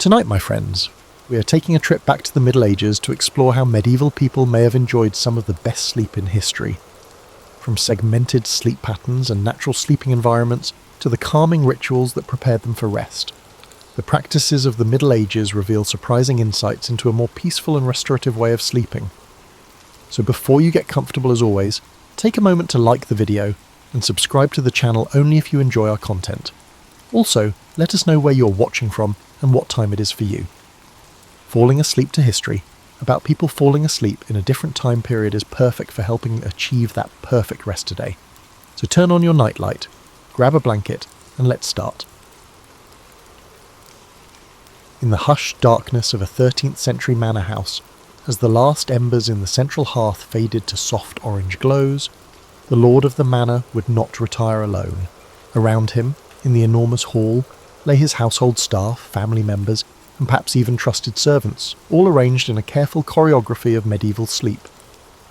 Tonight, my friends, we are taking a trip back to the Middle Ages to explore how medieval people may have enjoyed some of the best sleep in history. From segmented sleep patterns and natural sleeping environments to the calming rituals that prepared them for rest. The practices of the Middle Ages reveal surprising insights into a more peaceful and restorative way of sleeping. So before you get comfortable, as always, take a moment to like the video and subscribe to the channel only if you enjoy our content. Also, let us know where you're watching from and what time it is for you. Falling Asleep to History, about people falling asleep in a different time period, is perfect for helping achieve that perfect rest today. So turn on your nightlight, grab a blanket, and let's start. In the hushed darkness of a 13th century manor house, as the last embers in the central hearth faded to soft orange glows, the lord of the manor would not retire alone. Around him, in the enormous hall, lay his household staff, family members, and perhaps even trusted servants, all arranged in a careful choreography of medieval sleep.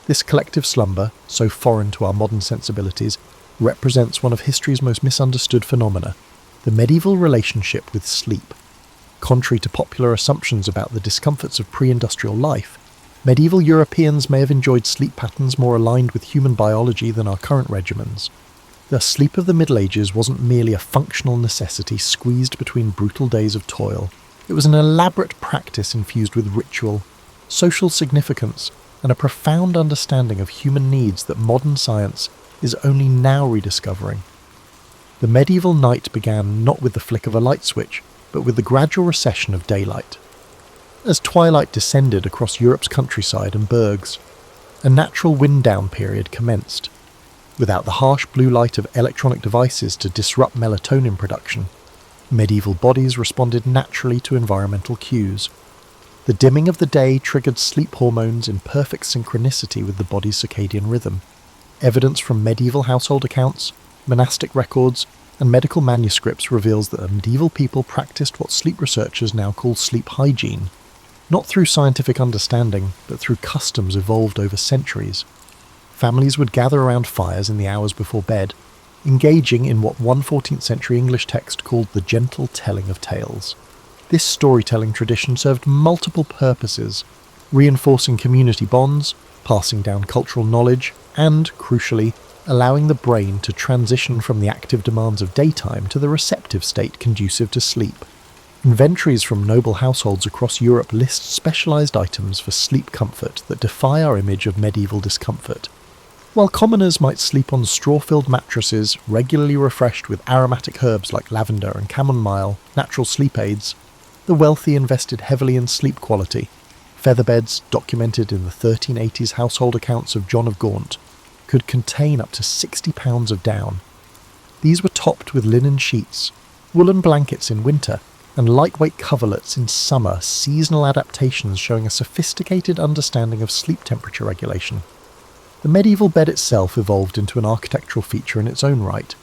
This collective slumber, so foreign to our modern sensibilities, represents one of history's most misunderstood phenomena, the medieval relationship with sleep. Contrary to popular assumptions about the discomforts of pre-industrial life, medieval Europeans may have enjoyed sleep patterns more aligned with human biology than our current regimens. The sleep of the Middle Ages wasn't merely a functional necessity squeezed between brutal days of toil. It was an elaborate practice infused with ritual, social significance, and a profound understanding of human needs that modern science is only now rediscovering. The medieval night began not with the flick of a light switch, but with the gradual recession of daylight. As twilight descended across Europe's countryside and burgs, a natural wind-down period commenced. Without the harsh blue light of electronic devices to disrupt melatonin production, medieval bodies responded naturally to environmental cues. The dimming of the day triggered sleep hormones in perfect synchronicity with the body's circadian rhythm. Evidence from medieval household accounts, monastic records, and medical manuscripts reveals that medieval people practiced what sleep researchers now call sleep hygiene, not through scientific understanding, but through customs evolved over centuries. Families would gather around fires in the hours before bed, engaging in what one 14th century English text called the gentle telling of tales. This storytelling tradition served multiple purposes, reinforcing community bonds, passing down cultural knowledge, and, crucially, allowing the brain to transition from the active demands of daytime to the receptive state conducive to sleep. Inventories from noble households across Europe list specialized items for sleep comfort that defy our image of medieval discomfort. While commoners might sleep on straw-filled mattresses, regularly refreshed with aromatic herbs like lavender and chamomile, natural sleep aids, the wealthy invested heavily in sleep quality. Featherbeds, documented in the 1380s household accounts of John of Gaunt, could contain up to 60 pounds of down. These were topped with linen sheets, woolen blankets in winter, and lightweight coverlets in summer, seasonal adaptations showing a sophisticated understanding of sleep temperature regulation. The medieval bed itself evolved into an architectural feature in its own right.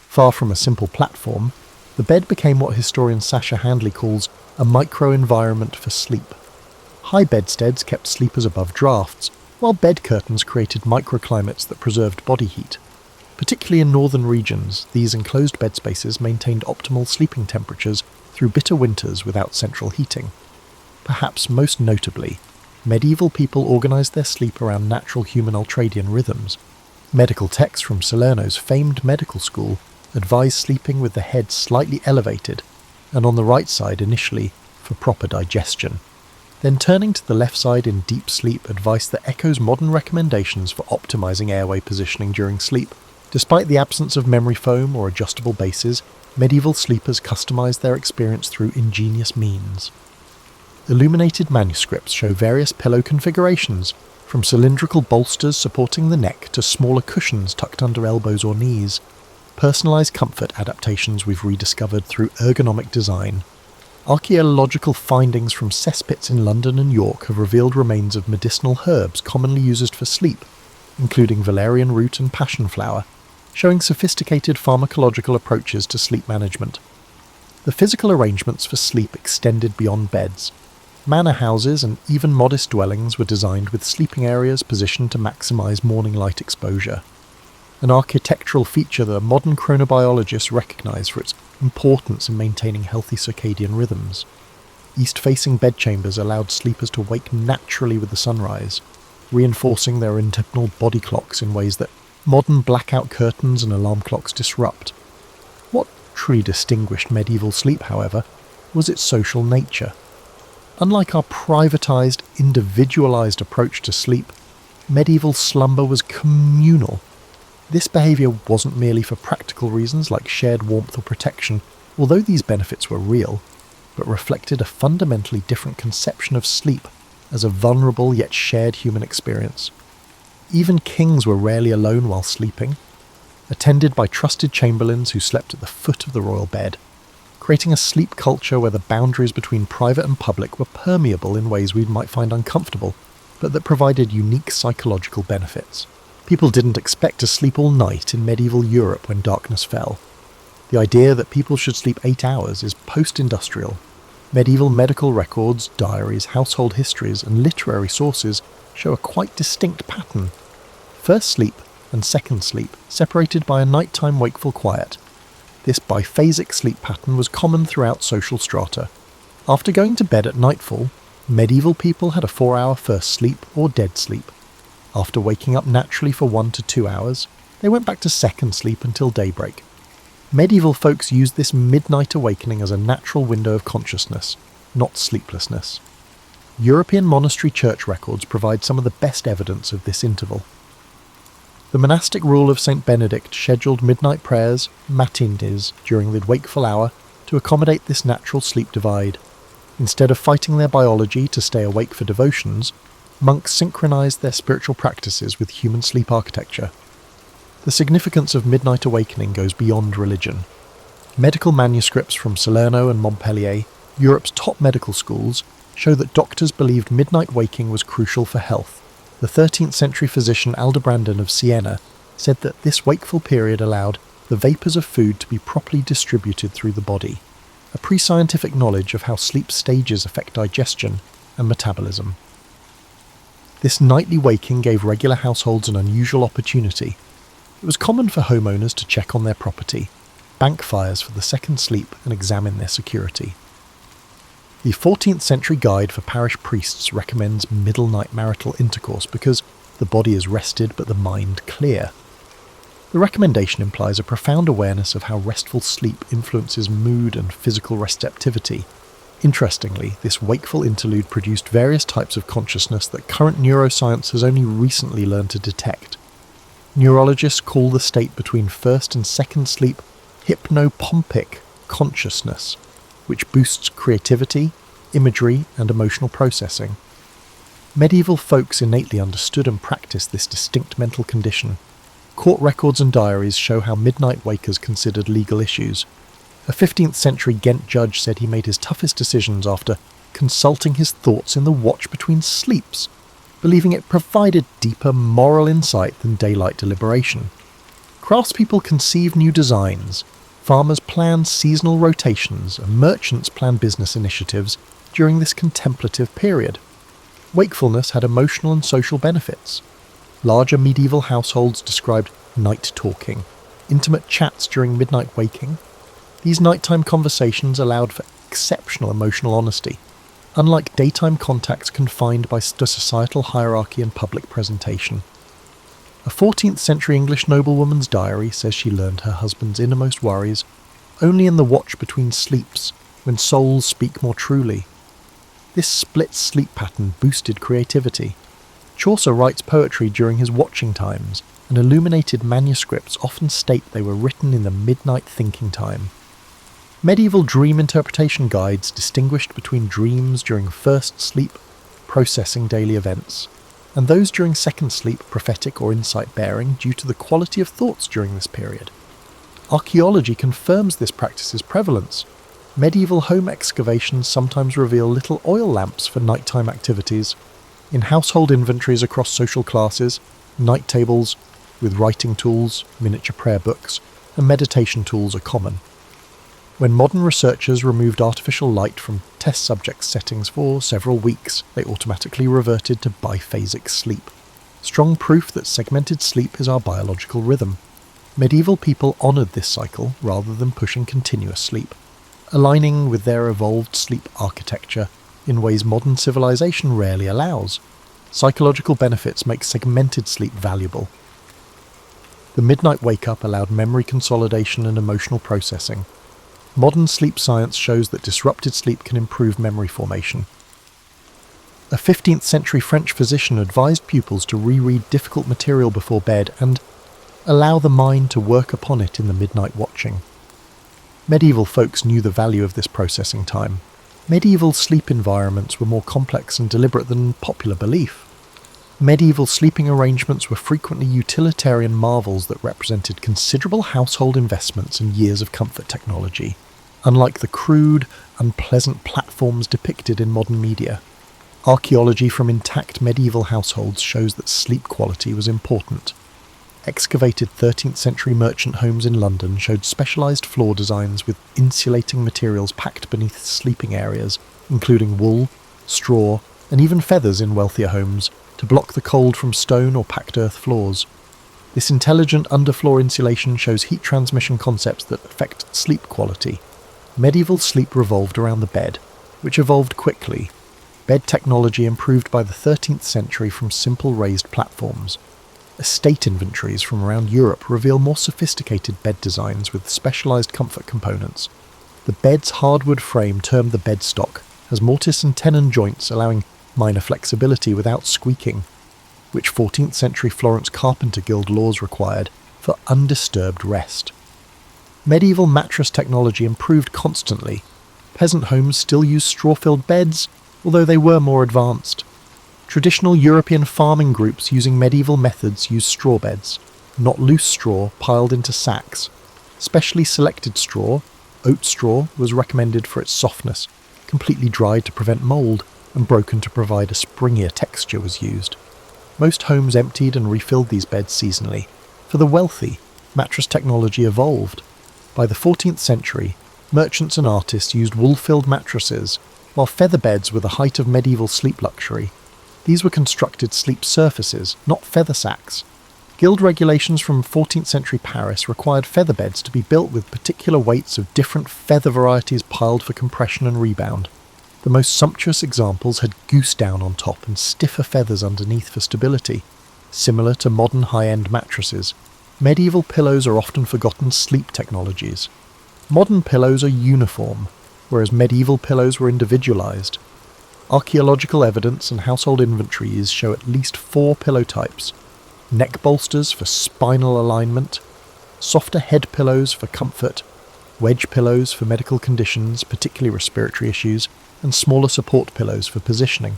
Far from a simple platform, the bed became what historian Sasha Handley calls a micro-environment for sleep. High bedsteads kept sleepers above drafts, while bed curtains created microclimates that preserved body heat. Particularly in northern regions, these enclosed bed spaces maintained optimal sleeping temperatures through bitter winters without central heating. Perhaps most notably, medieval people organised their sleep around natural human ultradian rhythms. Medical texts from Salerno's famed medical school advise sleeping with the head slightly elevated, and on the right side initially, for proper digestion. Then turning to the left side in deep sleep, advice that echoes modern recommendations for optimizing airway positioning during sleep. Despite the absence of memory foam or adjustable bases, medieval sleepers customized their experience through ingenious means. Illuminated manuscripts show various pillow configurations, from cylindrical bolsters supporting the neck to smaller cushions tucked under elbows or knees. Personalized comfort adaptations we've rediscovered through ergonomic design. Archaeological findings from cesspits in London and York have revealed remains of medicinal herbs commonly used for sleep, including valerian root and passion flower, showing sophisticated pharmacological approaches to sleep management. The physical arrangements for sleep extended beyond beds. Manor houses and even modest dwellings were designed with sleeping areas positioned to maximize morning light exposure. An architectural feature that modern chronobiologists recognize for its importance in maintaining healthy circadian rhythms. east-facing bedchambers allowed sleepers to wake naturally with the sunrise, reinforcing their internal body clocks in ways that modern blackout curtains and alarm clocks disrupt. What truly distinguished medieval sleep, however, was its social nature. Unlike our privatised, individualised approach to sleep, medieval slumber was communal. This behaviour wasn't merely for practical reasons like shared warmth or protection, although these benefits were real, but reflected a fundamentally different conception of sleep as a vulnerable yet shared human experience. Even kings were rarely alone while sleeping, attended by trusted chamberlains who slept at the foot of the royal bed, creating a sleep culture where the boundaries between private and public were permeable in ways we might find uncomfortable, but that provided unique psychological benefits. People didn't expect to sleep all night in medieval Europe when darkness fell. The idea that people should sleep 8 hours is post-industrial. Medieval medical records, diaries, household histories, and literary sources show a quite distinct pattern. First sleep and second sleep, separated by a nighttime wakeful quiet. This biphasic sleep pattern was common throughout social strata. After going to bed at nightfall, medieval people had a 4-hour first sleep or dead sleep. After waking up naturally for 1 to 2 hours, they went back to second sleep until daybreak. Medieval folks used this midnight awakening as a natural window of consciousness, not sleeplessness. European monastery church records provide some of the best evidence of this interval. The monastic rule of St. Benedict scheduled midnight prayers, matines, during the wakeful hour to accommodate this natural sleep divide. Instead of fighting their biology to stay awake for devotions, monks synchronized their spiritual practices with human sleep architecture. The significance of midnight awakening goes beyond religion. Medical manuscripts from Salerno and Montpellier, Europe's top medical schools, show that doctors believed midnight waking was crucial for health. The 13th century physician Aldebrandon of Siena said that this wakeful period allowed the vapours of food to be properly distributed through the body, a pre-scientific knowledge of how sleep stages affect digestion and metabolism. This nightly waking gave regular households an unusual opportunity. It was common for homeowners to check on their property, bank fires for the second sleep, and examine their security. The 14th century guide for parish priests recommends middle night marital intercourse because the body is rested but the mind clear. The recommendation implies a profound awareness of how restful sleep influences mood and physical receptivity. Interestingly, this wakeful interlude produced various types of consciousness that current neuroscience has only recently learned to detect. Neurologists call the state between first and second sleep hypnopompic consciousness, which boosts creativity, imagery, and emotional processing. Medieval folks innately understood and practiced this distinct mental condition. Court records and diaries show how midnight wakers considered legal issues. A 15th century Ghent judge said he made his toughest decisions after consulting his thoughts in the watch between sleeps, believing it provided deeper moral insight than daylight deliberation. Craftspeople conceived new designs, farmers planned seasonal rotations, and merchants planned business initiatives during this contemplative period. Wakefulness had emotional and social benefits. Larger medieval households described night talking, intimate chats during midnight waking. These nighttime conversations allowed for exceptional emotional honesty, unlike daytime contacts confined by societal hierarchy and public presentation. A 14th century English noblewoman's diary says she learned her husband's innermost worries only in the watch between sleeps, when souls speak more truly. This split sleep pattern boosted creativity. Chaucer writes poetry during his watching times, and illuminated manuscripts often state they were written in the midnight thinking time. Medieval dream interpretation guides distinguished between dreams during first sleep, processing daily events, and those during second sleep, prophetic or insight-bearing, due to the quality of thoughts during this period. Archaeology confirms this practice's prevalence. Medieval home excavations sometimes reveal little oil lamps for nighttime activities. In household inventories across social classes, night tables with writing tools, miniature prayer books, and meditation tools are common. When modern researchers removed artificial light from test subject settings for several weeks, they automatically reverted to biphasic sleep. Strong proof that segmented sleep is our biological rhythm. Medieval people honoured this cycle rather than pushing continuous sleep. aligning with their evolved sleep architecture in ways modern civilization rarely allows. Psychological benefits make segmented sleep valuable. The midnight wake-up allowed memory consolidation and emotional processing. Modern sleep science shows that disrupted sleep can improve memory formation. A 15th century French physician advised pupils to reread difficult material before bed and allow the mind to work upon it in the midnight watching. Medieval folks knew the value of this processing time. Medieval sleep environments were more complex and deliberate than popular belief. Medieval sleeping arrangements were frequently utilitarian marvels that represented considerable household investments and years of comfort technology, unlike the crude, unpleasant platforms depicted in modern media. Archaeology from intact medieval households shows that sleep quality was important. Excavated 13th century merchant homes in London showed specialised floor designs with insulating materials packed beneath sleeping areas, including wool, straw, and even feathers in wealthier homes, to block the cold from stone or packed earth floors. This intelligent underfloor insulation shows heat transmission concepts that affect sleep quality. Medieval sleep revolved around the bed, which evolved quickly. Bed technology improved by the 13th century from simple raised platforms. Estate inventories from around Europe reveal more sophisticated bed designs with specialised comfort components. The bed's hardwood frame, termed the bedstock, has mortise and tenon joints allowing minor flexibility without squeaking, which 14th century Florence carpenter guild laws required for undisturbed rest. Medieval mattress technology improved constantly. Peasant homes still use straw-filled beds, although they were more advanced. Traditional European farming groups using medieval methods used straw beds, not loose straw piled into sacks. Specially selected straw, oat straw, was recommended for its softness. Completely dried to prevent mould and broken to provide a springier texture was used. Most homes emptied and refilled these beds seasonally. For the wealthy, mattress technology evolved. By the 14th century, merchants and artists used wool-filled mattresses, while feather beds were the height of medieval sleep luxury. These were constructed sleep surfaces, not feather sacks. Guild regulations from 14th century Paris required feather beds to be built with particular weights of different feather varieties piled for compression and rebound. The most sumptuous examples had goose down on top and stiffer feathers underneath for stability, similar to modern high-end mattresses. Medieval pillows are often forgotten sleep technologies. Modern pillows are uniform, whereas medieval pillows were individualized. Archaeological evidence and household inventories show at least 4 pillow types: neck bolsters for spinal alignment, softer head pillows for comfort, wedge pillows for medical conditions, particularly respiratory issues, and smaller support pillows for positioning.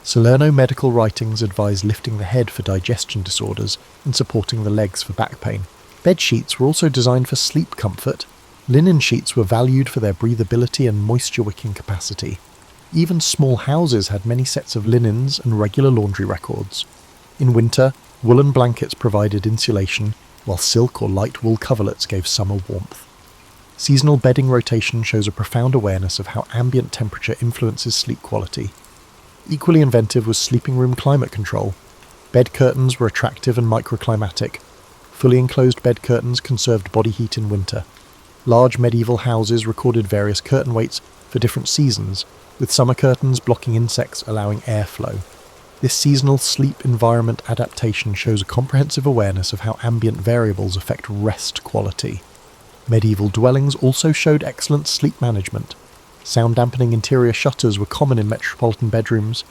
Salerno medical writings advise lifting the head for digestion disorders and supporting the legs for back pain. Bed sheets were also designed for sleep comfort. Linen sheets were valued for their breathability and moisture-wicking capacity. Even small houses had many sets of linens and regular laundry records. In winter, woolen blankets provided insulation, while silk or light wool coverlets gave summer warmth. Seasonal bedding rotation shows a profound awareness of how ambient temperature influences sleep quality. Equally inventive was sleeping room climate control. Bed curtains were attractive and microclimatic. Fully enclosed bed curtains conserved body heat in winter. Large medieval houses recorded various curtain weights for different seasons, with summer curtains blocking insects, allowing airflow. This seasonal sleep environment adaptation shows a comprehensive awareness of how ambient variables affect rest quality. Medieval dwellings also showed excellent sleep management. Sound-dampening interior shutters were common in metropolitan bedrooms.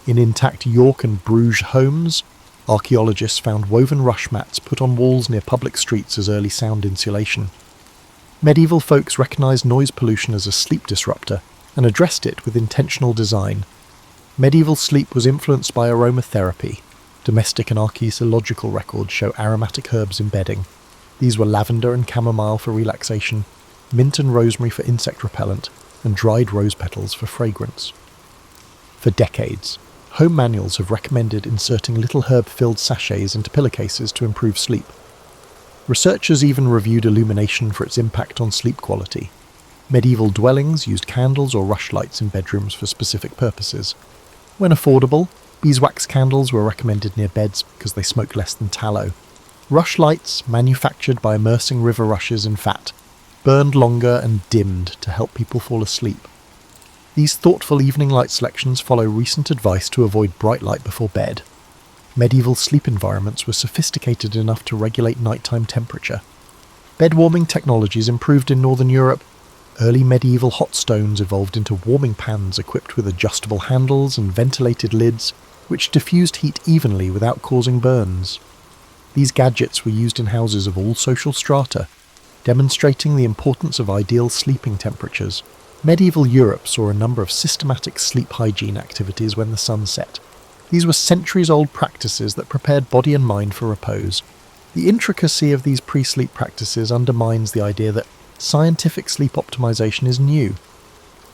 In intact York and Bruges homes, archaeologists found woven rush mats put on walls near public streets as early sound insulation. Medieval folks recognized noise pollution as a sleep disruptor and addressed it with intentional design. Medieval sleep was influenced by aromatherapy. Domestic and archaeological records show aromatic herbs in bedding. These were lavender and chamomile for relaxation, mint and rosemary for insect repellent, and dried rose petals for fragrance. For decades, home manuals have recommended inserting little herb-filled sachets into pillowcases to improve sleep. Researchers even reviewed illumination for its impact on sleep quality. Medieval dwellings used candles or rushlights in bedrooms for specific purposes. When affordable, beeswax candles were recommended near beds because they smoke less than tallow. Rushlights, manufactured by immersing river rushes in fat, burned longer and dimmed to help people fall asleep. These thoughtful evening light selections follow recent advice to avoid bright light before bed. Medieval sleep environments were sophisticated enough to regulate nighttime temperature. Bed warming technologies improved in Northern Europe. Early medieval hot stones evolved into warming pans equipped with adjustable handles and ventilated lids, which diffused heat evenly without causing burns. These gadgets were used in houses of all social strata, demonstrating the importance of ideal sleeping temperatures. Medieval Europe saw a number of systematic sleep hygiene activities when the sun set. These were centuries-old practices that prepared body and mind for repose. The intricacy of these pre-sleep practices undermines the idea that scientific sleep optimization is new.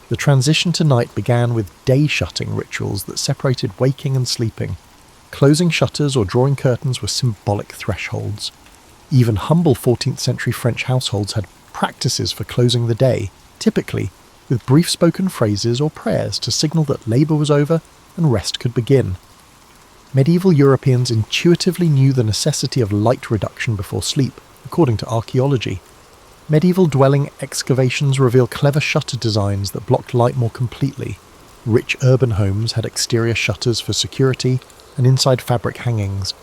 The transition to night began with day-shutting rituals that separated waking and sleeping. Closing shutters or drawing curtains were symbolic thresholds. Even humble 14th century French households had practices for closing the day, typically with brief spoken phrases or prayers to signal that labour was over and rest could begin. Medieval Europeans intuitively knew the necessity of light reduction before sleep, according to archaeology. Medieval dwelling excavations reveal clever shutter designs that blocked light more completely. Rich urban homes had exterior shutters for security and inside fabric hangings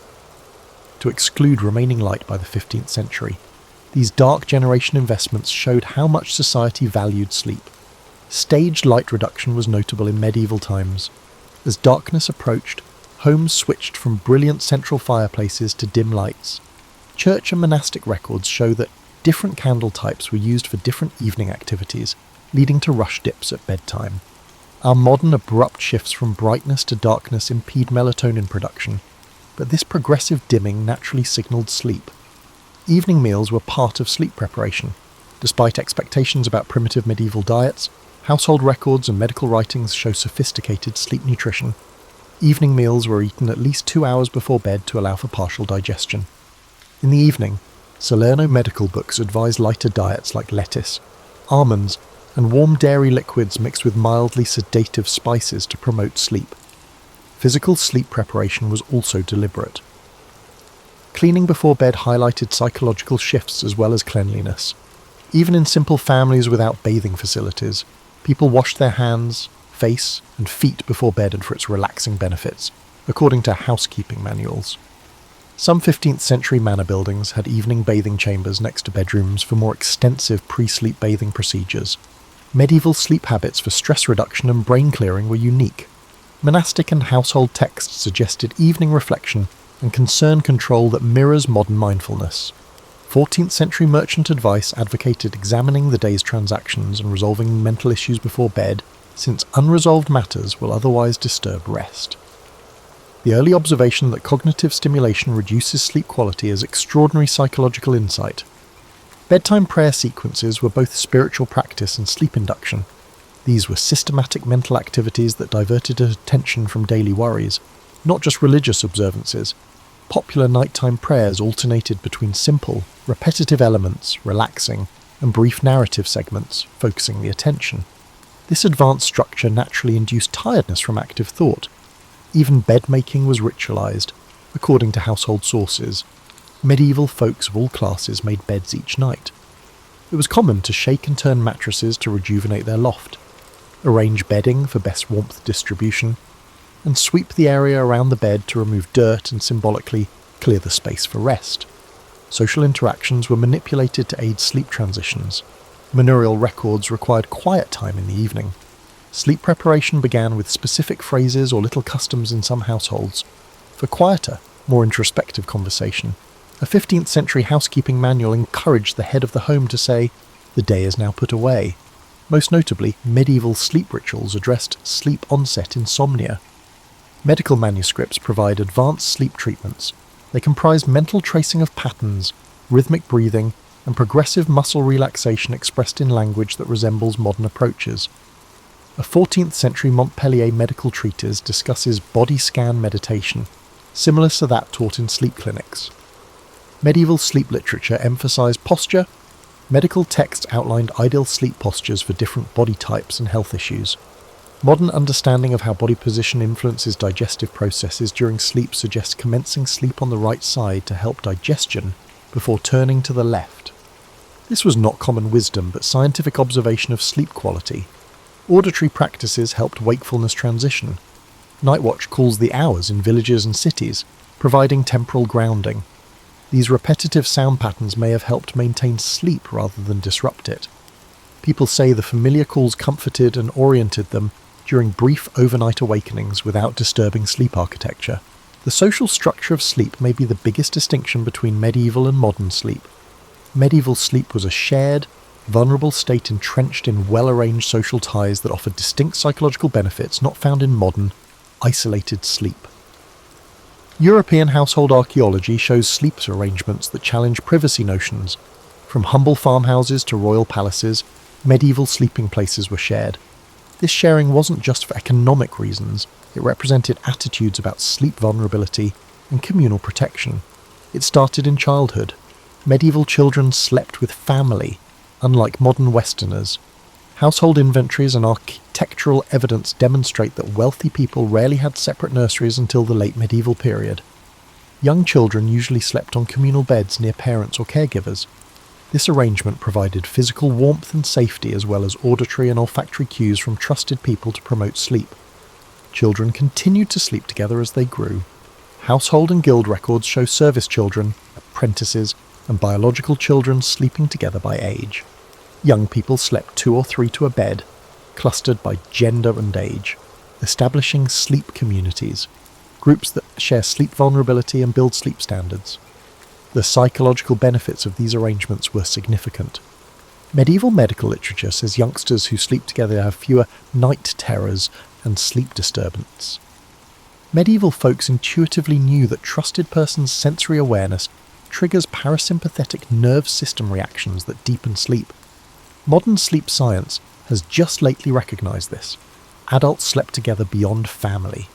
to exclude remaining light by the 15th century. These dark generation investments showed how much society valued sleep. Staged light reduction was notable in medieval times. As darkness approached, homes switched from brilliant central fireplaces to dim lights. Church and monastic records show that different candle types were used for different evening activities, leading to rush dips at bedtime. Our modern abrupt shifts from brightness to darkness impede melatonin production, but this progressive dimming naturally signalled sleep. Evening meals were part of sleep preparation. Despite expectations about primitive medieval diets, household records and medical writings show sophisticated sleep nutrition. Evening meals were eaten at least 2 hours before bed to allow for partial digestion. In the evening, Salerno medical books advise lighter diets like lettuce, almonds, and warm dairy liquids mixed with mildly sedative spices to promote sleep. Physical sleep preparation was also deliberate. Cleaning before bed highlighted psychological shifts as well as cleanliness. Even in simple families without bathing facilities, people washed their hands, face, and feet before bed and for its relaxing benefits, according to housekeeping manuals. Some 15th century manor buildings had evening bathing chambers next to bedrooms for more extensive pre-sleep bathing procedures. Medieval sleep habits for stress reduction and brain clearing were unique. Monastic and household texts suggested evening reflection and concern control that mirrors modern mindfulness. 14th century merchant advice advocated examining the day's transactions and resolving mental issues before bed, since unresolved matters will otherwise disturb rest. The early observation that cognitive stimulation reduces sleep quality is extraordinary psychological insight. Bedtime prayer sequences were both spiritual practice and sleep induction. These were systematic mental activities that diverted attention from daily worries, not just religious observances. Popular nighttime prayers alternated between simple, repetitive elements, relaxing, and brief narrative segments, focusing the attention. This advanced structure naturally induced tiredness from active thought. Even bed-making was ritualized, according to household sources. Medieval folks of all classes made beds each night. It was common to shake and turn mattresses to rejuvenate their loft, arrange bedding for best warmth distribution, and sweep the area around the bed to remove dirt and symbolically clear the space for rest. Social interactions were manipulated to aid sleep transitions. Manorial records required quiet time in the evening. Sleep preparation began with specific phrases or little customs in some households. For quieter, more introspective conversation, a 15th century housekeeping manual encouraged the head of the home to say, "The day is now put away." Most notably, medieval sleep rituals addressed sleep onset insomnia. Medical manuscripts provide advanced sleep treatments. They comprise mental tracing of patterns, rhythmic breathing, and progressive muscle relaxation expressed in language that resembles modern approaches. A 14th century Montpellier medical treatise discusses body scan meditation, similar to that taught in sleep clinics. Medieval sleep literature emphasized posture. Medical texts outlined ideal sleep postures for different body types and health issues. Modern understanding of how body position influences digestive processes during sleep suggests commencing sleep on the right side to help digestion before turning to the left. This was not common wisdom, but scientific observation of sleep quality. Auditory practices helped wakefulness transition. Night watch calls the hours in villages and cities, providing temporal grounding. These repetitive sound patterns may have helped maintain sleep rather than disrupt it. People say the familiar calls comforted and oriented them during brief overnight awakenings without disturbing sleep architecture. The social structure of sleep may be the biggest distinction between medieval and modern sleep. Medieval sleep was a shared, vulnerable state entrenched in well-arranged social ties that offered distinct psychological benefits not found in modern, isolated sleep. European household archaeology shows sleep arrangements that challenge privacy notions. From humble farmhouses to royal palaces, medieval sleeping places were shared. This sharing wasn't just for economic reasons, it represented attitudes about sleep vulnerability and communal protection. It started in childhood. Medieval children slept with family, unlike modern Westerners. Household inventories and architectural evidence demonstrate that wealthy people rarely had separate nurseries until the late medieval period. Young children usually slept on communal beds near parents or caregivers. This arrangement provided physical warmth and safety as well as auditory and olfactory cues from trusted people to promote sleep. Children continued to sleep together as they grew. Household and guild records show service children, apprentices, and biological children sleeping together by age. Young people slept 2 or 3 to a bed, clustered by gender and age, establishing sleep communities, groups that share sleep vulnerability and build sleep standards. The psychological benefits of these arrangements were significant. Medieval medical literature says youngsters who sleep together have fewer night terrors and sleep disturbance. Medieval folks intuitively knew that trusted persons' sensory awareness triggers parasympathetic nerve system reactions that deepen sleep. Modern sleep science has just lately recognised this. Adults slept together beyond family.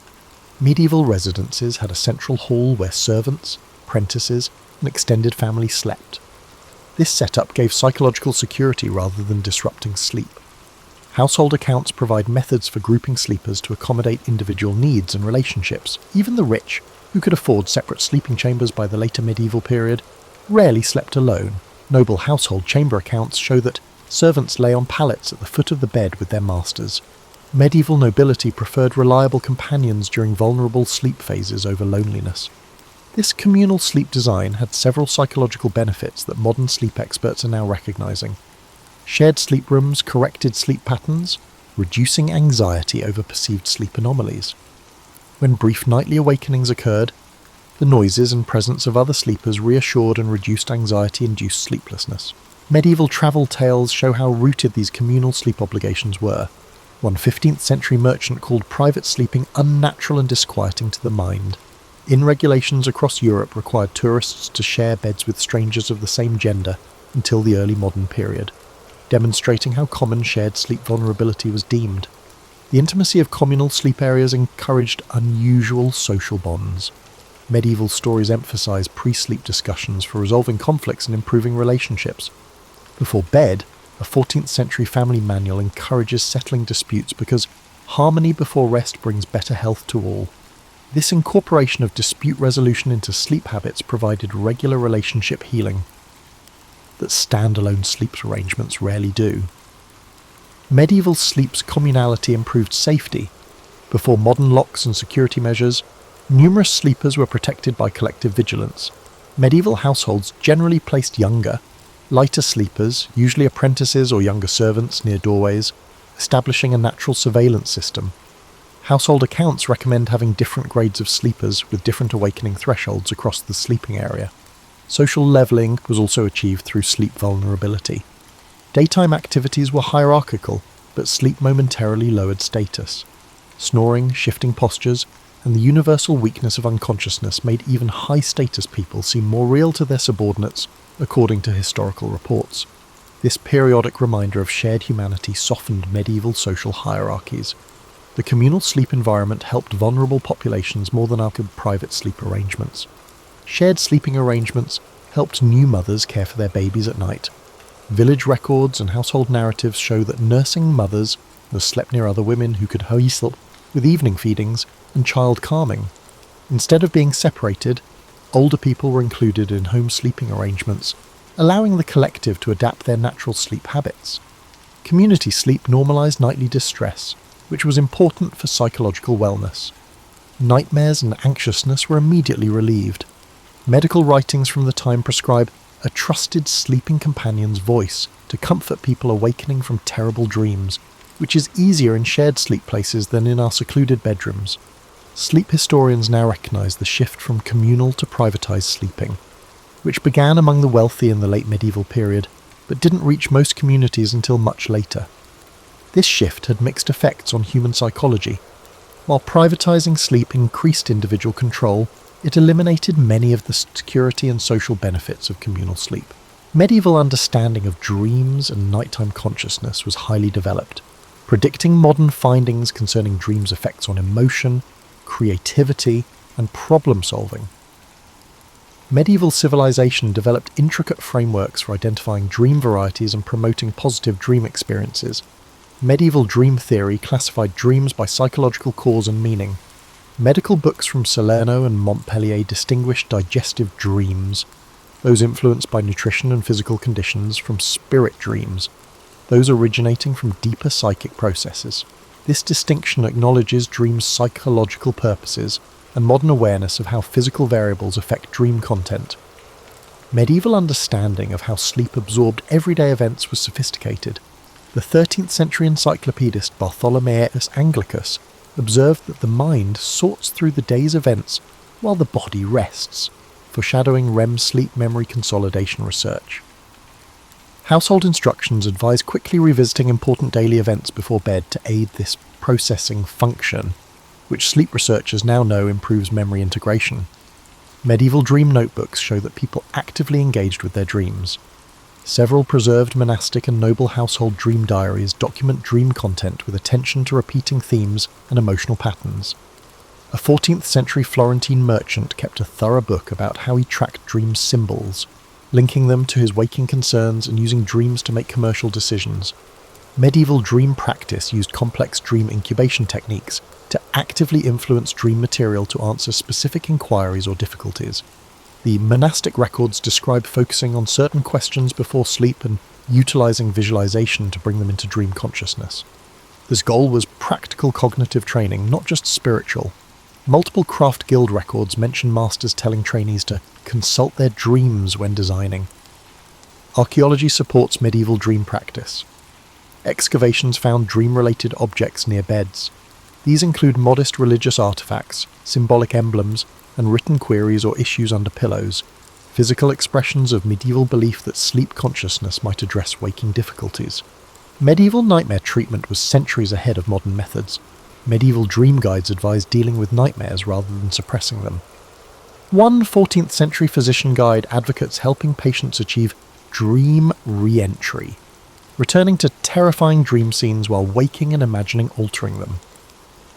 Medieval residences had a central hall where servants, apprentices, and extended family slept. This setup gave psychological security rather than disrupting sleep. Household accounts provide methods for grouping sleepers to accommodate individual needs and relationships. Even the rich, who could afford separate sleeping chambers by the later medieval period, rarely slept alone. Noble household chamber accounts show that servants lay on pallets at the foot of the bed with their masters. Medieval nobility preferred reliable companions during vulnerable sleep phases over loneliness. This communal sleep design had several psychological benefits that modern sleep experts are now recognising. Shared sleep rooms corrected sleep patterns, reducing anxiety over perceived sleep anomalies. When brief nightly awakenings occurred, the noises and presence of other sleepers reassured and reduced anxiety-induced sleeplessness. Medieval travel tales show how rooted these communal sleep obligations were. One 15th century merchant called private sleeping unnatural and disquieting to the mind. Inn regulations across Europe required tourists to share beds with strangers of the same gender until the early modern period, demonstrating how common shared sleep vulnerability was deemed. The intimacy of communal sleep areas encouraged unusual social bonds. Medieval stories emphasize pre-sleep discussions for resolving conflicts and improving relationships. Before bed, a 14th century family manual encourages settling disputes because harmony before rest brings better health to all. This incorporation of dispute resolution into sleep habits provided regular relationship healing that standalone sleep arrangements rarely do. Medieval sleep's communality improved safety. Before modern locks and security measures, numerous sleepers were protected by collective vigilance. Medieval households generally placed younger, lighter sleepers, usually apprentices or younger servants, near doorways, establishing a natural surveillance system. Household accounts recommend having different grades of sleepers with different awakening thresholds across the sleeping area. Social levelling was also achieved through sleep vulnerability. Daytime activities were hierarchical, but sleep momentarily lowered status. Snoring, shifting postures, and the universal weakness of unconsciousness made even high-status people seem more real to their subordinates, according to historical reports. This periodic reminder of shared humanity softened medieval social hierarchies. The communal sleep environment helped vulnerable populations more than our private sleep arrangements. Shared sleeping arrangements helped new mothers care for their babies at night. Village records and household narratives show that nursing mothers slept near other women who could help with evening feedings and child calming. Instead of being separated, older people were included in home sleeping arrangements, allowing the collective to adapt their natural sleep habits. Community sleep normalised nightly distress, which was important for psychological wellness. Nightmares and anxiousness were immediately relieved. Medical writings from the time prescribe a trusted sleeping companion's voice to comfort people awakening from terrible dreams, which is easier in shared sleep places than in our secluded bedrooms. Sleep historians now recognise the shift from communal to privatised sleeping, which began among the wealthy in the late medieval period, but didn't reach most communities until much later. This shift had mixed effects on human psychology. While privatising sleep increased individual control, it eliminated many of the security and social benefits of communal sleep. Medieval understanding of dreams and nighttime consciousness was highly developed, predicting modern findings concerning dreams' effects on emotion, creativity, and problem-solving. Medieval civilization developed intricate frameworks for identifying dream varieties and promoting positive dream experiences. Medieval dream theory classified dreams by psychological cause and meaning. Medical books from Salerno and Montpellier distinguished digestive dreams, those influenced by nutrition and physical conditions, from spirit dreams, those originating from deeper psychic processes. This distinction acknowledges dreams' psychological purposes and modern awareness of how physical variables affect dream content. Medieval understanding of how sleep absorbed everyday events was sophisticated. The 13th century encyclopedist Bartholomeus Anglicus observed that the mind sorts through the day's events while the body rests, foreshadowing REM sleep memory consolidation research. Household instructions advise quickly revisiting important daily events before bed to aid this processing function, which sleep researchers now know improves memory integration. Medieval dream notebooks show that people actively engaged with their dreams. Several preserved monastic and noble household dream diaries document dream content with attention to repeating themes and emotional patterns. A 14th century Florentine merchant kept a thorough book about how he tracked dream symbols, linking them to his waking concerns and using dreams to make commercial decisions. Medieval dream practice used complex dream incubation techniques to actively influence dream material to answer specific inquiries or difficulties. The monastic records describe focusing on certain questions before sleep and utilizing visualization to bring them into dream consciousness. This goal was practical cognitive training, not just spiritual. Multiple craft guild records mention masters telling trainees to consult their dreams when designing. Archaeology supports medieval dream practice. Excavations found dream-related objects near beds. These include modest religious artifacts, symbolic emblems, and written queries or issues under pillows, physical expressions of medieval belief that sleep consciousness might address waking difficulties. Medieval nightmare treatment was centuries ahead of modern methods. Medieval dream guides advised dealing with nightmares rather than suppressing them. One 14th century physician guide advocates helping patients achieve dream re-entry, returning to terrifying dream scenes while waking and imagining altering them.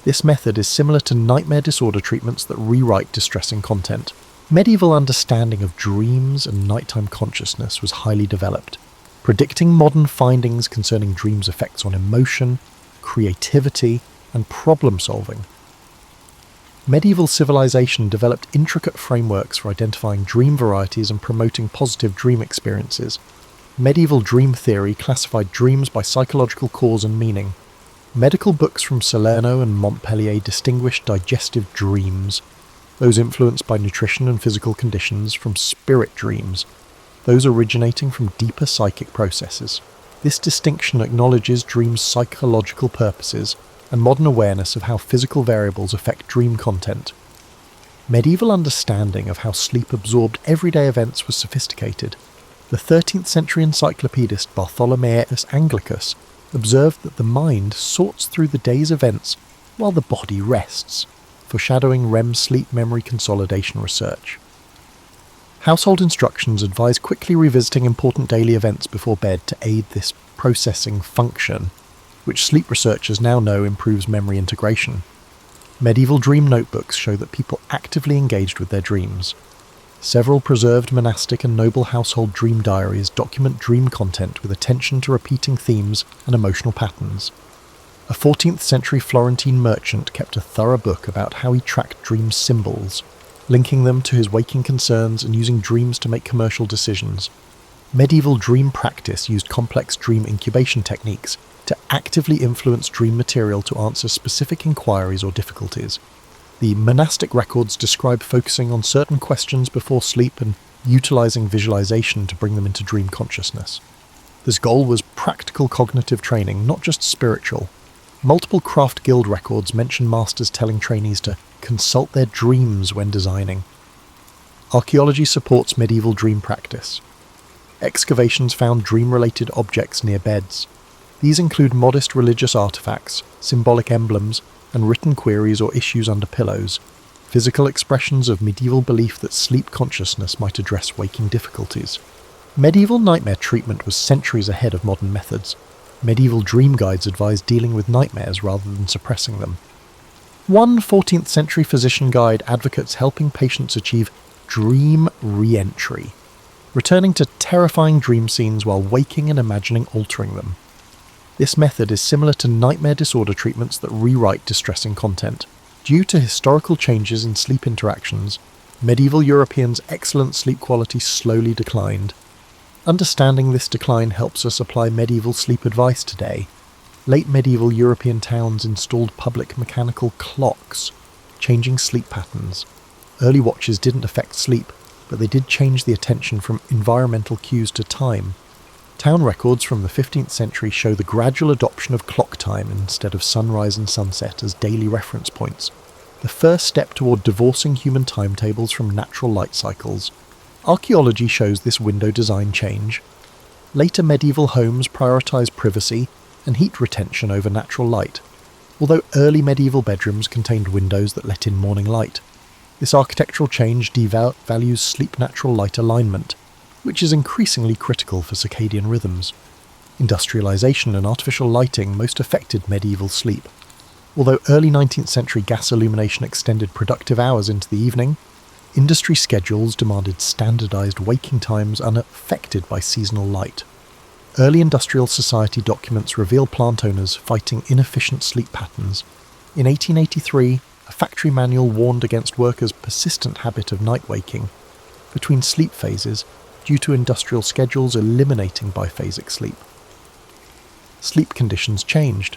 This method is similar to nightmare disorder treatments that rewrite distressing content. Medieval understanding of dreams and nighttime consciousness was highly developed, predicting modern findings concerning dreams' effects on emotion, creativity, and problem-solving. Medieval civilization developed intricate frameworks for identifying dream varieties and promoting positive dream experiences. Medieval dream theory classified dreams by psychological cause and meaning. Medical books from Salerno and Montpellier distinguished digestive dreams, those influenced by nutrition and physical conditions, from spirit dreams, those originating from deeper psychic processes. This distinction acknowledges dreams' psychological purposes and modern awareness of how physical variables affect dream content. Medieval understanding of how sleep absorbed everyday events was sophisticated. The 13th century encyclopedist Bartholomeus Anglicus observed that the mind sorts through the day's events while the body rests, foreshadowing REM sleep memory consolidation research. Household instructions advise quickly revisiting important daily events before bed to aid this processing function, which sleep researchers now know improves memory integration. Medieval dream notebooks show that people actively engaged with their dreams. Several preserved monastic and noble household dream diaries document dream content with attention to repeating themes and emotional patterns. A 14th century Florentine merchant kept a thorough book about how he tracked dream symbols, linking them to his waking concerns and using dreams to make commercial decisions. Medieval dream practice used complex dream incubation techniques to actively influence dream material to answer specific inquiries or difficulties. The monastic records describe focusing on certain questions before sleep and utilizing visualization to bring them into dream consciousness. This goal was practical cognitive training, not just spiritual. Multiple craft guild records mention masters telling trainees to consult their dreams when designing. Archaeology supports medieval dream practice. Excavations found dream-related objects near beds. These include modest religious artifacts, symbolic emblems, and written queries or issues under pillows, physical expressions of medieval belief that sleep consciousness might address waking difficulties. Medieval nightmare treatment was centuries ahead of modern methods. Medieval dream guides advised dealing with nightmares rather than suppressing them. One 14th century physician guide advocates helping patients achieve dream re-entry, returning to terrifying dream scenes while waking and imagining altering them. This method is similar to nightmare disorder treatments that rewrite distressing content. Due to historical changes in sleep interactions, medieval Europeans' excellent sleep quality slowly declined. Understanding this decline helps us apply medieval sleep advice today. Late medieval European towns installed public mechanical clocks, changing sleep patterns. Early watches didn't affect sleep, but they did change the attention from environmental cues to time. Town records from the 15th century show the gradual adoption of clock time instead of sunrise and sunset as daily reference points, the first step toward divorcing human timetables from natural light cycles. Archaeology shows this window design change. Later medieval homes prioritized privacy and heat retention over natural light, although early medieval bedrooms contained windows that let in morning light. This architectural change devalues sleep-natural light alignment, which is increasingly critical for circadian rhythms. Industrialization and artificial lighting most affected medieval sleep. Although early 19th century gas illumination extended productive hours into the evening, industry schedules demanded standardized waking times unaffected by seasonal light. Early industrial society documents reveal plant owners fighting inefficient sleep patterns. In 1883, a factory manual warned against workers' persistent habit of night waking between sleep phases due to industrial schedules eliminating biphasic sleep. Sleep conditions changed.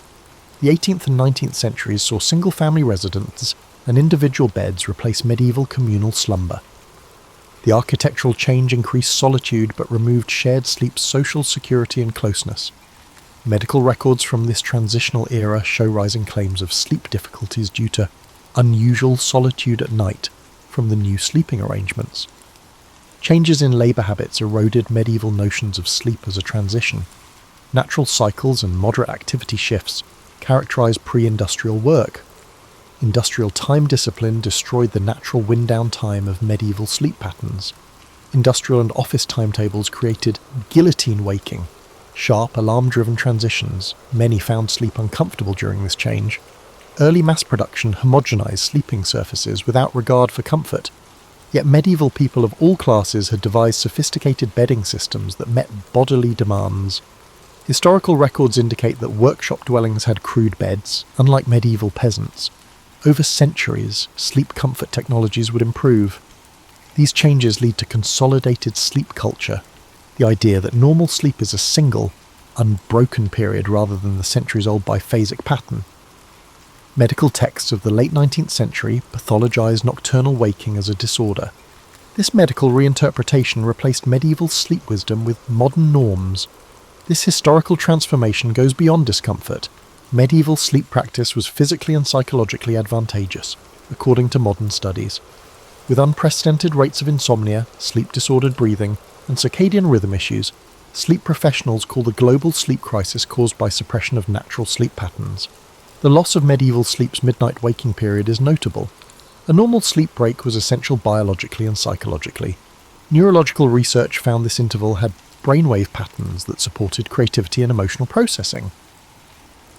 The 18th and 19th centuries saw single-family residences and individual beds replace medieval communal slumber. The architectural change increased solitude but removed shared sleep's social security and closeness. Medical records from this transitional era show rising claims of sleep difficulties due to unusual solitude at night from the new sleeping arrangements. Changes in labour habits eroded medieval notions of sleep as a transition. Natural cycles and moderate activity shifts characterised pre-industrial work. Industrial time discipline destroyed the natural wind-down time of medieval sleep patterns. Industrial and office timetables created guillotine waking, sharp alarm-driven transitions. Many found sleep uncomfortable during this change. Early mass production homogenized sleeping surfaces without regard for comfort. Yet medieval people of all classes had devised sophisticated bedding systems that met bodily demands. Historical records indicate that workshop dwellings had crude beds, unlike medieval peasants. Over centuries, sleep comfort technologies would improve. These changes lead to consolidated sleep culture, the idea that normal sleep is a single, unbroken period rather than the centuries-old biphasic pattern. Medical texts of the late 19th century pathologized nocturnal waking as a disorder. This medical reinterpretation replaced medieval sleep wisdom with modern norms. This historical transformation goes beyond discomfort. Medieval sleep practice was physically and psychologically advantageous, according to modern studies. With unprecedented rates of insomnia, sleep-disordered breathing, and circadian rhythm issues, sleep professionals call the global sleep crisis caused by suppression of natural sleep patterns. The loss of medieval sleep's midnight waking period is notable. A normal sleep break was essential biologically and psychologically. Neurological research found this interval had brainwave patterns that supported creativity and emotional processing.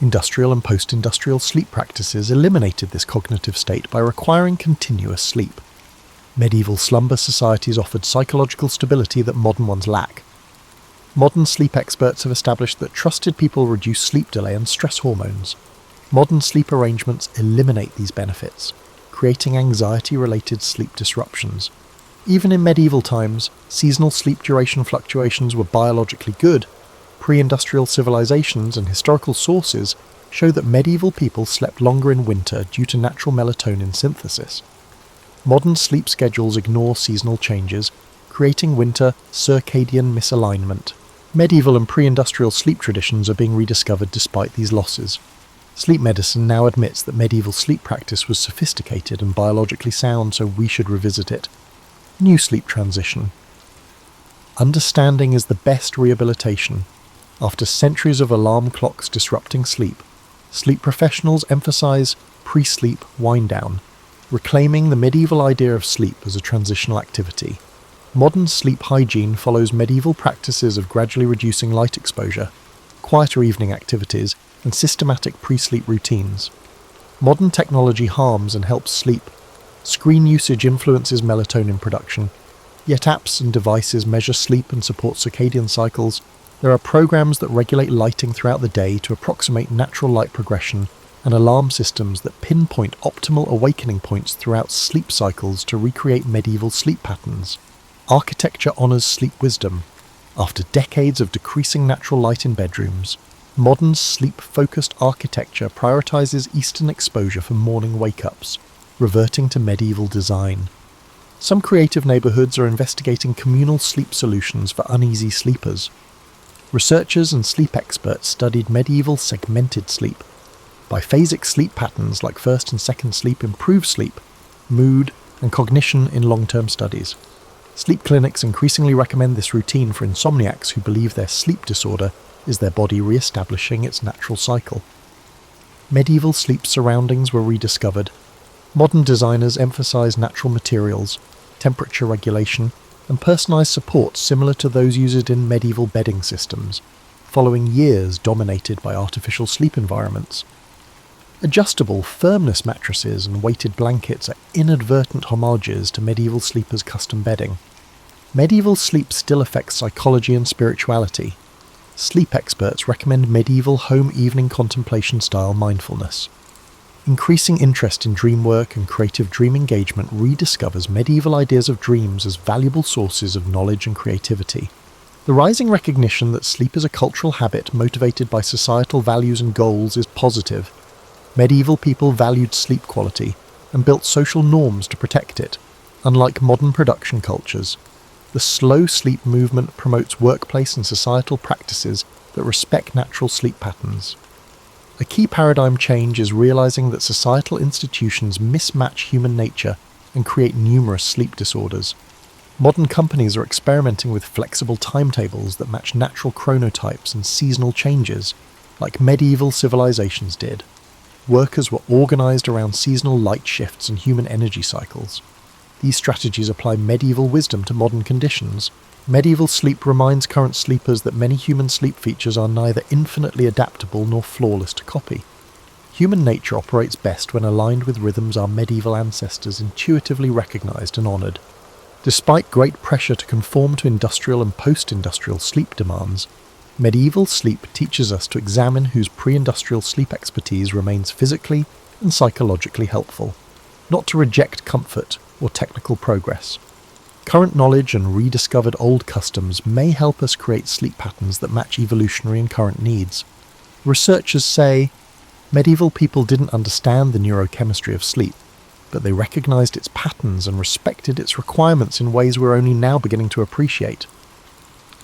Industrial and post-industrial sleep practices eliminated this cognitive state by requiring continuous sleep. Medieval slumber societies offered psychological stability that modern ones lack. Modern sleep experts have established that trusted people reduce sleep delay and stress hormones. Modern sleep arrangements eliminate these benefits, creating anxiety-related sleep disruptions. Even in medieval times, seasonal sleep duration fluctuations were biologically good. Pre-industrial civilizations and historical sources show that medieval people slept longer in winter due to natural melatonin synthesis. Modern sleep schedules ignore seasonal changes, creating winter circadian misalignment. Medieval and pre-industrial sleep traditions are being rediscovered despite these losses. Sleep medicine now admits that medieval sleep practice was sophisticated and biologically sound, so we should revisit it. New sleep transition. Understanding is the best rehabilitation. After centuries of alarm clocks disrupting sleep, sleep professionals emphasize pre-sleep wind-down, reclaiming the medieval idea of sleep as a transitional activity. Modern sleep hygiene follows medieval practices of gradually reducing light exposure, quieter evening activities, and systematic pre-sleep routines. Modern technology harms and helps sleep. Screen usage influences melatonin production, yet apps and devices measure sleep and support circadian cycles. There are programs that regulate lighting throughout the day to approximate natural light progression, and alarm systems that pinpoint optimal awakening points throughout sleep cycles to recreate medieval sleep patterns. Architecture honours sleep wisdom. After decades of decreasing natural light in bedrooms, modern sleep-focused architecture prioritizes Eastern exposure for morning wake-ups, reverting to medieval design. Some creative neighborhoods are investigating communal sleep solutions for uneasy sleepers. Researchers and sleep experts studied medieval segmented sleep. Biphasic sleep patterns like first and second sleep improve sleep, mood, and cognition in long-term studies. Sleep clinics increasingly recommend this routine for insomniacs who believe their sleep disorder is their body re-establishing its natural cycle. Medieval sleep surroundings were rediscovered. Modern designers emphasize natural materials, temperature regulation, and personalized support similar to those used in medieval bedding systems, following years dominated by artificial sleep environments. Adjustable firmness mattresses and weighted blankets are inadvertent homages to medieval sleepers' custom bedding. Medieval sleep still affects psychology and spirituality. Sleep experts recommend medieval home evening contemplation style mindfulness. Increasing interest in dream work and creative dream engagement rediscovers medieval ideas of dreams as valuable sources of knowledge and creativity. The rising recognition that sleep is a cultural habit motivated by societal values and goals is positive. Medieval people valued sleep quality and built social norms to protect it, unlike modern production cultures. The slow sleep movement promotes workplace and societal practices that respect natural sleep patterns. A key paradigm change is realizing that societal institutions mismatch human nature and create numerous sleep disorders. Modern companies are experimenting with flexible timetables that match natural chronotypes and seasonal changes, like medieval civilizations did. Workers were organized around seasonal light shifts and human energy cycles. These strategies apply medieval wisdom to modern conditions. Medieval sleep reminds current sleepers that many human sleep features are neither infinitely adaptable nor flawless to copy. Human nature operates best when aligned with rhythms our medieval ancestors intuitively recognized and honored. Despite great pressure to conform to industrial and post-industrial sleep demands, medieval sleep teaches us to examine whose pre-industrial sleep expertise remains physically and psychologically helpful, not to reject comfort or technical progress. Current knowledge and rediscovered old customs may help us create sleep patterns that match evolutionary and current needs. Researchers say medieval people didn't understand the neurochemistry of sleep, but they recognized its patterns and respected its requirements in ways we're only now beginning to appreciate.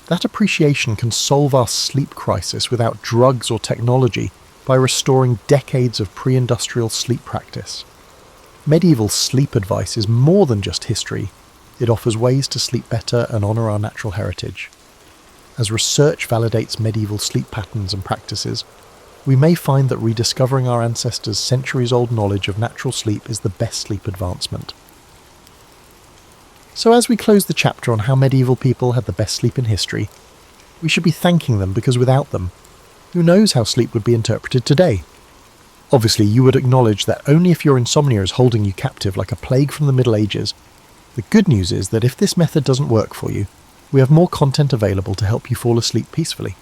That appreciation can solve our sleep crisis without drugs or technology by restoring decades of pre-industrial sleep practice. Medieval sleep advice is more than just history. It offers ways to sleep better and honour our natural heritage. As research validates medieval sleep patterns and practices, we may find that rediscovering our ancestors' centuries-old knowledge of natural sleep is the best sleep advancement. So as we close the chapter on how medieval people had the best sleep in history, we should be thanking them because without them, who knows how sleep would be interpreted today? Obviously, you would acknowledge that only if your insomnia is holding you captive like a plague from the Middle Ages. The good news is that if this method doesn't work for you, we have more content available to help you fall asleep peacefully.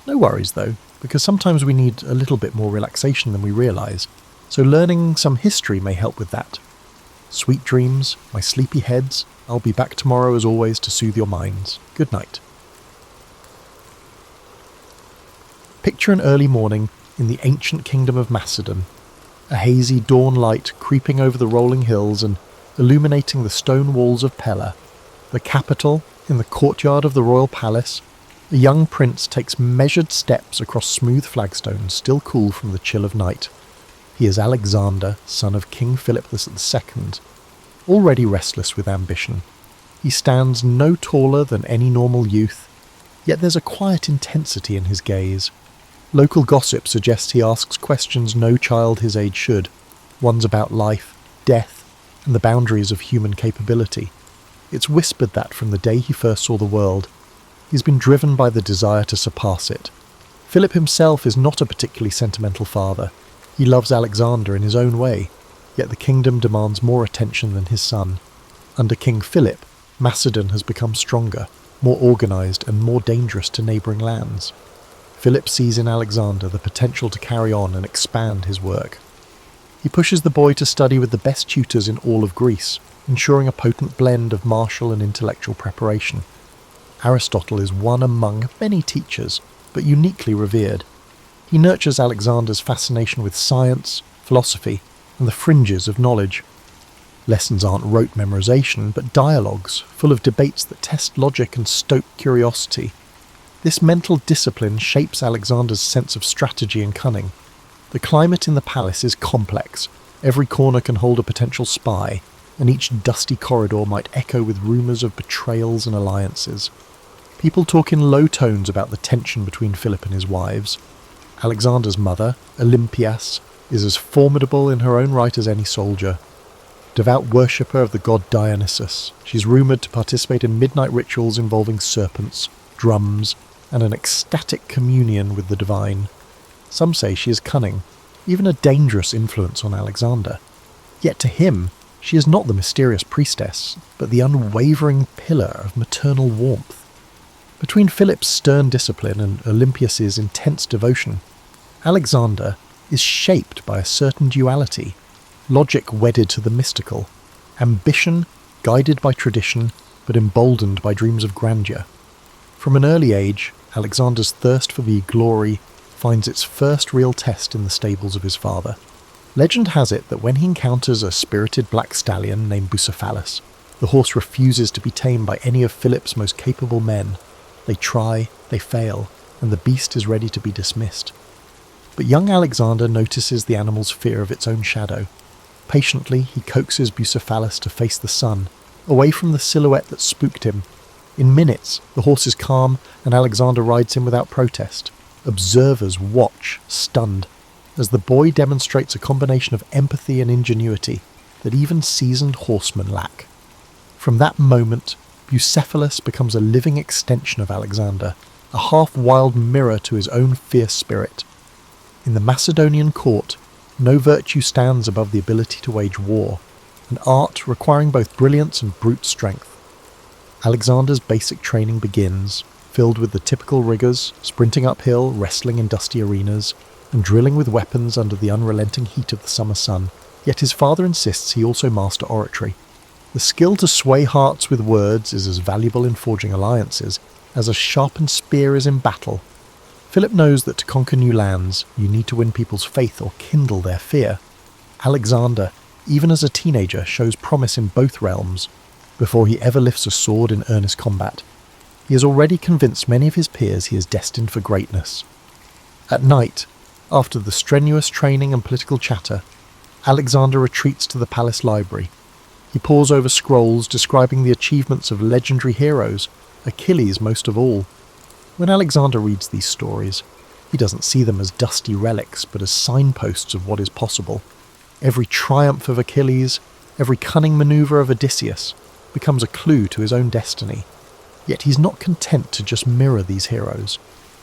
No worries though, because sometimes we need a little bit more relaxation than we realise, so learning some history may help with that. Sweet dreams, my sleepy heads. I'll be back tomorrow as always to soothe your minds. Good night. Picture an early morning in the ancient kingdom of Macedon. A hazy dawn light creeping over the rolling hills and illuminating the stone walls of Pella. The capital, in the courtyard of the royal palace, a young prince takes measured steps across smooth flagstones still cool from the chill of night. He is Alexander, son of King Philip II, already restless with ambition. He stands no taller than any normal youth, yet there's a quiet intensity in his gaze. Local gossip suggests he asks questions no child his age should, ones about life, death, and the boundaries of human capability. It's whispered that from the day he first saw the world, he's been driven by the desire to surpass it. Philip himself is not a particularly sentimental father. He loves Alexander in his own way, yet the kingdom demands more attention than his son. Under King Philip, Macedon has become stronger, more organised and more dangerous to neighbouring lands. Philip sees in Alexander the potential to carry on and expand his work. He pushes the boy to study with the best tutors in all of Greece, ensuring a potent blend of martial and intellectual preparation. Aristotle is one among many teachers, but uniquely revered. He nurtures Alexander's fascination with science, philosophy, and the fringes of knowledge. Lessons aren't rote memorization, but dialogues, full of debates that test logic and stoke curiosity. This mental discipline shapes Alexander's sense of strategy and cunning. The climate in the palace is complex. Every corner can hold a potential spy, and each dusty corridor might echo with rumours of betrayals and alliances. People talk in low tones about the tension between Philip and his wives. Alexander's mother, Olympias, is as formidable in her own right as any soldier. Devout worshipper of the god Dionysus, she's rumoured to participate in midnight rituals involving serpents, drums, and an ecstatic communion with the divine. Some say she is cunning, even a dangerous influence on Alexander. Yet to him, she is not the mysterious priestess, but the unwavering pillar of maternal warmth. Between Philip's stern discipline and Olympias's intense devotion, Alexander is shaped by a certain duality, logic wedded to the mystical, ambition guided by tradition but emboldened by dreams of grandeur. From an early age, Alexander's thirst for the glory finds its first real test in the stables of his father. Legend has it that when he encounters a spirited black stallion named Bucephalus, the horse refuses to be tamed by any of Philip's most capable men. They try, they fail, and the beast is ready to be dismissed. But young Alexander notices the animal's fear of its own shadow. Patiently, he coaxes Bucephalus to face the sun, away from the silhouette that spooked him. In minutes, the horse is calm, and Alexander rides him without protest. Observers watch, stunned, as the boy demonstrates a combination of empathy and ingenuity that even seasoned horsemen lack. From that moment, Bucephalus becomes a living extension of Alexander, a half-wild mirror to his own fierce spirit. In the Macedonian court, no virtue stands above the ability to wage war, an art requiring both brilliance and brute strength. Alexander's basic training begins, filled with the typical rigours, sprinting uphill, wrestling in dusty arenas, and drilling with weapons under the unrelenting heat of the summer sun. Yet his father insists he also master oratory. The skill to sway hearts with words is as valuable in forging alliances as a sharpened spear is in battle. Philip knows that to conquer new lands, you need to win people's faith or kindle their fear. Alexander, even as a teenager, shows promise in both realms. Before he ever lifts a sword in earnest combat, he has already convinced many of his peers he is destined for greatness. At night, after the strenuous training and political chatter, Alexander retreats to the palace library. He pores over scrolls describing the achievements of legendary heroes, Achilles most of all. When Alexander reads these stories, he doesn't see them as dusty relics, but as signposts of what is possible. Every triumph of Achilles, every cunning manoeuvre of Odysseus, becomes a clue to his own destiny. Yet he's not content to just mirror these heroes.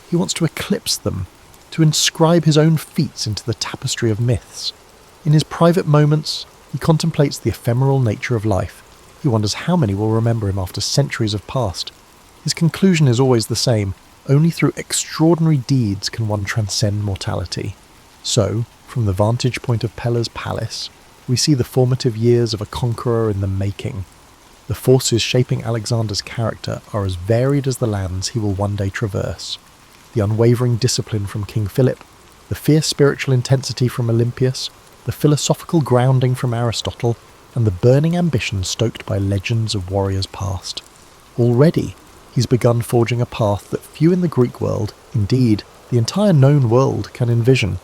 He wants to eclipse them, to inscribe his own feats into the tapestry of myths. In his private moments, he contemplates the ephemeral nature of life. He wonders how many will remember him after centuries have passed. His conclusion is always the same: only through extraordinary deeds can one transcend mortality. So, from the vantage point of Pella's palace, we see the formative years of a conqueror in the making. The forces shaping Alexander's character are as varied as the lands he will one day traverse. The unwavering discipline from King Philip, the fierce spiritual intensity from Olympius, the philosophical grounding from Aristotle, and the burning ambition stoked by legends of warriors past. Already, he's begun forging a path that few in the Greek world, indeed, the entire known world, can envision.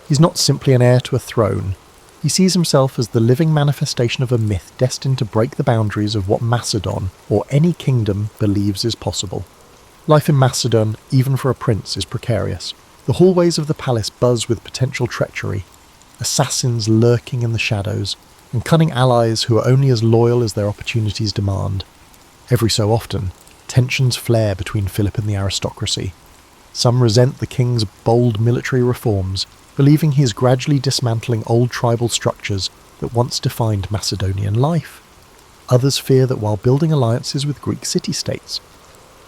He's not simply an heir to a throne. He sees himself as the living manifestation of a myth destined to break the boundaries of what Macedon, or any kingdom, believes is possible. Life in Macedon, even for a prince, is precarious. The hallways of the palace buzz with potential treachery, assassins lurking in the shadows, and cunning allies who are only as loyal as their opportunities demand. Every so often, tensions flare between Philip and the aristocracy. Some resent the king's bold military reforms, believing he is gradually dismantling old tribal structures that once defined Macedonian life. Others fear that while building alliances with Greek city-states,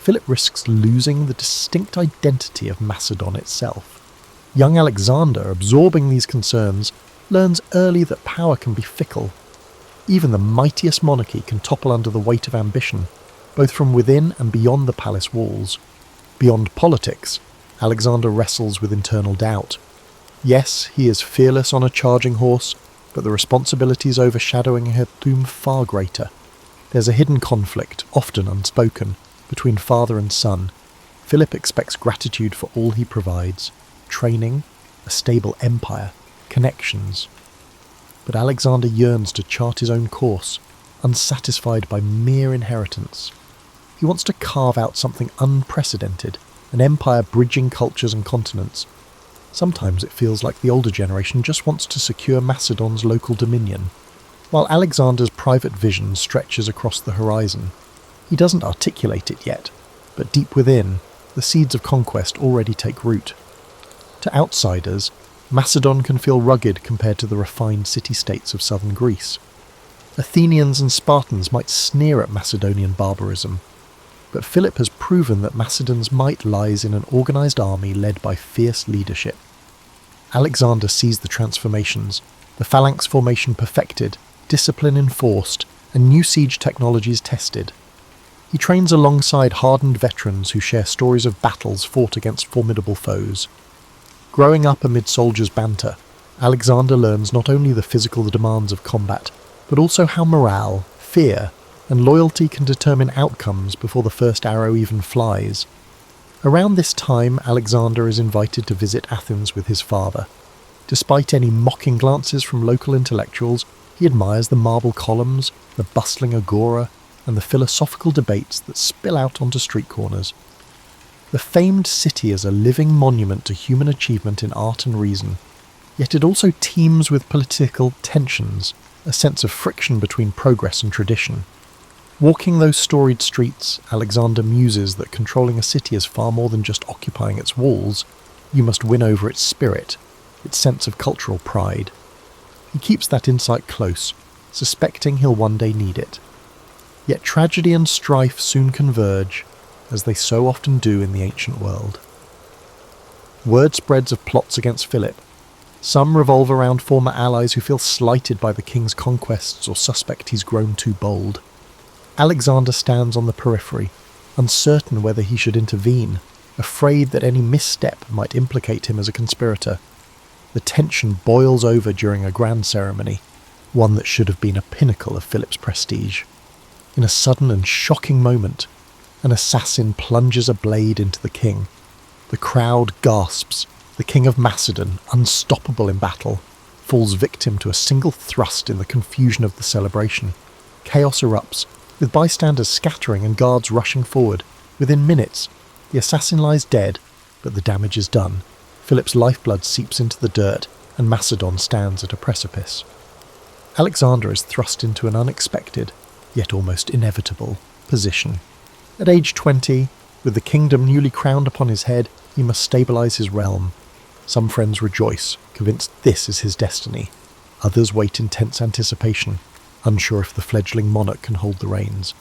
Philip risks losing the distinct identity of Macedon itself. Young Alexander, absorbing these concerns, learns early that power can be fickle. Even the mightiest monarchy can topple under the weight of ambition, both from within and beyond the palace walls. Beyond politics, Alexander wrestles with internal doubt. Yes, he is fearless on a charging horse, but the responsibilities overshadowing him loom far greater. There's a hidden conflict, often unspoken, between father and son. Philip expects gratitude for all he provides: training, a stable empire, connections. But Alexander yearns to chart his own course, unsatisfied by mere inheritance. He wants to carve out something unprecedented, an empire bridging cultures and continents. Sometimes it feels like the older generation just wants to secure Macedon's local dominion, while Alexander's private vision stretches across the horizon. He doesn't articulate it yet, but deep within, the seeds of conquest already take root. To outsiders, Macedon can feel rugged compared to the refined city-states of southern Greece. Athenians and Spartans might sneer at Macedonian barbarism, but Philip has proven that Macedon's might lies in an organised army led by fierce leadership. Alexander sees the transformations, the phalanx formation perfected, discipline enforced, and new siege technologies tested. He trains alongside hardened veterans who share stories of battles fought against formidable foes. Growing up amid soldiers' banter, Alexander learns not only the physical demands of combat, but also how morale, fear, and loyalty can determine outcomes before the first arrow even flies. Around this time, Alexander is invited to visit Athens with his father. Despite any mocking glances from local intellectuals, he admires the marble columns, the bustling agora, and the philosophical debates that spill out onto street corners. The famed city is a living monument to human achievement in art and reason, yet it also teems with political tensions, a sense of friction between progress and tradition. Walking those storied streets, Alexander muses that controlling a city is far more than just occupying its walls. You must win over its spirit, its sense of cultural pride. He keeps that insight close, suspecting he'll one day need it. Yet tragedy and strife soon converge, as they so often do in the ancient world. Word spreads of plots against Philip. Some revolve around former allies who feel slighted by the king's conquests or suspect he's grown too bold. Alexander stands on the periphery, uncertain whether he should intervene, afraid that any misstep might implicate him as a conspirator. The tension boils over during a grand ceremony, one that should have been a pinnacle of Philip's prestige. In a sudden and shocking moment, an assassin plunges a blade into the king. The crowd gasps. The king of Macedon, unstoppable in battle, falls victim to a single thrust in the confusion of the celebration. Chaos erupts, with bystanders scattering and guards rushing forward. Within minutes, the assassin lies dead, but the damage is done. Philip's lifeblood seeps into the dirt, and Macedon stands at a precipice. Alexander is thrust into an unexpected, yet almost inevitable, position. At age 20, with the kingdom newly crowned upon his head, he must stabilise his realm. Some friends rejoice, convinced this is his destiny. Others wait in tense anticipation, unsure if the fledgling monarch can hold the reins.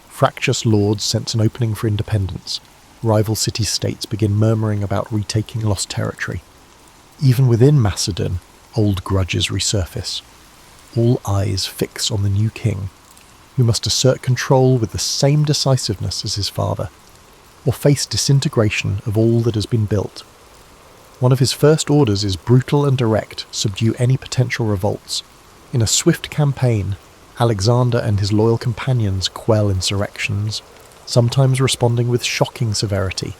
Fractious lords sense an opening for independence. Rival city-states begin murmuring about retaking lost territory. Even within Macedon, old grudges resurface. all eyes fix on the new king, who must assert control with the same decisiveness as his father, or face disintegration of all that has been built. One of his first orders is brutal and direct, subdue any potential revolts. In a swift campaign, Alexander and his loyal companions quell insurrections, sometimes responding with shocking severity.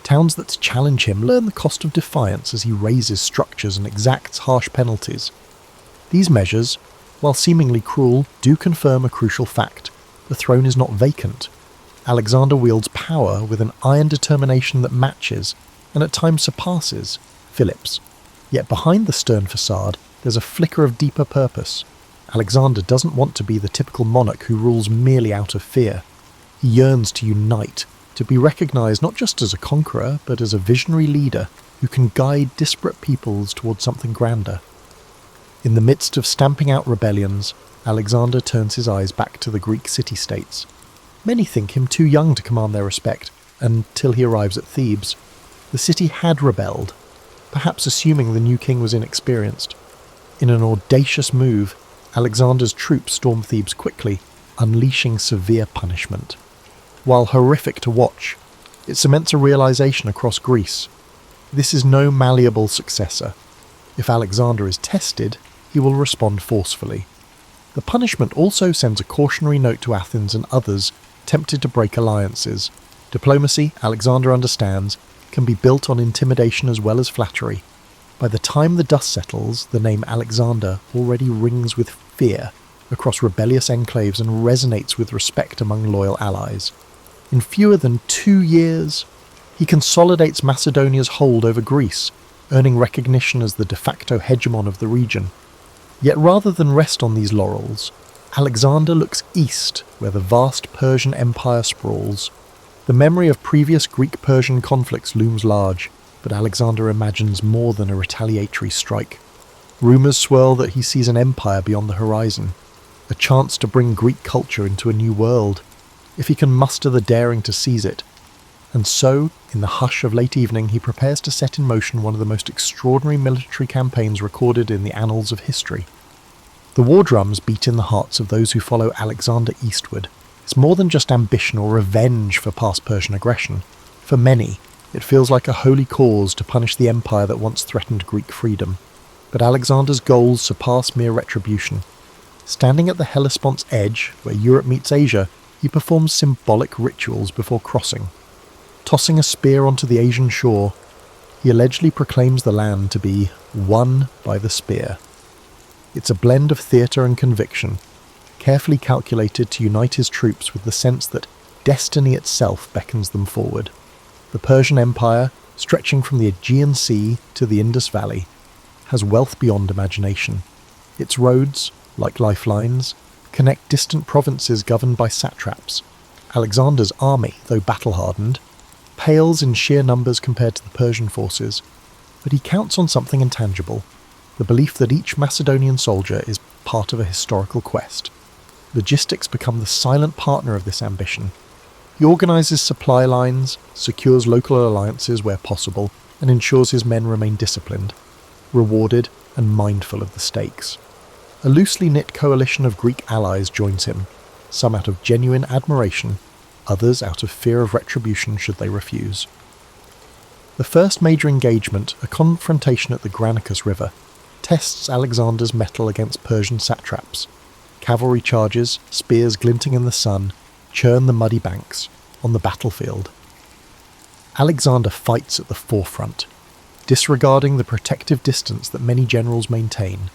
Towns that challenge him learn the cost of defiance as he razes structures and exacts harsh penalties. These measures, while seemingly cruel, do confirm a crucial fact: the throne is not vacant. Alexander wields power with an iron determination that matches, and at times surpasses, Philip's. Yet behind the stern facade, there's a flicker of deeper purpose. Alexander doesn't want to be the typical monarch who rules merely out of fear. He yearns to unite, to be recognised not just as a conqueror, but as a visionary leader who can guide disparate peoples towards something grander. In the midst of stamping out rebellions, Alexander turns his eyes back to the Greek city-states. Many think him too young to command their respect, until he arrives at Thebes. The city had rebelled, perhaps assuming the new king was inexperienced. In an audacious move, Alexander's troops storm Thebes quickly, unleashing severe punishment. While horrific to watch, it cements a realization across Greece. This is no malleable successor. If Alexander is tested, he will respond forcefully. The punishment also sends a cautionary note to Athens and others tempted to break alliances. Diplomacy, Alexander understands, can be built on intimidation as well as flattery. By the time the dust settles, the name Alexander already rings with fear across rebellious enclaves and resonates with respect among loyal allies. In fewer than 2 years, he consolidates Macedonia's hold over Greece, earning recognition as the de facto hegemon of the region. Yet rather than rest on these laurels, Alexander looks east, where the vast Persian Empire sprawls. The memory of previous Greek-Persian conflicts looms large, but Alexander imagines more than a retaliatory strike. Rumours swirl that he sees an empire beyond the horizon, a chance to bring Greek culture into a new world, if he can muster the daring to seize it. And so, in the hush of late evening, he prepares to set in motion one of the most extraordinary military campaigns recorded in the annals of history. The war drums beat in the hearts of those who follow Alexander eastward. It's more than just ambition or revenge for past Persian aggression. For many, it feels like a holy cause to punish the empire that once threatened Greek freedom. But Alexander's goals surpass mere retribution. Standing at the Hellespont's edge, where Europe meets Asia, he performs symbolic rituals before crossing. Tossing a spear onto the Asian shore, he allegedly proclaims the land to be won by the spear. It's a blend of theatre and conviction, carefully calculated to unite his troops with the sense that destiny itself beckons them forward. The Persian Empire, stretching from the Aegean Sea to the Indus Valley, has wealth beyond imagination. Its roads, like lifelines, connect distant provinces governed by satraps. Alexander's army, though battle-hardened, pales in sheer numbers compared to the Persian forces, but he counts on something intangible, the belief that each Macedonian soldier is part of a historical quest. Logistics become the silent partner of this ambition. He organises supply lines, secures local alliances where possible, and ensures his men remain disciplined, rewarded, and mindful of the stakes. A loosely knit coalition of Greek allies joins him, some out of genuine admiration, others out of fear of retribution should they refuse. The first major engagement, a confrontation at the Granicus River, tests Alexander's mettle against Persian satraps. Cavalry charges, spears glinting in the sun, churn the muddy banks on the battlefield. Alexander fights at the forefront, disregarding the protective distance that many generals maintain.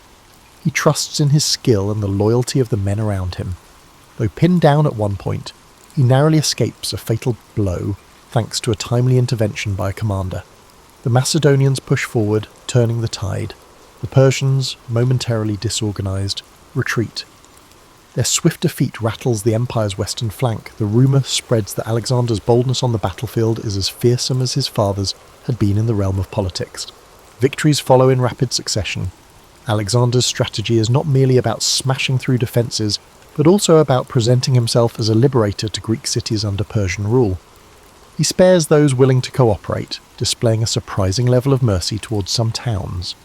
He trusts in his skill and the loyalty of the men around him. Though pinned down at one point, he narrowly escapes a fatal blow thanks to a timely intervention by a commander. The Macedonians push forward, turning the tide. The Persians, momentarily disorganized, retreat. Their swift defeat rattles the empire's western flank. The rumour spreads that Alexander's boldness on the battlefield is as fearsome as his father's had been in the realm of politics. Victories follow in rapid succession. Alexander's strategy is not merely about smashing through defences, but also about presenting himself as a liberator to Greek cities under Persian rule. He spares those willing to cooperate, displaying a surprising level of mercy towards some towns.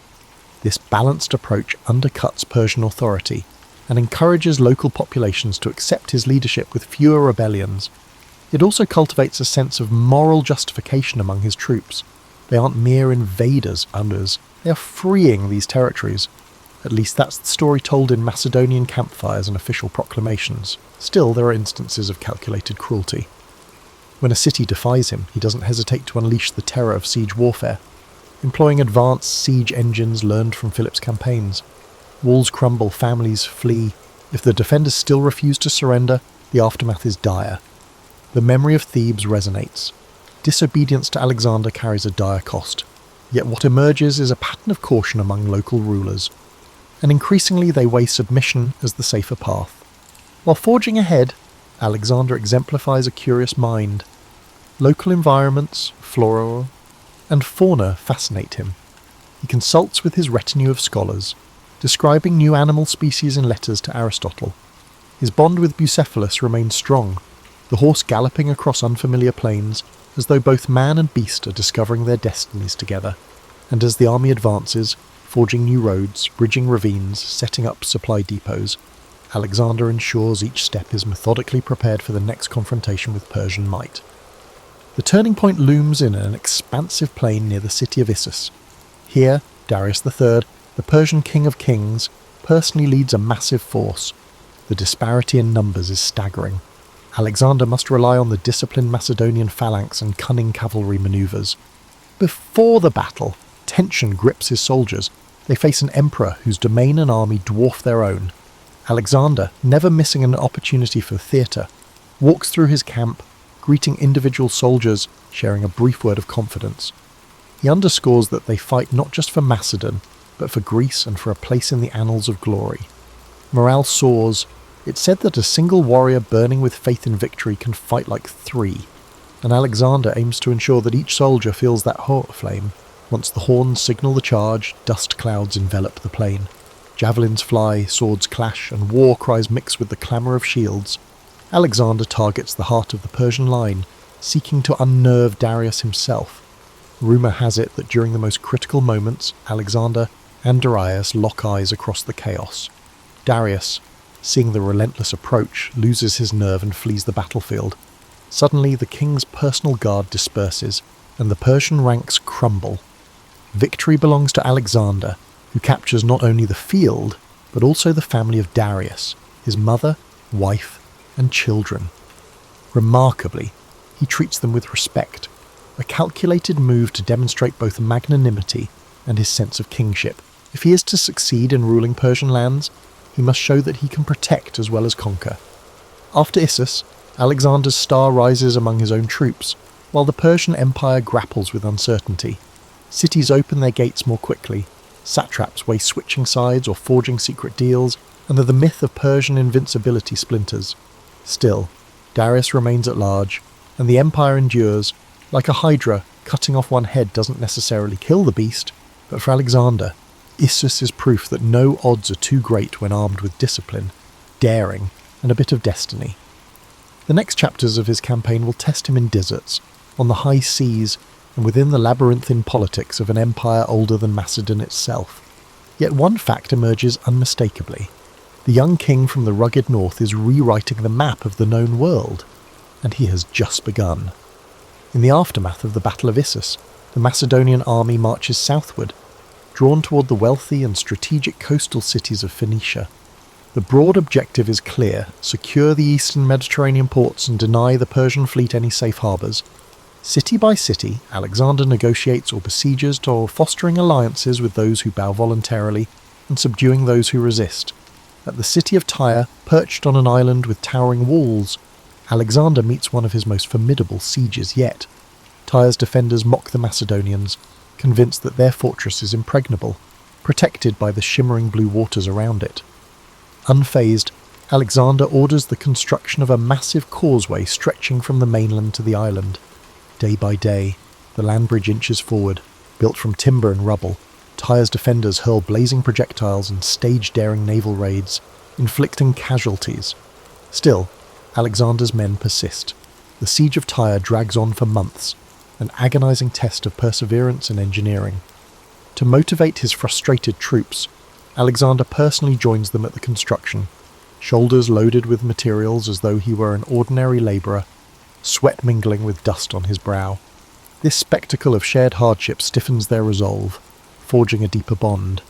This balanced approach undercuts Persian authority and encourages local populations to accept his leadership with fewer rebellions. It also cultivates a sense of moral justification among his troops. They aren't mere invaders, they are freeing these territories. At least that's the story told in Macedonian campfires and official proclamations. Still, there are instances of calculated cruelty. When a city defies him, he doesn't hesitate to unleash the terror of siege warfare, employing advanced siege engines learned from Philip's campaigns. Walls crumble, families flee. If the defenders still refuse to surrender, the aftermath is dire. The memory of Thebes resonates. Disobedience to Alexander carries a dire cost. Yet what emerges is a pattern of caution among local rulers, and increasingly they weigh submission as the safer path. While forging ahead, Alexander exemplifies a curious mind. Local environments, flora and fauna fascinate him. He consults with his retinue of scholars, describing new animal species in letters to Aristotle. His bond with Bucephalus remains strong, the horse galloping across unfamiliar plains, as though both man and beast are discovering their destinies together. And as the army advances, forging new roads, bridging ravines, setting up supply depots, Alexander ensures each step is methodically prepared for the next confrontation with Persian might. The turning point looms in an expansive plain near the city of Issus. Here, Darius III, the Persian king of kings, personally leads a massive force. The disparity in numbers is staggering. Alexander must rely on the disciplined Macedonian phalanx and cunning cavalry maneuvers. Before the battle, tension grips his soldiers. They face an emperor whose domain and army dwarf their own. Alexander, never missing an opportunity for theatre, walks through his camp, greeting individual soldiers, sharing a brief word of confidence. He underscores that they fight not just for Macedon, but for Greece and for a place in the annals of glory. Morale soars. It's said that a single warrior burning with faith in victory can fight like three, and Alexander aims to ensure that each soldier feels that hot flame. Once the horns signal the charge, dust clouds envelop the plain. Javelins fly, swords clash, and war cries mix with the clamour of shields. Alexander targets the heart of the Persian line, seeking to unnerve Darius himself. Rumour has it that during the most critical moments, Alexander and Darius lock eyes across the chaos. Darius, seeing the relentless approach, loses his nerve and flees the battlefield. Suddenly, the king's personal guard disperses, and the Persian ranks crumble. Victory belongs to Alexander, who captures not only the field, but also the family of Darius, his mother, wife, and children. Remarkably, he treats them with respect, a calculated move to demonstrate both magnanimity and his sense of kingship. If he is to succeed in ruling Persian lands, he must show that he can protect as well as conquer. After Issus, Alexander's star rises among his own troops, while the Persian Empire grapples with uncertainty. Cities open their gates more quickly, satraps weigh switching sides or forging secret deals, and the myth of Persian invincibility splinters. Still, Darius remains at large, and the empire endures. Like a hydra, cutting off one head doesn't necessarily kill the beast, but for Alexander, Issus is proof that no odds are too great when armed with discipline, daring, and a bit of destiny. The next chapters of his campaign will test him in deserts, on the high seas, and within the labyrinthine politics of an empire older than Macedon itself. Yet one fact emerges unmistakably. The young king from the rugged north is rewriting the map of the known world, and he has just begun. In the aftermath of the Battle of Issus, the Macedonian army marches southward, drawn toward the wealthy and strategic coastal cities of Phoenicia. The broad objective is clear: secure the eastern Mediterranean ports and deny the Persian fleet any safe harbours. City by city, Alexander negotiates or besieges, or fostering alliances with those who bow voluntarily and subduing those who resist. At the city of Tyre, perched on an island with towering walls, Alexander meets one of his most formidable sieges yet. Tyre's defenders mock the Macedonians, convinced that their fortress is impregnable, protected by the shimmering blue waters around it. Unfazed, Alexander orders the construction of a massive causeway stretching from the mainland to the island. Day by day, the land bridge inches forward, built from timber and rubble. Tyre's defenders hurl blazing projectiles and stage daring naval raids, inflicting casualties. Still, Alexander's men persist. The siege of Tyre drags on for months, an agonizing test of perseverance and engineering. To motivate his frustrated troops, Alexander personally joins them at the construction, shoulders loaded with materials as though he were an ordinary labourer, sweat mingling with dust on his brow. This spectacle of shared hardship stiffens their resolve, forging a deeper bond.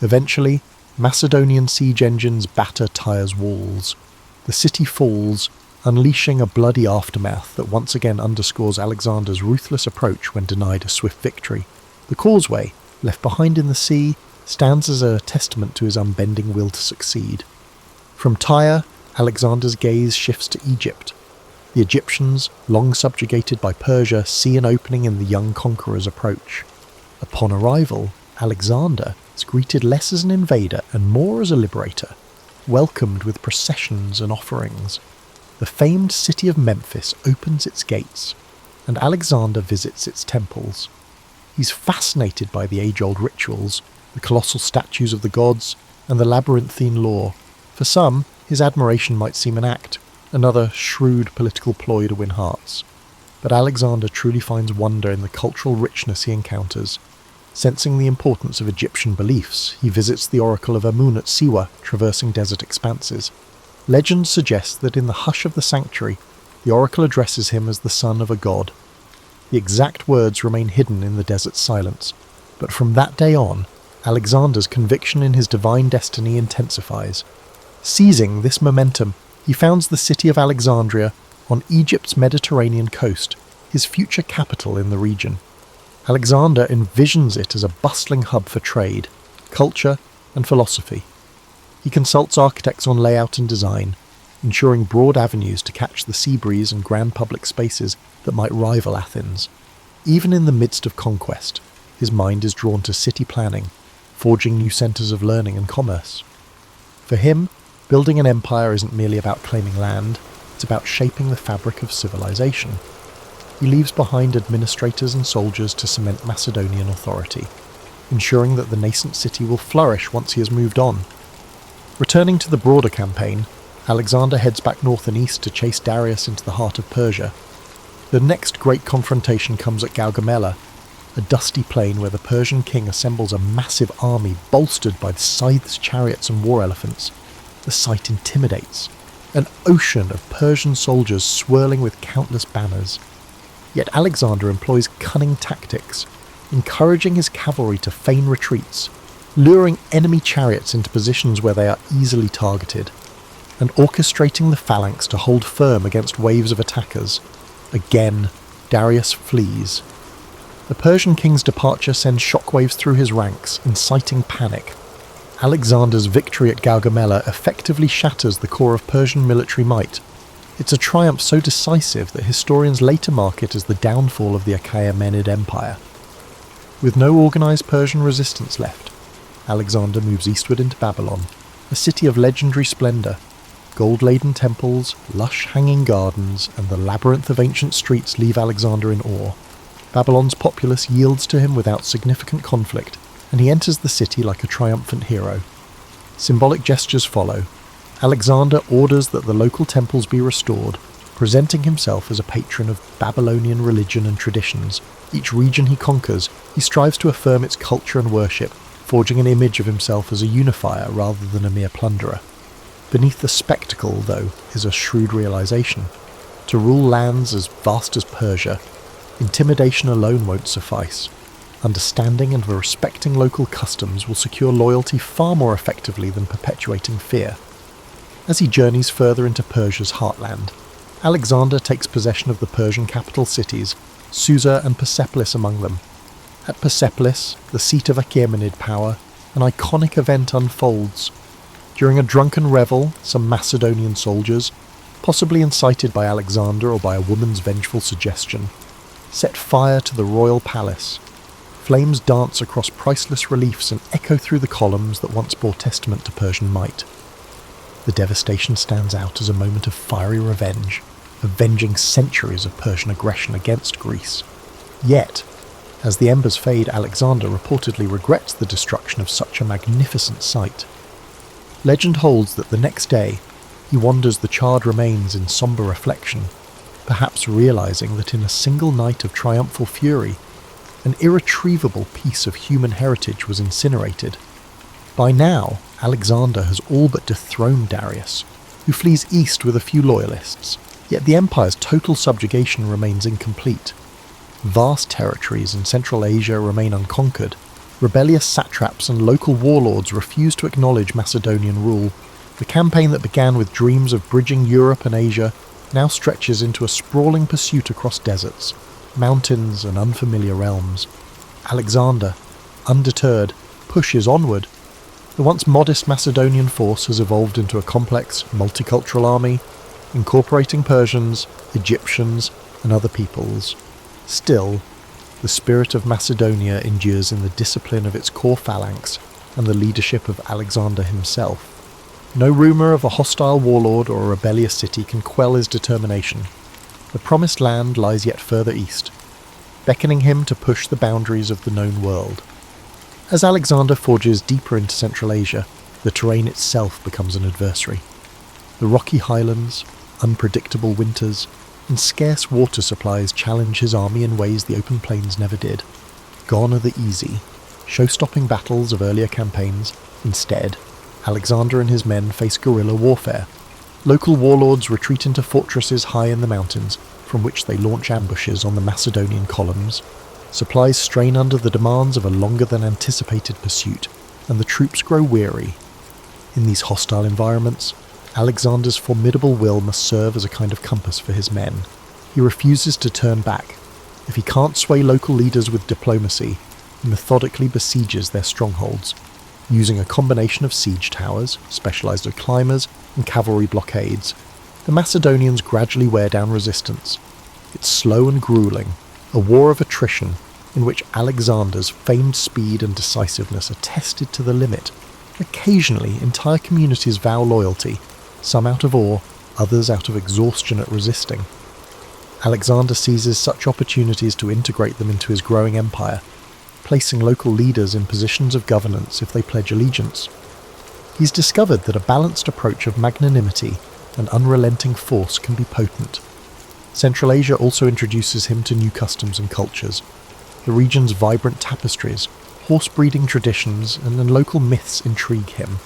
Eventually, Macedonian siege engines batter Tyre's walls. The city falls, unleashing a bloody aftermath that once again underscores Alexander's ruthless approach when denied a swift victory. The causeway, left behind in the sea, stands as a testament to his unbending will to succeed. From Tyre, Alexander's gaze shifts to Egypt. The Egyptians, long subjugated by Persia, see an opening in the young conqueror's approach. Upon arrival, Alexander is greeted less as an invader and more as a liberator, welcomed with processions and offerings. The famed city of Memphis opens its gates, and Alexander visits its temples. He's fascinated by the age-old rituals, the colossal statues of the gods, and the labyrinthine lore. For some, his admiration might seem an act, another shrewd political ploy to win hearts. But Alexander truly finds wonder in the cultural richness he encounters. Sensing the importance of Egyptian beliefs, he visits the oracle of Amun at Siwa, traversing desert expanses. Legend suggests that in the hush of the sanctuary, the oracle addresses him as the son of a god. The exact words remain hidden in the desert silence, but from that day on, Alexander's conviction in his divine destiny intensifies. Seizing this momentum, he founds the city of Alexandria on Egypt's Mediterranean coast, his future capital in the region. Alexander envisions it as a bustling hub for trade, culture, and philosophy. He consults architects on layout and design, ensuring broad avenues to catch the sea breeze and grand public spaces that might rival Athens. Even in the midst of conquest, his mind is drawn to city planning, forging new centres of learning and commerce. For him, building an empire isn't merely about claiming land, it's about shaping the fabric of civilization. He leaves behind administrators and soldiers to cement Macedonian authority, ensuring that the nascent city will flourish once he has moved on. Returning to the broader campaign, Alexander heads back north and east to chase Darius into the heart of Persia. The next great confrontation comes at Gaugamela, a dusty plain where the Persian king assembles a massive army bolstered by the scythes, chariots and war elephants. The sight intimidates, an ocean of Persian soldiers swirling with countless banners. Yet Alexander employs cunning tactics, encouraging his cavalry to feign retreats, luring enemy chariots into positions where they are easily targeted, and orchestrating the phalanx to hold firm against waves of attackers. Again, Darius flees. The Persian king's departure sends shockwaves through his ranks, inciting panic. Alexander's victory at Gaugamela effectively shatters the core of Persian military might. It's a triumph so decisive that historians later mark it as the downfall of the Achaemenid Empire. With no organised Persian resistance left, Alexander moves eastward into Babylon, a city of legendary splendour. Gold-laden temples, lush hanging gardens, and the labyrinth of ancient streets leave Alexander in awe. Babylon's populace yields to him without significant conflict, and he enters the city like a triumphant hero. Symbolic gestures follow. Alexander orders that the local temples be restored, presenting himself as a patron of Babylonian religion and traditions. Each region he conquers, he strives to affirm its culture and worship, forging an image of himself as a unifier rather than a mere plunderer. Beneath the spectacle, though, is a shrewd realization. To rule lands as vast as Persia, intimidation alone won't suffice. Understanding and respecting local customs will secure loyalty far more effectively than perpetuating fear. As he journeys further into Persia's heartland, Alexander takes possession of the Persian capital cities, Susa and Persepolis among them. At Persepolis, the seat of Achaemenid power, an iconic event unfolds. During a drunken revel, some Macedonian soldiers, possibly incited by Alexander or by a woman's vengeful suggestion, set fire to the royal palace. Flames dance across priceless reliefs and echo through the columns that once bore testament to Persian might. The devastation stands out as a moment of fiery revenge, avenging centuries of Persian aggression against Greece. Yet, as the embers fade, Alexander reportedly regrets the destruction of such a magnificent sight. Legend holds that the next day, he wanders the charred remains in sombre reflection, perhaps realizing that in a single night of triumphal fury, an irretrievable piece of human heritage was incinerated. By now, Alexander has all but dethroned Darius, who flees east with a few loyalists, yet the empire's total subjugation remains incomplete. Vast territories in Central Asia remain unconquered. Rebellious satraps and local warlords refuse to acknowledge Macedonian rule. The campaign that began with dreams of bridging Europe and Asia now stretches into a sprawling pursuit across deserts, mountains and unfamiliar realms. Alexander, undeterred, pushes onward. The once modest Macedonian force has evolved into a complex, multicultural army, incorporating Persians, Egyptians, and other peoples. Still, the spirit of Macedonia endures in the discipline of its core phalanx and the leadership of Alexander himself. No rumour of a hostile warlord or a rebellious city can quell his determination. The promised land lies yet further east, beckoning him to push the boundaries of the known world. As Alexander forges deeper into Central Asia, the terrain itself becomes an adversary. The rocky highlands, unpredictable winters, and scarce water supplies challenge his army in ways the open plains never did. Gone are the easy, show-stopping battles of earlier campaigns. Instead, Alexander and his men face guerrilla warfare. Local warlords retreat into fortresses high in the mountains, from which they launch ambushes on the Macedonian columns. Supplies strain under the demands of a longer-than-anticipated pursuit, and the troops grow weary. In these hostile environments, Alexander's formidable will must serve as a kind of compass for his men. He refuses to turn back. If he can't sway local leaders with diplomacy, he methodically besieges their strongholds, using a combination of siege towers, specialised climbers, and cavalry blockades. The Macedonians gradually wear down resistance. It's slow and gruelling, a war of attrition in which Alexander's famed speed and decisiveness are tested to the limit. Occasionally, entire communities vow loyalty, some out of awe, others out of exhaustion at resisting. Alexander seizes such opportunities to integrate them into his growing empire, placing local leaders in positions of governance if they pledge allegiance. He's discovered that a balanced approach of magnanimity and unrelenting force can be potent. Central Asia also introduces him to new customs and cultures. The region's vibrant tapestries, horse-breeding traditions, and local myths intrigue him.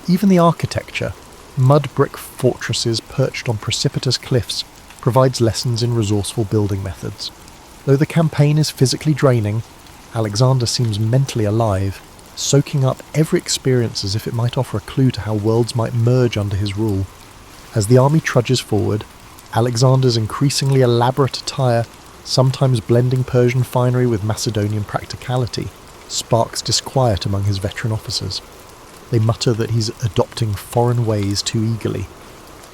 Even the architecture, mud brick fortresses perched on precipitous cliffs, provides lessons in resourceful building methods. Though the campaign is physically draining, Alexander seems mentally alive, soaking up every experience as if it might offer a clue to how worlds might merge under his rule. As the army trudges forward, Alexander's increasingly elaborate attire, sometimes blending Persian finery with Macedonian practicality, sparks disquiet among his veteran officers. They mutter that he's adopting foreign ways too eagerly.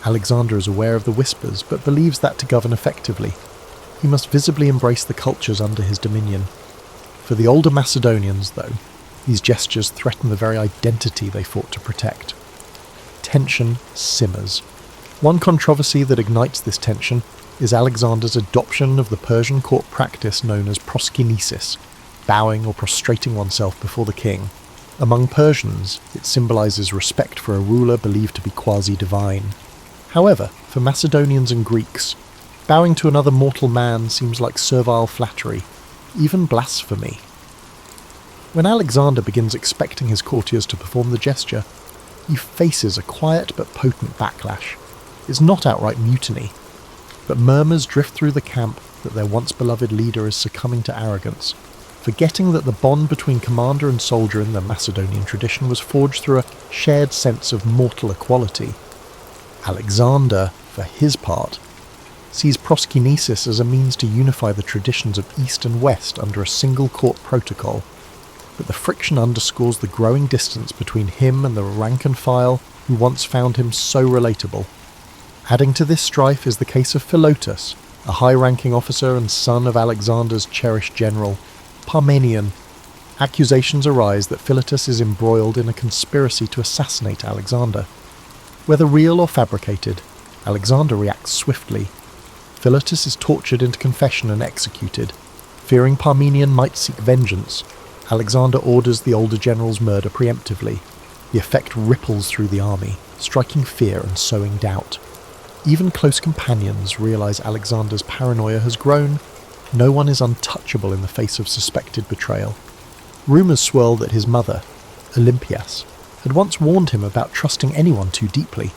Alexander is aware of the whispers, but believes that to govern effectively, he must visibly embrace the cultures under his dominion. For the older Macedonians, though, these gestures threaten the very identity they fought to protect. Tension simmers. One controversy that ignites this tension is Alexander's adoption of the Persian court practice known as proskinesis, bowing or prostrating oneself before the king. Among Persians, it symbolises respect for a ruler believed to be quasi-divine. However, for Macedonians and Greeks, bowing to another mortal man seems like servile flattery, even blasphemy. When Alexander begins expecting his courtiers to perform the gesture, he faces a quiet but potent backlash. It's not outright mutiny, but murmurs drift through the camp that their once-beloved leader is succumbing to arrogance, forgetting that the bond between commander and soldier in the Macedonian tradition was forged through a shared sense of mortal equality. Alexander, for his part, sees proskinesis as a means to unify the traditions of East and West under a single court protocol, but the friction underscores the growing distance between him and the rank and file who once found him so relatable. Adding to this strife is the case of Philotas, a high-ranking officer and son of Alexander's cherished general, Parmenion. Accusations arise that Philotas is embroiled in a conspiracy to assassinate Alexander. Whether real or fabricated, Alexander reacts swiftly. Philotas is tortured into confession and executed. Fearing Parmenion might seek vengeance, Alexander orders the older general's murder preemptively. The effect ripples through the army, striking fear and sowing doubt. Even close companions realise Alexander's paranoia has grown, No one is untouchable in the face of suspected betrayal. Rumours swirl that his mother, Olympias, had once warned him about trusting anyone too deeply.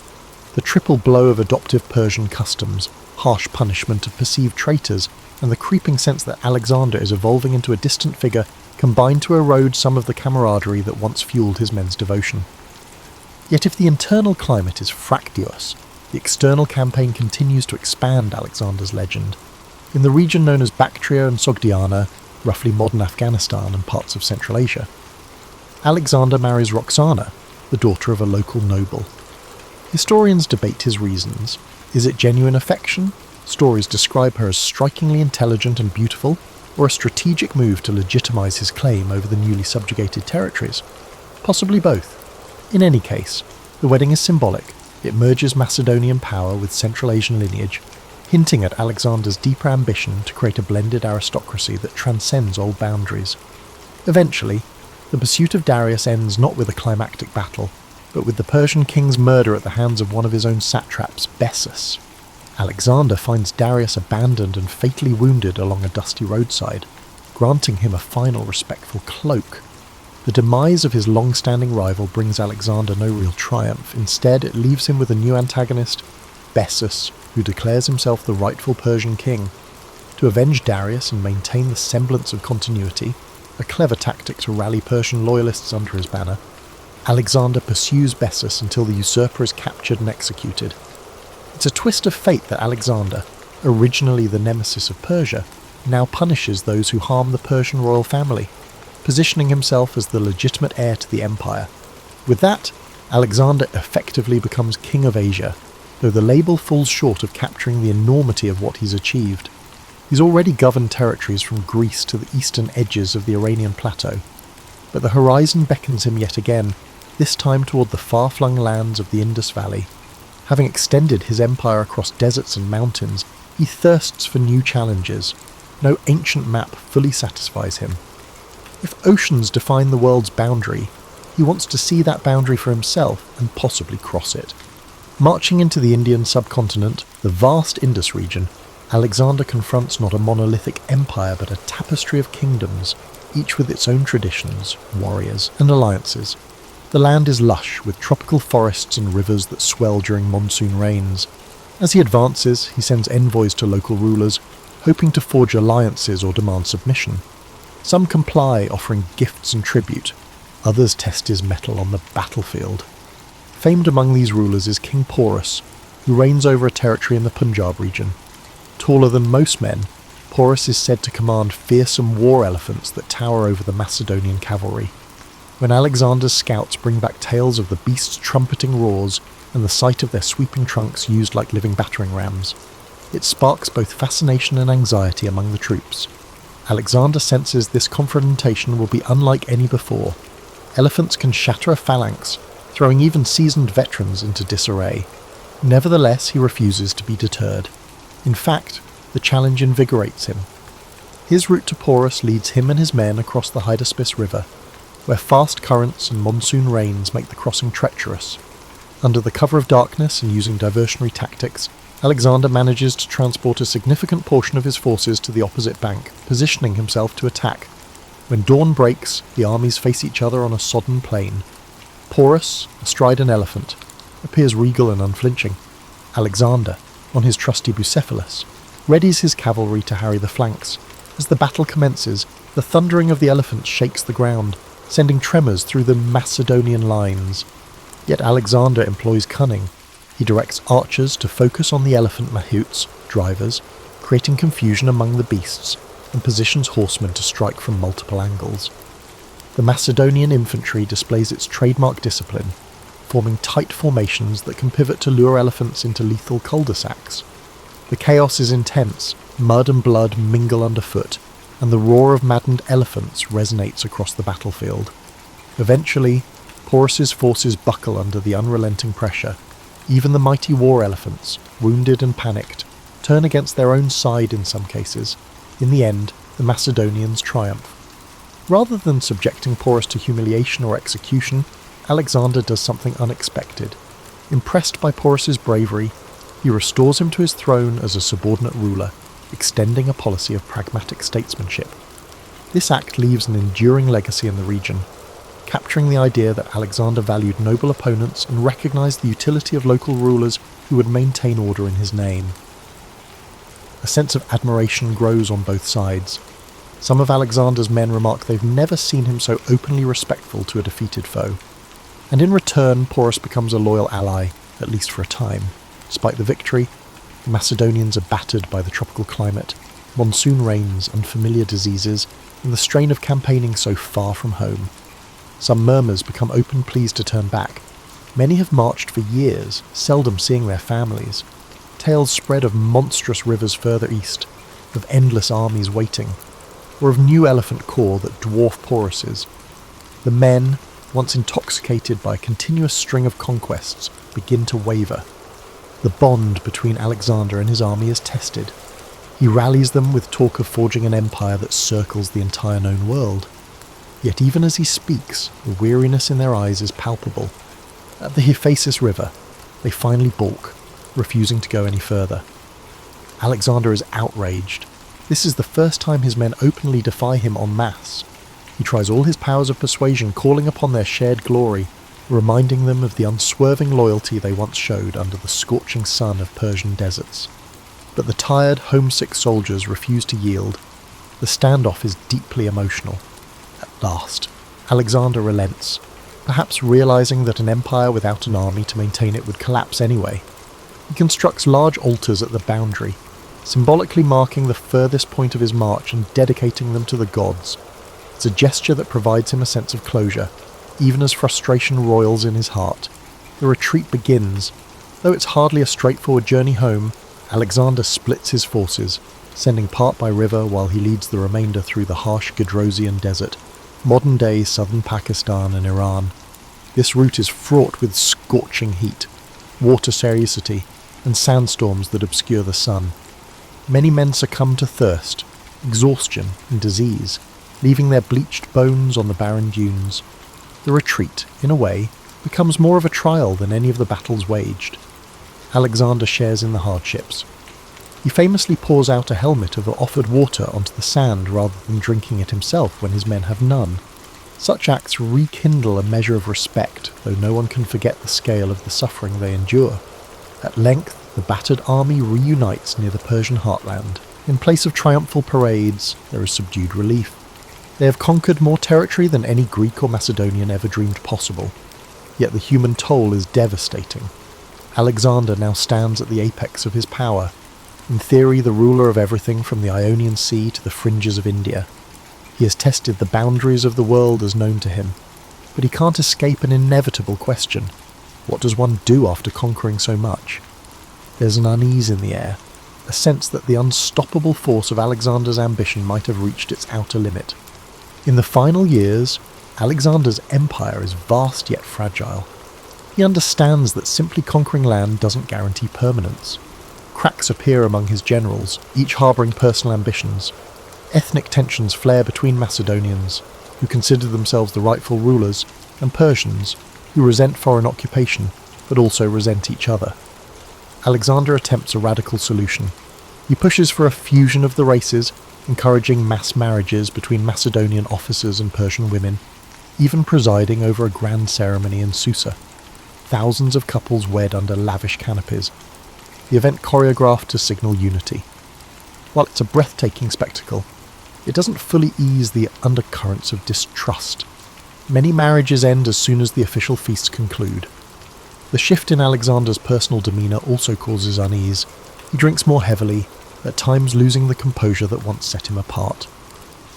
The triple blow of adoptive Persian customs, harsh punishment of perceived traitors, and the creeping sense that Alexander is evolving into a distant figure combine to erode some of the camaraderie that once fueled his men's devotion. Yet if the internal climate is fractious, the external campaign continues to expand Alexander's legend. In the region known as Bactria and Sogdiana, roughly modern Afghanistan and parts of Central Asia, Alexander marries Roxana, the daughter of a local noble. Historians debate his reasons. Is it genuine affection? Stories describe her as strikingly intelligent and beautiful, or a strategic move to legitimize his claim over the newly subjugated territories? Possibly both. In any case, the wedding is symbolic. It merges Macedonian power with Central Asian lineage, hinting at Alexander's deeper ambition to create a blended aristocracy that transcends old boundaries. Eventually, the pursuit of Darius ends not with a climactic battle, but with the Persian king's murder at the hands of one of his own satraps, Bessus. Alexander finds Darius abandoned and fatally wounded along a dusty roadside, granting him a final respectful cloak. The demise of his long-standing rival brings Alexander no real triumph. Instead, it leaves him with a new antagonist, Bessus, who declares himself the rightful Persian king. To avenge Darius and maintain the semblance of continuity, a clever tactic to rally Persian loyalists under his banner, Alexander pursues Bessus until the usurper is captured and executed. It's a twist of fate that Alexander, originally the nemesis of Persia, now punishes those who harm the Persian royal family, positioning himself as the legitimate heir to the empire. With that, Alexander effectively becomes king of Asia, though the label falls short of capturing the enormity of what he's achieved. He's already governed territories from Greece to the eastern edges of the Iranian plateau, but the horizon beckons him yet again, this time toward the far-flung lands of the Indus Valley. Having extended his empire across deserts and mountains, he thirsts for new challenges. No ancient map fully satisfies him. If oceans define the world's boundary, he wants to see that boundary for himself and possibly cross it. Marching into the Indian subcontinent, the vast Indus region, Alexander confronts not a monolithic empire but a tapestry of kingdoms, each with its own traditions, warriors, and alliances. The land is lush, with tropical forests and rivers that swell during monsoon rains. As he advances, he sends envoys to local rulers, hoping to forge alliances or demand submission. Some comply, offering gifts and tribute. Others test his mettle on the battlefield. Famed among these rulers is King Porus, who reigns over a territory in the Punjab region. Taller than most men, Porus is said to command fearsome war elephants that tower over the Macedonian cavalry. When Alexander's scouts bring back tales of the beasts' trumpeting roars and the sight of their sweeping trunks used like living battering rams, it sparks both fascination and anxiety among the troops. Alexander senses this confrontation will be unlike any before. Elephants can shatter a phalanx, throwing even seasoned veterans into disarray. Nevertheless, he refuses to be deterred. In fact, the challenge invigorates him. His route to Porus leads him and his men across the Hydaspes River, where fast currents and monsoon rains make the crossing treacherous. Under the cover of darkness and using diversionary tactics, Alexander manages to transport a significant portion of his forces to the opposite bank, positioning himself to attack. When dawn breaks, the armies face each other on a sodden plain. Porus, astride an elephant, appears regal and unflinching. Alexander, on his trusty Bucephalus, readies his cavalry to harry the flanks. As the battle commences, the thundering of the elephants shakes the ground, sending tremors through the Macedonian lines. Yet Alexander employs cunning. He directs archers to focus on the elephant mahouts, drivers, creating confusion among the beasts, and positions horsemen to strike from multiple angles. The Macedonian infantry displays its trademark discipline, forming tight formations that can pivot to lure elephants into lethal cul-de-sacs. The chaos is intense, mud and blood mingle underfoot, and the roar of maddened elephants resonates across the battlefield. Eventually, Porus's forces buckle under the unrelenting pressure. Even the mighty war elephants, wounded and panicked, turn against their own side in some cases. In the end, the Macedonians triumph. Rather than subjecting Porus to humiliation or execution, Alexander does something unexpected. Impressed by Porus's bravery, he restores him to his throne as a subordinate ruler. extending a policy of pragmatic statesmanship. This act leaves an enduring legacy in the region, capturing the idea that Alexander valued noble opponents and recognised the utility of local rulers who would maintain order in his name. A sense of admiration grows on both sides. Some of Alexander's men remark they've never seen him so openly respectful to a defeated foe. And in return, Porus becomes a loyal ally, at least for a time. Despite the victory, the Macedonians are battered by the tropical climate, monsoon rains, unfamiliar diseases, and the strain of campaigning so far from home. Some murmurs become open pleas to turn back. Many have marched for years, seldom seeing their families. Tales spread of monstrous rivers further east, of endless armies waiting, or of new elephant corps that dwarf Porus's. The men, once intoxicated by a continuous string of conquests, begin to waver. The bond between Alexander and his army is tested. He rallies them with talk of forging an empire that circles the entire known world. Yet even as he speaks, the weariness in their eyes is palpable. At the Hyphasis River, they finally balk, refusing to go any further. Alexander is outraged. This is the first time his men openly defy him en masse. He tries all his powers of persuasion, calling upon their shared glory, reminding them of the unswerving loyalty they once showed under the scorching sun of Persian deserts. But the tired, homesick soldiers refuse to yield. The standoff is deeply emotional. At last, Alexander relents, perhaps realizing that an empire without an army to maintain it would collapse anyway. He constructs large altars at the boundary, symbolically marking the furthest point of his march and dedicating them to the gods. It's a gesture that provides him a sense of closure, even as frustration roils in his heart. The retreat begins. Though it's hardly a straightforward journey home, Alexander splits his forces, sending part by river while he leads the remainder through the harsh Gedrosian desert, modern-day southern Pakistan and Iran. This route is fraught with scorching heat, water scarcity, and sandstorms that obscure the sun. Many men succumb to thirst, exhaustion, and disease, leaving their bleached bones on the barren dunes. The retreat, in a way, becomes more of a trial than any of the battles waged. Alexander shares in the hardships. He famously pours out a helmet of offered water onto the sand rather than drinking it himself when his men have none. Such acts rekindle a measure of respect, though no one can forget the scale of the suffering they endure. At length, the battered army reunites near the Persian heartland. In place of triumphal parades, there is subdued relief. They have conquered more territory than any Greek or Macedonian ever dreamed possible. Yet the human toll is devastating. Alexander now stands at the apex of his power, in theory the ruler of everything from the Ionian Sea to the fringes of India. He has tested the boundaries of the world as known to him, but he can't escape an inevitable question. What does one do after conquering so much? There's an unease in the air, a sense that the unstoppable force of Alexander's ambition might have reached its outer limit. In the final years, Alexander's empire is vast yet fragile. He understands that simply conquering land doesn't guarantee permanence. Cracks appear among his generals, each harbouring personal ambitions. Ethnic tensions flare between Macedonians, who consider themselves the rightful rulers, and Persians, who resent foreign occupation, but also resent each other. Alexander attempts a radical solution. He pushes for a fusion of the races, encouraging mass marriages between Macedonian officers and Persian women, even presiding over a grand ceremony in Susa. Thousands of couples wed under lavish canopies, the event choreographed to signal unity. While it's a breathtaking spectacle, it doesn't fully ease the undercurrents of distrust. Many marriages end as soon as the official feasts conclude. The shift in Alexander's personal demeanour also causes unease. He drinks more heavily, at times losing the composure that once set him apart.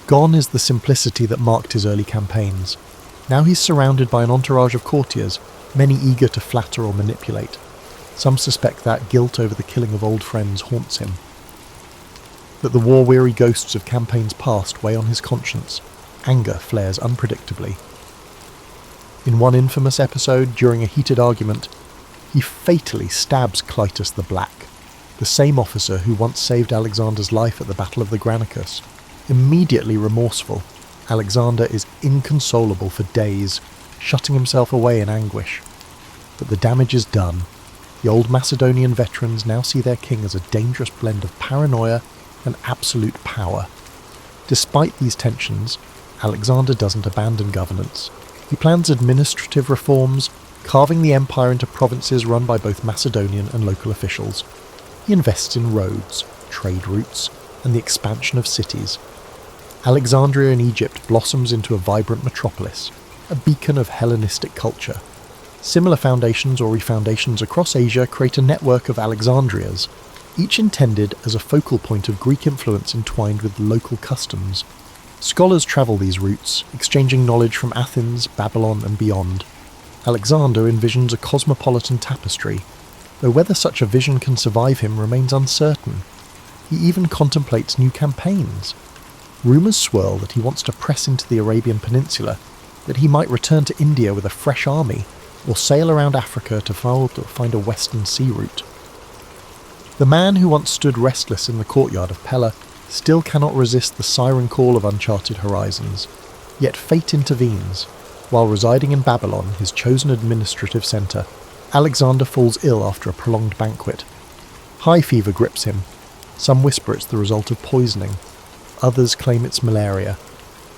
Gone is the simplicity that marked his early campaigns. Now he's surrounded by an entourage of courtiers, many eager to flatter or manipulate. Some suspect that guilt over the killing of old friends haunts him. That the war-weary ghosts of campaigns past weigh on his conscience. Anger flares unpredictably. In one infamous episode, during a heated argument, he fatally stabs Clytus the Black, the same officer who once saved Alexander's life at the Battle of the Granicus. Immediately remorseful, Alexander is inconsolable for days, shutting himself away in anguish. But the damage is done. The old Macedonian veterans now see their king as a dangerous blend of paranoia, and absolute power. Despite these tensions, Alexander doesn't abandon governance. He plans administrative reforms, carving the empire into provinces run by both Macedonian and local officials. He invests in roads, trade routes, and the expansion of cities. Alexandria in Egypt blossoms into a vibrant metropolis, a beacon of Hellenistic culture. Similar foundations or refoundations across Asia create a network of Alexandrias, each intended as a focal point of Greek influence entwined with local customs. Scholars travel these routes, exchanging knowledge from Athens, Babylon, and beyond. Alexander envisions a cosmopolitan tapestry, though whether such a vision can survive him remains uncertain. He even contemplates new campaigns. Rumours swirl that he wants to press into the Arabian Peninsula, that he might return to India with a fresh army, or sail around Africa to find a western sea route. The man who once stood restless in the courtyard of Pella still cannot resist the siren call of uncharted horizons. Yet fate intervenes. While residing in Babylon, his chosen administrative centre, Alexander falls ill after a prolonged banquet. High fever grips him. Some whisper it's the result of poisoning. Others claim it's malaria,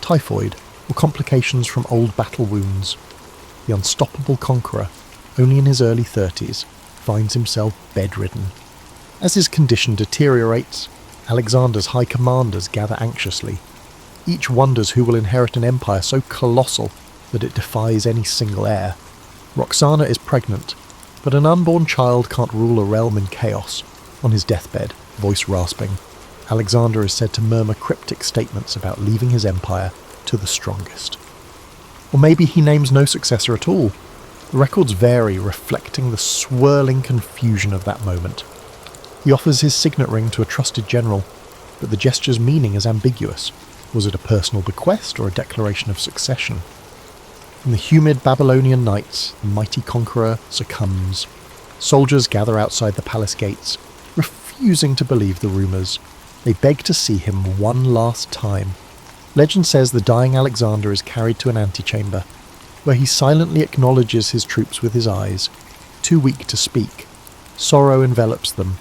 typhoid, or complications from old battle wounds. The unstoppable conqueror, only in his early 30s, finds himself bedridden. As his condition deteriorates, Alexander's high commanders gather anxiously. Each wonders who will inherit an empire so colossal that it defies any single heir. Roxana is pregnant, but an unborn child can't rule a realm in chaos. On his deathbed, voice rasping, Alexander is said to murmur cryptic statements about leaving his empire to the strongest. Or maybe he names no successor at all. The records vary, reflecting the swirling confusion of that moment. He offers his signet ring to a trusted general, but the gesture's meaning is ambiguous. Was it a personal bequest or a declaration of succession? In the humid Babylonian nights, the mighty conqueror succumbs. Soldiers gather outside the palace gates, refusing to believe the rumours. They beg to see him one last time. Legend says the dying Alexander is carried to an antechamber, where he silently acknowledges his troops with his eyes. Too weak to speak, sorrow envelops them.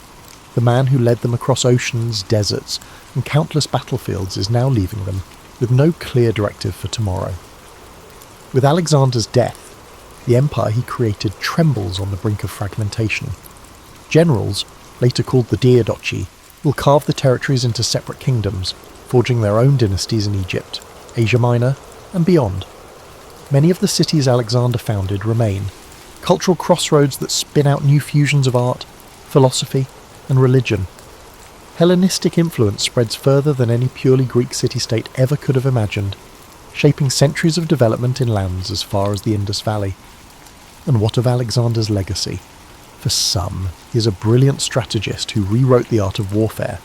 The man who led them across oceans, deserts, and countless battlefields is now leaving them, with no clear directive for tomorrow. With Alexander's death, the empire he created trembles on the brink of fragmentation. Generals, later called the Diadochi, will carve the territories into separate kingdoms, forging their own dynasties in Egypt, Asia Minor, and beyond. Many of the cities Alexander founded remain, cultural crossroads that spin out new fusions of art, philosophy, and religion. Hellenistic influence spreads further than any purely Greek city-state ever could have imagined, shaping centuries of development in lands as far as the Indus Valley. And what of Alexander's legacy? For some, he is a brilliant strategist who rewrote the art of warfare,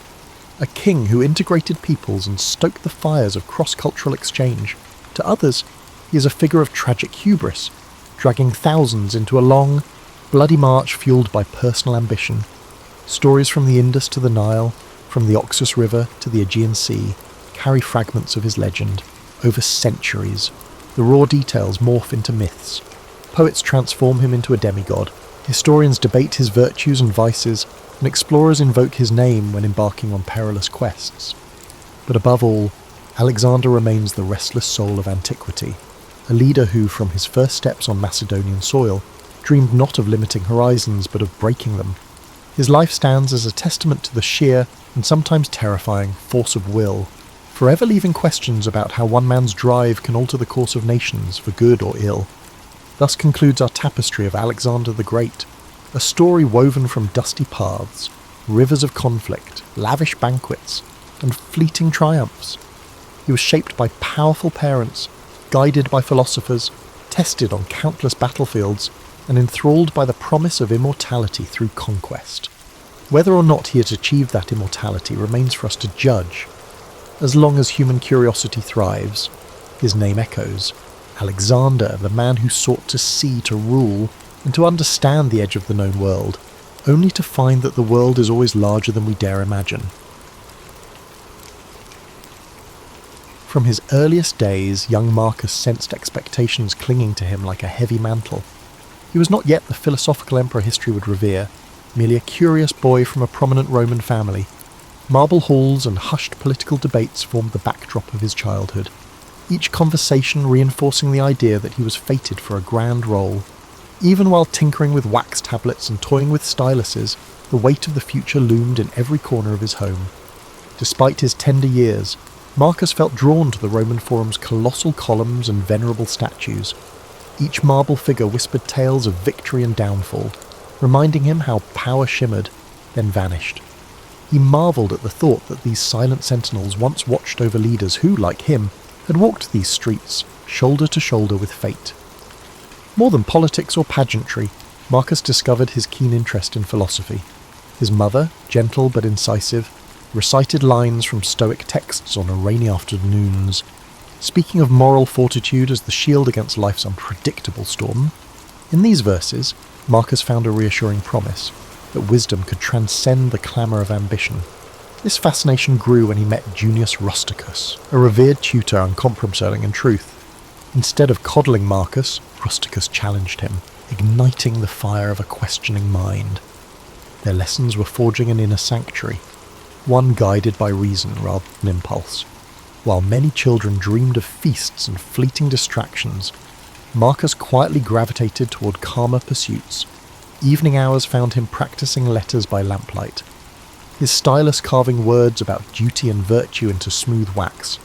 a king who integrated peoples and stoked the fires of cross-cultural exchange. To others, he is a figure of tragic hubris, dragging thousands into a long, bloody march fueled by personal ambition. Stories from the Indus to the Nile, from the Oxus River to the Aegean Sea, carry fragments of his legend. Over centuries, the raw details morph into myths. Poets transform him into a demigod. Historians debate his virtues and vices, and explorers invoke his name when embarking on perilous quests. But above all, Alexander remains the restless soul of antiquity, a leader who, from his first steps on Macedonian soil, dreamed not of limiting horizons but of breaking them. His life stands as a testament to the sheer, and sometimes terrifying, force of will, forever leaving questions about how one man's drive can alter the course of nations for good or ill. Thus concludes our tapestry of Alexander the Great, a story woven from dusty paths, rivers of conflict, lavish banquets, and fleeting triumphs. He was shaped by powerful parents, guided by philosophers, tested on countless battlefields, and enthralled by the promise of immortality through conquest. Whether or not he had achieved that immortality remains for us to judge. As long as human curiosity thrives, his name echoes. Alexander, the man who sought to see, to rule, and to understand the edge of the known world, only to find that the world is always larger than we dare imagine. From his earliest days, young Marcus sensed expectations clinging to him like a heavy mantle. He was not yet the philosophical emperor history would revere, merely a curious boy from a prominent Roman family. Marble halls and hushed political debates formed the backdrop of his childhood, each conversation reinforcing the idea that he was fated for a grand role. Even while tinkering with wax tablets and toying with styluses, the weight of the future loomed in every corner of his home. Despite his tender years, Marcus felt drawn to the Roman Forum's colossal columns and venerable statues. Each marble figure whispered tales of victory and downfall, reminding him how power shimmered, then vanished. He marvelled at the thought that these silent sentinels once watched over leaders who, like him, had walked these streets, shoulder to shoulder with fate. More than politics or pageantry, Marcus discovered his keen interest in philosophy. His mother, gentle but incisive, recited lines from Stoic texts on rainy afternoons, speaking of moral fortitude as the shield against life's unpredictable storm. In these verses, Marcus found a reassuring promise that wisdom could transcend the clamour of ambition. This fascination grew when he met Junius Rusticus, a revered tutor uncompromising in truth. Instead of coddling Marcus, Rusticus challenged him, igniting the fire of a questioning mind. Their lessons were forging an inner sanctuary, one guided by reason rather than impulse. While many children dreamed of feasts and fleeting distractions, Marcus quietly gravitated toward calmer pursuits. Evening hours found him practicing letters by lamplight, his stylus carving words about duty and virtue into smooth wax.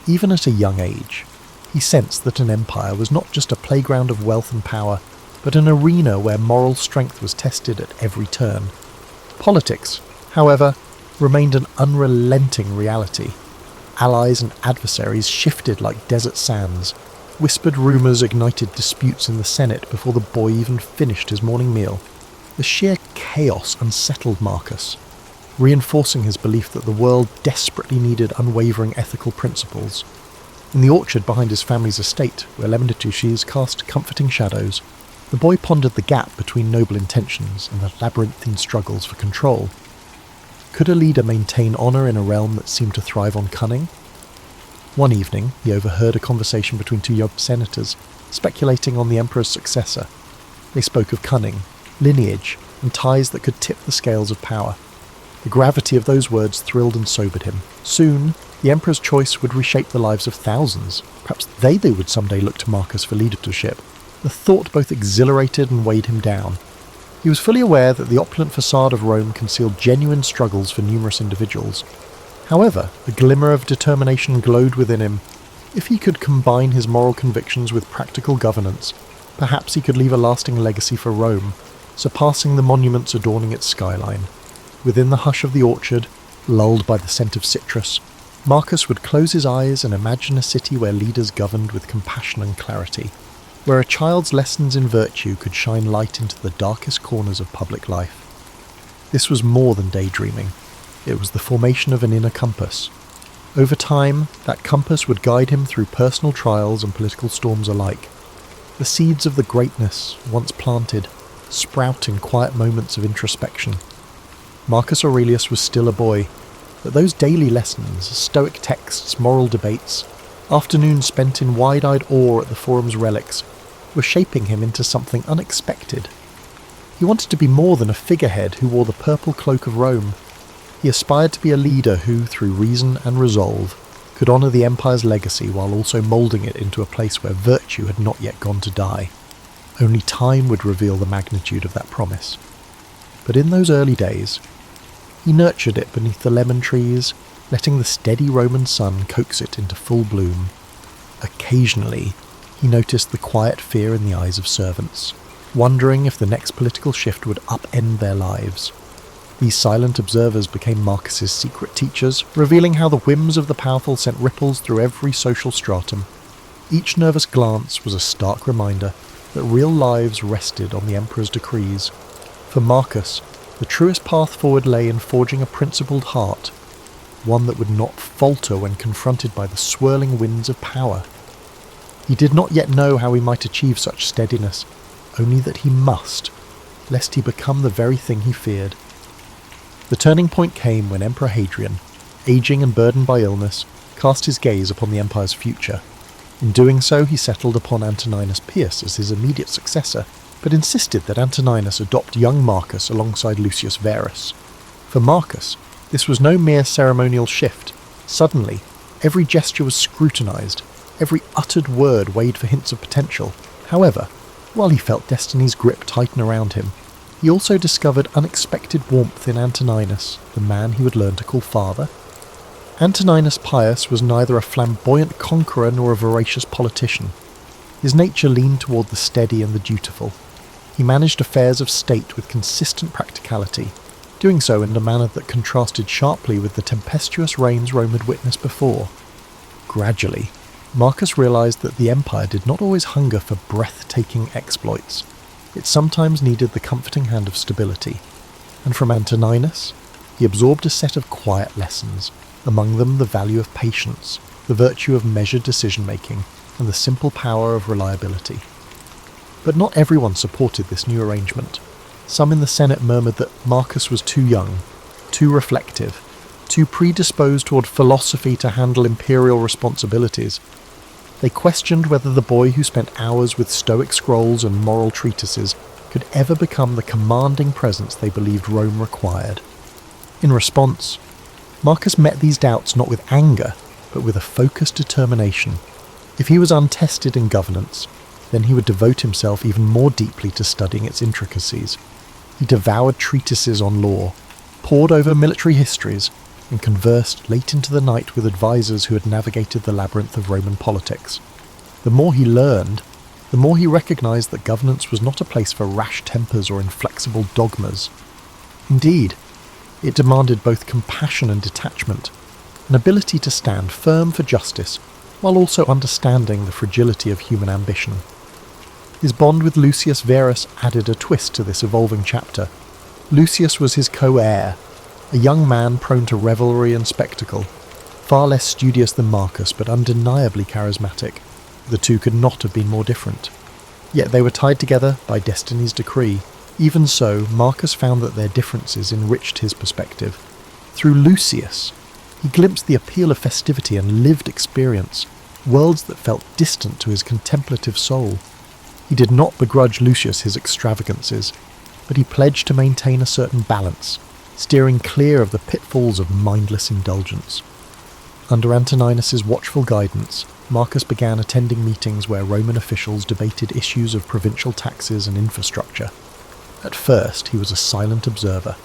Even at a young age, he sensed that an empire was not just a playground of wealth and power, but an arena where moral strength was tested at every turn. Politics, however, remained an unrelenting reality. Allies and adversaries shifted like desert sands. Whispered rumours ignited disputes in the Senate before the boy even finished his morning meal. The sheer chaos unsettled Marcus, reinforcing his belief that the world desperately needed unwavering ethical principles. In the orchard behind his family's estate, where lemon trees cast comforting shadows, the boy pondered the gap between noble intentions and the labyrinthine struggles for control. Could a leader maintain honour in a realm that seemed to thrive on cunning? One evening, he overheard a conversation between two young senators, speculating on the emperor's successor. They spoke of cunning, lineage, and ties that could tip the scales of power. The gravity of those words thrilled and sobered him. Soon, the emperor's choice would reshape the lives of thousands. Perhaps they would someday look to Marcus for leadership. The thought both exhilarated and weighed him down. He was fully aware that the opulent facade of Rome concealed genuine struggles for numerous individuals. However, a glimmer of determination glowed within him. If he could combine his moral convictions with practical governance, perhaps he could leave a lasting legacy for Rome, surpassing the monuments adorning its skyline. Within the hush of the orchard, lulled by the scent of citrus, Marcus would close his eyes and imagine a city where leaders governed with compassion and clarity, where a child's lessons in virtue could shine light into the darkest corners of public life. This was more than daydreaming. It was the formation of an inner compass. Over time, that compass would guide him through personal trials and political storms alike. The seeds of the greatness, once planted, sprout in quiet moments of introspection. Marcus Aurelius was still a boy, but those daily lessons, Stoic texts, moral debates, afternoons spent in wide-eyed awe at the Forum's relics, were shaping him into something unexpected. He wanted to be more than a figurehead who wore the purple cloak of Rome. He aspired to be a leader who, through reason and resolve, could honour the empire's legacy while also moulding it into a place where virtue had not yet gone to die. Only time would reveal the magnitude of that promise. But in those early days, he nurtured it beneath the lemon trees, letting the steady Roman sun coax it into full bloom. Occasionally, he noticed the quiet fear in the eyes of servants, wondering if the next political shift would upend their lives. These silent observers became Marcus's secret teachers, revealing how the whims of the powerful sent ripples through every social stratum. Each nervous glance was a stark reminder that real lives rested on the emperor's decrees. For Marcus, the truest path forward lay in forging a principled heart, one that would not falter when confronted by the swirling winds of power. He did not yet know how he might achieve such steadiness, only that he must, lest he become the very thing he feared. The turning point came when Emperor Hadrian, aging and burdened by illness, cast his gaze upon the empire's future. In doing so, he settled upon Antoninus Pius as his immediate successor, but insisted that Antoninus adopt young Marcus alongside Lucius Verus. For Marcus, This was no mere ceremonial shift. Suddenly, every gesture was scrutinized, every uttered word weighed for hints of potential. However, while he felt destiny's grip tighten around him, he also discovered unexpected warmth in Antoninus, the man he would learn to call father. Antoninus Pius was neither a flamboyant conqueror nor a voracious politician. His nature leaned toward the steady and the dutiful. He managed affairs of state with consistent practicality, doing so in a manner that contrasted sharply with the tempestuous reigns Rome had witnessed before. Gradually, Marcus realized that the empire did not always hunger for breathtaking exploits. It sometimes needed the comforting hand of stability. And from Antoninus, he absorbed a set of quiet lessons, among them the value of patience, the virtue of measured decision-making, and the simple power of reliability. But not everyone supported this new arrangement. Some in the Senate murmured that Marcus was too young, too reflective, too predisposed toward philosophy to handle imperial responsibilities. They questioned whether the boy who spent hours with Stoic scrolls and moral treatises could ever become the commanding presence they believed Rome required. In response, Marcus met these doubts not with anger, but with a focused determination. If he was untested in governance, then he would devote himself even more deeply to studying its intricacies. He devoured treatises on law, pored over military histories, and conversed late into the night with advisors who had navigated the labyrinth of Roman politics. The more he learned, the more he recognized that governance was not a place for rash tempers or inflexible dogmas. Indeed, it demanded both compassion and detachment, an ability to stand firm for justice, while also understanding the fragility of human ambition. His bond with Lucius Verus added a twist to this evolving chapter. Lucius was his co-heir, a young man prone to revelry and spectacle, far less studious than Marcus but undeniably charismatic. The two could not have been more different. Yet they were tied together by destiny's decree. Even so, Marcus found that their differences enriched his perspective. Through Lucius, he glimpsed the appeal of festivity and lived experience, worlds that felt distant to his contemplative soul. He did not begrudge Lucius his extravagances, but he pledged to maintain a certain balance, steering clear of the pitfalls of mindless indulgence. Under Antoninus's watchful guidance, Marcus began attending meetings where Roman officials debated issues of provincial taxes and infrastructure. At first, he was a silent observer.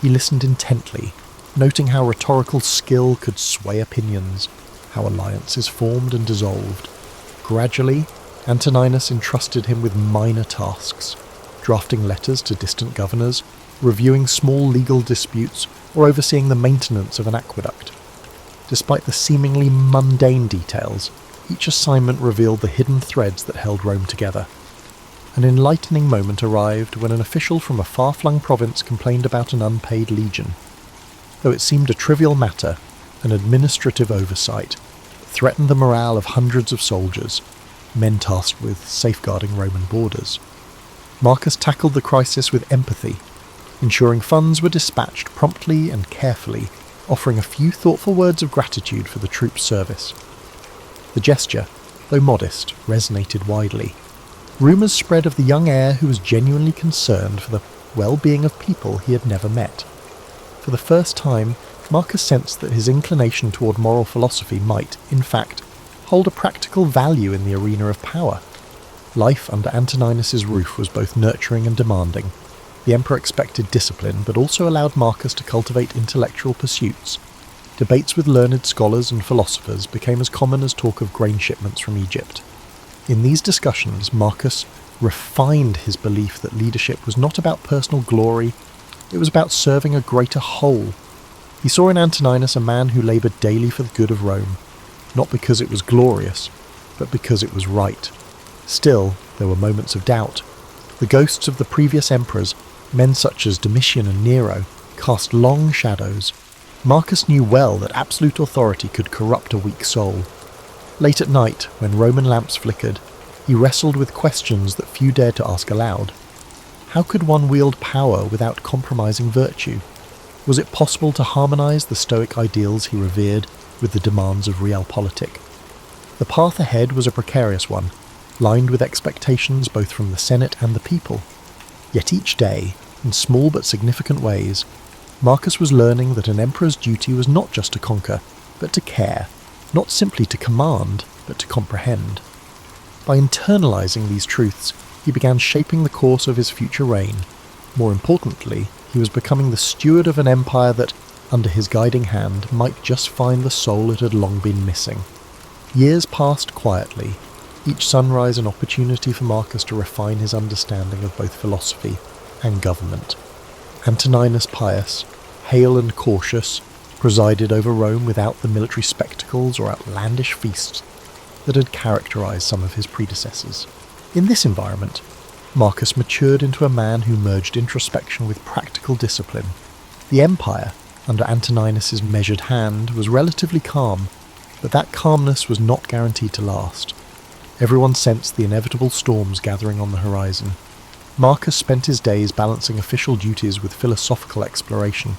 He listened intently, noting how rhetorical skill could sway opinions, how alliances formed and dissolved. Gradually, Antoninus entrusted him with minor tasks, drafting letters to distant governors, reviewing small legal disputes, or overseeing the maintenance of an aqueduct. Despite the seemingly mundane details, each assignment revealed the hidden threads that held Rome together. An enlightening moment arrived when an official from a far-flung province complained about an unpaid legion. Though it seemed a trivial matter, an administrative oversight threatened the morale of hundreds of soldiers, men tasked with safeguarding Roman borders. Marcus tackled the crisis with empathy, ensuring funds were dispatched promptly and carefully, offering a few thoughtful words of gratitude for the troops' service. The gesture, though modest, resonated widely. Rumours spread of the young heir who was genuinely concerned for the well-being of people he had never met. For the first time, Marcus sensed that his inclination toward moral philosophy might, in fact, hold a practical value in the arena of power. Life under Antoninus's roof was both nurturing and demanding. The emperor expected discipline, but also allowed Marcus to cultivate intellectual pursuits. Debates with learned scholars and philosophers became as common as talk of grain shipments from Egypt. In these discussions, Marcus refined his belief that leadership was not about personal glory, it was about serving a greater whole. He saw in Antoninus a man who laboured daily for the good of Rome, not because it was glorious, but because it was right. Still, there were moments of doubt. The ghosts of the previous emperors, men such as Domitian and Nero, cast long shadows. Marcus knew well that absolute authority could corrupt a weak soul. Late at night, when Roman lamps flickered, he wrestled with questions that few dared to ask aloud. How could one wield power without compromising virtue? Was it possible to harmonise the Stoic ideals he revered with the demands of realpolitik? The path ahead was a precarious one, lined with expectations both from the Senate and the people. Yet each day, in small but significant ways, Marcus was learning that an emperor's duty was not just to conquer, but to care, not simply to command, but to comprehend. By internalizing these truths, he began shaping the course of his future reign. More importantly, he was becoming the steward of an empire that, under his guiding hand, might just find the soul it had long been missing. Years passed quietly, each sunrise an opportunity for Marcus to refine his understanding of both philosophy and government. Antoninus Pius, hale and cautious, presided over Rome without the military spectacles or outlandish feasts that had characterized some of his predecessors. In this environment, Marcus matured into a man who merged introspection with practical discipline. The empire, under Antoninus's measured hand, was relatively calm, but that calmness was not guaranteed to last. Everyone sensed the inevitable storms gathering on the horizon. Marcus spent his days balancing official duties with philosophical exploration.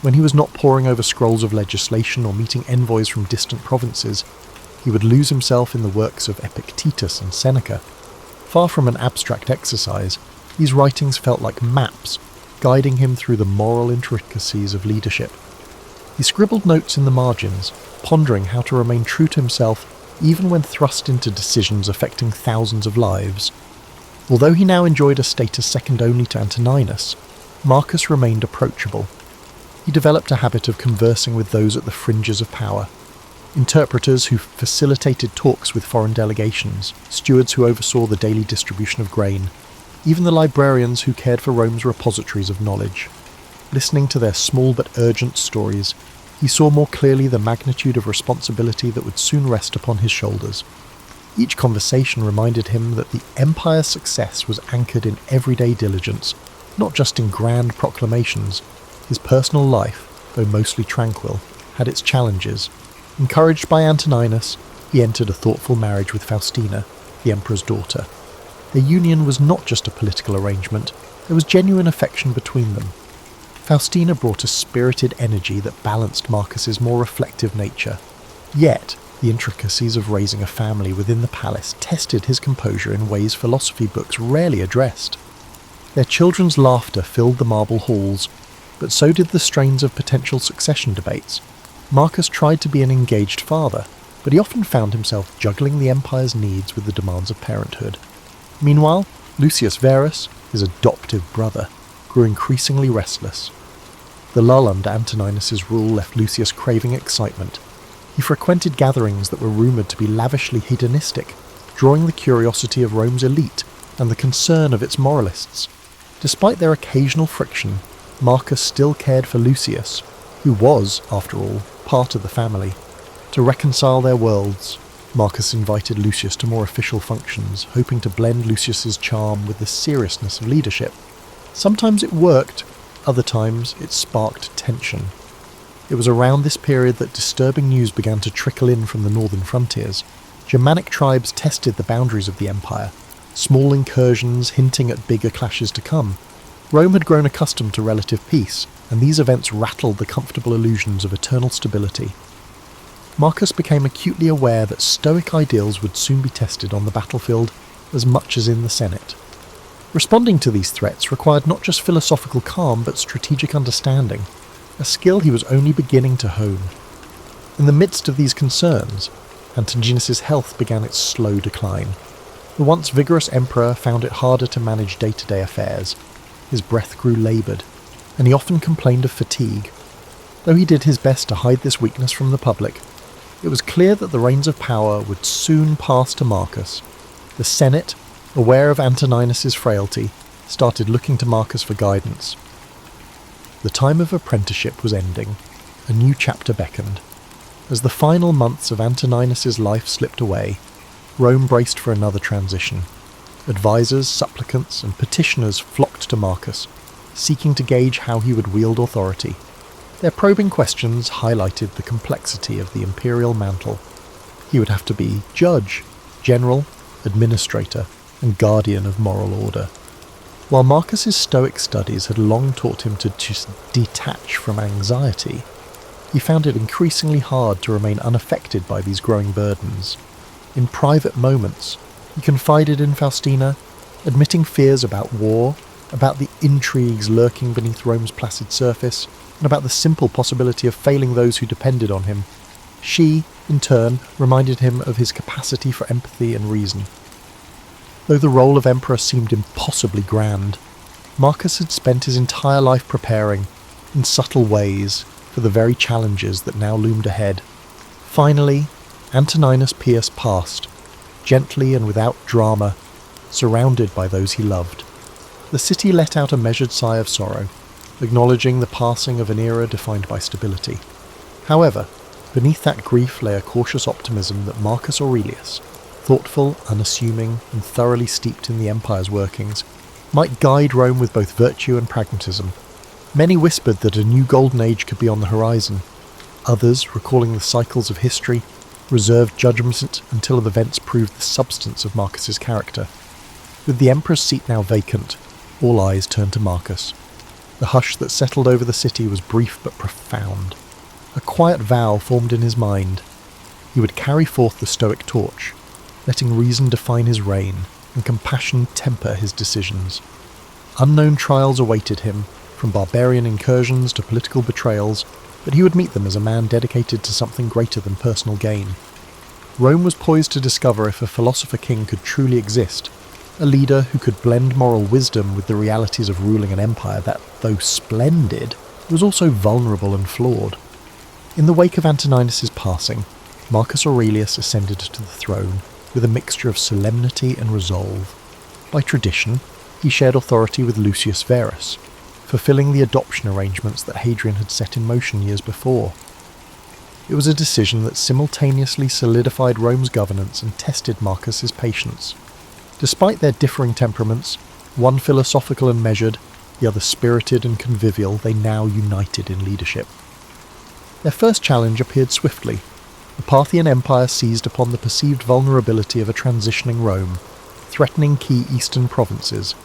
When he was not poring over scrolls of legislation or meeting envoys from distant provinces, he would lose himself in the works of Epictetus and Seneca. Far from an abstract exercise, these writings felt like maps, guiding him through the moral intricacies of leadership. He scribbled notes in the margins, pondering how to remain true to himself even when thrust into decisions affecting thousands of lives. Although he now enjoyed a status second only to Antoninus, Marcus remained approachable. He developed a habit of conversing with those at the fringes of power. Interpreters who facilitated talks with foreign delegations, stewards who oversaw the daily distribution of grain, even the librarians who cared for Rome's repositories of knowledge. Listening to their small but urgent stories, he saw more clearly the magnitude of responsibility that would soon rest upon his shoulders. Each conversation reminded him that the empire's success was anchored in everyday diligence, not just in grand proclamations. His personal life, though mostly tranquil, had its challenges. Encouraged by Antoninus, he entered a thoughtful marriage with Faustina, the emperor's daughter. Their union was not just a political arrangement, there was genuine affection between them. Faustina brought a spirited energy that balanced Marcus's more reflective nature. Yet, the intricacies of raising a family within the palace tested his composure in ways philosophy books rarely addressed. Their children's laughter filled the marble halls, but so did the strains of potential succession debates. Marcus tried to be an engaged father, but he often found himself juggling the empire's needs with the demands of parenthood. Meanwhile, Lucius Verus, his adoptive brother, grew increasingly restless. The lull under Antoninus's rule left Lucius craving excitement. He frequented gatherings that were rumoured to be lavishly hedonistic, drawing the curiosity of Rome's elite and the concern of its moralists. Despite their occasional friction, Marcus still cared for Lucius, who was, after all, part of the family. To reconcile their worlds, Marcus invited Lucius to more official functions, hoping to blend Lucius's charm with the seriousness of leadership. Sometimes it worked, other times it sparked tension. It was around this period that disturbing news began to trickle in from the northern frontiers. Germanic tribes tested the boundaries of the empire, small incursions hinting at bigger clashes to come. Rome had grown accustomed to relative peace, and these events rattled the comfortable illusions of eternal stability. Marcus became acutely aware that Stoic ideals would soon be tested on the battlefield as much as in the Senate. Responding to these threats required not just philosophical calm but strategic understanding, a skill he was only beginning to hone. In the midst of these concerns, Antoninus's health began its slow decline. The once vigorous emperor found it harder to manage day-to-day affairs. His breath grew laboured, and he often complained of fatigue. Though he did his best to hide this weakness from the public, it was clear that the reins of power would soon pass to Marcus. The Senate, aware of Antoninus's frailty, started looking to Marcus for guidance. The time of apprenticeship was ending. A new chapter beckoned. As the final months of Antoninus's life slipped away, Rome braced for another transition. Advisors, supplicants, and petitioners flocked to Marcus, seeking to gauge how he would wield authority. Their probing questions highlighted the complexity of the imperial mantle. He would have to be judge, general, administrator, and guardian of moral order. While Marcus's Stoic studies had long taught him to just detach from anxiety, he found it increasingly hard to remain unaffected by these growing burdens. In private moments, he confided in Faustina, admitting fears about war, about the intrigues lurking beneath Rome's placid surface, and about the simple possibility of failing those who depended on him. She, in turn, reminded him of his capacity for empathy and reason. Though the role of emperor seemed impossibly grand, Marcus had spent his entire life preparing, in subtle ways, for the very challenges that now loomed ahead. Finally, Antoninus Pius passed, gently and without drama, surrounded by those he loved. The city let out a measured sigh of sorrow, acknowledging the passing of an era defined by stability. However, beneath that grief lay a cautious optimism that Marcus Aurelius, thoughtful, unassuming, and thoroughly steeped in the empire's workings, might guide Rome with both virtue and pragmatism. Many whispered that a new golden age could be on the horizon. Others, recalling the cycles of history, reserved judgment until events proved the substance of Marcus's character. With the emperor's seat now vacant, all eyes turned to Marcus. The hush that settled over the city was brief but profound. A quiet vow formed in his mind. He would carry forth the Stoic torch, letting reason define his reign and compassion temper his decisions. Unknown trials awaited him, from barbarian incursions to political betrayals, but he would meet them as a man dedicated to something greater than personal gain. Rome was poised to discover if a philosopher king could truly exist, a leader who could blend moral wisdom with the realities of ruling an empire that, though splendid, was also vulnerable and flawed. In the wake of Antoninus's passing, Marcus Aurelius ascended to the throne with a mixture of solemnity and resolve. By tradition, he shared authority with Lucius Verus, fulfilling the adoption arrangements that Hadrian had set in motion years before. It was a decision that simultaneously solidified Rome's governance and tested Marcus's patience. Despite their differing temperaments, one philosophical and measured, the other spirited and convivial, they now united in leadership. Their first challenge appeared swiftly. The Parthian Empire seized upon the perceived vulnerability of a transitioning Rome, threatening key eastern provinces.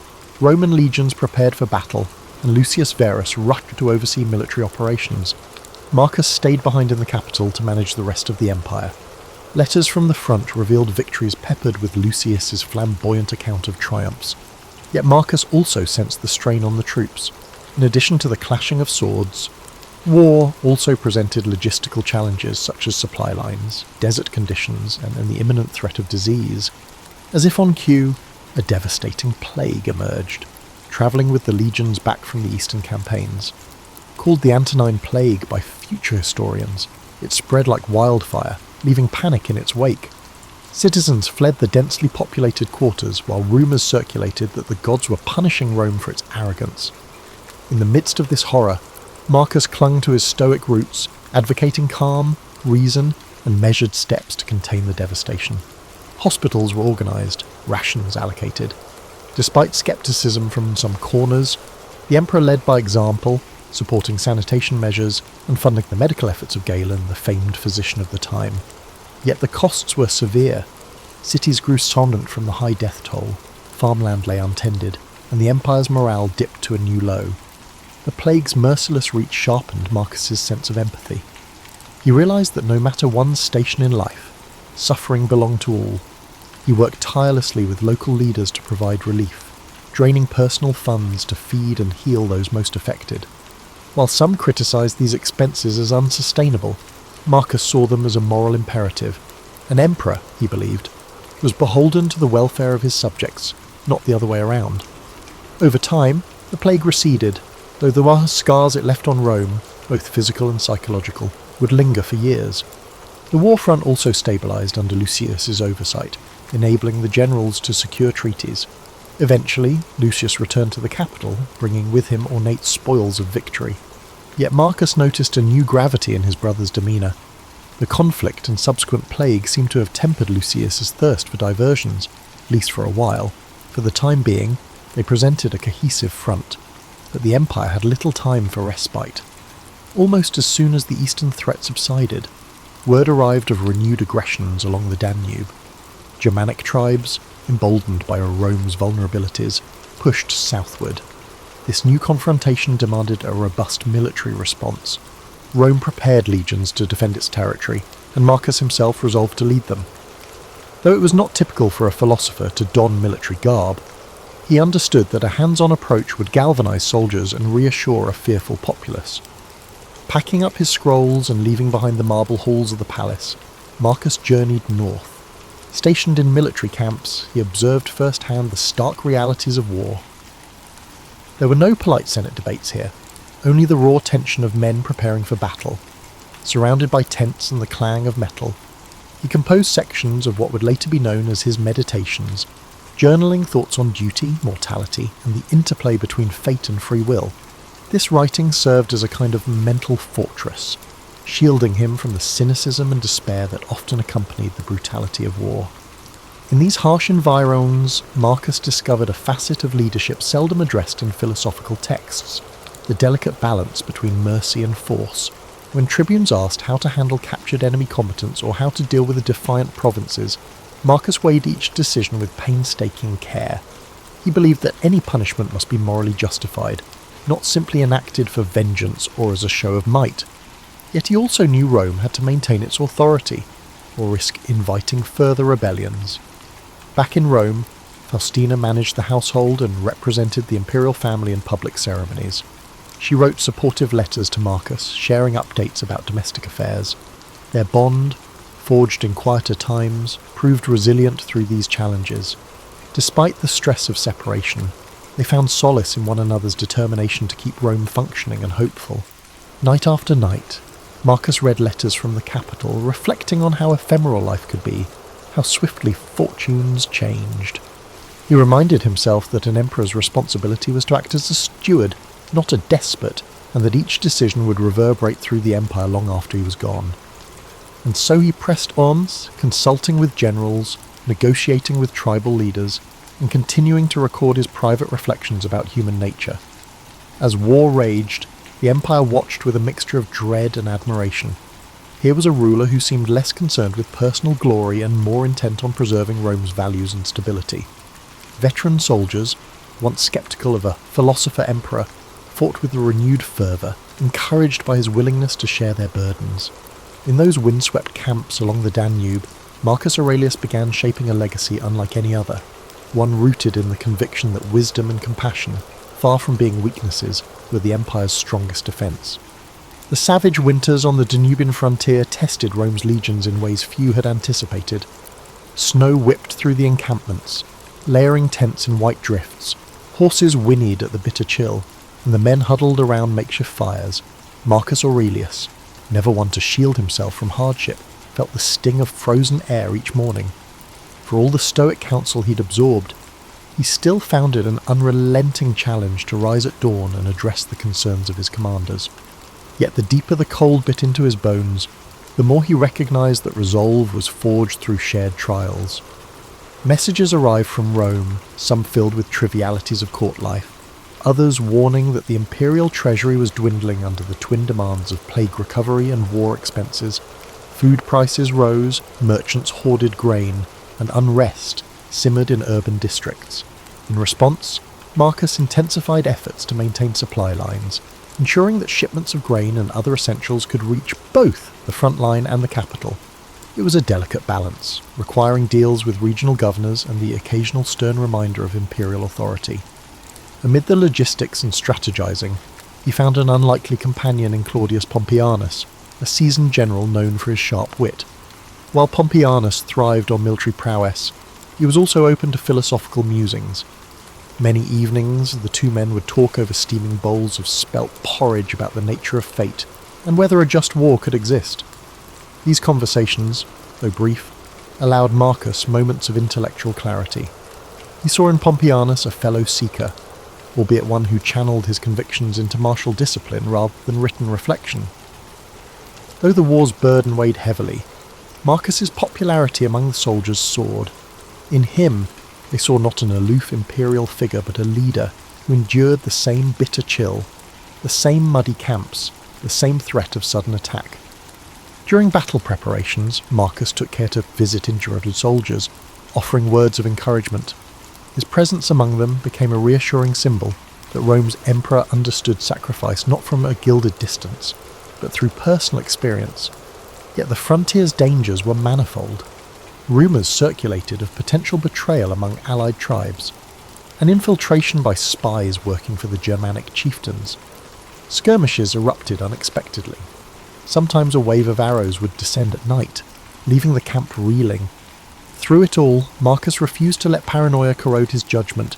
Roman legions prepared for battle, and Lucius Verus rushed to oversee military operations. Marcus stayed behind in the capital to manage the rest of the empire. Letters from the front revealed victories peppered with Lucius's flamboyant account of triumphs. Yet Marcus also sensed the strain on the troops. In addition to the clashing of swords, war also presented logistical challenges such as supply lines, desert conditions, and the imminent threat of disease. As if on cue, a devastating plague emerged, travelling with the legions back from the eastern campaigns. Called the Antonine Plague by future historians, it spread like wildfire, leaving panic in its wake. Citizens fled the densely populated quarters while rumours circulated that the gods were punishing Rome for its arrogance. In the midst of this horror, Marcus clung to his Stoic roots, advocating calm, reason, and measured steps to contain the devastation. Hospitals were organised, rations allocated. Despite scepticism from some corners, the emperor led by example, supporting sanitation measures and funding the medical efforts of Galen, the famed physician of the time. Yet the costs were severe. Cities grew somnant from the high death toll, farmland lay untended, and the empire's morale dipped to a new low. The plague's merciless reach sharpened Marcus's sense of empathy. He realised that no matter one's station in life, suffering belonged to all. He worked tirelessly with local leaders to provide relief, draining personal funds to feed and heal those most affected. While some criticised these expenses as unsustainable, Marcus saw them as a moral imperative. An emperor, he believed, was beholden to the welfare of his subjects, not the other way around. Over time, the plague receded, though the scars it left on Rome, both physical and psychological, would linger for years. The war front also stabilised under Lucius's oversight, enabling the generals to secure treaties. Eventually, Lucius returned to the capital, bringing with him ornate spoils of victory. Yet Marcus noticed a new gravity in his brother's demeanour. The conflict and subsequent plague seemed to have tempered Lucius's thirst for diversions, at least for a while. For the time being, they presented a cohesive front, but the empire had little time for respite. Almost as soon as the eastern threat subsided, word arrived of renewed aggressions along the Danube. Germanic tribes, emboldened by Rome's vulnerabilities, pushed southward. This new confrontation demanded a robust military response. Rome prepared legions to defend its territory, and Marcus himself resolved to lead them. Though it was not typical for a philosopher to don military garb, He understood that a hands-on approach would galvanize soldiers and reassure a fearful populace. Packing up his scrolls and leaving behind the marble halls of the palace, Marcus journeyed north. Stationed in military camps, he observed firsthand the stark realities of war. There were no polite Senate debates here, only the raw tension of men preparing for battle. Surrounded by tents and the clang of metal, he composed sections of what would later be known as his meditations, journaling thoughts on duty, mortality, and the interplay between fate and free will. This writing served as a kind of mental fortress, shielding him from the cynicism and despair that often accompanied the brutality of war. In these harsh environs, Marcus discovered a facet of leadership seldom addressed in philosophical texts, the delicate balance between mercy and force. When tribunes asked how to handle captured enemy combatants or how to deal with the defiant provinces, Marcus weighed each decision with painstaking care. He believed that any punishment must be morally justified, not simply enacted for vengeance or as a show of might. Yet he also knew Rome had to maintain its authority, or risk inviting further rebellions. Back in Rome, Faustina managed the household and represented the imperial family in public ceremonies. She wrote supportive letters to Marcus, sharing updates about domestic affairs. Their bond, forged in quieter times, proved resilient through these challenges. Despite the stress of separation, they found solace in one another's determination to keep Rome functioning and hopeful. Night after night, Marcus read letters from the capital, reflecting on how ephemeral life could be, how swiftly fortunes changed. He reminded himself that an emperor's responsibility was to act as a steward, not a despot, and that each decision would reverberate through the empire long after he was gone. And so he pressed on, consulting with generals, negotiating with tribal leaders, and continuing to record his private reflections about human nature. As war raged, the empire watched with a mixture of dread and admiration. Here was a ruler who seemed less concerned with personal glory and more intent on preserving Rome's values and stability. Veteran soldiers, once sceptical of a philosopher-emperor, fought with a renewed fervour, encouraged by his willingness to share their burdens. In those windswept camps along the Danube, Marcus Aurelius began shaping a legacy unlike any other, one rooted in the conviction that wisdom and compassion, far from being weaknesses, were the empire's strongest defence. The savage winters on the Danubian frontier tested Rome's legions in ways few had anticipated. Snow whipped through the encampments, layering tents in white drifts. Horses whinnied at the bitter chill, and the men huddled around makeshift fires. Marcus Aurelius, never one to shield himself from hardship, felt the sting of frozen air each morning. For all the stoic counsel he'd absorbed, he still found it an unrelenting challenge to rise at dawn and address the concerns of his commanders. Yet the deeper the cold bit into his bones, the more he recognised that resolve was forged through shared trials. Messages arrived from Rome, some filled with trivialities of court life, others warning that the imperial treasury was dwindling under the twin demands of plague recovery and war expenses. Food prices rose, merchants hoarded grain, and unrest simmered in urban districts. In response, Marcus intensified efforts to maintain supply lines, ensuring that shipments of grain and other essentials could reach both the front line and the capital. It was a delicate balance, requiring deals with regional governors and the occasional stern reminder of imperial authority. Amid the logistics and strategizing, he found an unlikely companion in Claudius Pompeianus, a seasoned general known for his sharp wit. While Pompeianus thrived on military prowess, he was also open to philosophical musings. Many evenings, the two men would talk over steaming bowls of spelt porridge about the nature of fate and whether a just war could exist. These conversations, though brief, allowed Marcus moments of intellectual clarity. He saw in Pompeianus a fellow seeker, albeit one who channeled his convictions into martial discipline rather than written reflection. Though the war's burden weighed heavily, Marcus's popularity among the soldiers soared. In him, they saw not an aloof imperial figure but a leader who endured the same bitter chill, the same muddy camps, the same threat of sudden attack. During battle preparations, Marcus took care to visit injured soldiers, offering words of encouragement. His presence among them became a reassuring symbol that Rome's emperor understood sacrifice not from a gilded distance, but through personal experience. Yet the frontier's dangers were manifold. Rumours circulated of potential betrayal among allied tribes, and infiltration by spies working for the Germanic chieftains. Skirmishes erupted unexpectedly. Sometimes a wave of arrows would descend at night, leaving the camp reeling. Through it all, Marcus refused to let paranoia corrode his judgment.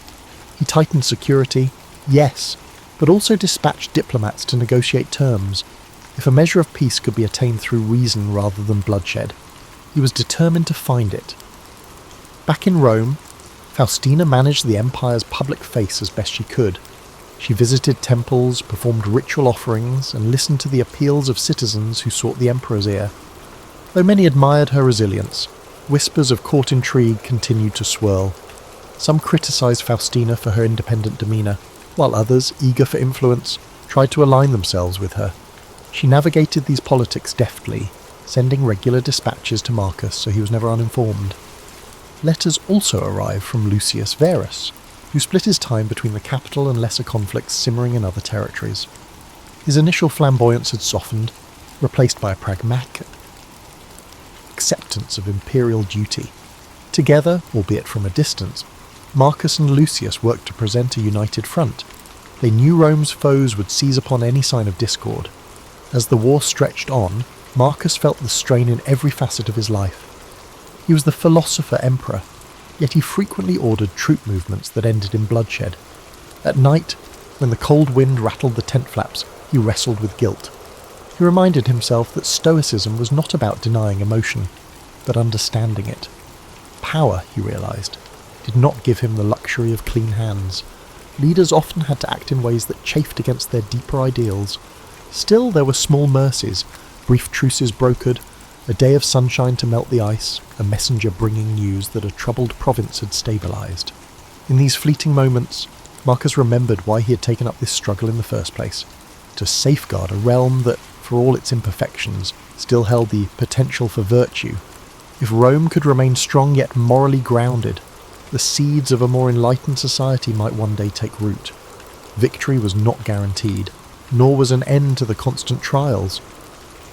He tightened security, yes, but also dispatched diplomats to negotiate terms. If a measure of peace could be attained through reason rather than bloodshed, he was determined to find it. Back in Rome, Faustina managed the empire's public face as best she could. She visited temples, performed ritual offerings, and listened to the appeals of citizens who sought the emperor's ear. Though many admired her resilience, whispers of court intrigue continued to swirl. Some criticized Faustina for her independent demeanor, while others, eager for influence, tried to align themselves with her. She navigated these politics deftly, sending regular dispatches to Marcus so he was never uninformed. Letters also arrived from Lucius Verus, who split his time between the capital and lesser conflicts simmering in other territories. His initial flamboyance had softened, replaced by a pragmatic acceptance of imperial duty. Together, albeit from a distance, Marcus and Lucius worked to present a united front. They knew Rome's foes would seize upon any sign of discord. As the war stretched on, Marcus felt the strain in every facet of his life. He was the philosopher emperor, yet he frequently ordered troop movements that ended in bloodshed. At night, when the cold wind rattled the tent flaps, he wrestled with guilt. He reminded himself that stoicism was not about denying emotion, but understanding it. Power, he realized, did not give him the luxury of clean hands. Leaders often had to act in ways that chafed against their deeper ideals. Still, there were small mercies, brief truces brokered, a day of sunshine to melt the ice, a messenger bringing news that a troubled province had stabilized. In these fleeting moments, Marcus remembered why he had taken up this struggle in the first place, to safeguard a realm that, for all its imperfections, still held the potential for virtue. If Rome could remain strong yet morally grounded, the seeds of a more enlightened society might one day take root. Victory was not guaranteed, nor was an end to the constant trials.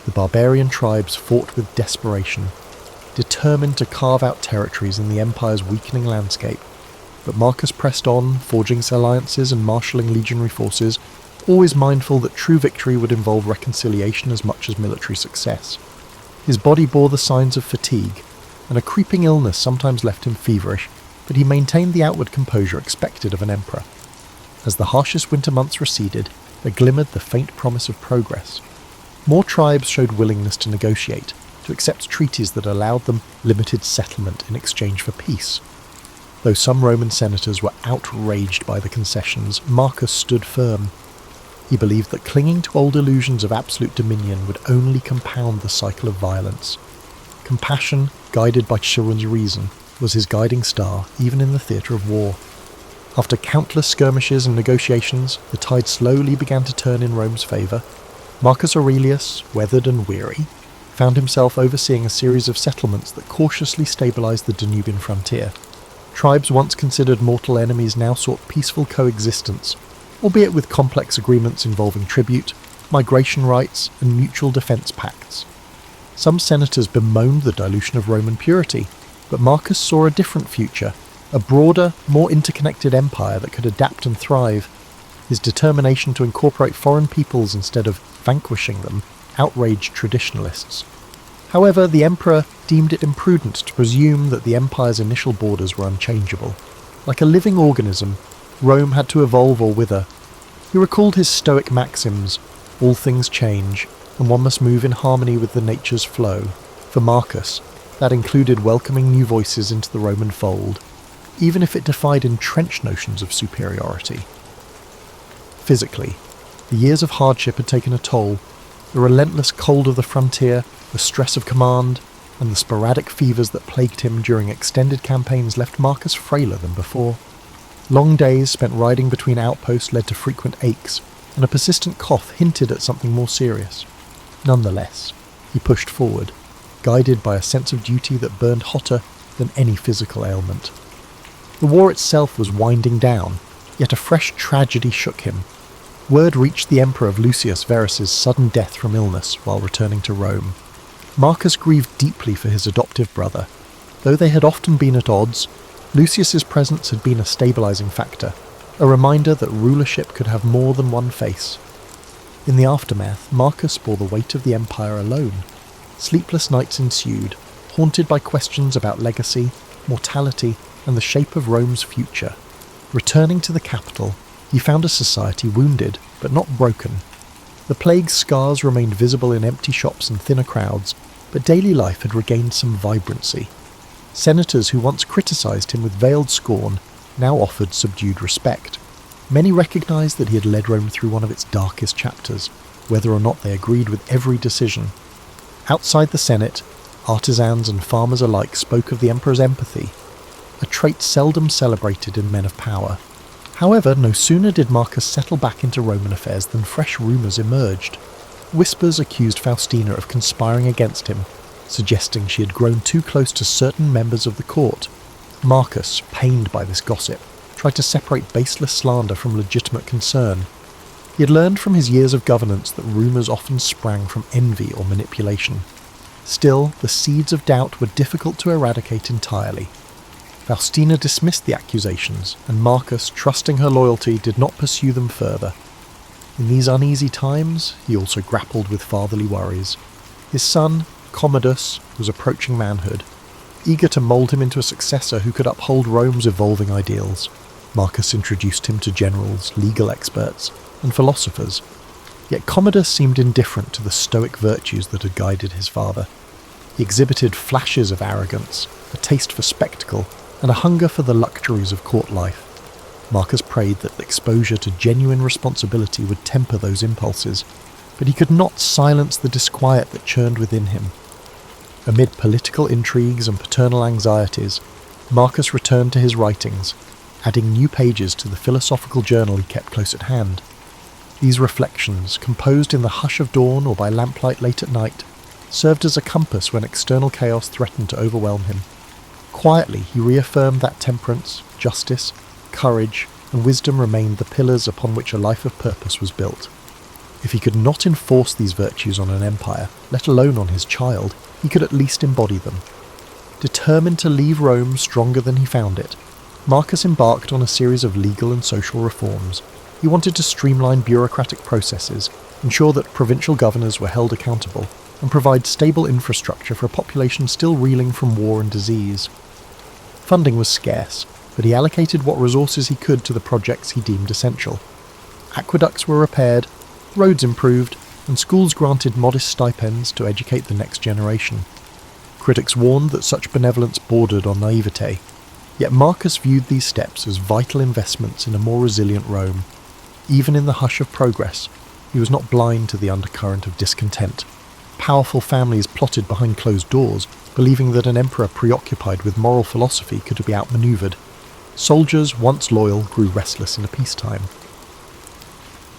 The barbarian tribes fought with desperation, determined to carve out territories in the empire's weakening landscape. But Marcus pressed on, forging alliances and marshalling legionary forces, always mindful that true victory would involve reconciliation as much as military success. His body bore the signs of fatigue, and a creeping illness sometimes left him feverish, but he maintained the outward composure expected of an emperor. As the harshest winter months receded, there glimmered the faint promise of progress. More tribes showed willingness to negotiate, to accept treaties that allowed them limited settlement in exchange for peace. Though some Roman senators were outraged by the concessions, Marcus stood firm. He believed that clinging to old illusions of absolute dominion would only compound the cycle of violence. Compassion, guided by chivalrous reason, was his guiding star, even in the theatre of war. After countless skirmishes and negotiations, the tide slowly began to turn in Rome's favour. Marcus Aurelius, weathered and weary, found himself overseeing a series of settlements that cautiously stabilised the Danubian frontier. Tribes once considered mortal enemies now sought peaceful coexistence, albeit with complex agreements involving tribute, migration rights, and mutual defence pacts. Some senators bemoaned the dilution of Roman purity, but Marcus saw a different future, a broader, more interconnected empire that could adapt and thrive. His determination to incorporate foreign peoples instead of vanquishing them outraged traditionalists. However, the emperor deemed it imprudent to presume that the empire's initial borders were unchangeable. Like a living organism, Rome had to evolve or wither. He recalled his stoic maxims: all things change, and one must move in harmony with the nature's flow. For Marcus, that included welcoming new voices into the Roman fold, even if it defied entrenched notions of superiority. Physically, the years of hardship had taken a toll. The relentless cold of the frontier, the stress of command, and the sporadic fevers that plagued him during extended campaigns left Marcus frailer than before. Long days spent riding between outposts led to frequent aches, and a persistent cough hinted at something more serious. Nonetheless, he pushed forward, guided by a sense of duty that burned hotter than any physical ailment. The war itself was winding down, yet a fresh tragedy shook him. Word reached the emperor of Lucius Verus's sudden death from illness while returning to Rome. Marcus grieved deeply for his adoptive brother. Though they had often been at odds, Lucius's presence had been a stabilizing factor, a reminder that rulership could have more than one face. In the aftermath, Marcus bore the weight of the empire alone. Sleepless nights ensued, haunted by questions about legacy, mortality, and the shape of Rome's future. Returning to the capital, he found a society wounded, but not broken. The plague's scars remained visible in empty shops and thinner crowds, but daily life had regained some vibrancy. Senators who once criticised him with veiled scorn now offered subdued respect. Many recognised that he had led Rome through one of its darkest chapters, whether or not they agreed with every decision. Outside the Senate, artisans and farmers alike spoke of the emperor's empathy, a trait seldom celebrated in men of power. However, no sooner did Marcus settle back into Roman affairs than fresh rumours emerged. Whispers accused Faustina of conspiring against him, suggesting she had grown too close to certain members of the court. Marcus, pained by this gossip, tried to separate baseless slander from legitimate concern. He had learned from his years of governance that rumours often sprang from envy or manipulation. Still, the seeds of doubt were difficult to eradicate entirely. Faustina dismissed the accusations, and Marcus, trusting her loyalty, did not pursue them further. In these uneasy times, he also grappled with fatherly worries. His son, Commodus, was approaching manhood, eager to mould him into a successor who could uphold Rome's evolving ideals. Marcus introduced him to generals, legal experts, and philosophers. Yet Commodus seemed indifferent to the stoic virtues that had guided his father. He exhibited flashes of arrogance, a taste for spectacle, and a hunger for the luxuries of court life. Marcus prayed that exposure to genuine responsibility would temper those impulses, but he could not silence the disquiet that churned within him. Amid political intrigues and paternal anxieties, Marcus returned to his writings, adding new pages to the philosophical journal he kept close at hand. These reflections, composed in the hush of dawn or by lamplight late at night, served as a compass when external chaos threatened to overwhelm him. Quietly, he reaffirmed that temperance, justice, courage, and wisdom remained the pillars upon which a life of purpose was built. If he could not enforce these virtues on an empire, let alone on his child, he could at least embody them. Determined to leave Rome stronger than he found it, Marcus embarked on a series of legal and social reforms. He wanted to streamline bureaucratic processes, ensure that provincial governors were held accountable, and provide stable infrastructure for a population still reeling from war and disease. Funding was scarce, but he allocated what resources he could to the projects he deemed essential. Aqueducts were repaired, roads improved, and schools granted modest stipends to educate the next generation. Critics warned that such benevolence bordered on naivete, yet Marcus viewed these steps as vital investments in a more resilient Rome. Even in the hush of progress, he was not blind to the undercurrent of discontent. Powerful families plotted behind closed doors, believing that an emperor preoccupied with moral philosophy could be outmaneuvered. Soldiers, once loyal, grew restless in peacetime.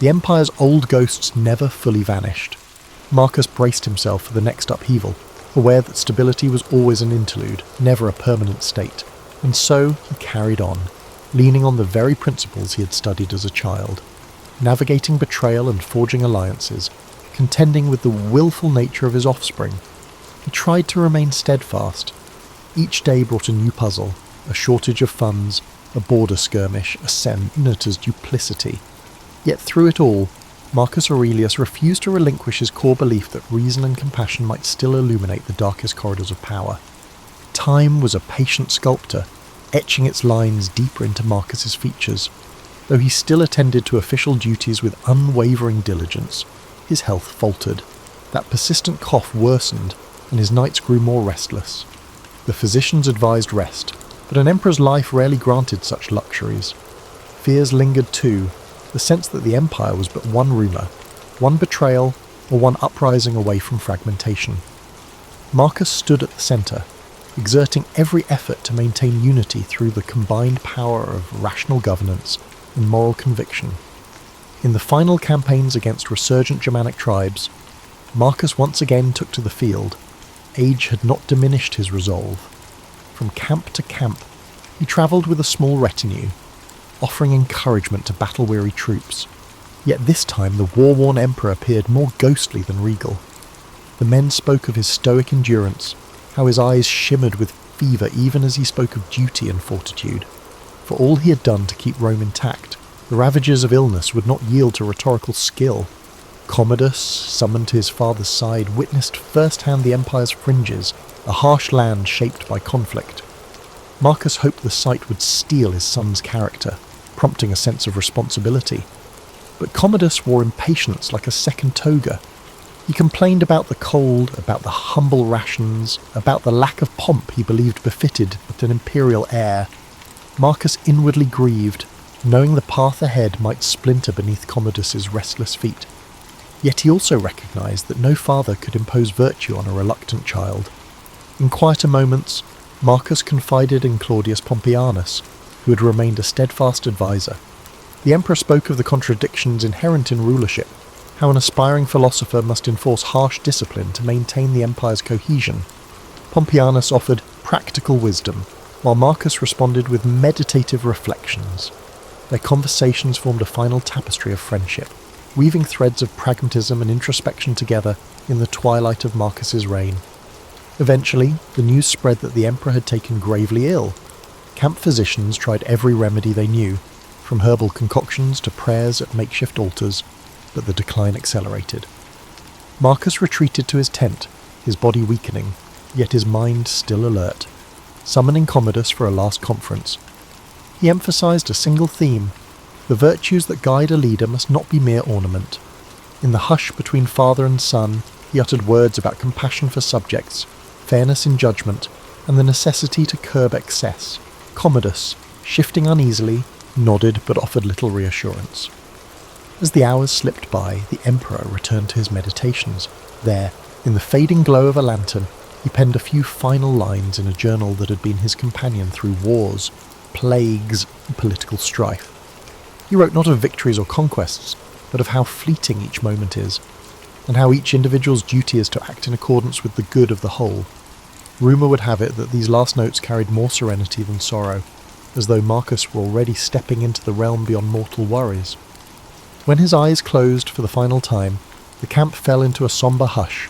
The empire's old ghosts never fully vanished. Marcus braced himself for the next upheaval, aware that stability was always an interlude, never a permanent state. And so he carried on, leaning on the very principles he had studied as a child, navigating betrayal and forging alliances, contending with the willful nature of his offspring. He tried to remain steadfast. Each day brought a new puzzle, a shortage of funds, a border skirmish, a senator's duplicity. Yet through it all, Marcus Aurelius refused to relinquish his core belief that reason and compassion might still illuminate the darkest corridors of power. Time was a patient sculptor, etching its lines deeper into Marcus's features. Though he still attended to official duties with unwavering diligence, his health faltered. That persistent cough worsened, and his nights grew more restless. The physicians advised rest, but an emperor's life rarely granted such luxuries. Fears lingered too, the sense that the empire was but one rumour, one betrayal, or one uprising away from fragmentation. Marcus stood at the centre, exerting every effort to maintain unity through the combined power of rational governance and moral conviction. In the final campaigns against resurgent Germanic tribes, Marcus once again took to the field. Age had not diminished his resolve. From camp to camp, he travelled with a small retinue, offering encouragement to battle-weary troops. Yet this time the war-worn emperor appeared more ghostly than regal. The men spoke of his stoic endurance, how his eyes shimmered with fever even as he spoke of duty and fortitude. For all he had done to keep Rome intact, the ravages of illness would not yield to rhetorical skill. Commodus, summoned to his father's side, witnessed firsthand the empire's fringes, a harsh land shaped by conflict. Marcus hoped the sight would steel his son's character, prompting a sense of responsibility. But Commodus wore impatience like a second toga. He complained about the cold, about the humble rations, about the lack of pomp he believed befitted an imperial heir. Marcus inwardly grieved, knowing the path ahead might splinter beneath Commodus's restless feet. Yet he also recognised that no father could impose virtue on a reluctant child. In quieter moments, Marcus confided in Claudius Pompeianus, who had remained a steadfast advisor. The emperor spoke of the contradictions inherent in rulership, how an aspiring philosopher must enforce harsh discipline to maintain the empire's cohesion. Pompeianus offered practical wisdom, while Marcus responded with meditative reflections. Their conversations formed a final tapestry of friendship, weaving threads of pragmatism and introspection together in the twilight of Marcus's reign. Eventually, the news spread that the emperor had taken gravely ill. Camp physicians tried every remedy they knew, from herbal concoctions to prayers at makeshift altars, but the decline accelerated. Marcus retreated to his tent, his body weakening, yet his mind still alert, summoning Commodus for a last conference. He emphasized a single theme: the virtues that guide a leader must not be mere ornament. In the hush between father and son, he uttered words about compassion for subjects, fairness in judgment, and the necessity to curb excess. Commodus, shifting uneasily, nodded but offered little reassurance. As the hours slipped by, the emperor returned to his meditations. There, in the fading glow of a lantern, he penned a few final lines in a journal that had been his companion through wars, plagues, and political strife. He wrote not of victories or conquests, but of how fleeting each moment is, and how each individual's duty is to act in accordance with the good of the whole. Rumour would have it that these last notes carried more serenity than sorrow, as though Marcus were already stepping into the realm beyond mortal worries. When his eyes closed for the final time, the camp fell into a sombre hush.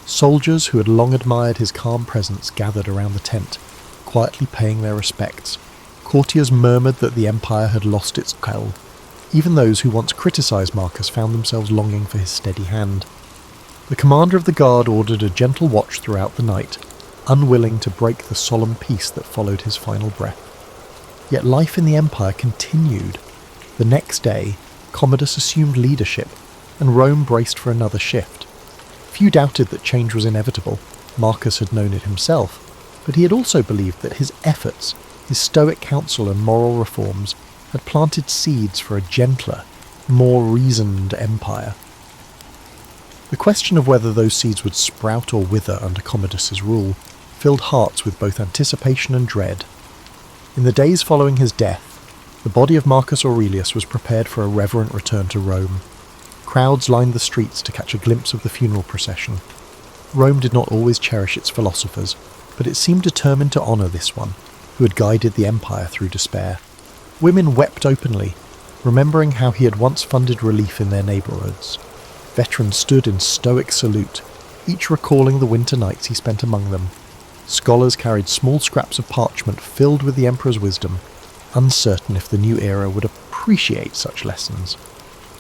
Soldiers who had long admired his calm presence gathered around the tent, quietly paying their respects. Courtiers murmured that the empire had lost its quell. Even those who once criticised Marcus found themselves longing for his steady hand. The commander of the guard ordered a gentle watch throughout the night, unwilling to break the solemn peace that followed his final breath. Yet life in the empire continued. The next day, Commodus assumed leadership, and Rome braced for another shift. Few doubted that change was inevitable. Marcus had known it himself, but he had also believed that his efforts, his stoic counsel and moral reforms, had planted seeds for a gentler, more reasoned empire. The question of whether those seeds would sprout or wither under Commodus's rule filled hearts with both anticipation and dread. In the days following his death, the body of Marcus Aurelius was prepared for a reverent return to Rome. Crowds lined the streets to catch a glimpse of the funeral procession. Rome did not always cherish its philosophers, but it seemed determined to honour this one, who had guided the empire through despair. Women wept openly, remembering how he had once funded relief in their neighbourhoods. Veterans stood in stoic salute, each recalling the winter nights he spent among them. Scholars carried small scraps of parchment filled with the emperor's wisdom, uncertain if the new era would appreciate such lessons.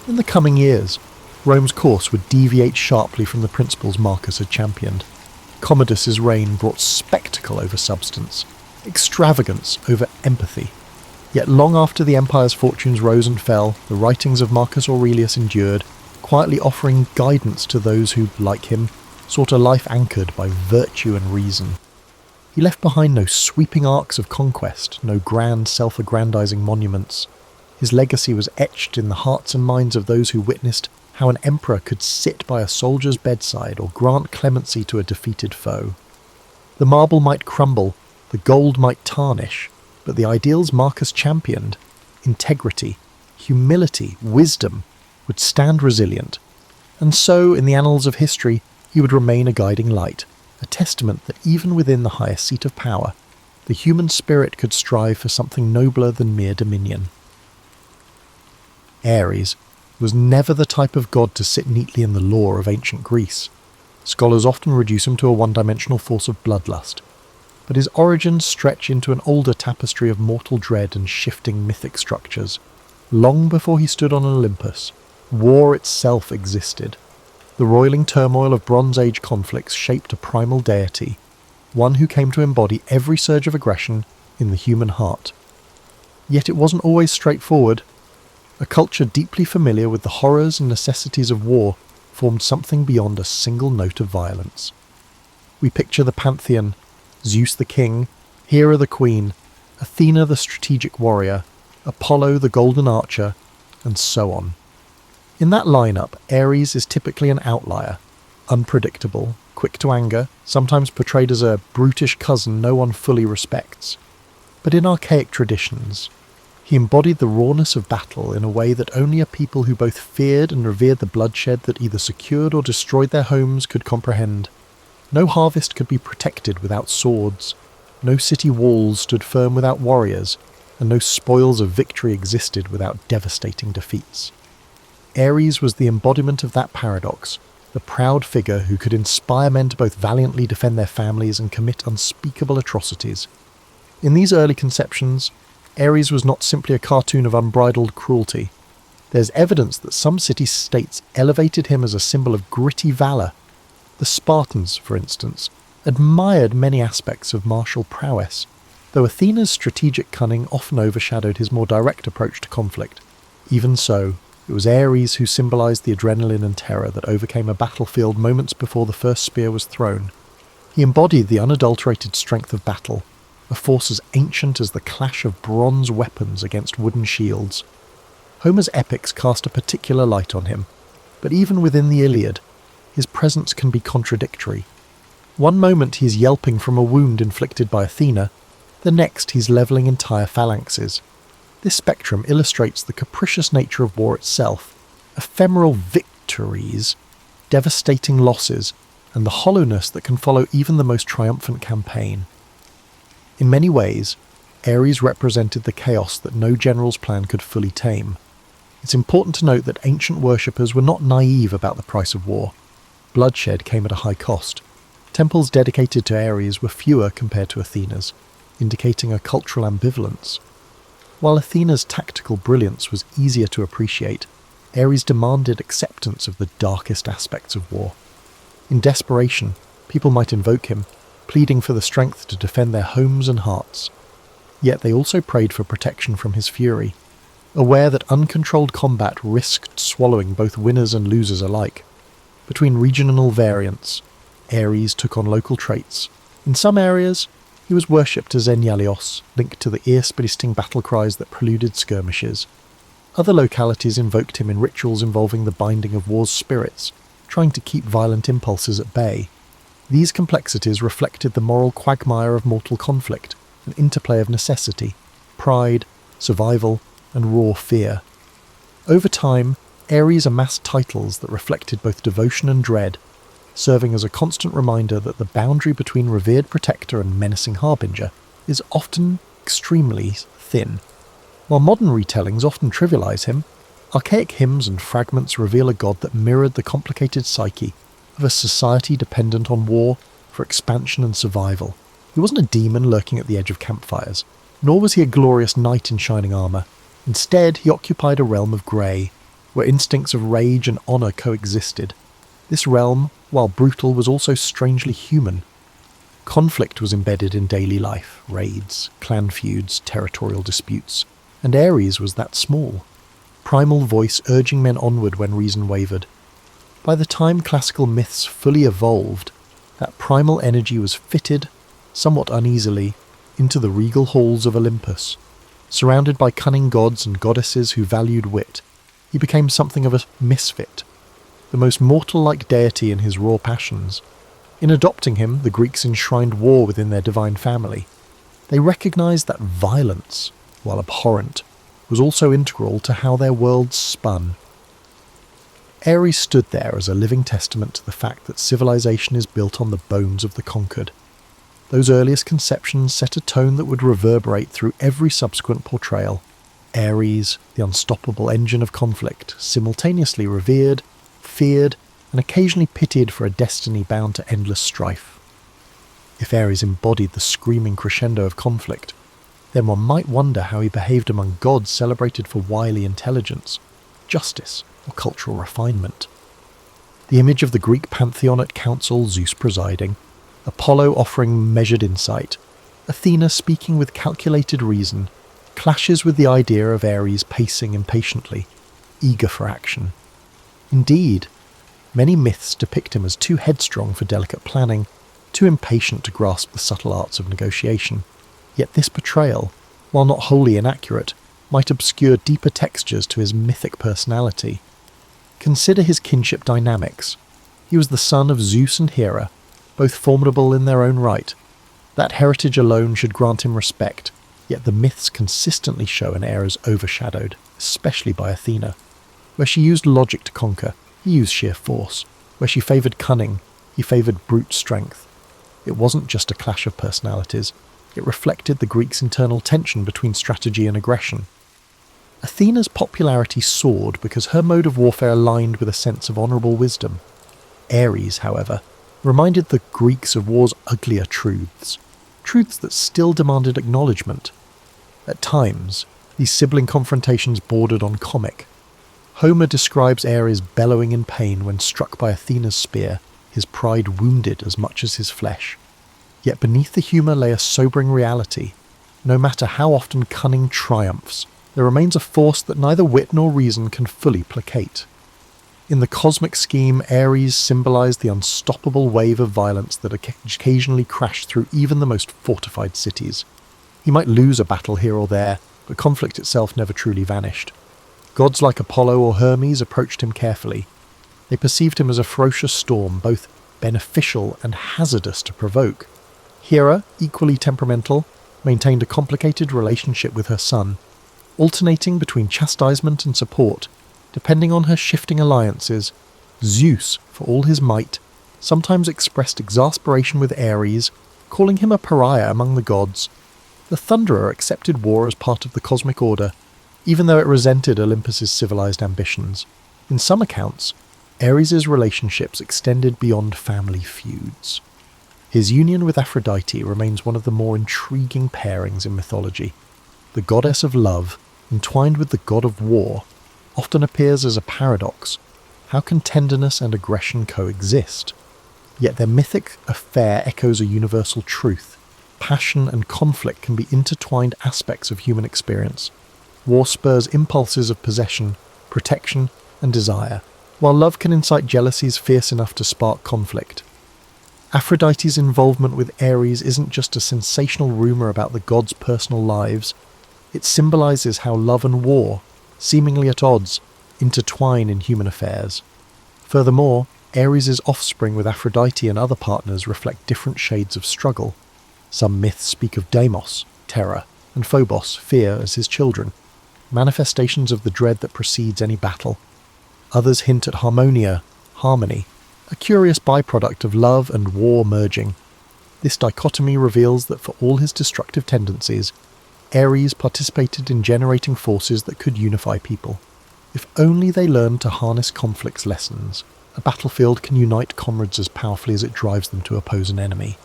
In the coming years, Rome's course would deviate sharply from the principles Marcus had championed. Commodus's reign brought spectacle over substance, extravagance over empathy. Yet long after the empire's fortunes rose and fell, the writings of Marcus Aurelius endured, quietly offering guidance to those who, like him, sought a life anchored by virtue and reason. He left behind no sweeping arcs of conquest, no grand self-aggrandizing monuments. His legacy was etched in the hearts and minds of those who witnessed how an emperor could sit by a soldier's bedside or grant clemency to a defeated foe. The marble might crumble, the gold might tarnish, but the ideals Marcus championed, integrity, humility, wisdom, would stand resilient. And so, in the annals of history, he would remain a guiding light, a testament that even within the highest seat of power, the human spirit could strive for something nobler than mere dominion. Ares was never the type of god to sit neatly in the lore of ancient Greece. Scholars often reduce him to a one-dimensional force of bloodlust. but his origins stretch into an older tapestry of mortal dread and shifting mythic structures. Long before he stood on Olympus, war itself existed. The roiling turmoil of Bronze Age conflicts shaped a primal deity, one who came to embody every surge of aggression in the human heart. Yet it wasn't always straightforward. A culture deeply familiar with the horrors and necessities of war formed something beyond a single note of violence. We picture the pantheon, Zeus the king, Hera the queen, Athena the strategic warrior, Apollo the golden archer, and so on. In that lineup, Ares is typically an outlier, unpredictable, quick to anger, sometimes portrayed as a brutish cousin no one fully respects. But in archaic traditions, he embodied the rawness of battle in a way that only a people who both feared and revered the bloodshed that either secured or destroyed their homes could comprehend. No harvest could be protected without swords, no city walls stood firm without warriors, and no spoils of victory existed without devastating defeats. Ares was the embodiment of that paradox, the proud figure who could inspire men to both valiantly defend their families and commit unspeakable atrocities. In these early conceptions, Ares was not simply a cartoon of unbridled cruelty. There's evidence that some city-states elevated him as a symbol of gritty valour. The Spartans, for instance, admired many aspects of martial prowess, though Athena's strategic cunning often overshadowed his more direct approach to conflict. Even so, it was Ares who symbolised the adrenaline and terror that overcame a battlefield moments before the first spear was thrown. He embodied the unadulterated strength of battle, a force as ancient as the clash of bronze weapons against wooden shields. Homer's epics cast a particular light on him, but even within the Iliad, his presence can be contradictory. One moment he is yelping from a wound inflicted by Athena, the next he's levelling entire phalanxes. This spectrum illustrates the capricious nature of war itself, ephemeral victories, devastating losses, and the hollowness that can follow even the most triumphant campaign. In many ways, Ares represented the chaos that no general's plan could fully tame. It's important to note that ancient worshippers were not naive about the price of war. Bloodshed came at a high cost. Temples dedicated to Ares were fewer compared to Athena's, indicating a cultural ambivalence. While Athena's tactical brilliance was easier to appreciate, Ares demanded acceptance of the darkest aspects of war. In desperation, people might invoke him, pleading for the strength to defend their homes and hearts. Yet they also prayed for protection from his fury, aware that uncontrolled combat risked swallowing both winners and losers alike. Between regional variants, Ares took on local traits. In some areas, he was worshipped as Enyalios, linked to the ear-splitting battle cries that preluded skirmishes. Other localities invoked him in rituals involving the binding of war's spirits, trying to keep violent impulses at bay. These complexities reflected the moral quagmire of mortal conflict, an interplay of necessity, pride, survival, and raw fear. Over time, Ares amassed titles that reflected both devotion and dread, serving as a constant reminder that the boundary between revered protector and menacing harbinger is often extremely thin. While modern retellings often trivialize him, archaic hymns and fragments reveal a god that mirrored the complicated psyche of a society dependent on war for expansion and survival. He wasn't a demon lurking at the edge of campfires, nor was he a glorious knight in shining armour. Instead, he occupied a realm of grey, where instincts of rage and honour coexisted. This realm, while brutal, was also strangely human. Conflict was embedded in daily life, raids, clan feuds, territorial disputes, and Ares was that small. Primal voice urging men onward when reason wavered. By the time classical myths fully evolved, that primal energy was fitted, somewhat uneasily, into the regal halls of Olympus. Surrounded by cunning gods and goddesses who valued wit, he became something of a misfit, the most mortal-like deity in his raw passions. In adopting him, the Greeks enshrined war within their divine family. They recognized that violence, while abhorrent, was also integral to how their worlds spun. Ares stood there as a living testament to the fact that civilization is built on the bones of the conquered. Those earliest conceptions set a tone that would reverberate through every subsequent portrayal. Ares, the unstoppable engine of conflict, simultaneously revered, feared, and occasionally pitied for a destiny bound to endless strife. If Ares embodied the screaming crescendo of conflict, then one might wonder how he behaved among gods celebrated for wily intelligence, justice, or cultural refinement. The image of the Greek pantheon at council, Zeus presiding, Apollo offering measured insight, Athena speaking with calculated reason, clashes with the idea of Ares pacing impatiently, eager for action. Indeed, many myths depict him as too headstrong for delicate planning, too impatient to grasp the subtle arts of negotiation. Yet this portrayal, while not wholly inaccurate, might obscure deeper textures to his mythic personality. Consider his kinship dynamics. He was the son of Zeus and Hera, both formidable in their own right. That heritage alone should grant him respect, yet the myths consistently show an Ares overshadowed, especially by Athena. Where she used logic to conquer, he used sheer force. Where she favoured cunning, he favoured brute strength. It wasn't just a clash of personalities, it reflected the Greeks' internal tension between strategy and aggression. Athena's popularity soared because her mode of warfare aligned with a sense of honourable wisdom. Ares, however, reminded the Greeks of war's uglier truths that still demanded acknowledgement. At times, these sibling confrontations bordered on comic. Homer describes Ares bellowing in pain when struck by Athena's spear, his pride wounded as much as his flesh. Yet beneath the humour lay a sobering reality. No matter how often cunning triumphs, there remains a force that neither wit nor reason can fully placate. In the cosmic scheme, Ares symbolised the unstoppable wave of violence that occasionally crashed through even the most fortified cities. He might lose a battle here or there, but conflict itself never truly vanished. Gods like Apollo or Hermes approached him carefully. They perceived him as a ferocious storm, both beneficial and hazardous to provoke. Hera, equally temperamental, maintained a complicated relationship with her son, alternating between chastisement and support, depending on her shifting alliances. Zeus, for all his might, sometimes expressed exasperation with Ares, calling him a pariah among the gods. The Thunderer accepted war as part of the cosmic order, even though it resented Olympus's civilized ambitions. In some accounts, Ares' relationships extended beyond family feuds. His union with Aphrodite remains one of the more intriguing pairings in mythology. The goddess of love, entwined with the god of war, often appears as a paradox. How can tenderness and aggression coexist? Yet their mythic affair echoes a universal truth. Passion and conflict can be intertwined aspects of human experience. War spurs impulses of possession, protection, and desire, while love can incite jealousies fierce enough to spark conflict. Aphrodite's involvement with Ares isn't just a sensational rumour about the gods' personal lives. It symbolises how love and war, seemingly at odds, intertwine in human affairs. Furthermore, Ares' offspring with Aphrodite and other partners reflect different shades of struggle. Some myths speak of Deimos, terror, and Phobos, fear, as his children, manifestations of the dread that precedes any battle. Others hint at Harmonia, harmony, a curious byproduct of love and war merging. This dichotomy reveals that for all his destructive tendencies, Ares participated in generating forces that could unify people. If only they learned to harness conflict's lessons, a battlefield can unite comrades as powerfully as it drives them to oppose an enemy.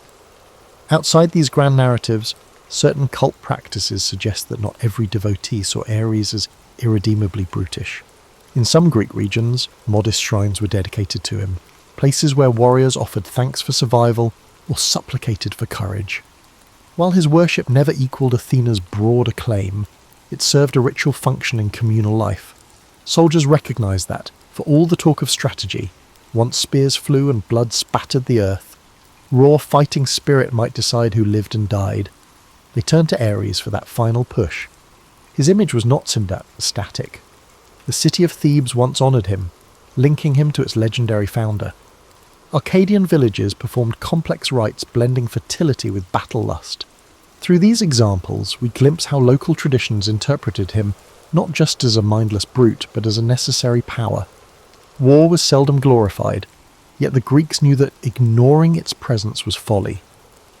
Outside these grand narratives, certain cult practices suggest that not every devotee saw Ares as irredeemably brutish. In some Greek regions, modest shrines were dedicated to him, places where warriors offered thanks for survival or supplicated for courage. While his worship never equaled Athena's broad acclaim, it served a ritual function in communal life. Soldiers recognized that, for all the talk of strategy, once spears flew and blood spattered the earth, raw fighting spirit might decide who lived and died. They turned to Ares for that final push. His image was not static. The city of Thebes once honoured him, linking him to its legendary founder. Arcadian villages performed complex rites blending fertility with battle lust. Through these examples, we glimpse how local traditions interpreted him not just as a mindless brute, but as a necessary power. War was seldom glorified, yet the Greeks knew that ignoring its presence was folly.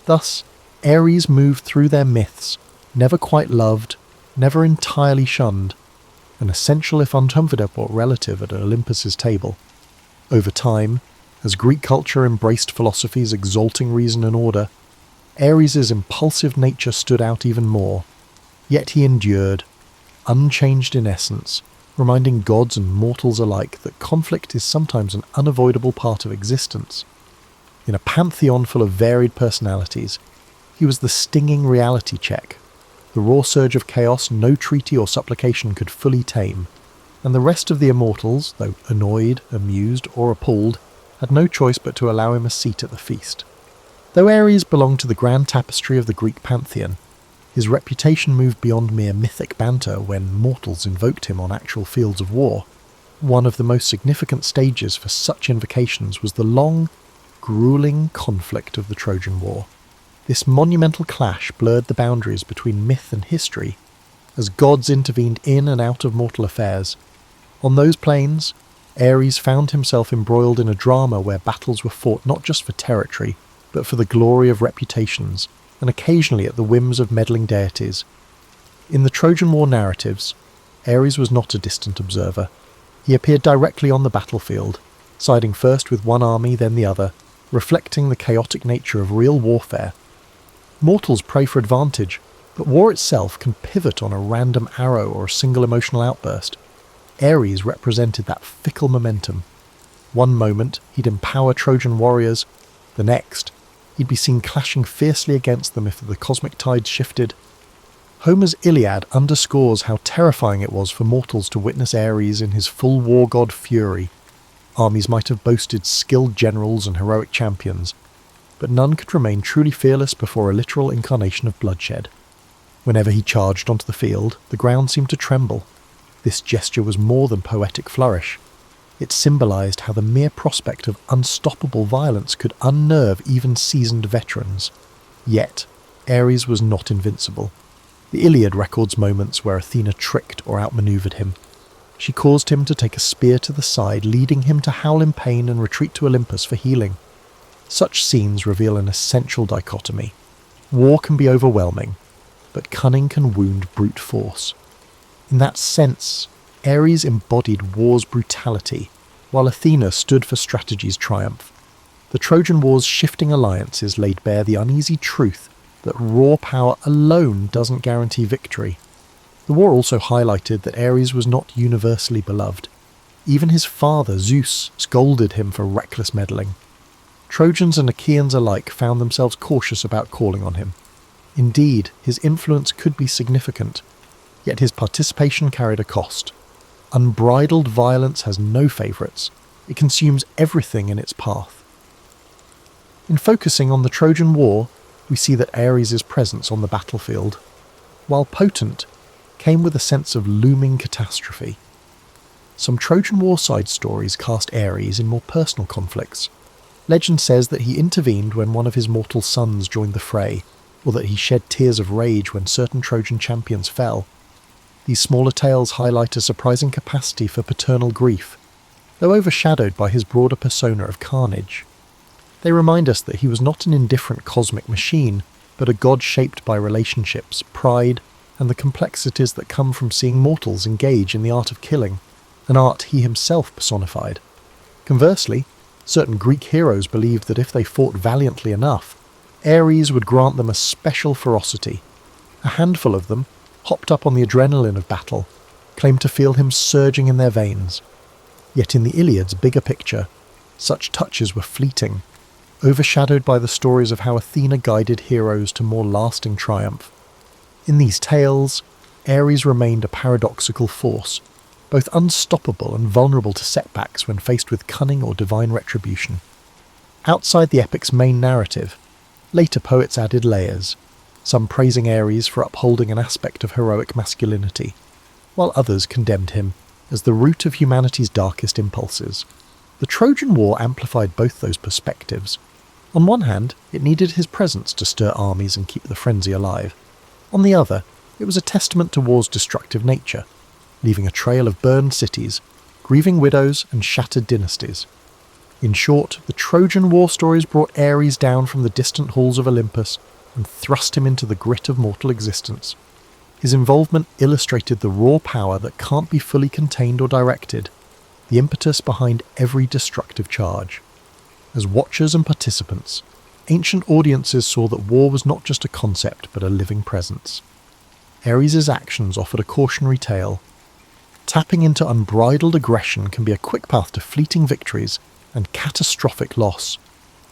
Thus, Ares moved through their myths, never quite loved, never entirely shunned, an essential if uncomfortable relative at Olympus's table. Over time, as Greek culture embraced philosophies exalting reason and order, Ares' impulsive nature stood out even more, yet he endured, unchanged in essence, reminding gods and mortals alike that conflict is sometimes an unavoidable part of existence. In a pantheon full of varied personalities, he was the stinging reality check, the raw surge of chaos no treaty or supplication could fully tame, and the rest of the immortals, though annoyed, amused, or appalled, had no choice but to allow him a seat at the feast. Though Ares belonged to the grand tapestry of the Greek pantheon, his reputation moved beyond mere mythic banter when mortals invoked him on actual fields of war. One of the most significant stages for such invocations was the long, grueling conflict of the Trojan War. This monumental clash blurred the boundaries between myth and history, as gods intervened in and out of mortal affairs. On those plains, Ares found himself embroiled in a drama where battles were fought not just for territory, but for the glory of reputations, and occasionally at the whims of meddling deities. In the Trojan War narratives, Ares was not a distant observer. He appeared directly on the battlefield, siding first with one army then the other, reflecting the chaotic nature of real warfare. Mortals pray for advantage, but war itself can pivot on a random arrow or a single emotional outburst. Ares represented that fickle momentum. One moment, he'd empower Trojan warriors. The next, he'd be seen clashing fiercely against them if the cosmic tides shifted. Homer's Iliad underscores how terrifying it was for mortals to witness Ares in his full war god fury. Armies might have boasted skilled generals and heroic champions, but none could remain truly fearless before a literal incarnation of bloodshed. Whenever he charged onto the field, the ground seemed to tremble. This gesture was more than poetic flourish. It symbolised how the mere prospect of unstoppable violence could unnerve even seasoned veterans. Yet, Ares was not invincible. The Iliad records moments where Athena tricked or outmanoeuvred him. She caused him to take a spear to the side, leading him to howl in pain and retreat to Olympus for healing. Such scenes reveal an essential dichotomy. War can be overwhelming, but cunning can wound brute force. In that sense, Ares embodied war's brutality, while Athena stood for strategy's triumph. The Trojan War's shifting alliances laid bare the uneasy truth that raw power alone doesn't guarantee victory. The war also highlighted that Ares was not universally beloved. Even his father, Zeus, scolded him for reckless meddling. Trojans and Achaeans alike found themselves cautious about calling on him. Indeed, his influence could be significant, yet his participation carried a cost. Unbridled violence has no favourites. It consumes everything in its path. In focusing on the Trojan War, we see that Ares' presence on the battlefield, while potent, came with a sense of looming catastrophe. Some Trojan War side stories cast Ares in more personal conflicts. Legend says that he intervened when one of his mortal sons joined the fray, or that he shed tears of rage when certain Trojan champions fell. These smaller tales highlight a surprising capacity for paternal grief, though overshadowed by his broader persona of carnage. They remind us that he was not an indifferent cosmic machine, but a god shaped by relationships, pride, and the complexities that come from seeing mortals engage in the art of killing, an art he himself personified. Conversely, certain Greek heroes believed that if they fought valiantly enough, Ares would grant them a special ferocity. A handful of them, hopped up on the adrenaline of battle, claimed to feel him surging in their veins. Yet in the Iliad's bigger picture, such touches were fleeting, overshadowed by the stories of how Athena guided heroes to more lasting triumph. In these tales, Ares remained a paradoxical force, both unstoppable and vulnerable to setbacks when faced with cunning or divine retribution. Outside the epic's main narrative, later poets added layers, some praising Ares for upholding an aspect of heroic masculinity, while others condemned him as the root of humanity's darkest impulses. The Trojan War amplified both those perspectives. On one hand, it needed his presence to stir armies and keep the frenzy alive. On the other, it was a testament to war's destructive nature, leaving a trail of burned cities, grieving widows and shattered dynasties. In short, the Trojan War stories brought Ares down from the distant halls of Olympus and thrust him into the grit of mortal existence. His involvement illustrated the raw power that can't be fully contained or directed, the impetus behind every destructive charge. As watchers and participants, ancient audiences saw that war was not just a concept but a living presence. Ares' actions offered a cautionary tale. Tapping into unbridled aggression can be a quick path to fleeting victories and catastrophic loss.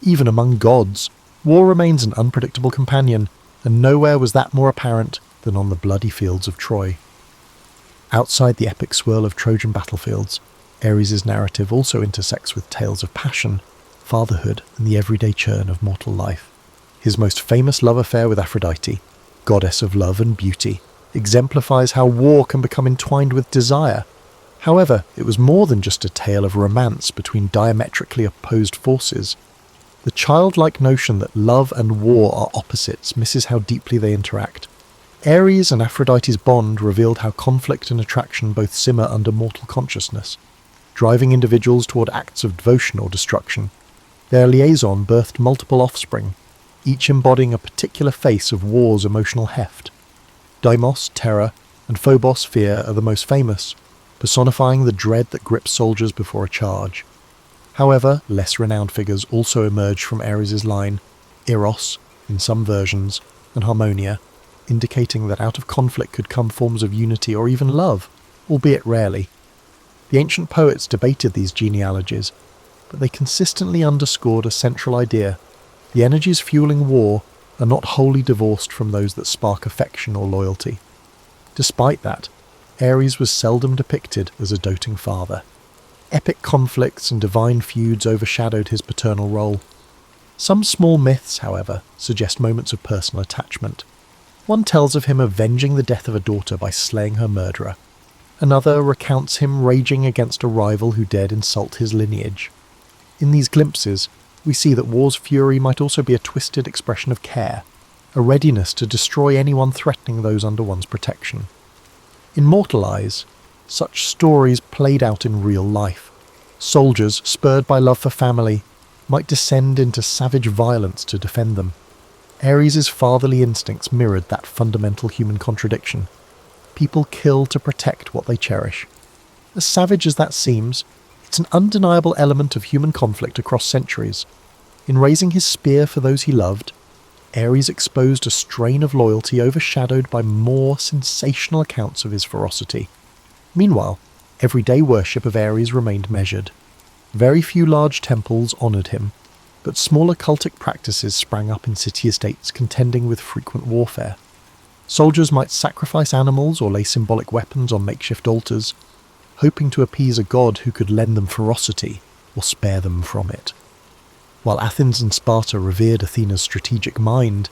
Even among gods, war remains an unpredictable companion, and nowhere was that more apparent than on the bloody fields of Troy. Outside the epic swirl of Trojan battlefields, Ares' narrative also intersects with tales of passion, fatherhood, and the everyday churn of mortal life. His most famous love affair with Aphrodite, goddess of love and beauty, exemplifies how war can become entwined with desire. However, it was more than just a tale of romance between diametrically opposed forces. The childlike notion that love and war are opposites misses how deeply they interact. Ares and Aphrodite's bond revealed how conflict and attraction both simmer under mortal consciousness, driving individuals toward acts of devotion or destruction. Their liaison birthed multiple offspring, each embodying a particular face of war's emotional heft. Deimos, terror, and Phobos, fear, are the most famous, personifying the dread that grips soldiers before a charge. However, less renowned figures also emerged from Ares' line, Eros, in some versions, and Harmonia, indicating that out of conflict could come forms of unity or even love, albeit rarely. The ancient poets debated these genealogies, but they consistently underscored a central idea: the energies fueling war are not wholly divorced from those that spark affection or loyalty. Despite that, Ares was seldom depicted as a doting father. Epic conflicts and divine feuds overshadowed his paternal role. Some small myths, however, suggest moments of personal attachment. One tells of him avenging the death of a daughter by slaying her murderer. Another recounts him raging against a rival who dared insult his lineage. In these glimpses, we see that war's fury might also be a twisted expression of care, a readiness to destroy anyone threatening those under one's protection. In mortal eyes, such stories played out in real life. Soldiers, spurred by love for family, might descend into savage violence to defend them. Ares' fatherly instincts mirrored that fundamental human contradiction. People kill to protect what they cherish. As savage as that seems, it's an undeniable element of human conflict across centuries. In raising his spear for those he loved, Ares exposed a strain of loyalty overshadowed by more sensational accounts of his ferocity. Meanwhile, everyday worship of Ares remained measured. Very few large temples honoured him, but smaller cultic practices sprang up in city-estates contending with frequent warfare. Soldiers might sacrifice animals or lay symbolic weapons on makeshift altars, hoping to appease a god who could lend them ferocity or spare them from it. While Athens and Sparta revered Athena's strategic mind,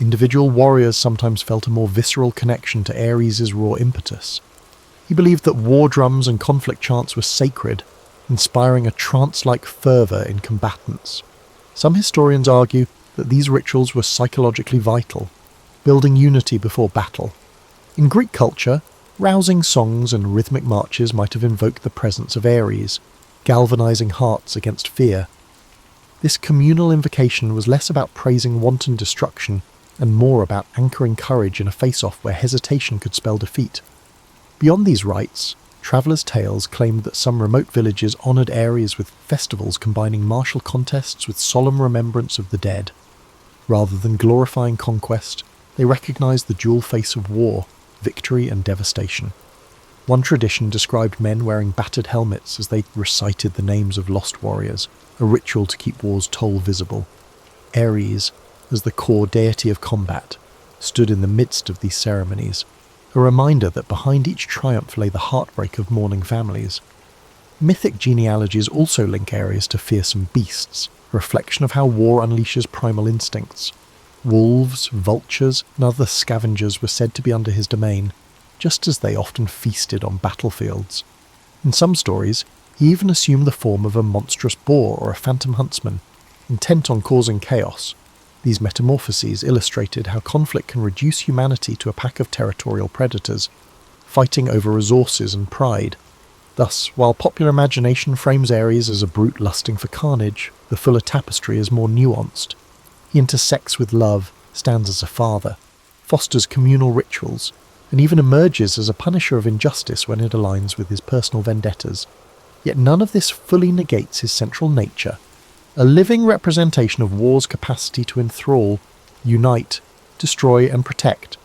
individual warriors sometimes felt a more visceral connection to Ares' raw impetus. He believed that war drums and conflict chants were sacred, inspiring a trance-like fervour in combatants. Some historians argue that these rituals were psychologically vital, building unity before battle. In Greek culture, rousing songs and rhythmic marches might have invoked the presence of Ares, galvanizing hearts against fear. This communal invocation was less about praising wanton destruction and more about anchoring courage in a face-off where hesitation could spell defeat. Beyond these rites, travellers' tales claimed that some remote villages honoured Ares with festivals combining martial contests with solemn remembrance of the dead. Rather than glorifying conquest, they recognised the dual face of war, victory and devastation. One tradition described men wearing battered helmets as they recited the names of lost warriors, a ritual to keep war's toll visible. Ares, as the core deity of combat, stood in the midst of these ceremonies, a reminder that behind each triumph lay the heartbreak of mourning families. Mythic genealogies also link Ares to fearsome beasts, a reflection of how war unleashes primal instincts. Wolves, vultures, and other scavengers were said to be under his domain, just as they often feasted on battlefields. In some stories, he even assumed the form of a monstrous boar or a phantom huntsman, intent on causing chaos. These metamorphoses illustrated how conflict can reduce humanity to a pack of territorial predators, fighting over resources and pride. Thus, while popular imagination frames Ares as a brute lusting for carnage, the fuller tapestry is more nuanced. He intersects with love, stands as a father, fosters communal rituals, and even emerges as a punisher of injustice when it aligns with his personal vendettas. Yet none of this fully negates his central nature. a living representation of war's capacity to enthrall, unite, destroy and protect.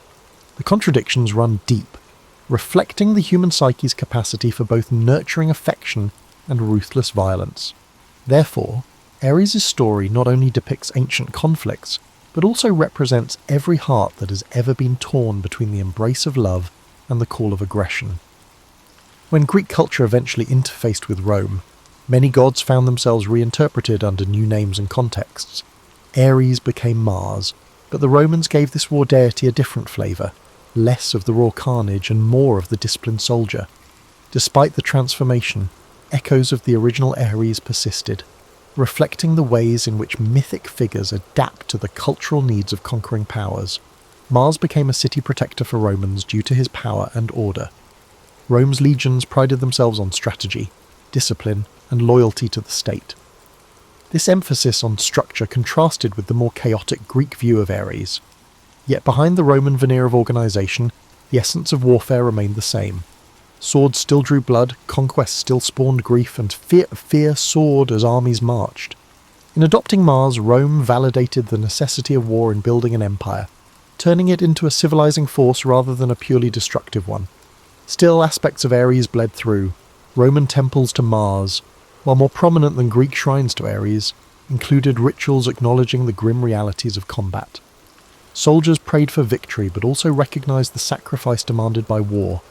The contradictions run deep, reflecting the human psyche's capacity for both nurturing affection and ruthless violence. Therefore, Ares' story not only depicts ancient conflicts, but also represents every heart that has ever been torn between the embrace of love and the call of aggression. When Greek culture eventually interfaced with Rome, many gods found themselves reinterpreted under new names and contexts. Ares became Mars, but the Romans gave this war deity a different flavour, less of the raw carnage and more of the disciplined soldier. Despite the transformation, echoes of the original Ares persisted, reflecting the ways in which mythic figures adapt to the cultural needs of conquering powers. Mars became a city protector for Romans due to his power and order. Rome's legions prided themselves on strategy, discipline, and loyalty to the state. This emphasis on structure contrasted with the more chaotic Greek view of Ares. Yet behind the Roman veneer of organisation, the essence of warfare remained the same. Swords still drew blood, conquest still spawned grief, and fear soared as armies marched. In adopting Mars, Rome validated the necessity of war in building an empire, turning it into a civilizing force rather than a purely destructive one. Still, aspects of Ares bled through. Roman temples to Mars, while more prominent than Greek shrines to Ares, included rituals acknowledging the grim realities of combat. Soldiers prayed for victory but also recognized the sacrifice demanded by war.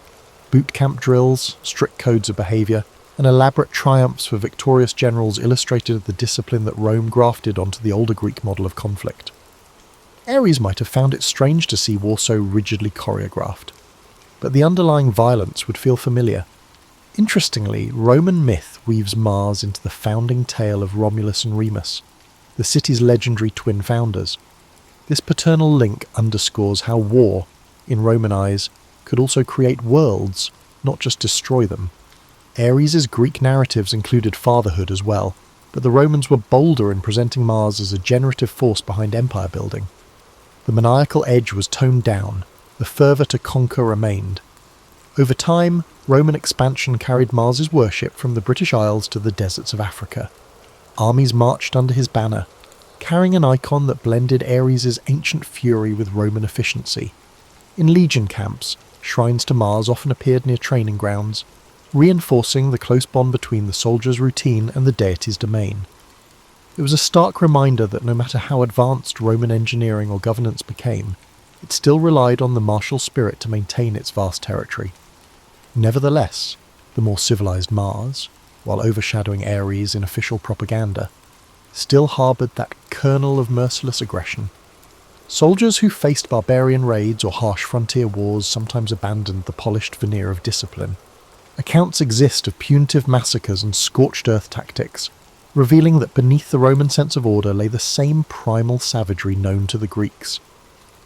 Boot camp drills, strict codes of behaviour, and elaborate triumphs for victorious generals illustrated the discipline that Rome grafted onto the older Greek model of conflict. Ares might have found it strange to see war so rigidly choreographed, but the underlying violence would feel familiar. Interestingly, Roman myth weaves Mars into the founding tale of Romulus and Remus, the city's legendary twin founders. This paternal link underscores how war, in Roman eyes, could also create worlds, not just destroy them. Ares' Greek narratives included fatherhood as well, but the Romans were bolder in presenting Mars as a generative force behind empire building. The maniacal edge was toned down, the fervour to conquer remained. Over time, Roman expansion carried Mars' worship from the British Isles to the deserts of Africa. Armies marched under his banner, carrying an icon that blended Ares' ancient fury with Roman efficiency. In legion camps, shrines to Mars often appeared near training grounds, reinforcing the close bond between the soldier's routine and the deity's domain. It was a stark reminder that no matter how advanced Roman engineering or governance became, it still relied on the martial spirit to maintain its vast territory. Nevertheless, the more civilized Mars, while overshadowing Ares in official propaganda, still harboured that kernel of merciless aggression. Soldiers who faced barbarian raids or harsh frontier wars sometimes abandoned the polished veneer of discipline. Accounts exist of punitive massacres and scorched earth tactics, revealing that beneath the Roman sense of order lay the same primal savagery known to the Greeks.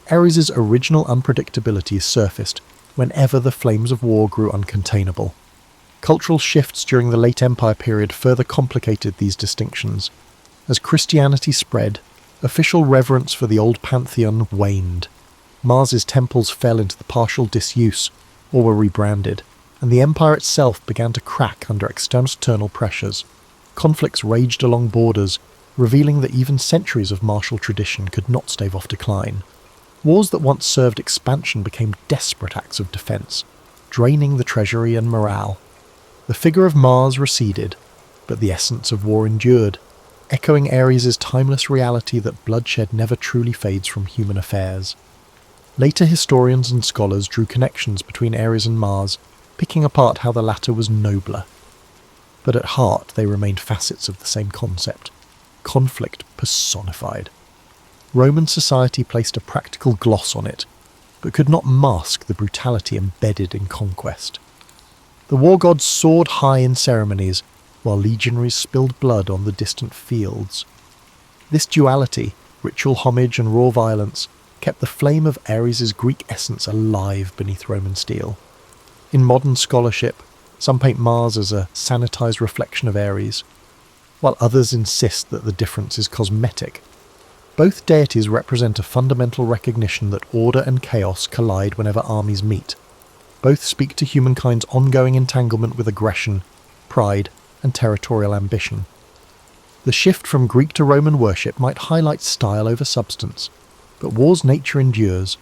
Ares' original unpredictability surfaced whenever the flames of war grew uncontainable. Cultural shifts during the late Empire period further complicated these distinctions. As Christianity spread, official reverence for the old pantheon waned. Mars' temples fell into the partial disuse or were rebranded, and the empire itself began to crack under external pressures. Conflicts raged along borders, revealing that even centuries of martial tradition could not stave off decline. Wars that once served expansion became desperate acts of defence, draining the treasury and morale. The figure of Mars receded, but the essence of war endured, echoing Ares' timeless reality that bloodshed never truly fades from human affairs. Later historians and scholars drew connections between Ares and Mars, picking apart how the latter was nobler. But at heart they remained facets of the same concept, conflict personified. Roman society placed a practical gloss on it, but could not mask the brutality embedded in conquest. The war gods soared high in ceremonies, while legionaries spilled blood on the distant fields. This duality, ritual homage and raw violence, kept the flame of Ares' Greek essence alive beneath Roman steel. In modern scholarship, some paint Mars as a sanitized reflection of Ares, while others insist that the difference is cosmetic. Both deities represent a fundamental recognition that order and chaos collide whenever armies meet. Both speak to humankind's ongoing entanglement with aggression, pride, and territorial ambition. The shift from Greek to Roman worship might highlight style over substance, but war's nature endures.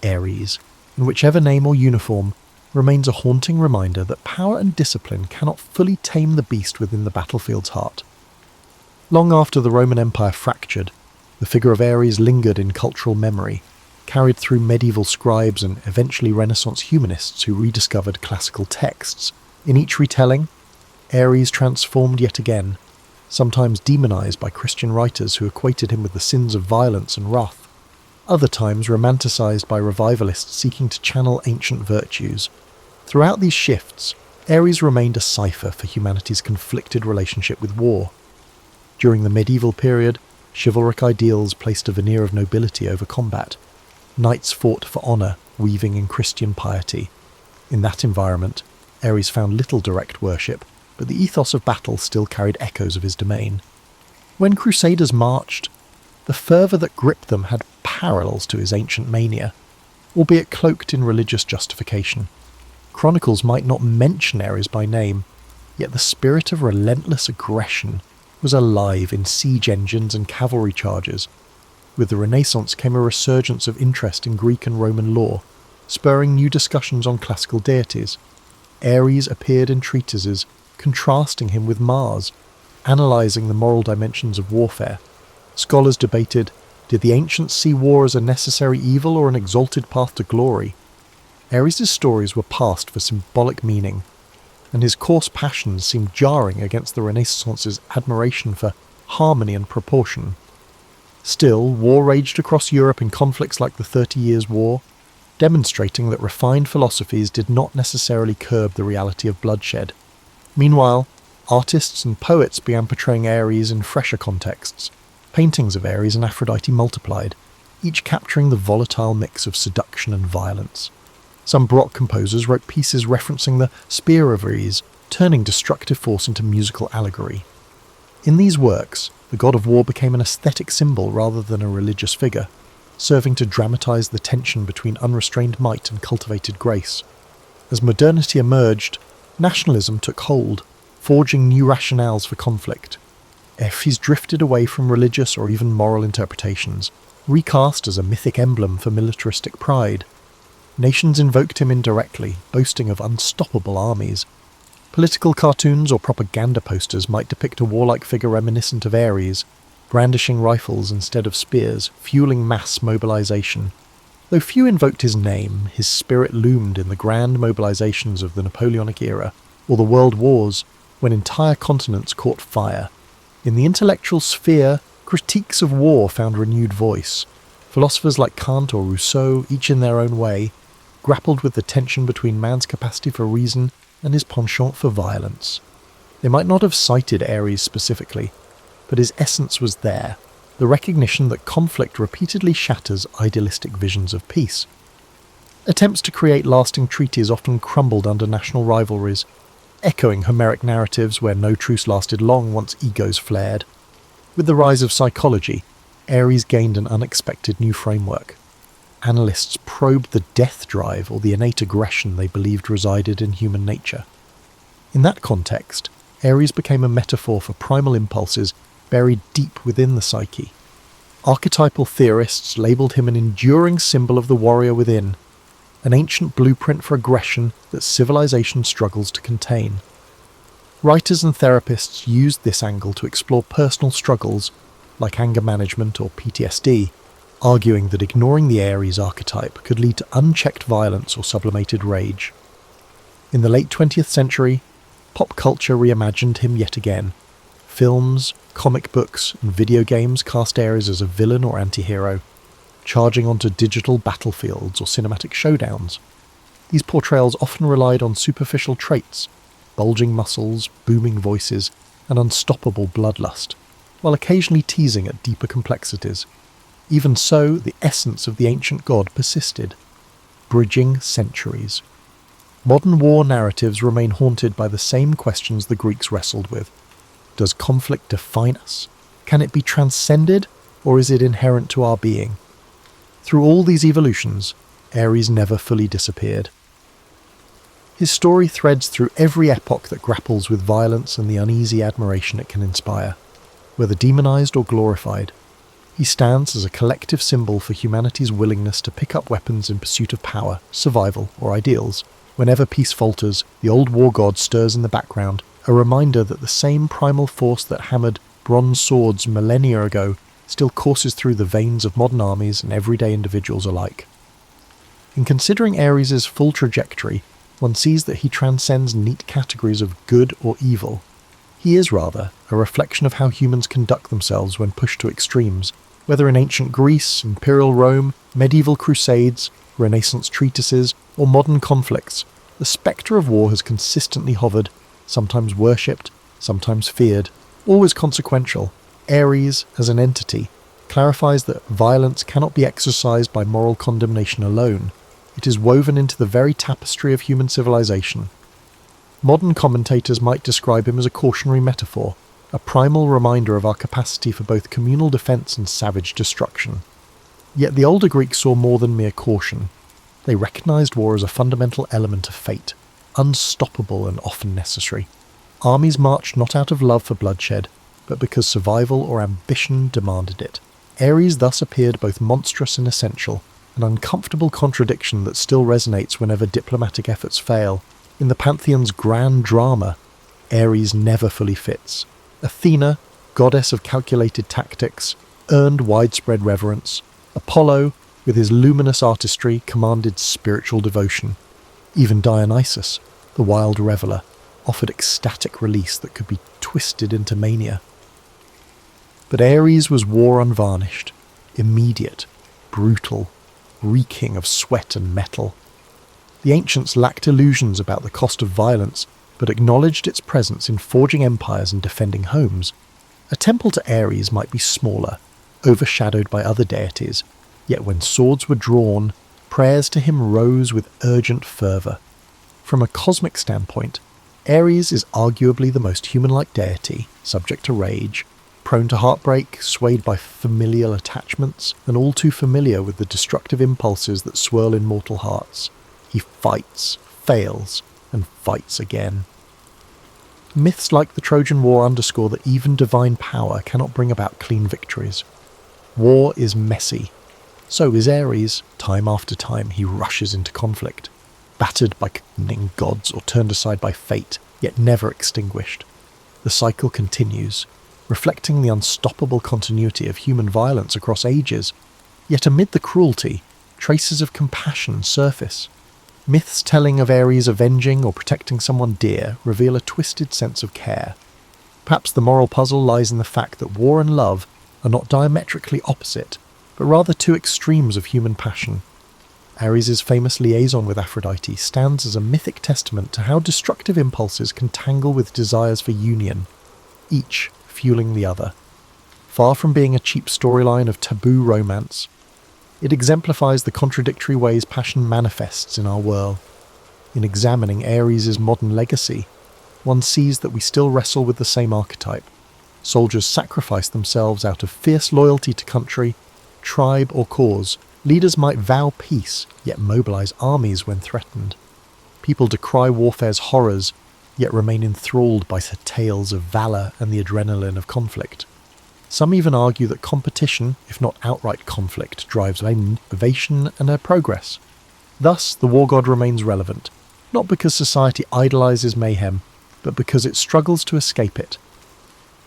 Ares, in whichever name or uniform, remains a haunting reminder that power and discipline cannot fully tame the beast within the battlefield's heart. Long after the Roman Empire fractured, the figure of Ares lingered in cultural memory, carried through medieval scribes and eventually Renaissance humanists who rediscovered classical texts. In each retelling, Ares transformed yet again, sometimes demonized by Christian writers who equated him with the sins of violence and wrath, other times romanticized by revivalists seeking to channel ancient virtues. Throughout these shifts, Ares remained a cipher for humanity's conflicted relationship with war. During the medieval period, chivalric ideals placed a veneer of nobility over combat. Knights fought for honour, weaving in Christian piety. In that environment, Ares found little direct worship, but the ethos of battle still carried echoes of his domain. When crusaders marched, the fervour that gripped them had parallels to his ancient mania, albeit cloaked in religious justification. Chronicles might not mention Ares by name, yet the spirit of relentless aggression was alive in siege engines and cavalry charges. With the Renaissance came a resurgence of interest in Greek and Roman lore, spurring new discussions on classical deities. Ares appeared in treatises contrasting him with Mars, analysing the moral dimensions of warfare. Scholars debated, did the ancients see war as a necessary evil or an exalted path to glory? Ares' stories were passed for symbolic meaning, and his coarse passions seemed jarring against the Renaissance's admiration for harmony and proportion. Still, war raged across Europe in conflicts like the 30 Years' War, demonstrating that refined philosophies did not necessarily curb the reality of bloodshed. Meanwhile, artists and poets began portraying Ares in fresher contexts. Paintings of Ares and Aphrodite multiplied, each capturing the volatile mix of seduction and violence. Some Baroque composers wrote pieces referencing the spear of Ares, turning destructive force into musical allegory. In these works, the god of war became an aesthetic symbol rather than a religious figure, serving to dramatise the tension between unrestrained might and cultivated grace. As modernity emerged, nationalism took hold, forging new rationales for conflict. Ares drifted away from religious or even moral interpretations, recast as a mythic emblem for militaristic pride. Nations invoked him indirectly, boasting of unstoppable armies. Political cartoons or propaganda posters might depict a warlike figure reminiscent of Ares, brandishing rifles instead of spears, fueling mass mobilization. Though few invoked his name, his spirit loomed in the grand mobilizations of the Napoleonic era, or the World Wars, when entire continents caught fire. In the intellectual sphere, critiques of war found renewed voice. Philosophers like Kant or Rousseau, each in their own way, grappled with the tension between man's capacity for reason and his penchant for violence. They might not have cited Ares specifically, but his essence was there, the recognition that conflict repeatedly shatters idealistic visions of peace. Attempts to create lasting treaties often crumbled under national rivalries, echoing Homeric narratives where no truce lasted long once egos flared. With the rise of psychology, Ares gained an unexpected new framework. Analysts probed the death drive or the innate aggression they believed resided in human nature. In that context, Ares became a metaphor for primal impulses buried deep within the psyche. Archetypal theorists labelled him an enduring symbol of the warrior within, an ancient blueprint for aggression that civilization struggles to contain. Writers and therapists used this angle to explore personal struggles, like anger management or PTSD, arguing that ignoring the Ares archetype could lead to unchecked violence or sublimated rage. In the late 20th century, pop culture reimagined him yet again. Films, comic books, and video games cast Ares as a villain or anti-hero, charging onto digital battlefields or cinematic showdowns. These portrayals often relied on superficial traits, bulging muscles, booming voices, and unstoppable bloodlust, while occasionally teasing at deeper complexities. Even so, the essence of the ancient god persisted, bridging centuries. Modern war narratives remain haunted by the same questions the Greeks wrestled with. Does conflict define us? Can it be transcended, or is it inherent to our being? Through all these evolutions, Ares never fully disappeared. His story threads through every epoch that grapples with violence and the uneasy admiration it can inspire. whether demonized or glorified. He stands as a collective symbol for humanity's willingness to pick up weapons in pursuit of power, survival, or ideals. Whenever peace falters, the old war god stirs in the background, a reminder that the same primal force that hammered bronze swords millennia ago still courses through the veins of modern armies and everyday individuals alike. In considering Ares' full trajectory, one sees that he transcends neat categories of good or evil. He is, rather, a reflection of how humans conduct themselves when pushed to extremes, whether in ancient Greece, imperial Rome, medieval crusades, Renaissance treatises, or modern conflicts. The spectre of war has consistently hovered, sometimes worshipped, sometimes feared, always consequential. Ares, as an entity, clarifies that violence cannot be exercised by moral condemnation alone. It is woven into the very tapestry of human civilization. Modern commentators might describe him as a cautionary metaphor, a primal reminder of our capacity for both communal defense and savage destruction. Yet the older Greeks saw more than mere caution. They recognized war as a fundamental element of fate, unstoppable and often necessary. Armies marched not out of love for bloodshed, but because survival or ambition demanded it. Ares thus appeared both monstrous and essential, an uncomfortable contradiction that still resonates whenever diplomatic efforts fail. In the Pantheon's grand drama, Ares never fully fits. Athena, goddess of calculated tactics, earned widespread reverence. Apollo, with his luminous artistry, commanded spiritual devotion. Even Dionysus, the wild reveller, offered ecstatic release that could be twisted into mania. But Ares was war unvarnished, immediate, brutal, reeking of sweat and metal. The ancients lacked illusions about the cost of violence, but acknowledged its presence in forging empires and defending homes. A temple to Ares might be smaller, overshadowed by other deities, yet when swords were drawn, prayers to him rose with urgent fervour. From a cosmic standpoint, Ares is arguably the most human-like deity, subject to rage, prone to heartbreak, swayed by familial attachments, and all too familiar with the destructive impulses that swirl in mortal hearts. He fights, fails, and fights again. Myths like the Trojan War underscore that even divine power cannot bring about clean victories. War is messy. So is Ares. Time after time he rushes into conflict, battered by contending gods or turned aside by fate, yet never extinguished. The cycle continues, reflecting the unstoppable continuity of human violence across ages. Yet amid the cruelty, traces of compassion surface. Myths telling of Ares avenging or protecting someone dear reveal a twisted sense of care. Perhaps the moral puzzle lies in the fact that war and love are not diametrically opposite, but rather two extremes of human passion. Ares' famous liaison with Aphrodite stands as a mythic testament to how destructive impulses can tangle with desires for union, each fueling the other. Far from being a cheap storyline of taboo romance, it exemplifies the contradictory ways passion manifests in our world. In examining Ares' modern legacy, one sees that we still wrestle with the same archetype. Soldiers sacrifice themselves out of fierce loyalty to country, tribe, or cause. Leaders might vow peace, yet mobilize armies when threatened. People decry warfare's horrors, yet remain enthralled by the tales of valor and the adrenaline of conflict. Some even argue that competition, if not outright conflict, drives innovation and progress. Thus, the war god remains relevant, not because society idolizes mayhem, but because it struggles to escape it.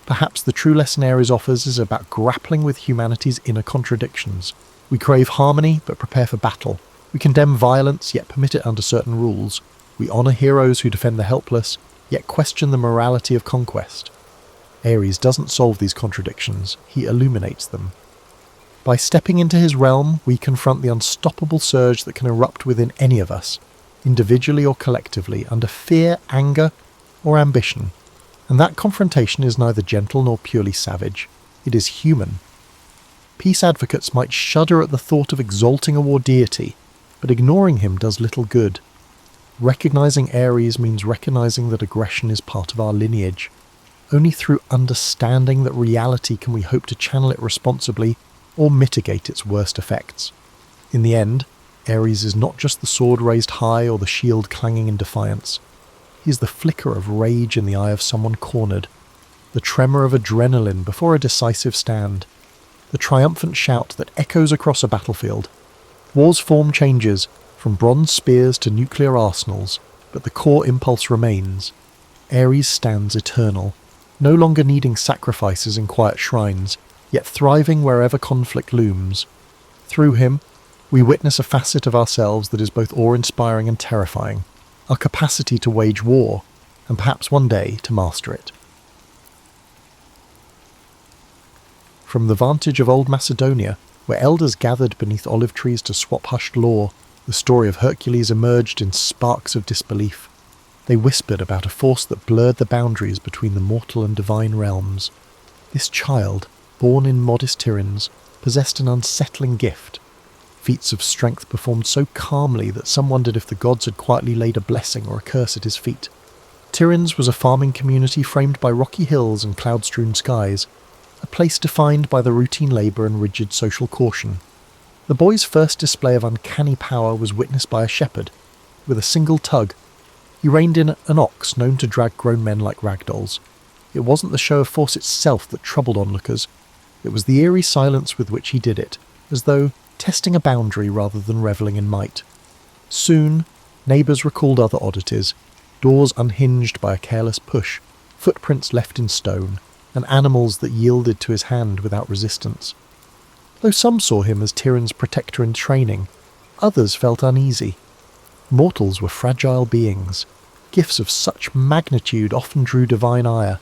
Perhaps the true lesson Ares offers is about grappling with humanity's inner contradictions. We crave harmony, but prepare for battle. We condemn violence, yet permit it under certain rules. We honour heroes who defend the helpless, yet question the morality of conquest. Ares doesn't solve these contradictions, he illuminates them. By stepping into his realm, we confront the unstoppable surge that can erupt within any of us, individually or collectively, under fear, anger, or ambition. And that confrontation is neither gentle nor purely savage. It is human. Peace advocates might shudder at the thought of exalting a war deity, but ignoring him does little good. Recognizing Ares means recognizing that aggression is part of our lineage. Only through understanding that reality can we hope to channel it responsibly or mitigate its worst effects. In the end, Ares is not just the sword raised high or the shield clanging in defiance. He is the flicker of rage in the eye of someone cornered, the tremor of adrenaline before a decisive stand, the triumphant shout that echoes across a battlefield. War's form changes, from bronze spears to nuclear arsenals, but the core impulse remains. Ares stands eternal, no longer needing sacrifices in quiet shrines, yet thriving wherever conflict looms. Through him, we witness a facet of ourselves that is both awe-inspiring and terrifying, our capacity to wage war, and perhaps one day to master it. From the vantage of old Macedonia, where elders gathered beneath olive trees to swap hushed lore, the story of Hercules emerged in sparks of disbelief. They whispered about a force that blurred the boundaries between the mortal and divine realms. This child, born in modest Tiryns, possessed an unsettling gift. Feats of strength performed so calmly that some wondered if the gods had quietly laid a blessing or a curse at his feet. Tiryns was a farming community framed by rocky hills and cloud-strewn skies, a place defined by the routine labour and rigid social caution. The boy's first display of uncanny power was witnessed by a shepherd. With a single tug, he reined in an ox known to drag grown men like ragdolls. It wasn't the show of force itself that troubled onlookers. It was the eerie silence with which he did it, as though testing a boundary rather than revelling in might. Soon, neighbours recalled other oddities, doors unhinged by a careless push, footprints left in stone, and animals that yielded to his hand without resistance. Though some saw him as Tiryns' protector in training, others felt uneasy. Mortals were fragile beings. Gifts of such magnitude often drew divine ire.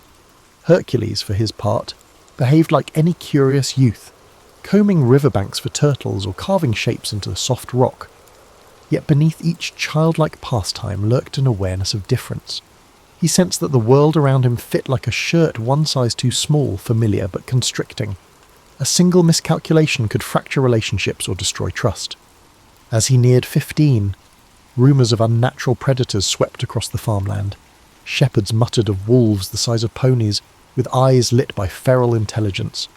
Hercules, for his part, behaved like any curious youth, combing riverbanks for turtles or carving shapes into the soft rock. Yet beneath each childlike pastime lurked an awareness of difference. He sensed that the world around him fit like a shirt one size too small, familiar but constricting. A single miscalculation could fracture relationships or destroy trust. As he neared 15, rumours of unnatural predators swept across the farmland. Shepherds muttered of wolves the size of ponies, with eyes lit by feral intelligence.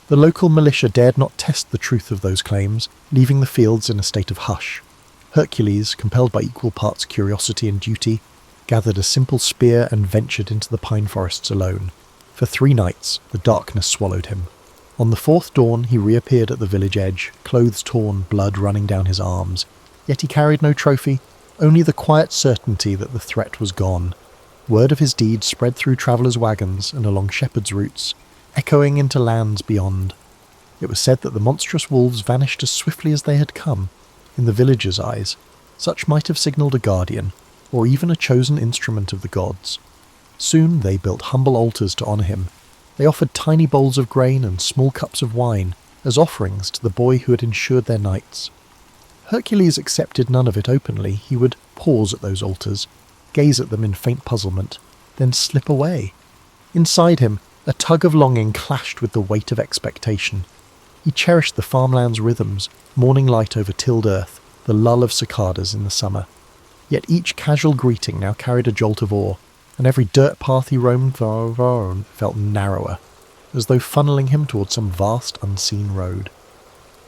The local militia dared not test the truth of those claims, leaving the fields in a state of hush. Hercules, compelled by equal parts curiosity and duty, gathered a simple spear and ventured into the pine forests alone. For 3 nights, the darkness swallowed him. On the 4th dawn, he reappeared at the village edge, clothes torn, blood running down his arms. Yet he carried no trophy, only the quiet certainty that the threat was gone. Word of his deeds spread through travellers' wagons and along shepherds' routes, echoing into lands beyond. It was said that the monstrous wolves vanished as swiftly as they had come. In the villagers' eyes, such might have signalled a guardian, or even a chosen instrument of the gods. Soon they built humble altars to honour him. They offered tiny bowls of grain and small cups of wine as offerings to the boy who had ensured their nights. Hercules accepted none of it openly. He would pause at those altars, gaze at them in faint puzzlement, then slip away. Inside him, a tug of longing clashed with the weight of expectation. He cherished the farmland's rhythms, morning light over tilled earth, the lull of cicadas in the summer. Yet each casual greeting now carried a jolt of awe, and every dirt path he roamed felt narrower, as though funneling him towards some vast unseen road.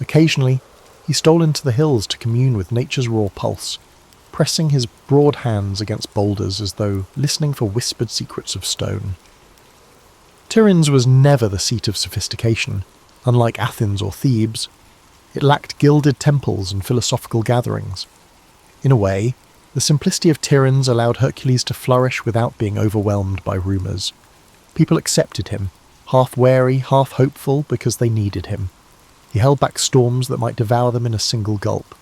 Occasionally, he stole into the hills to commune with nature's raw pulse, pressing his broad hands against boulders as though listening for whispered secrets of stone. Tiryns was never the seat of sophistication, unlike Athens or Thebes. It lacked gilded temples and philosophical gatherings. In a way, the simplicity of Tiryns allowed Hercules to flourish without being overwhelmed by rumours. People accepted him, half wary, half hopeful, because they needed him. He held back storms that might devour them in a single gulp.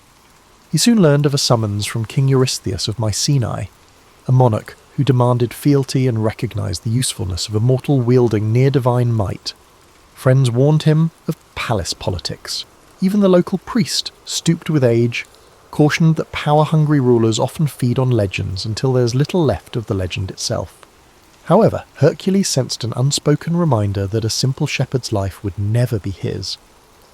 He soon learned of a summons from King Eurystheus of Mycenae, a monarch who demanded fealty and recognised the usefulness of a mortal wielding near-divine might. Friends warned him of palace politics. Even the local priest, stooped with age, cautioned that power-hungry rulers often feed on legends until there is little left of the legend itself. However, Hercules sensed an unspoken reminder that a simple shepherd's life would never be his.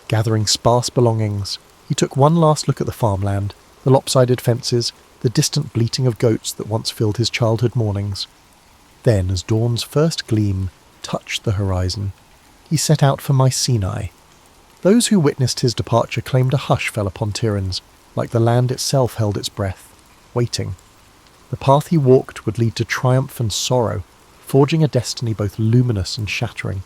Gathering sparse belongings, he took one last look at the farmland, the lopsided fences, the distant bleating of goats that once filled his childhood mornings. Then, as dawn's first gleam touched the horizon, he set out for Mycenae. Those who witnessed his departure claimed a hush fell upon Tiryns, like the land itself held its breath, waiting. The path he walked would lead to triumph and sorrow, forging a destiny both luminous and shattering.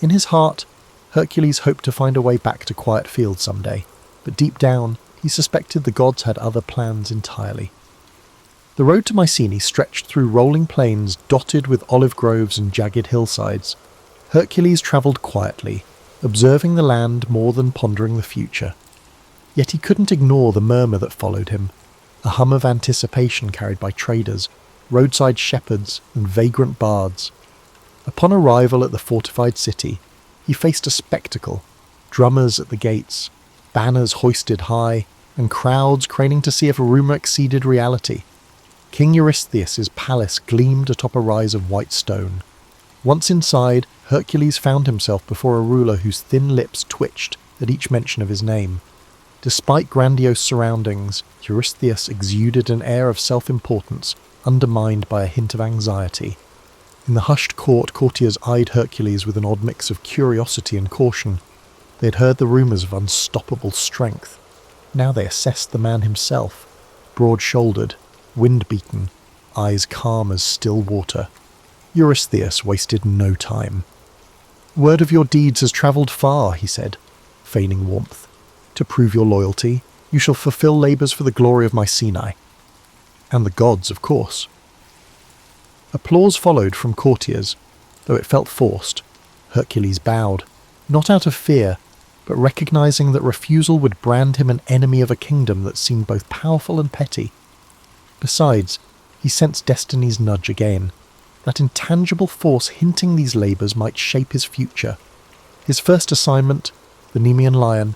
In his heart, Hercules hoped to find a way back to quiet fields someday, but deep down, he suspected the gods had other plans entirely. The road to Mycenae stretched through rolling plains dotted with olive groves and jagged hillsides. Hercules travelled quietly, observing the land more than pondering the future. Yet he couldn't ignore the murmur that followed him, a hum of anticipation carried by traders, roadside shepherds, and vagrant bards. Upon arrival at the fortified city, he faced a spectacle: drummers at the gates, banners hoisted high, and crowds craning to see if a rumour exceeded reality. King Eurystheus' palace gleamed atop a rise of white stone. Once inside, Hercules found himself before a ruler whose thin lips twitched at each mention of his name. Despite grandiose surroundings, Eurystheus exuded an air of self-importance, undermined by a hint of anxiety. In the hushed court, courtiers eyed Hercules with an odd mix of curiosity and caution. They had heard the rumours of unstoppable strength. Now they assessed the man himself, broad-shouldered, wind-beaten, eyes calm as still water. Eurystheus wasted no time. "Word of your deeds has travelled far," he said, feigning warmth. "To prove your loyalty, you shall fulfil labours for the glory of Mycenae. And the gods, of course." Applause followed from courtiers, though it felt forced. Hercules bowed, not out of fear, but recognising that refusal would brand him an enemy of a kingdom that seemed both powerful and petty. Besides, he sensed destiny's nudge again, that intangible force hinting these labours might shape his future. His first assignment, the Nemean lion.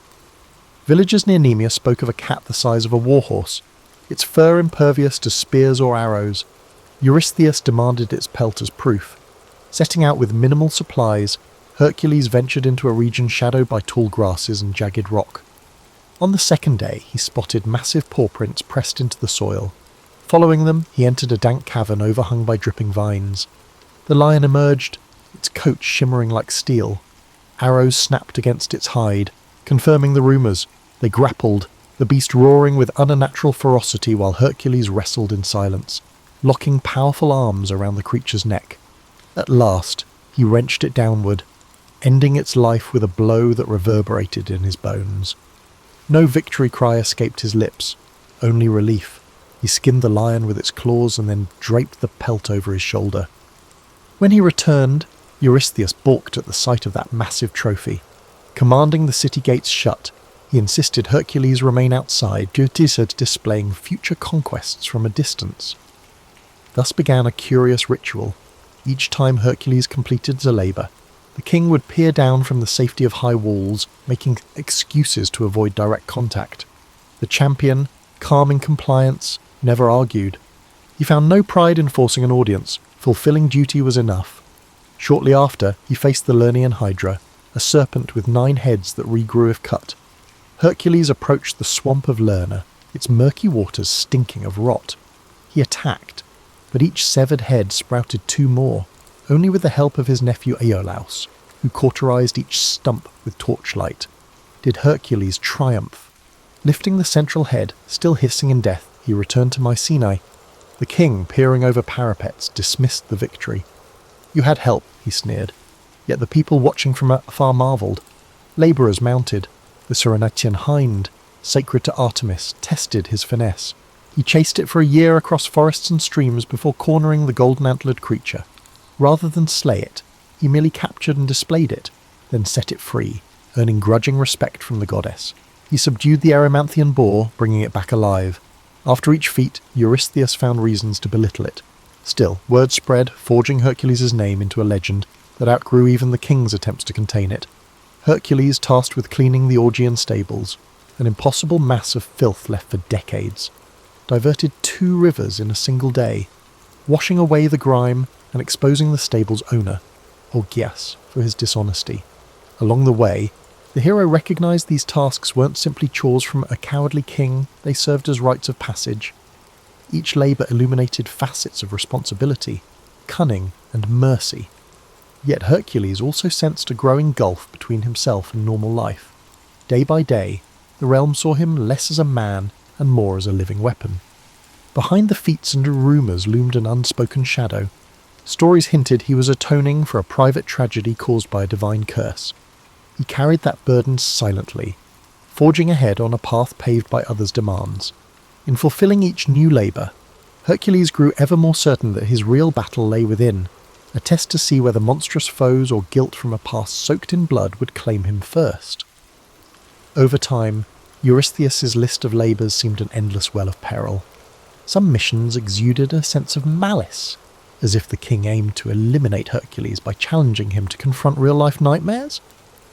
Villagers near Nemea spoke of a cat the size of a warhorse, its fur impervious to spears or arrows. Eurystheus demanded its pelt as proof. Setting out with minimal supplies, Hercules ventured into a region shadowed by tall grasses and jagged rock. On the second day, he spotted massive paw prints pressed into the soil. Following them, he entered a dank cavern overhung by dripping vines. The lion emerged, its coat shimmering like steel. Arrows snapped against its hide, confirming the rumours. They grappled, the beast roaring with unnatural ferocity while Hercules wrestled in silence, locking powerful arms around the creature's neck. At last, he wrenched it downward, ending its life with a blow that reverberated in his bones. No victory cry escaped his lips, only relief. He skinned the lion with its claws and then draped the pelt over his shoulder. When he returned, Eurystheus balked at the sight of that massive trophy. Commanding the city gates shut, he insisted Hercules remain outside, duties at displaying future conquests from a distance. Thus began a curious ritual. Each time Hercules completed a labour, the king would peer down from the safety of high walls, making excuses to avoid direct contact. The champion, calm in compliance, never argued. He found no pride in forcing an audience. Fulfilling duty was enough. Shortly after, he faced the Lernaean Hydra, a serpent with 9 heads that regrew if cut. Hercules approached the swamp of Lerna, its murky waters stinking of rot. He attacked, but each severed head sprouted 2 more, only with the help of his nephew Iolaus, who cauterized each stump with torchlight. Did Hercules triumph? Lifting the central head, still hissing in death, he returned to Mycenae. The king, peering over parapets, dismissed the victory. "You had help," he sneered. Yet the people watching from afar marvelled. Labourers mounted. The Cyrenaian hind, sacred to Artemis, tested his finesse. He chased it for a year across forests and streams before cornering the golden-antlered creature. Rather than slay it, he merely captured and displayed it, then set it free, earning grudging respect from the goddess. He subdued the Erymanthian boar, bringing it back alive. After each feat, Eurystheus found reasons to belittle it. Still, word spread, forging Hercules' name into a legend that outgrew even the king's attempts to contain it. Hercules tasked with cleaning the Augean stables, an impossible mass of filth left for decades. Diverted 2 rivers in a single day, washing away the grime and exposing the stable's owner, Augeas, for his dishonesty. Along the way, the hero recognised these tasks weren't simply chores from a cowardly king, they served as rites of passage. Each labour illuminated facets of responsibility, cunning and mercy. Yet Hercules also sensed a growing gulf between himself and normal life. Day by day, the realm saw him less as a man and more as a living weapon. Behind the feats and rumours loomed an unspoken shadow. Stories hinted he was atoning for a private tragedy caused by a divine curse. He carried that burden silently, forging ahead on a path paved by others' demands. In fulfilling each new labour, Hercules grew ever more certain that his real battle lay within, a test to see whether monstrous foes or guilt from a past soaked in blood would claim him first. Over time, Eurystheus' list of labours seemed an endless well of peril. Some missions exuded a sense of malice, as if the king aimed to eliminate Hercules by challenging him to confront real-life nightmares.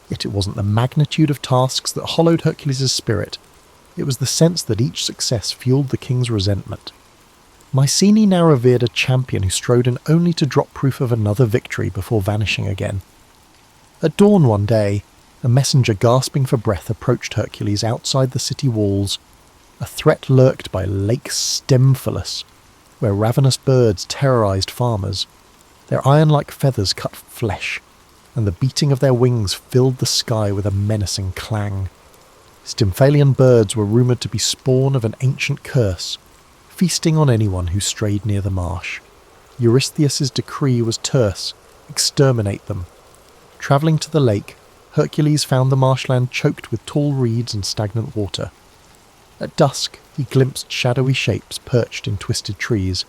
Yet it wasn't the magnitude of tasks that hollowed Hercules' spirit. It was the sense that each success fueled the king's resentment. Mycenae now revered a champion who strode in only to drop proof of another victory before vanishing again. At dawn one day, a messenger gasping for breath approached Hercules outside the city walls. A threat lurked by Lake Stymphalus, where ravenous birds terrorized farmers. Their iron-like feathers cut flesh, and the beating of their wings filled the sky with a menacing clang. Stymphalian birds were rumoured to be spawn of an ancient curse, feasting on anyone who strayed near the marsh. Eurystheus' decree was terse: exterminate them. Travelling to the lake, Hercules found the marshland choked with tall reeds and stagnant water. At dusk, he glimpsed shadowy shapes perched in twisted trees.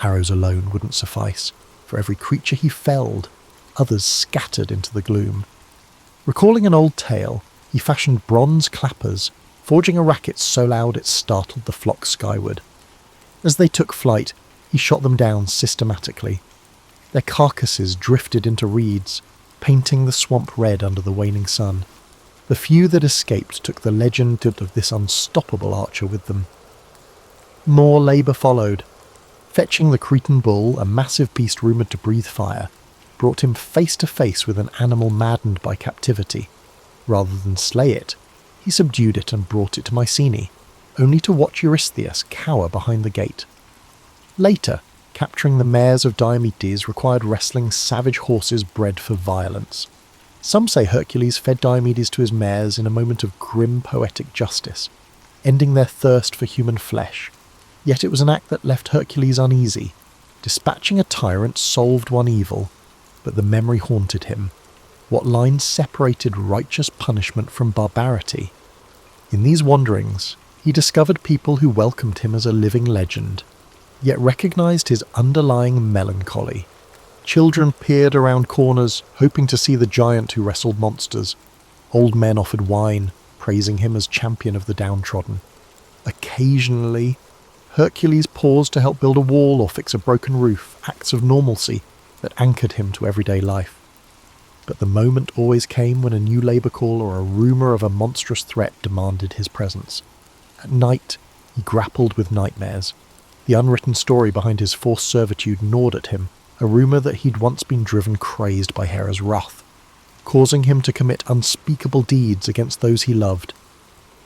Arrows alone wouldn't suffice. For every creature he felled, others scattered into the gloom. Recalling an old tale, he fashioned bronze clappers, forging a racket so loud it startled the flock skyward. As they took flight, he shot them down systematically. Their carcasses drifted into reeds, painting the swamp red under the waning sun. The few that escaped took the legend of this unstoppable archer with them. More labour followed. Fetching the Cretan bull, a massive beast rumoured to breathe fire, brought him face to face with an animal maddened by captivity. Rather than slay it, he subdued it and brought it to Mycenae, only to watch Eurystheus cower behind the gate. Later, capturing the mares of Diomedes required wrestling savage horses bred for violence. Some say Hercules fed Diomedes to his mares in a moment of grim poetic justice, ending their thirst for human flesh. Yet it was an act that left Hercules uneasy. Dispatching a tyrant solved one evil, but the memory haunted him. What lines separated righteous punishment from barbarity? In these wanderings, he discovered people who welcomed him as a living legend, yet recognised his underlying melancholy. Children peered around corners, hoping to see the giant who wrestled monsters. Old men offered wine, praising him as champion of the downtrodden. Occasionally, Hercules paused to help build a wall or fix a broken roof, acts of normalcy that anchored him to everyday life. But the moment always came when a new labour call or a rumour of a monstrous threat demanded his presence. At night, he grappled with nightmares. The unwritten story behind his forced servitude gnawed at him, a rumour that he'd once been driven crazed by Hera's wrath, causing him to commit unspeakable deeds against those he loved.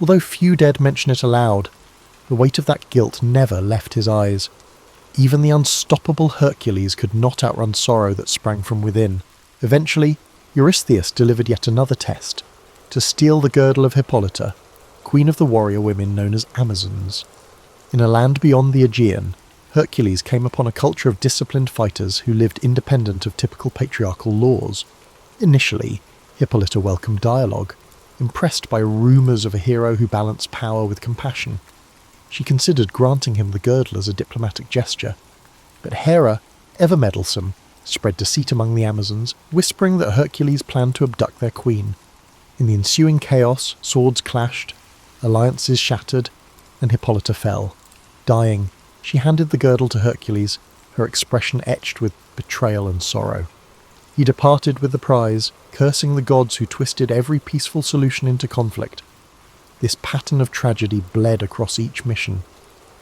Although few dared mention it aloud, the weight of that guilt never left his eyes. Even the unstoppable Hercules could not outrun sorrow that sprang from within. Eventually, Eurystheus delivered yet another test, to steal the girdle of Hippolyta, queen of the warrior women known as Amazons. In a land beyond the Aegean, Hercules came upon a culture of disciplined fighters who lived independent of typical patriarchal laws. Initially, Hippolyta welcomed dialogue, impressed by rumours of a hero who balanced power with compassion. She considered granting him the girdle as a diplomatic gesture, but Hera, ever meddlesome, spread deceit among the Amazons, whispering that Hercules planned to abduct their queen. In the ensuing chaos, swords clashed, alliances shattered, and Hippolyta fell. Dying, she handed the girdle to Hercules, her expression etched with betrayal and sorrow. He departed with the prize, cursing the gods who twisted every peaceful solution into conflict. This pattern of tragedy bled across each mission.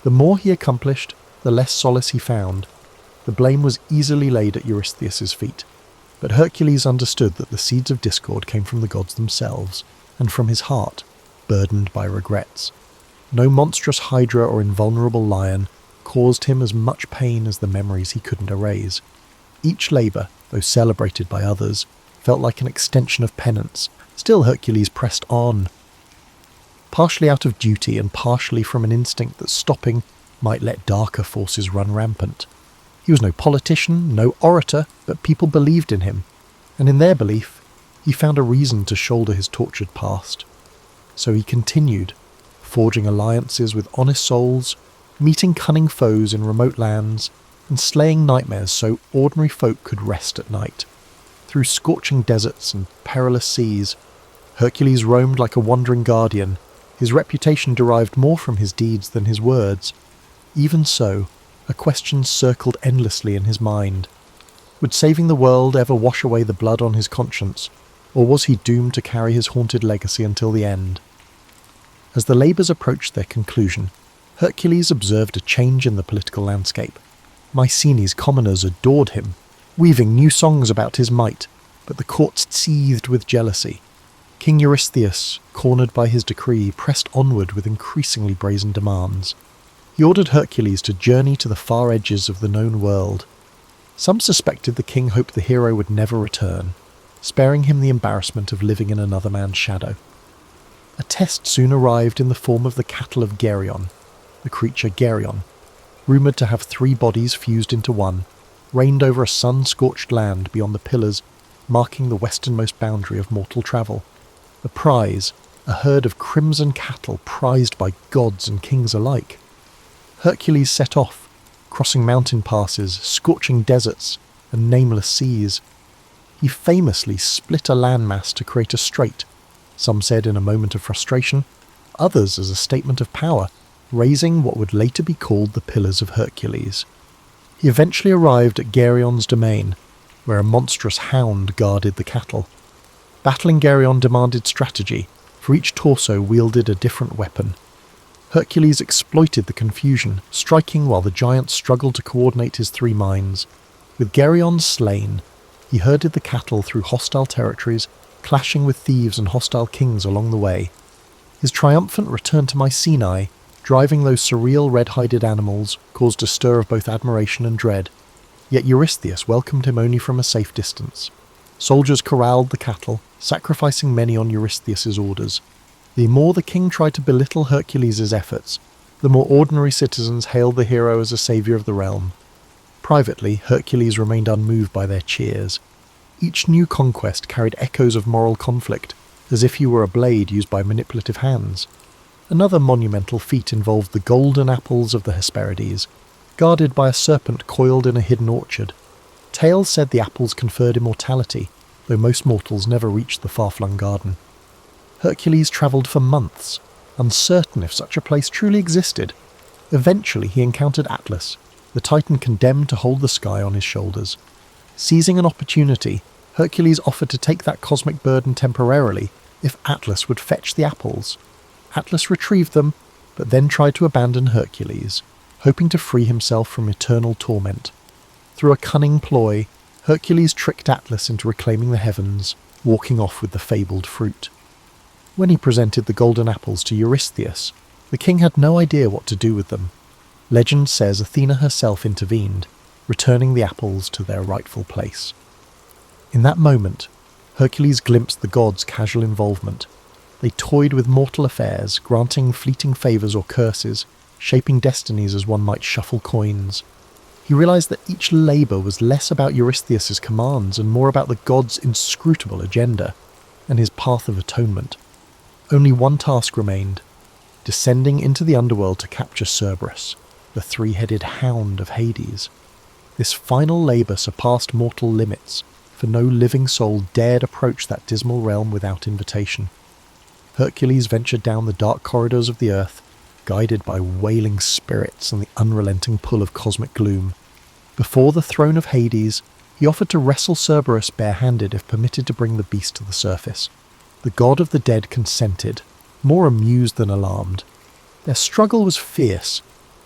The more he accomplished, the less solace he found. The blame was easily laid at Eurystheus' feet, but Hercules understood that the seeds of discord came from the gods themselves, and from his heart, burdened by regrets. No monstrous hydra or invulnerable lion caused him as much pain as the memories he couldn't erase. Each labour, though celebrated by others, felt like an extension of penance. Still Hercules pressed on, partially out of duty and partially from an instinct that stopping might let darker forces run rampant. He was no politician, no orator, but people believed in him, and in their belief, he found a reason to shoulder his tortured past. So he continued, forging alliances with honest souls, meeting cunning foes in remote lands, and slaying nightmares so ordinary folk could rest at night. Through scorching deserts and perilous seas, Hercules roamed like a wandering guardian, his reputation derived more from his deeds than his words. Even so, a question circled endlessly in his mind. Would saving the world ever wash away the blood on his conscience, or was he doomed to carry his haunted legacy until the end? As the labours approached their conclusion, Hercules observed a change in the political landscape. Mycenae's commoners adored him, weaving new songs about his might, but the court seethed with jealousy. King Eurystheus, cornered by his decree, pressed onward with increasingly brazen demands. He ordered Hercules to journey to the far edges of the known world. Some suspected the king hoped the hero would never return, sparing him the embarrassment of living in another man's shadow. A test soon arrived in the form of the cattle of Geryon, the creature Geryon, rumoured to have 3 bodies fused into one, reigned over a sun-scorched land beyond the pillars marking the westernmost boundary of mortal travel. The prize, a herd of crimson cattle prized by gods and kings alike. Hercules set off, crossing mountain passes, scorching deserts, and nameless seas. He famously split a landmass to create a strait, some said in a moment of frustration, others as a statement of power, raising what would later be called the Pillars of Hercules. He eventually arrived at Geryon's domain, where a monstrous hound guarded the cattle. Battling Geryon demanded strategy, for each torso wielded a different weapon. Hercules exploited the confusion, striking while the giant struggled to coordinate his 3 minds. With Geryon slain, he herded the cattle through hostile territories, clashing with thieves and hostile kings along the way. His triumphant return to Mycenae, driving those surreal red-hided animals, caused a stir of both admiration and dread. Yet Eurystheus welcomed him only from a safe distance. Soldiers corralled the cattle, sacrificing many on Eurystheus's orders. The more the king tried to belittle Hercules' efforts, the more ordinary citizens hailed the hero as a saviour of the realm. Privately, Hercules remained unmoved by their cheers. Each new conquest carried echoes of moral conflict, as if he were a blade used by manipulative hands. Another monumental feat involved the golden apples of the Hesperides, guarded by a serpent coiled in a hidden orchard. Tales said the apples conferred immortality, though most mortals never reached the far-flung garden. Hercules travelled for months, uncertain if such a place truly existed. Eventually he encountered Atlas, the titan condemned to hold the sky on his shoulders. Seizing an opportunity, Hercules offered to take that cosmic burden temporarily if Atlas would fetch the apples. Atlas retrieved them, but then tried to abandon Hercules, hoping to free himself from eternal torment. Through a cunning ploy, Hercules tricked Atlas into reclaiming the heavens, walking off with the fabled fruit. When he presented the golden apples to Eurystheus, the king had no idea what to do with them. Legend says Athena herself intervened, returning the apples to their rightful place. In that moment, Hercules glimpsed the gods' casual involvement. They toyed with mortal affairs, granting fleeting favours or curses, shaping destinies as one might shuffle coins. He realised that each labour was less about Eurystheus' commands and more about the gods' inscrutable agenda, and his path of atonement. Only one task remained, descending into the underworld to capture Cerberus, the 3-headed hound of Hades. This final labour surpassed mortal limits, for no living soul dared approach that dismal realm without invitation. Hercules ventured down the dark corridors of the earth, guided by wailing spirits and the unrelenting pull of cosmic gloom. Before the throne of Hades, he offered to wrestle Cerberus bare-handed if permitted to bring the beast to the surface. The god of the dead consented, more amused than alarmed. Their struggle was fierce.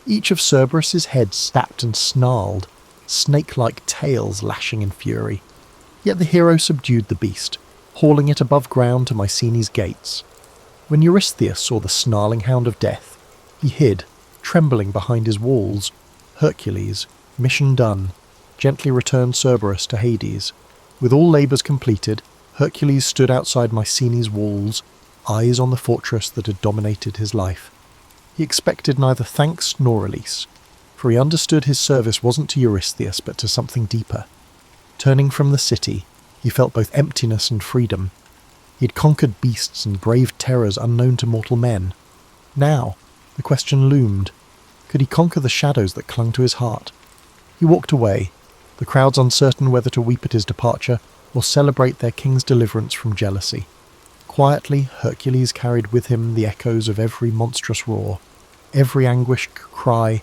Each of Cerberus's heads snapped and snarled, snake-like tails lashing in fury. Yet the hero subdued the beast, hauling it above ground to Mycenae's gates. When Eurystheus saw the snarling hound of death, he hid, trembling behind his walls. Hercules, mission done, gently returned Cerberus to Hades. With all labours completed, Hercules stood outside Mycenae's walls, eyes on the fortress that had dominated his life. He expected neither thanks nor release. for he understood his service wasn't to Eurystheus but to something deeper. Turning from the city, he felt both emptiness and freedom. He had conquered beasts and braved terrors unknown to mortal men. Now, the question loomed, could he conquer the shadows that clung to his heart? He walked away, the crowds uncertain whether to weep at his departure or celebrate their king's deliverance from jealousy. Quietly, Hercules carried with him the echoes of every monstrous roar, every anguished cry,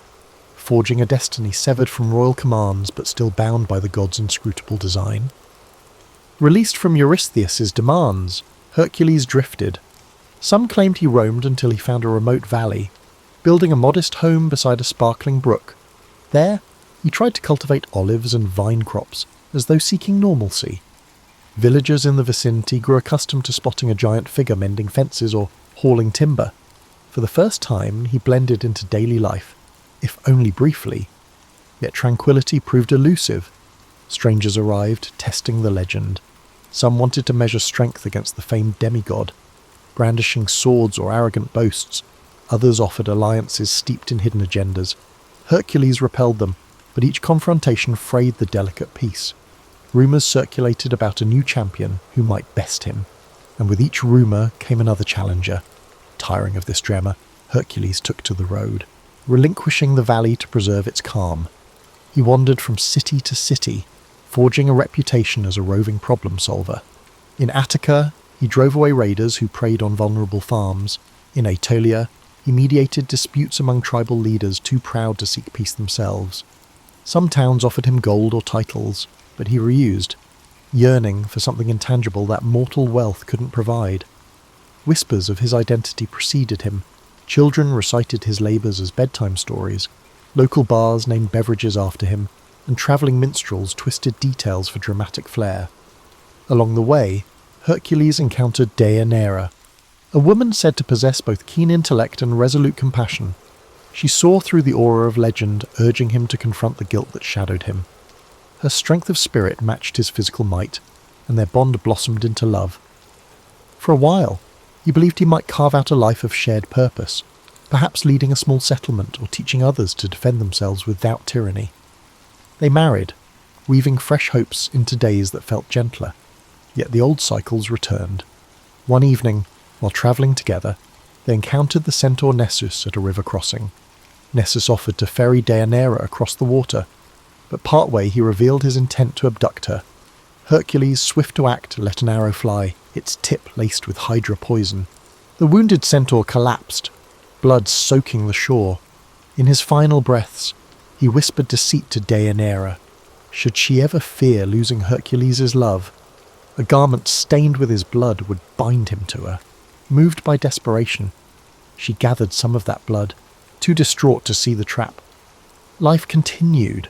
forging a destiny severed from royal commands but still bound by the gods' inscrutable design. Released from Eurystheus's demands, Hercules drifted. Some claimed he roamed until he found a remote valley, building a modest home beside a sparkling brook. There, he tried to cultivate olives and vine crops, as though seeking normalcy. Villagers in the vicinity grew accustomed to spotting a giant figure mending fences or hauling timber. For the first time, he blended into daily life, if only briefly. Yet tranquility proved elusive. Strangers arrived, testing the legend. Some wanted to measure strength against the famed demigod, brandishing swords or arrogant boasts. Others offered alliances steeped in hidden agendas. Hercules repelled them, but each confrontation frayed the delicate peace. Rumours circulated about a new champion who might best him, and with each rumour came another challenger. Tiring of this drama, Hercules took to the road, relinquishing the valley to preserve its calm. He wandered from city to city, forging a reputation as a roving problem solver. In Attica, he drove away raiders who preyed on vulnerable farms. In Aetolia, he mediated disputes among tribal leaders too proud to seek peace themselves. Some towns offered him gold or titles, but he refused, yearning for something intangible that mortal wealth couldn't provide. Whispers of his identity preceded him. Children recited his labours as bedtime stories. Local bars named beverages after him, and travelling minstrels twisted details for dramatic flair. Along the way, Hercules encountered Deianira, a woman said to possess both keen intellect and resolute compassion. She saw through the aura of legend, urging him to confront the guilt that shadowed him. Her strength of spirit matched his physical might, and their bond blossomed into love. For a while, he believed he might carve out a life of shared purpose, perhaps leading a small settlement or teaching others to defend themselves without tyranny. They married, weaving fresh hopes into days that felt gentler, yet the old cycles returned. One evening, while travelling together, they encountered the centaur Nessus at a river crossing. Nessus offered to ferry Deianira across the water, but partway he revealed his intent to abduct her. Hercules, swift to act, let an arrow fly, its tip laced with hydra poison. The wounded centaur collapsed, blood soaking the shore. In his final breaths, he whispered deceit to Deianira. Should she ever fear losing Hercules' love, a garment stained with his blood would bind him to her. Moved by desperation, she gathered some of that blood, too distraught to see the trap. Life continued.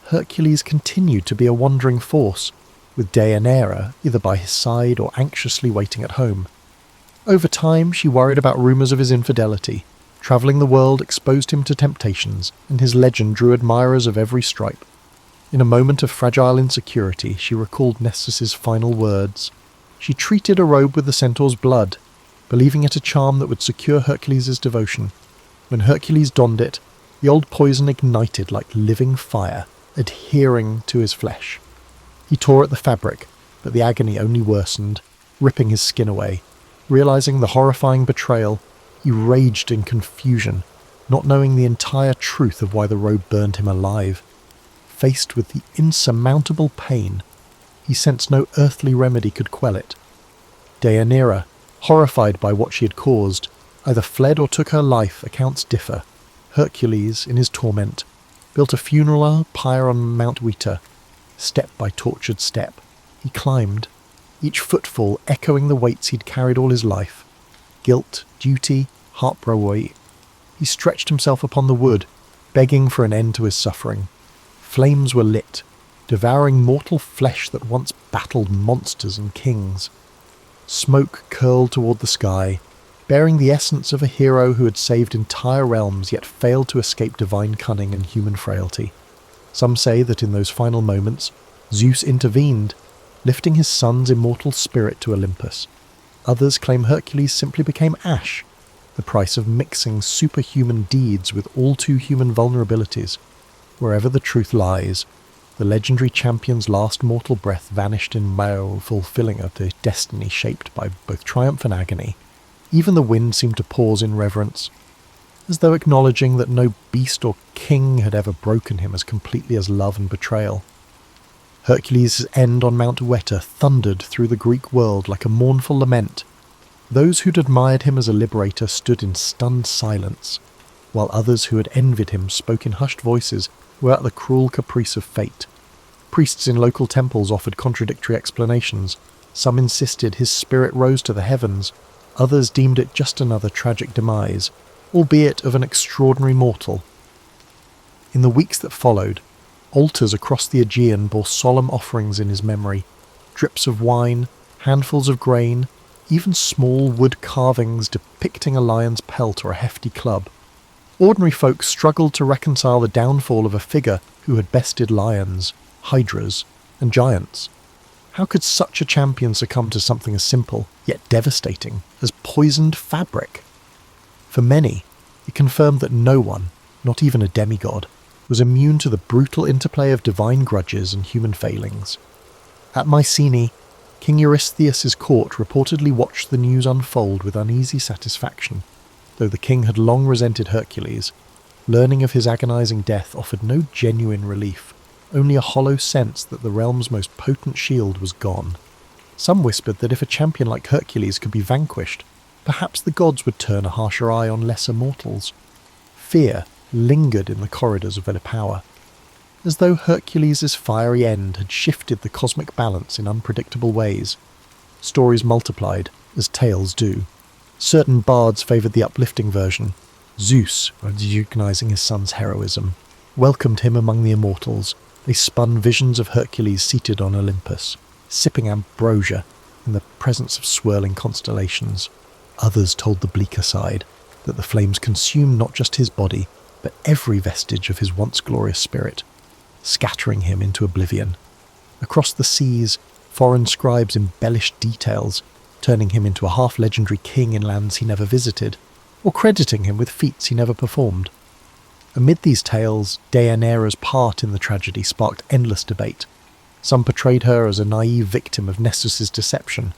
Hercules continued to be a wandering force, with Deianira either by his side or anxiously waiting at home. Over time, she worried about rumours of his infidelity. Travelling the world exposed him to temptations, and his legend drew admirers of every stripe. In a moment of fragile insecurity, she recalled Nessus's final words. She treated a robe with the centaur's blood, believing it a charm that would secure Hercules' devotion. When Hercules donned it, the old poison ignited like living fire, adhering to his flesh. He tore at the fabric, but the agony only worsened, ripping his skin away. Realizing the horrifying betrayal, he raged in confusion, not knowing the entire truth of why the robe burned him alive. Faced with the insurmountable pain, he sensed no earthly remedy could quell it. Deianira, horrified by what she had caused, either fled or took her life. Accounts differ. Hercules, in his torment, built a funeral pyre on Mount Weta. Step by tortured step, he climbed, each footfall echoing the weights he'd carried all his life. Guilt, duty, heartbreak. He stretched himself upon the wood, begging for an end to his suffering. Flames were lit, devouring mortal flesh that once battled monsters and kings. Smoke curled toward the sky, bearing the essence of a hero who had saved entire realms yet failed to escape divine cunning and human frailty. Some say that in those final moments, Zeus intervened, lifting his son's immortal spirit to Olympus. Others claim Hercules simply became ash, the price of mixing superhuman deeds with all too human vulnerabilities. wherever the truth lies, the legendary champion's last mortal breath vanished in fulfilling of the destiny shaped by both triumph and agony. Even the wind seemed to pause in reverence, as though acknowledging that no beast or king had ever broken him as completely as love and betrayal. Hercules' end on Mount Weta thundered through the Greek world like a mournful lament. Those who'd admired him as a liberator stood in stunned silence, while others who had envied him spoke in hushed voices without the cruel caprice of fate. Priests in local temples offered contradictory explanations. Some insisted his spirit rose to the heavens, others deemed it just another tragic demise, albeit of an extraordinary mortal. In the weeks that followed, altars across the Aegean bore solemn offerings in his memory, drips of wine, handfuls of grain, even small wood carvings depicting a lion's pelt or a hefty club. Ordinary folk struggled to reconcile the downfall of a figure who had bested lions, hydras, and giants. How could such a champion succumb to something as simple, yet devastating, as poisoned fabric? For many, it confirmed that no one, not even a demigod, was immune to the brutal interplay of divine grudges and human failings. At Mycenae, King Eurystheus' court reportedly watched the news unfold with uneasy satisfaction. Though the king had long resented Hercules, learning of his agonizing death offered no genuine relief, only a hollow sense that the realm's most potent shield was gone. Some whispered that if a champion like Hercules could be vanquished, perhaps the gods would turn a harsher eye on lesser mortals. Fear lingered in the corridors of their power, as though Hercules' fiery end had shifted the cosmic balance in unpredictable ways. Stories multiplied, as tales do. Certain bards favoured the uplifting version. Zeus, recognizing his son's heroism, welcomed him among the immortals. They spun visions of Hercules seated on Olympus, sipping ambrosia in the presence of swirling constellations. Others told the bleaker side, that the flames consumed not just his body, but every vestige of his once glorious spirit, scattering him into oblivion. Across the seas, foreign scribes embellished details, turning him into a half-legendary king in lands he never visited, or crediting him with feats he never performed. Amid these tales, Deianira's part in the tragedy sparked endless debate. Some portrayed her as a naive victim of Nessus' deception.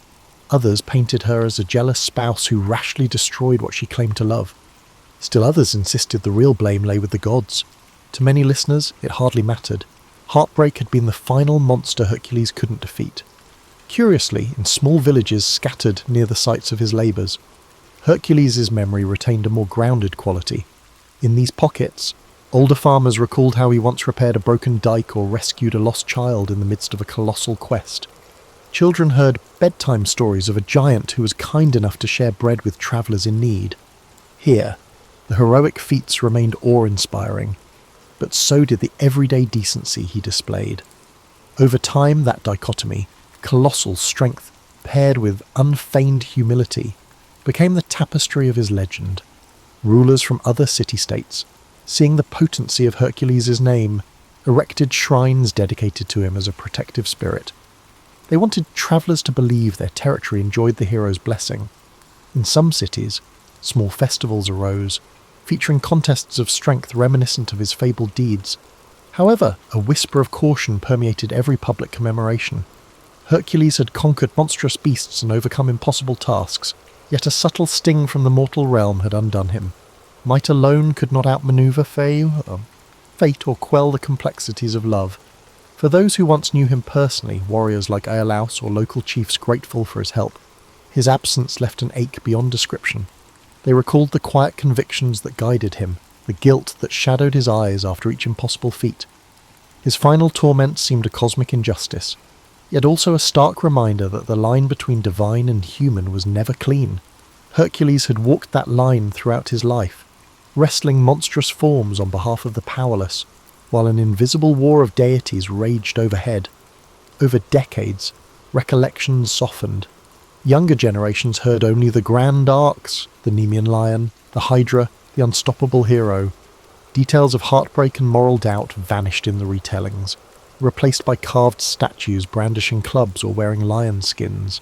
Others painted her as a jealous spouse who rashly destroyed what she claimed to love. Still others insisted the real blame lay with the gods. To many listeners, it hardly mattered. Heartbreak had been the final monster Hercules couldn't defeat. Curiously, in small villages scattered near the sites of his labours, Hercules' memory retained a more grounded quality. In these pockets, older farmers recalled how he once repaired a broken dike or rescued a lost child in the midst of a colossal quest. Children heard bedtime stories of a giant who was kind enough to share bread with travellers in need. Here, the heroic feats remained awe-inspiring, but so did the everyday decency he displayed. Over time, that dichotomy, colossal strength paired with unfeigned humility, became the tapestry of his legend. Rulers from other city-states, seeing the potency of Hercules' name, erected shrines dedicated to him as a protective spirit. They wanted travellers to believe their territory enjoyed the hero's blessing. In some cities, small festivals arose, featuring contests of strength reminiscent of his fabled deeds. However, a whisper of caution permeated every public commemoration. Hercules had conquered monstrous beasts and overcome impossible tasks, yet a subtle sting from the mortal realm had undone him. Might alone could not outmaneuver fate or quell the complexities of love. For those who once knew him personally, warriors like Iolaus or local chiefs grateful for his help, his absence left an ache beyond description. They recalled the quiet convictions that guided him, the guilt that shadowed his eyes after each impossible feat. His final torment seemed a cosmic injustice, yet also a stark reminder that the line between divine and human was never clean. Hercules had walked that line throughout his life, wrestling monstrous forms on behalf of the powerless, while an invisible war of deities raged overhead. Over decades, recollections softened. Younger generations heard only the grand arcs, the Nemean lion, the Hydra, the unstoppable hero. Details of heartbreak and moral doubt vanished in the retellings, replaced by carved statues brandishing clubs or wearing lion skins.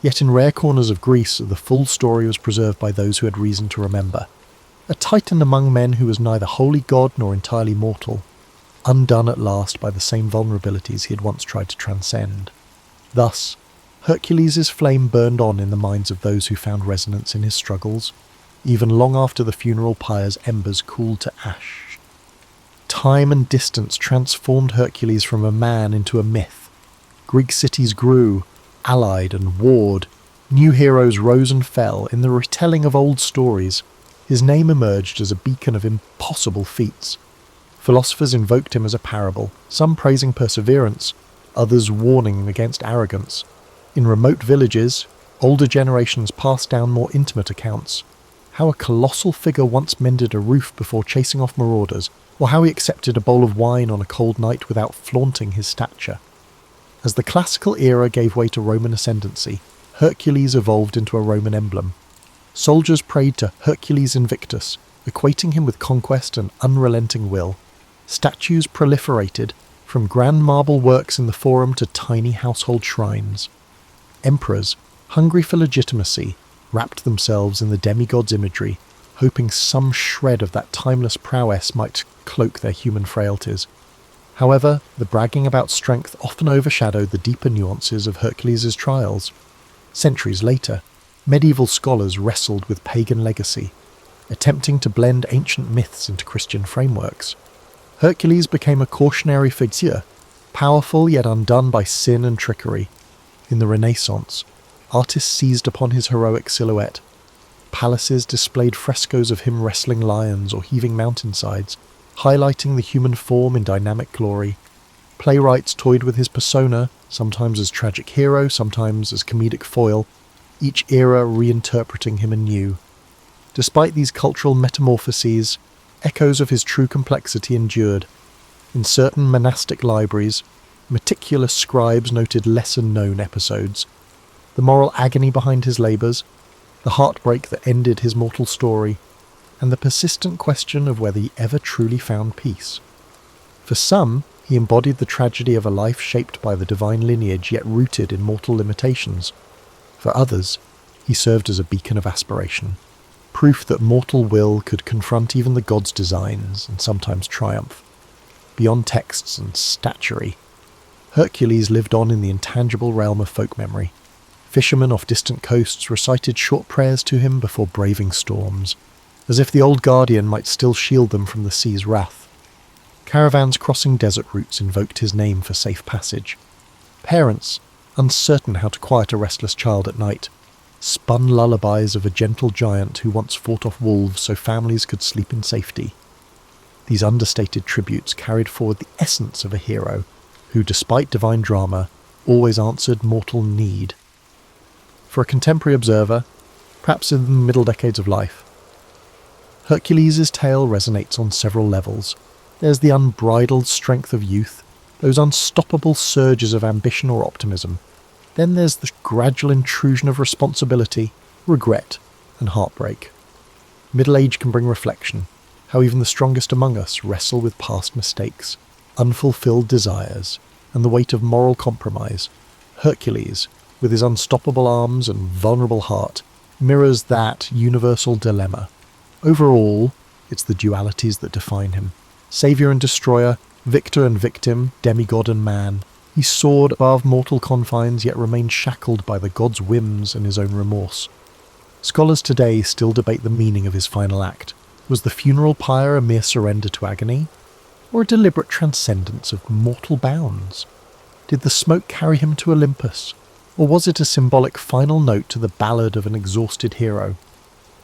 Yet in rare corners of Greece, the full story was preserved by those who had reason to remember. A titan among men who was neither wholly god nor entirely mortal. undone at last by the same vulnerabilities he had once tried to transcend. Thus, Hercules' flame burned on in the minds of those who found resonance in his struggles, even long after the funeral pyre's embers cooled to ash. Time and distance transformed Hercules from a man into a myth. Greek cities grew, allied and warred. New heroes rose and fell. In the retelling of old stories, his name emerged as a beacon of impossible feats. Philosophers invoked him as a parable, some praising perseverance, others warning against arrogance. In remote villages, older generations passed down more intimate accounts. How a colossal figure once mended a roof before chasing off marauders, or how he accepted a bowl of wine on a cold night without flaunting his stature. As the classical era gave way to Roman ascendancy, Hercules evolved into a Roman emblem. Soldiers prayed to Hercules Invictus, equating him with conquest and unrelenting will. Statues proliferated, from grand marble works in the Forum to tiny household shrines. Emperors, hungry for legitimacy, wrapped themselves in the demigod's imagery, hoping some shred of that timeless prowess might cloak their human frailties. However, the bragging about strength often overshadowed the deeper nuances of Hercules' trials. Centuries later, medieval scholars wrestled with pagan legacy, attempting to blend ancient myths into Christian frameworks. Hercules became a cautionary figure, powerful yet undone by sin and trickery. In the Renaissance, artists seized upon his heroic silhouette. Palaces displayed frescoes of him wrestling lions or heaving mountainsides, highlighting the human form in dynamic glory. Playwrights toyed with his persona, sometimes as tragic hero, sometimes as comedic foil, each era reinterpreting him anew. Despite these cultural metamorphoses, echoes of his true complexity endured. In certain monastic libraries, meticulous scribes noted lesser-known episodes, the moral agony behind his labours, the heartbreak that ended his mortal story, and the persistent question of whether he ever truly found peace. For some, he embodied the tragedy of a life shaped by the divine lineage yet rooted in mortal limitations. For others, he served as a beacon of aspiration, proof that mortal will could confront even the gods' designs and sometimes triumph. Beyond texts and statuary, Hercules lived on in the intangible realm of folk memory. Fishermen off distant coasts recited short prayers to him before braving storms, as if the old guardian might still shield them from the sea's wrath. Caravans crossing desert routes invoked his name for safe passage. Parents, uncertain how to quiet a restless child at night, spun lullabies of a gentle giant who once fought off wolves so families could sleep in safety. These understated tributes carried forward the essence of a hero who, despite divine drama, always answered mortal need. For a contemporary observer, perhaps in the middle decades of life, Hercules' tale resonates on several levels. There's the unbridled strength of youth, those unstoppable surges of ambition or optimism. Then there's the gradual intrusion of responsibility, regret, and heartbreak. Middle age can bring reflection, how even the strongest among us wrestle with past mistakes, unfulfilled desires, and the weight of moral compromise. Hercules, with his unstoppable arms and vulnerable heart, mirrors that universal dilemma. Overall, it's the dualities that define him. Saviour and destroyer, victor and victim, demigod and man. He soared above mortal confines yet remained shackled by the god's whims and his own remorse. Scholars today still debate the meaning of his final act. Was the funeral pyre a mere surrender to agony, or a deliberate transcendence of mortal bounds? Did the smoke carry him to Olympus, or was it a symbolic final note to the ballad of an exhausted hero?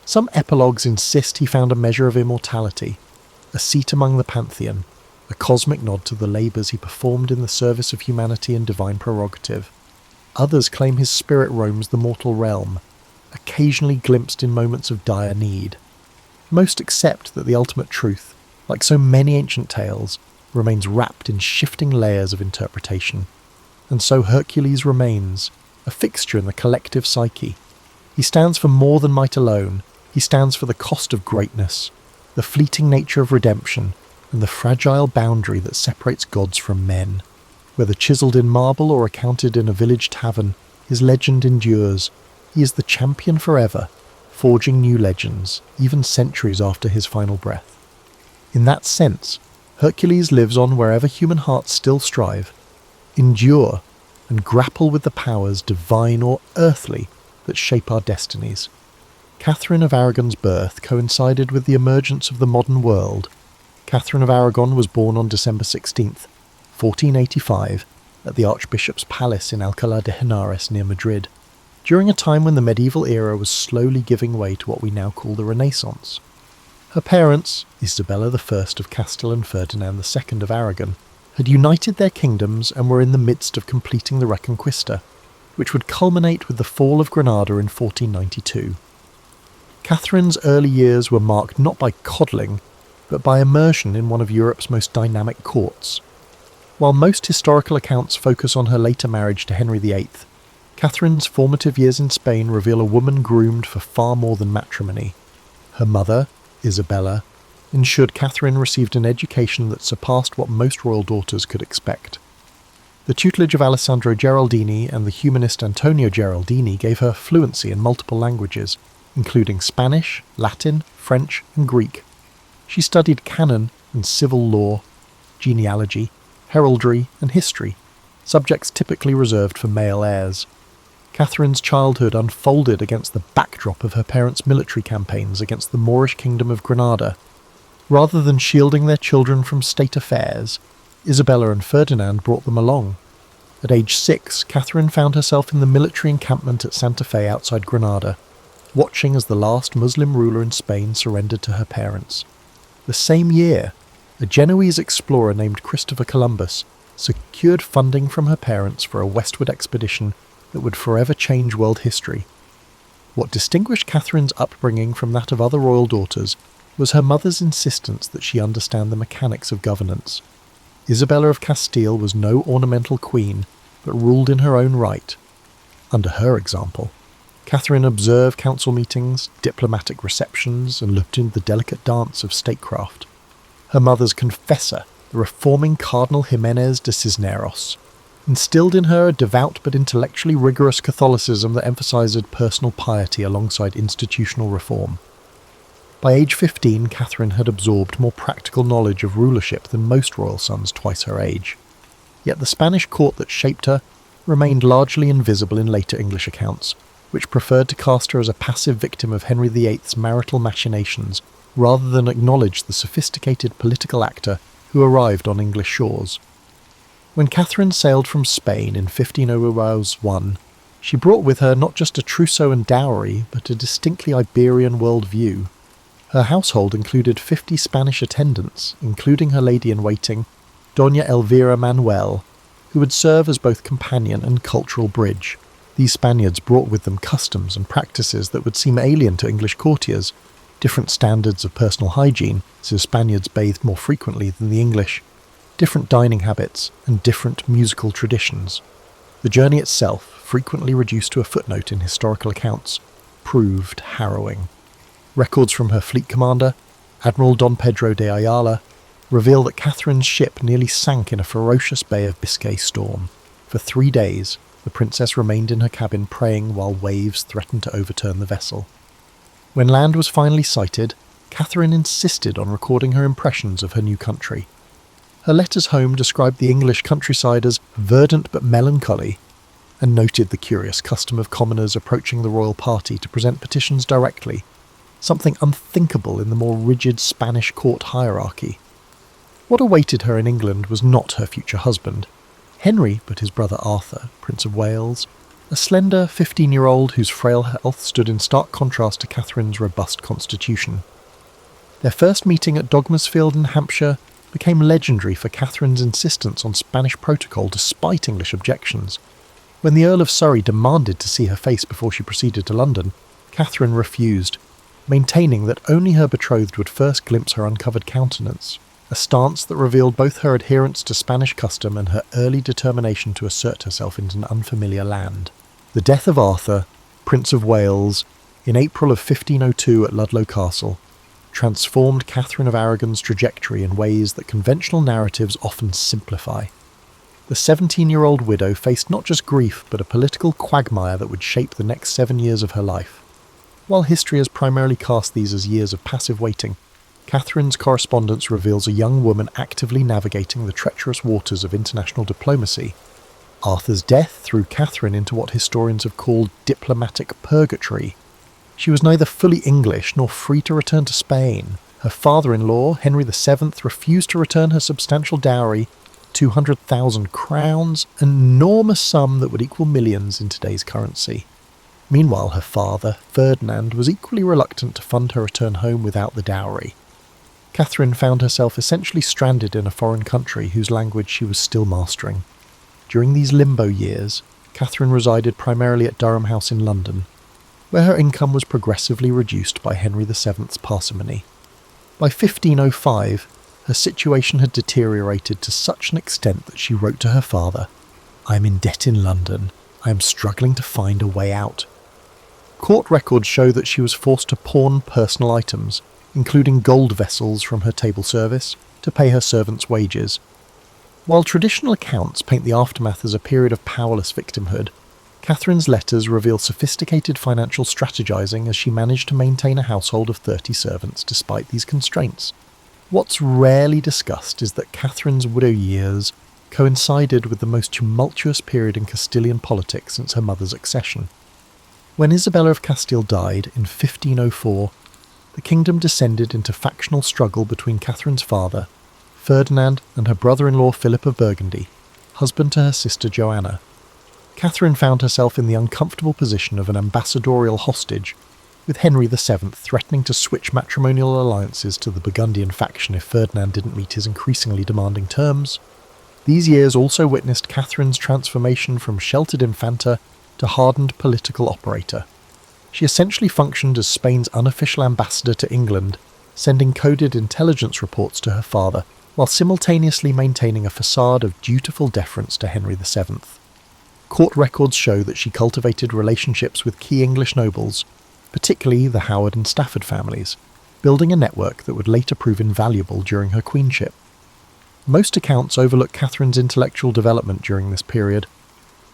Some epilogues insist he found a measure of immortality, a seat among the pantheon, a cosmic nod to the labours he performed in the service of humanity and divine prerogative. Others claim his spirit roams the mortal realm, occasionally glimpsed in moments of dire need. Most accept that the ultimate truth, like so many ancient tales, remains wrapped in shifting layers of interpretation. And so Hercules remains, a fixture in the collective psyche. He stands for more than might alone. He stands for the cost of greatness, the fleeting nature of redemption, and the fragile boundary that separates gods from men. Whether chiselled in marble or accounted in a village tavern, his legend endures. He is the champion forever, forging new legends, even centuries after his final breath. In that sense, Hercules lives on wherever human hearts still strive, endure, and grapple with the powers, divine or earthly, that shape our destinies. Catherine of Aragon's birth coincided with the emergence of the modern world. Catherine of Aragon was born on December 16th, 1485, at the Archbishop's Palace in Alcalá de Henares near Madrid, during a time when the medieval era was slowly giving way to what we now call the Renaissance. Her parents, Isabella I of Castile and Ferdinand II of Aragon, had united their kingdoms and were in the midst of completing the Reconquista, which would culminate with the fall of Granada in 1492. Catherine's early years were marked not by coddling, but by immersion in one of Europe's most dynamic courts. While most historical accounts focus on her later marriage to Henry VIII, Catherine's formative years in Spain reveal a woman groomed for far more than matrimony. Her mother, Isabella, ensured Catherine received an education that surpassed what most royal daughters could expect. The tutelage of Alessandro Geraldini and the humanist Antonio Geraldini gave her fluency in multiple languages, including Spanish, Latin, French, and Greek. She studied canon and civil law, genealogy, heraldry, and history, subjects typically reserved for male heirs. Catherine's childhood unfolded against the backdrop of her parents' military campaigns against the Moorish kingdom of Granada. Rather than shielding their children from state affairs, Isabella and Ferdinand brought them along. At age 6, Catherine found herself in the military encampment at Santa Fe outside Granada, watching as the last Muslim ruler in Spain surrendered to her parents. The same year, a Genoese explorer named Christopher Columbus secured funding from her parents for a westward expedition that would forever change world history. What distinguished Catherine's upbringing from that of other royal daughters was her mother's insistence that she understand the mechanics of governance. Isabella of Castile was no ornamental queen, but ruled in her own right. Under her example, Catherine observed council meetings, diplomatic receptions, and looked into the delicate dance of statecraft. Her mother's confessor, the reforming Cardinal Jiménez de Cisneros, instilled in her a devout but intellectually rigorous Catholicism that emphasized personal piety alongside institutional reform. By age 15, Catherine had absorbed more practical knowledge of rulership than most royal sons twice her age. Yet the Spanish court that shaped her remained largely invisible in later English accounts, which preferred to cast her as a passive victim of Henry VIII's marital machinations rather than acknowledge the sophisticated political actor who arrived on English shores. When Catherine sailed from Spain in 1501, she brought with her not just a trousseau and dowry, but a distinctly Iberian worldview. Her household included 50 Spanish attendants, including her lady-in-waiting, Doña Elvira Manuel, who would serve as both companion and cultural bridge. These Spaniards brought with them customs and practices that would seem alien to English courtiers, different standards of personal hygiene, so Spaniards bathed more frequently than the English, different dining habits, and different musical traditions. The journey itself, frequently reduced to a footnote in historical accounts, proved harrowing. Records from her fleet commander, Admiral Don Pedro de Ayala, reveal that Catherine's ship nearly sank in a ferocious Bay of Biscay storm. For 3 days, the princess remained in her cabin praying while waves threatened to overturn the vessel. When land was finally sighted, Catherine insisted on recording her impressions of her new country. Her letters home described the English countryside as verdant but melancholy, and noted the curious custom of commoners approaching the royal party to present petitions directly, something unthinkable in the more rigid Spanish court hierarchy. What awaited her in England was not her future husband, Henry, but his brother Arthur, Prince of Wales, a slender 15-year-old whose frail health stood in stark contrast to Catherine's robust constitution. Their first meeting at Dogmersfield in Hampshire became legendary for Catherine's insistence on Spanish protocol despite English objections. When the Earl of Surrey demanded to see her face before she proceeded to London, Catherine refused, maintaining that only her betrothed would first glimpse her uncovered countenance, a stance that revealed both her adherence to Spanish custom and her early determination to assert herself in an unfamiliar land. The death of Arthur, Prince of Wales, in April of 1502 at Ludlow Castle, transformed Catherine of Aragon's trajectory in ways that conventional narratives often simplify. The 17-year-old widow faced not just grief but a political quagmire that would shape the next 7 years of her life. While history has primarily cast these as years of passive waiting, Catherine's correspondence reveals a young woman actively navigating the treacherous waters of international diplomacy. Arthur's death threw Catherine into what historians have called diplomatic purgatory. She was neither fully English nor free to return to Spain. Her father-in-law, Henry VII, refused to return her substantial dowry, 200,000 crowns, an enormous sum that would equal millions in today's currency. Meanwhile, her father, Ferdinand, was equally reluctant to fund her return home without the dowry. Catherine found herself essentially stranded in a foreign country whose language she was still mastering. During these limbo years, Catherine resided primarily at Durham House in London, where her income was progressively reduced by Henry VII's parsimony. By 1505, her situation had deteriorated to such an extent that she wrote to her father, "I am in debt in London. I am struggling to find a way out." Court records show that she was forced to pawn personal items, including gold vessels from her table service, to pay her servants' wages. While traditional accounts paint the aftermath as a period of powerless victimhood, Catherine's letters reveal sophisticated financial strategizing as she managed to maintain a household of 30 servants despite these constraints. What's rarely discussed is that Catherine's widow years coincided with the most tumultuous period in Castilian politics since her mother's accession. When Isabella of Castile died in 1504, the kingdom descended into factional struggle between Catherine's father, Ferdinand, and her brother-in-law Philip of Burgundy, husband to her sister Joanna. Catherine found herself in the uncomfortable position of an ambassadorial hostage, with Henry VII threatening to switch matrimonial alliances to the Burgundian faction if Ferdinand didn't meet his increasingly demanding terms. These years also witnessed Catherine's transformation from sheltered infanta to hardened political operator. She essentially functioned as Spain's unofficial ambassador to England, sending coded intelligence reports to her father, while simultaneously maintaining a facade of dutiful deference to Henry VII. Court records show that she cultivated relationships with key English nobles, particularly the Howard and Stafford families, building a network that would later prove invaluable during her queenship. Most accounts overlook Catherine's intellectual development during this period.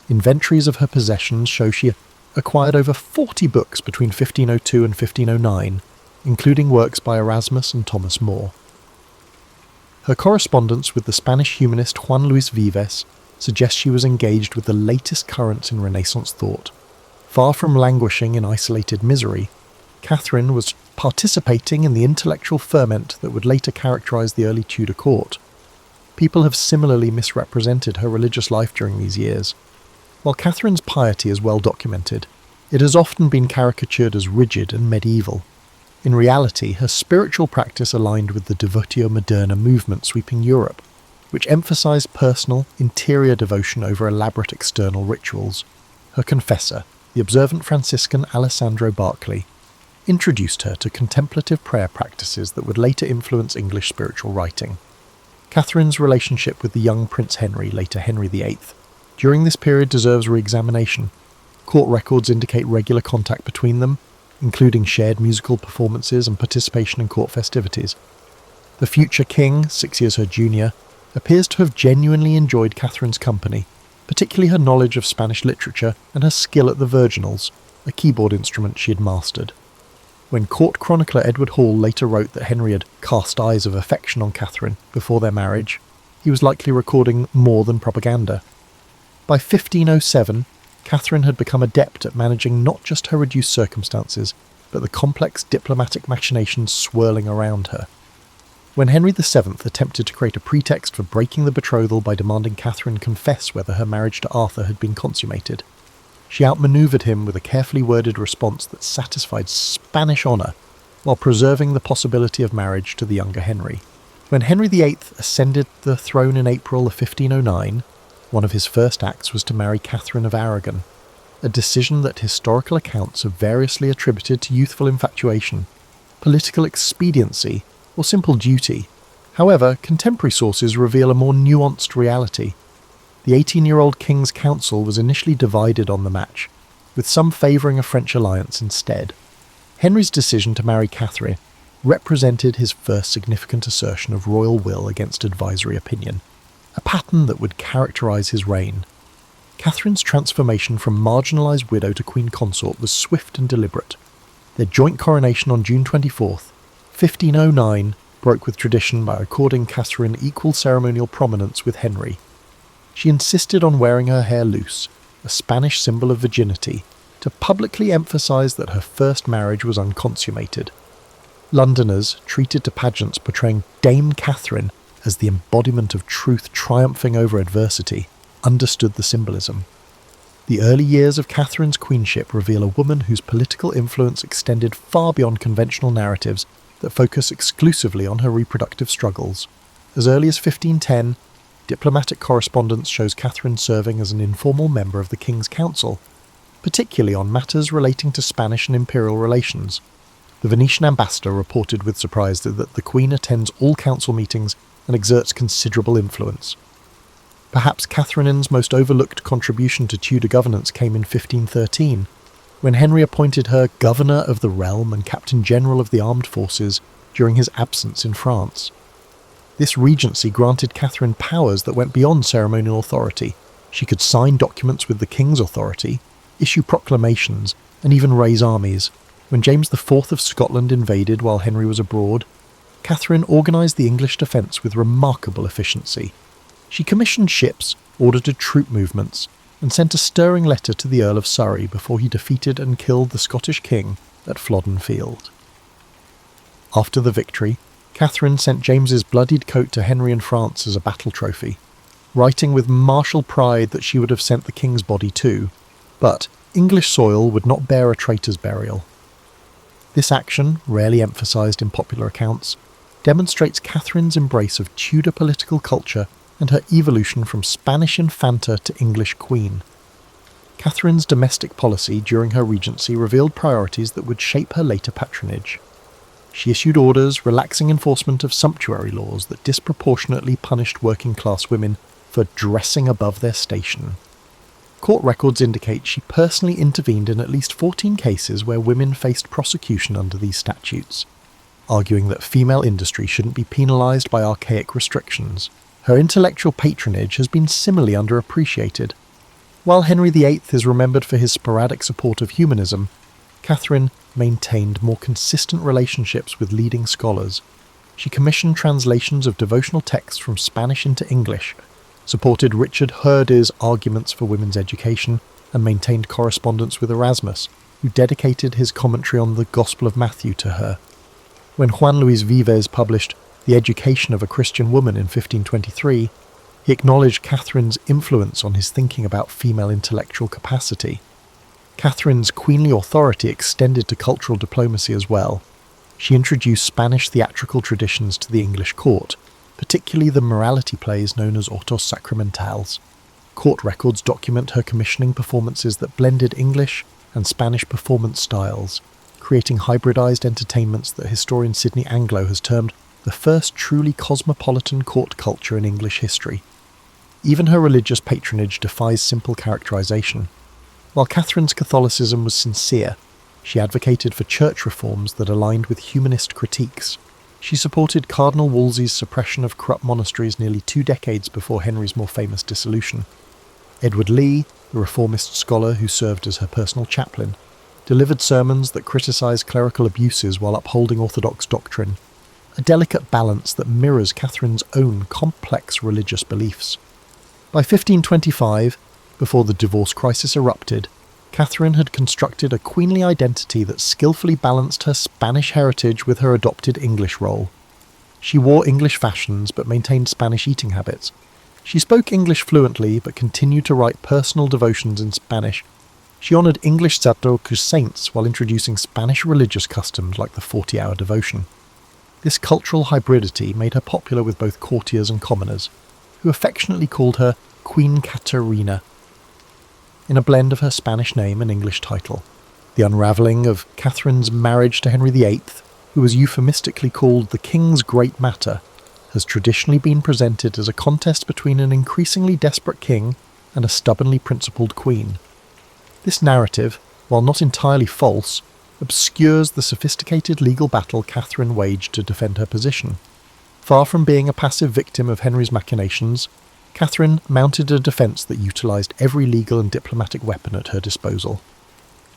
Inventories of her possessions show she acquired over 40 books between 1502 and 1509, including works by Erasmus and Thomas More. Her correspondence with the Spanish humanist Juan Luis Vives suggests she was engaged with the latest currents in Renaissance thought. Far from languishing in isolated misery, Catherine was participating in the intellectual ferment that would later characterise the early Tudor court. People have similarly misrepresented her religious life during these years. While Catherine's piety is well documented, it has often been caricatured as rigid and medieval. In reality, her spiritual practice aligned with the Devotio Moderna movement sweeping Europe, which emphasised personal, interior devotion over elaborate external rituals. Her confessor, the observant Franciscan Alessandro Barclay, introduced her to contemplative prayer practices that would later influence English spiritual writing. Catherine's relationship with the young Prince Henry, later Henry VIII, during this period deserves re-examination. Court records indicate regular contact between them, including shared musical performances and participation in court festivities. The future king, 6 years her junior, appears to have genuinely enjoyed Catherine's company, particularly her knowledge of Spanish literature and her skill at the virginals, a keyboard instrument she had mastered. When court chronicler Edward Hall later wrote that Henry had cast eyes of affection on Catherine before their marriage, he was likely recording more than propaganda. By 1507, Catherine had become adept at managing not just her reduced circumstances, but the complex diplomatic machinations swirling around her. When Henry VII attempted to create a pretext for breaking the betrothal by demanding Catherine confess whether her marriage to Arthur had been consummated, she outmanoeuvred him with a carefully worded response that satisfied Spanish honour, while preserving the possibility of marriage to the younger Henry. When Henry VIII ascended the throne in April of 1509, one of his first acts was to marry Catherine of Aragon, a decision that historical accounts have variously attributed to youthful infatuation, political expediency, or simple duty. However, contemporary sources reveal a more nuanced reality. The 18-year-old King's Council was initially divided on the match, with some favouring a French alliance instead. Henry's decision to marry Catherine represented his first significant assertion of royal will against advisory opinion, a pattern that would characterise his reign. Catherine's transformation from marginalised widow to queen consort was swift and deliberate. Their joint coronation on June 24th, 1509, broke with tradition by according Catherine equal ceremonial prominence with Henry. She insisted on wearing her hair loose, a Spanish symbol of virginity, to publicly emphasise that her first marriage was unconsummated. Londoners, treated to pageants portraying Dame Catherine as the embodiment of truth triumphing over adversity, understood the symbolism. The early years of Catherine's queenship reveal a woman whose political influence extended far beyond conventional narratives that focus exclusively on her reproductive struggles. As early as 1510, diplomatic correspondence shows Catherine serving as an informal member of the King's Council, particularly on matters relating to Spanish and imperial relations. The Venetian ambassador reported with surprise that the Queen attends all council meetings and exerts considerable influence. Perhaps Catherine's most overlooked contribution to Tudor governance came in 1513, when Henry appointed her Governor of the Realm and Captain General of the Armed Forces during his absence in France. This regency granted Catherine powers that went beyond ceremonial authority. She could sign documents with the King's authority, issue proclamations, and even raise armies. When James IV of Scotland invaded while Henry was abroad, Catherine organised the English defence with remarkable efficiency. She commissioned ships, ordered troop movements, and sent a stirring letter to the Earl of Surrey before he defeated and killed the Scottish king at Flodden Field. After the victory, Catherine sent James's bloodied coat to Henry in France as a battle trophy, writing with martial pride that she would have sent the king's body too, but English soil would not bear a traitor's burial. This action, rarely emphasised in popular accounts, demonstrates Catherine's embrace of Tudor political culture and her evolution from Spanish infanta to English queen. Catherine's domestic policy during her regency revealed priorities that would shape her later patronage. She issued orders relaxing enforcement of sumptuary laws that disproportionately punished working-class women for dressing above their station. Court records indicate she personally intervened in at least 14 cases where women faced prosecution under these statutes, arguing that female industry shouldn't be penalised by archaic restrictions. Her intellectual patronage has been similarly underappreciated. While Henry VIII is remembered for his sporadic support of humanism, Catherine maintained more consistent relationships with leading scholars. She commissioned translations of devotional texts from Spanish into English, supported Richard Hurdy's arguments for women's education, and maintained correspondence with Erasmus, who dedicated his commentary on the Gospel of Matthew to her. When Juan Luis Vives published The Education of a Christian Woman in 1523, he acknowledged Catherine's influence on his thinking about female intellectual capacity. Catherine's queenly authority extended to cultural diplomacy as well. She introduced Spanish theatrical traditions to the English court, particularly the morality plays known as autos sacramentals. Court records document her commissioning performances that blended English and Spanish performance styles, creating hybridized entertainments that historian Sidney Anglo has termed the first truly cosmopolitan court culture in English history. Even her religious patronage defies simple characterization. While Catherine's Catholicism was sincere, she advocated for church reforms that aligned with humanist critiques. She supported Cardinal Wolsey's suppression of corrupt monasteries nearly 2 decades before Henry's more famous dissolution. Edward Lee, the reformist scholar who served as her personal chaplain, delivered sermons that criticised clerical abuses while upholding orthodox doctrine, a delicate balance that mirrors Catherine's own complex religious beliefs. By 1525, before the divorce crisis erupted, Catherine had constructed a queenly identity that skillfully balanced her Spanish heritage with her adopted English role. She wore English fashions but maintained Spanish eating habits. She spoke English fluently but continued to write personal devotions in Spanish. She honoured English Sacerdotal saints while introducing Spanish religious customs like the 40-hour devotion. This cultural hybridity made her popular with both courtiers and commoners, who affectionately called her Queen Caterina, in a blend of her Spanish name and English title. The unravelling of Catherine's marriage to Henry VIII, who was euphemistically called the King's Great Matter, has traditionally been presented as a contest between an increasingly desperate king and a stubbornly principled queen. This narrative, while not entirely false, obscures the sophisticated legal battle Catherine waged to defend her position. Far from being a passive victim of Henry's machinations, Catherine mounted a defence that utilised every legal and diplomatic weapon at her disposal.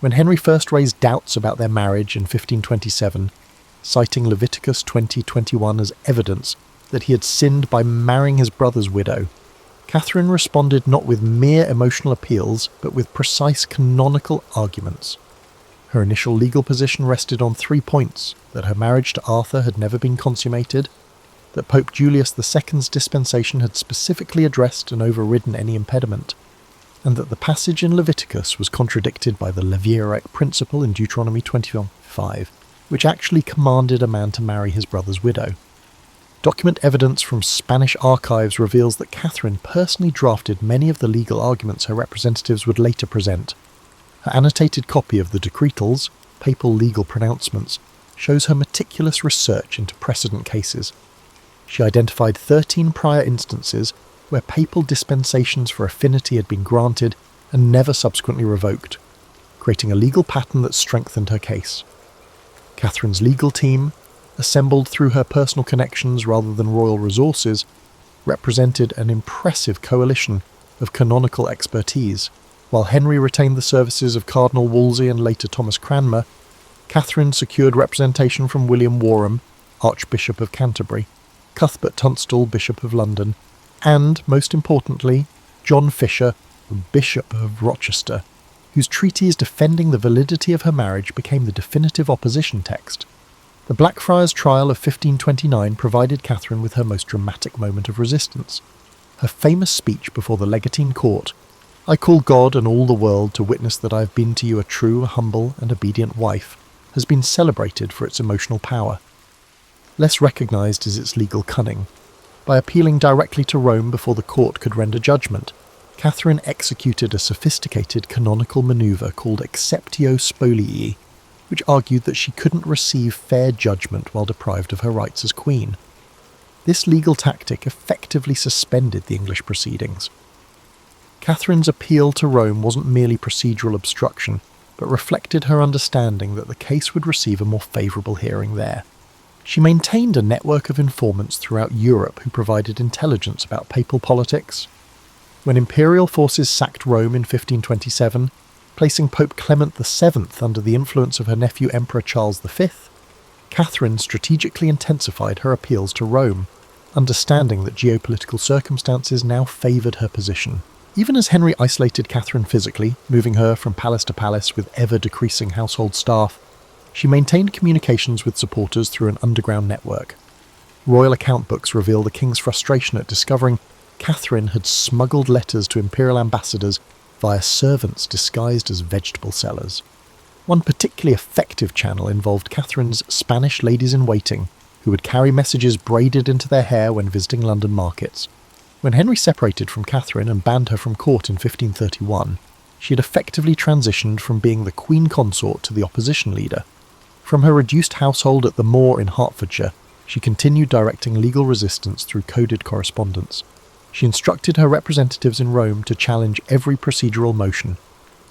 When Henry first raised doubts about their marriage in 1527, citing Leviticus 20:21 as evidence that he had sinned by marrying his brother's widow, Catherine responded not with mere emotional appeals, but with precise canonical arguments. Her initial legal position rested on 3 points: that her marriage to Arthur had never been consummated, that Pope Julius II's dispensation had specifically addressed and overridden any impediment, and that the passage in Leviticus was contradicted by the levirate principle in Deuteronomy 21:5, which actually commanded a man to marry his brother's widow. Document evidence from Spanish archives reveals that Catherine personally drafted many of the legal arguments her representatives would later present. Her annotated copy of the decretals, papal legal pronouncements, shows her meticulous research into precedent cases. She identified 13 prior instances where papal dispensations for affinity had been granted and never subsequently revoked, creating a legal pattern that strengthened her case. Catherine's legal team, assembled through her personal connections rather than royal resources, represented an impressive coalition of canonical expertise. While Henry retained the services of Cardinal Wolsey and later Thomas Cranmer, Catherine secured representation from William Warham, Archbishop of Canterbury, Cuthbert Tunstall, Bishop of London, and, most importantly, John Fisher, Bishop of Rochester, whose treatise defending the validity of her marriage became the definitive opposition text. The Blackfriars trial of 1529 provided Catherine with her most dramatic moment of resistance. Her famous speech before the Legatine court, "I call God and all the world to witness that I have been to you a true, humble, and obedient wife," has been celebrated for its emotional power. Less recognised is its legal cunning. By appealing directly to Rome before the court could render judgment, Catherine executed a sophisticated canonical manoeuvre called acceptio spolii, which argued that she couldn't receive fair judgment while deprived of her rights as queen. This legal tactic effectively suspended the English proceedings. Catherine's appeal to Rome wasn't merely procedural obstruction, but reflected her understanding that the case would receive a more favourable hearing there. She maintained a network of informants throughout Europe who provided intelligence about papal politics. When imperial forces sacked Rome in 1527, placing Pope Clement VII under the influence of her nephew Emperor Charles V, Catherine strategically intensified her appeals to Rome, understanding that geopolitical circumstances now favoured her position. Even as Henry isolated Catherine physically, moving her from palace to palace with ever-decreasing household staff, she maintained communications with supporters through an underground network. Royal account books reveal the king's frustration at discovering Catherine had smuggled letters to imperial ambassadors via servants disguised as vegetable sellers. One particularly effective channel involved Catherine's Spanish ladies-in-waiting, who would carry messages braided into their hair when visiting London markets. When Henry separated from Catherine and banned her from court in 1531, she had effectively transitioned from being the queen consort to the opposition leader. From her reduced household at the Moor in Hertfordshire, she continued directing legal resistance through coded correspondence. She instructed her representatives in Rome to challenge every procedural motion,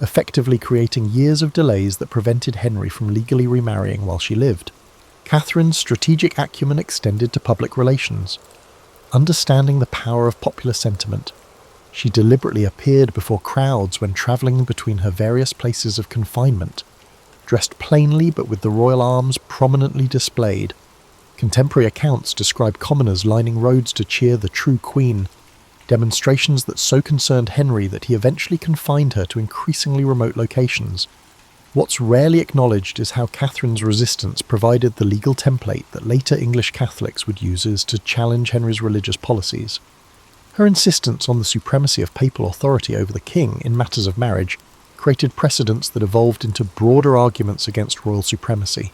effectively creating years of delays that prevented Henry from legally remarrying while she lived. Catherine's strategic acumen extended to public relations. Understanding the power of popular sentiment, she deliberately appeared before crowds when travelling between her various places of confinement, dressed plainly but with the royal arms prominently displayed. Contemporary accounts describe commoners lining roads to cheer the true queen, demonstrations that so concerned Henry that he eventually confined her to increasingly remote locations. What's rarely acknowledged is how Catherine's resistance provided the legal template that later English Catholics would use to challenge Henry's religious policies. Her insistence on the supremacy of papal authority over the king in matters of marriage created precedents that evolved into broader arguments against royal supremacy.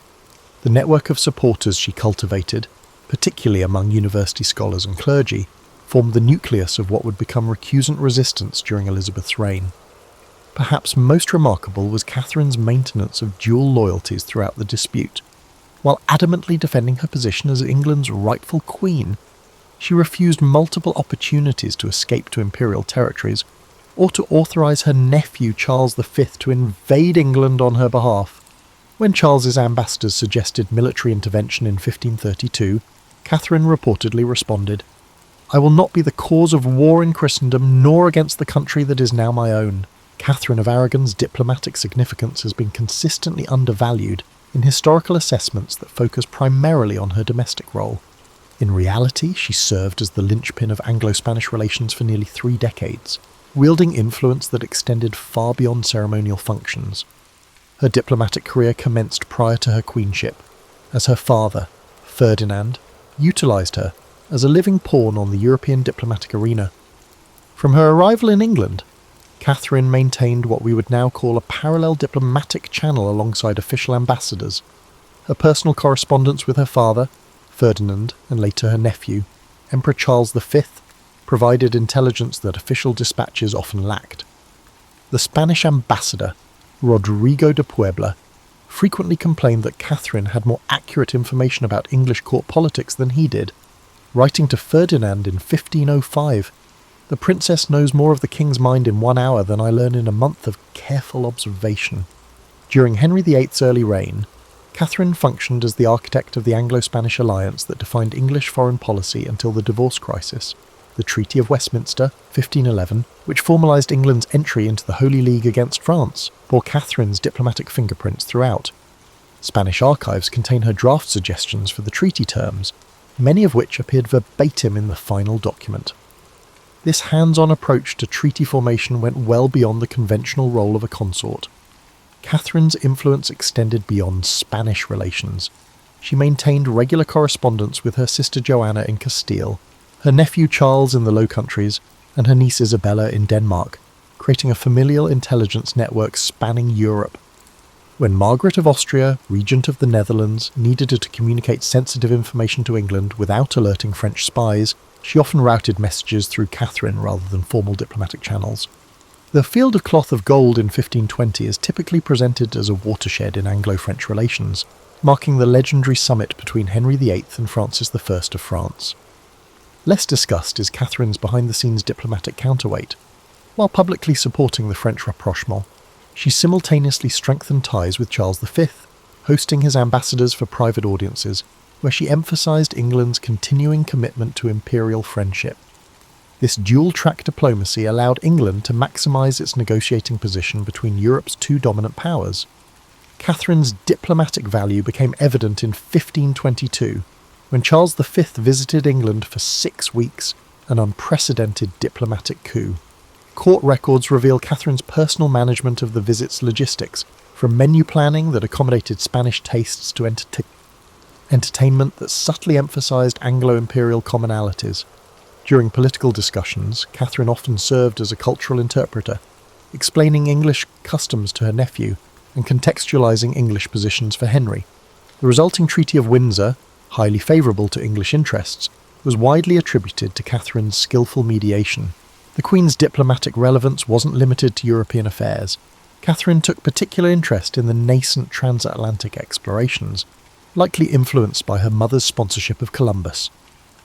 The network of supporters she cultivated, particularly among university scholars and clergy, formed the nucleus of what would become recusant resistance during Elizabeth's reign. Perhaps most remarkable was Catherine's maintenance of dual loyalties throughout the dispute. While adamantly defending her position as England's rightful queen, she refused multiple opportunities to escape to imperial territories, or to authorise her nephew Charles V to invade England on her behalf. When Charles's ambassadors suggested military intervention in 1532, Catherine reportedly responded, "I will not be the cause of war in Christendom, nor against the country that is now my own." Catherine of Aragon's diplomatic significance has been consistently undervalued, in historical assessments that focus primarily on her domestic role. In reality, she served as the linchpin of Anglo-Spanish relations for nearly 3 decades, wielding influence that extended far beyond ceremonial functions. Her diplomatic career commenced prior to her queenship, as her father, Ferdinand, utilised her as a living pawn on the European diplomatic arena. From her arrival in England, Catherine maintained what we would now call a parallel diplomatic channel alongside official ambassadors. Her personal correspondence with her father, Ferdinand, and later her nephew, Emperor Charles V, provided intelligence that official dispatches often lacked. The Spanish ambassador, Rodrigo de Puebla, frequently complained that Catherine had more accurate information about English court politics than he did. Writing to Ferdinand in 1505, "The princess knows more of the king's mind in 1 hour than I learn in a month of careful observation." During Henry VIII's early reign, Catherine functioned as the architect of the Anglo-Spanish alliance that defined English foreign policy until the divorce crisis. The Treaty of Westminster, 1511, which formalised England's entry into the Holy League against France, bore Catherine's diplomatic fingerprints throughout. Spanish archives contain her draft suggestions for the treaty terms, many of which appeared verbatim in the final document. This hands-on approach to treaty formation went well beyond the conventional role of a consort. Catherine's influence extended beyond Spanish relations. She maintained regular correspondence with her sister Joanna in Castile, her nephew Charles in the Low Countries, and her niece Isabella in Denmark, creating a familial intelligence network spanning Europe. When Margaret of Austria, regent of the Netherlands, needed to communicate sensitive information to England without alerting French spies, she often routed messages through Catherine rather than formal diplomatic channels. The Field of Cloth of Gold in 1520 is typically presented as a watershed in Anglo-French relations, marking the legendary summit between Henry VIII and Francis I of France. Less discussed is Catherine's behind-the-scenes diplomatic counterweight. While publicly supporting the French rapprochement, she simultaneously strengthened ties with Charles V, hosting his ambassadors for private audiences, where she emphasised England's continuing commitment to imperial friendship. This dual-track diplomacy allowed England to maximise its negotiating position between Europe's 2 dominant powers. Catherine's diplomatic value became evident in 1522, when Charles V visited England for 6 weeks, an unprecedented diplomatic coup. Court records reveal Catherine's personal management of the visit's logistics, from menu planning that accommodated Spanish tastes to entertainment that subtly emphasised Anglo-imperial commonalities. During political discussions, Catherine often served as a cultural interpreter, explaining English customs to her nephew and contextualising English positions for Henry. The resulting Treaty of Windsor, highly favourable to English interests, was widely attributed to Catherine's skillful mediation. The Queen's diplomatic relevance wasn't limited to European affairs. Catherine took particular interest in the nascent transatlantic explorations, likely influenced by her mother's sponsorship of Columbus.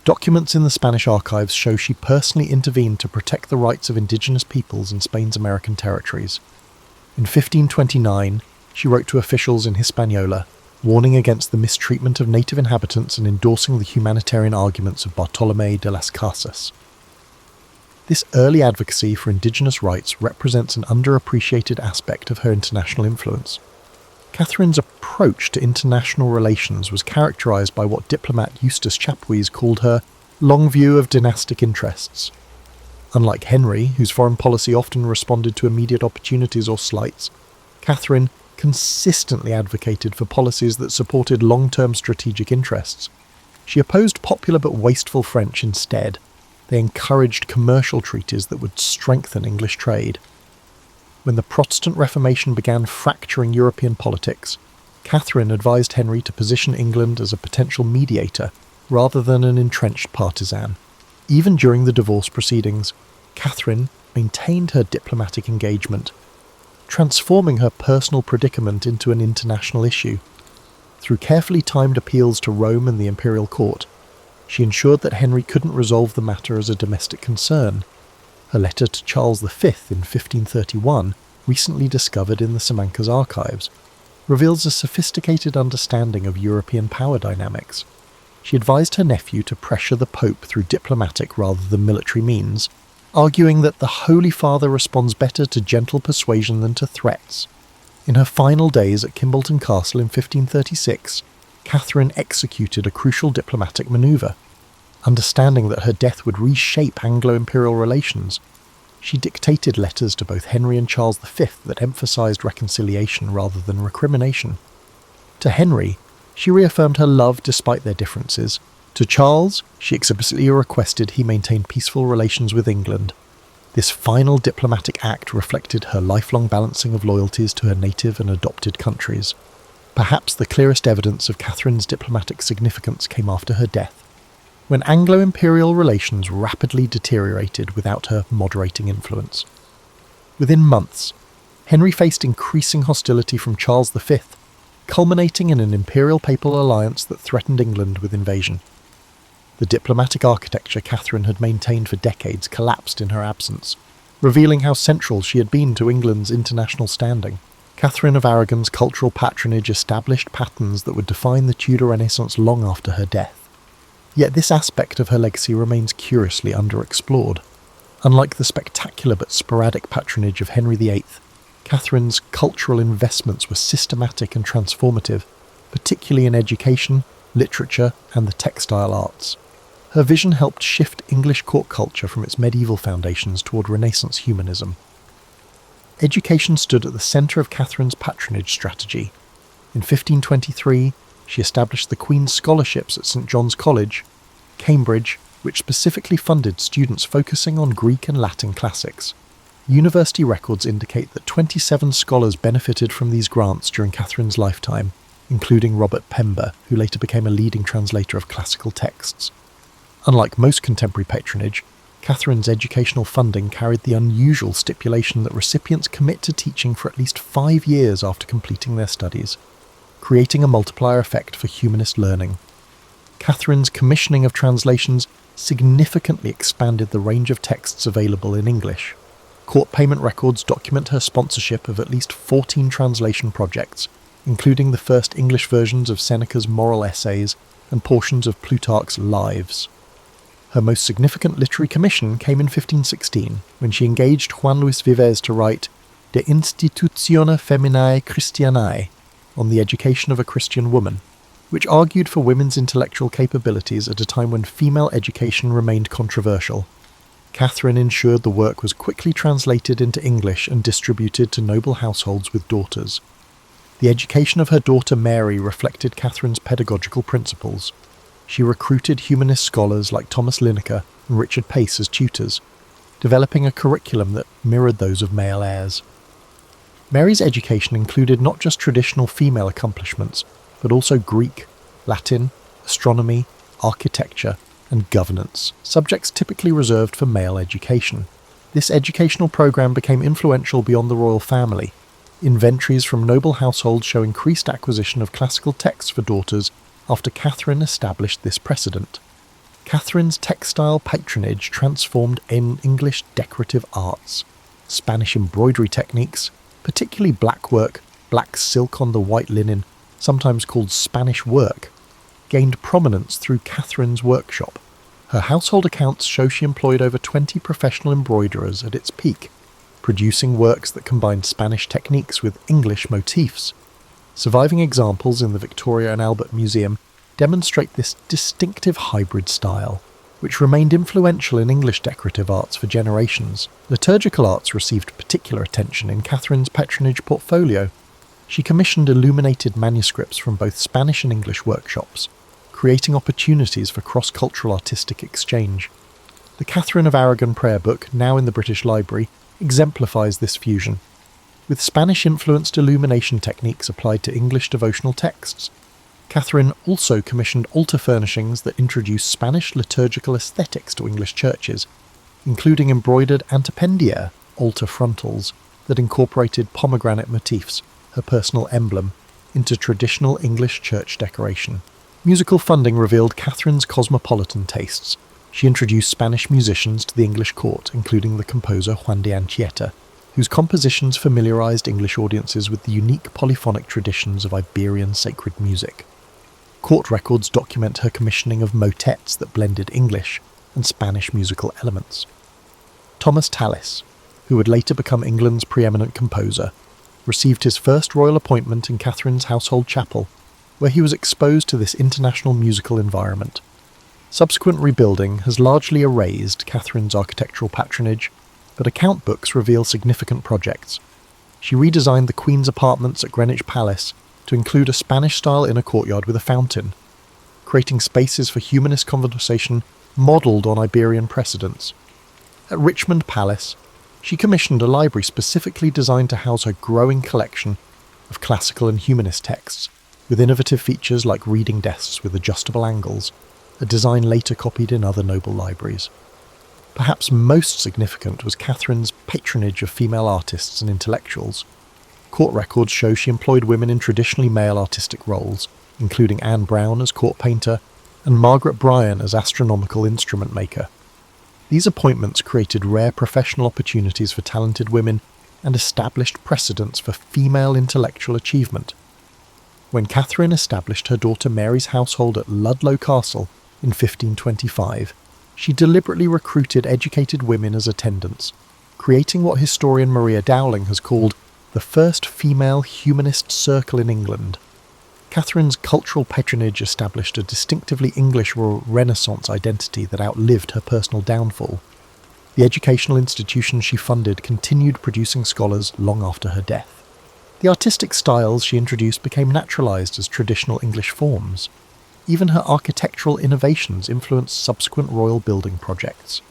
Documents in the Spanish archives show she personally intervened to protect the rights of indigenous peoples in Spain's American territories. In 1529, she wrote to officials in Hispaniola, warning against the mistreatment of native inhabitants and endorsing the humanitarian arguments of Bartolomé de las Casas. This early advocacy for indigenous rights represents an underappreciated aspect of her international influence. Catherine's approach to international relations was characterised by what diplomat Eustace Chapuis called her long view of dynastic interests. Unlike Henry, whose foreign policy often responded to immediate opportunities or slights, Catherine consistently advocated for policies that supported long-term strategic interests. She opposed popular but wasteful French instead. They encouraged commercial treaties that would strengthen English trade. When the Protestant Reformation began fracturing European politics, Catherine advised Henry to position England as a potential mediator rather than an entrenched partisan. Even during the divorce proceedings, Catherine maintained her diplomatic engagement, transforming her personal predicament into an international issue. Through carefully timed appeals to Rome and the imperial court, she ensured that Henry couldn't resolve the matter as a domestic concern. Her letter to Charles V in 1531, recently discovered in the Simancas archives, reveals a sophisticated understanding of European power dynamics. She advised her nephew to pressure the Pope through diplomatic rather than military means, arguing that the Holy Father responds better to gentle persuasion than to threats. In her final days at Kimbolton Castle in 1536, Catherine executed a crucial diplomatic manoeuvre. Understanding that her death would reshape Anglo-imperial relations, she dictated letters to both Henry and Charles V that emphasised reconciliation rather than recrimination. To Henry, she reaffirmed her love despite their differences. To Charles, she explicitly requested he maintain peaceful relations with England. This final diplomatic act reflected her lifelong balancing of loyalties to her native and adopted countries. Perhaps the clearest evidence of Catherine's diplomatic significance came after her death, when Anglo-imperial relations rapidly deteriorated without her moderating influence. Within months, Henry faced increasing hostility from Charles V, culminating in an imperial-papal alliance that threatened England with invasion. The diplomatic architecture Catherine had maintained for decades collapsed in her absence, revealing how central she had been to England's international standing. Catherine of Aragon's cultural patronage established patterns that would define the Tudor Renaissance long after her death. Yet this aspect of her legacy remains curiously underexplored. Unlike the spectacular but sporadic patronage of Henry VIII, Catherine's cultural investments were systematic and transformative, particularly in education, literature, and the textile arts. Her vision helped shift English court culture from its medieval foundations toward Renaissance humanism. Education stood at the centre of Catherine's patronage strategy. In 1523, she established the Queen's Scholarships at St John's College, Cambridge, which specifically funded students focusing on Greek and Latin classics. University records indicate that 27 scholars benefited from these grants during Catherine's lifetime, including Robert Pember, who later became a leading translator of classical texts. Unlike most contemporary patronage, Catherine's educational funding carried the unusual stipulation that recipients commit to teaching for at least 5 years after completing their studies, creating a multiplier effect for humanist learning. Catherine's commissioning of translations significantly expanded the range of texts available in English. Court payment records document her sponsorship of at least 14 translation projects, including the first English versions of Seneca's moral essays and portions of Plutarch's Lives. Her most significant literary commission came in 1516, when she engaged Juan Luis Vives to write De Institutione Feminae Christianae, on the education of a Christian woman, which argued for women's intellectual capabilities at a time when female education remained controversial. Catherine ensured the work was quickly translated into English and distributed to noble households with daughters. The education of her daughter Mary reflected Catherine's pedagogical principles. She recruited humanist scholars like Thomas Linacre and Richard Pace as tutors, developing a curriculum that mirrored those of male heirs. Mary's education included not just traditional female accomplishments, but also Greek, Latin, astronomy, architecture, and governance, subjects typically reserved for male education. This educational program became influential beyond the royal family. Inventories from noble households show increased acquisition of classical texts for daughters after Catherine established this precedent. Catherine's textile patronage transformed English decorative arts. Spanish embroidery techniques, particularly blackwork, black silk on the white linen, sometimes called Spanish work, gained prominence through Catherine's workshop. Her household accounts show she employed over 20 professional embroiderers at its peak, producing works that combined Spanish techniques with English motifs. Surviving examples in the Victoria and Albert Museum demonstrate this distinctive hybrid style, which remained influential in English decorative arts for generations. Liturgical arts received particular attention in Catherine's patronage portfolio. She commissioned illuminated manuscripts from both Spanish and English workshops, creating opportunities for cross-cultural artistic exchange. The Catherine of Aragon prayer book, now in the British Library, exemplifies this fusion, with Spanish-influenced illumination techniques applied to English devotional texts. Catherine also commissioned altar furnishings that introduced Spanish liturgical aesthetics to English churches, including embroidered antependiere, altar frontals, that incorporated pomegranate motifs, her personal emblem, into traditional English church decoration. Musical funding revealed Catherine's cosmopolitan tastes. She introduced Spanish musicians to the English court, including the composer Juan de Anchieta, whose compositions familiarized English audiences with the unique polyphonic traditions of Iberian sacred music. Court records document her commissioning of motets that blended English and Spanish musical elements. Thomas Tallis, who would later become England's preeminent composer, received his first royal appointment in Catherine's household chapel, where he was exposed to this international musical environment. Subsequent rebuilding has largely erased Catherine's architectural patronage, but account books reveal significant projects. She redesigned the Queen's apartments at Greenwich Palace to include a Spanish-style inner courtyard with a fountain, creating spaces for humanist conversation modelled on Iberian precedents. At Richmond Palace, she commissioned a library specifically designed to house her growing collection of classical and humanist texts, with innovative features like reading desks with adjustable angles, a design later copied in other noble libraries. Perhaps most significant was Catherine's patronage of female artists and intellectuals. Court records show she employed women in traditionally male artistic roles, including Anne Brown as court painter and Margaret Bryan as astronomical instrument maker. These appointments created rare professional opportunities for talented women and established precedents for female intellectual achievement. When Catherine established her daughter Mary's household at Ludlow Castle in 1525, she deliberately recruited educated women as attendants, creating what historian Maria Dowling has called the first female humanist circle in England. Catherine's cultural patronage established a distinctively English Renaissance identity that outlived her personal downfall. The educational institutions she funded continued producing scholars long after her death. The artistic styles she introduced became naturalised as traditional English forms. Even her architectural innovations influenced subsequent royal building projects.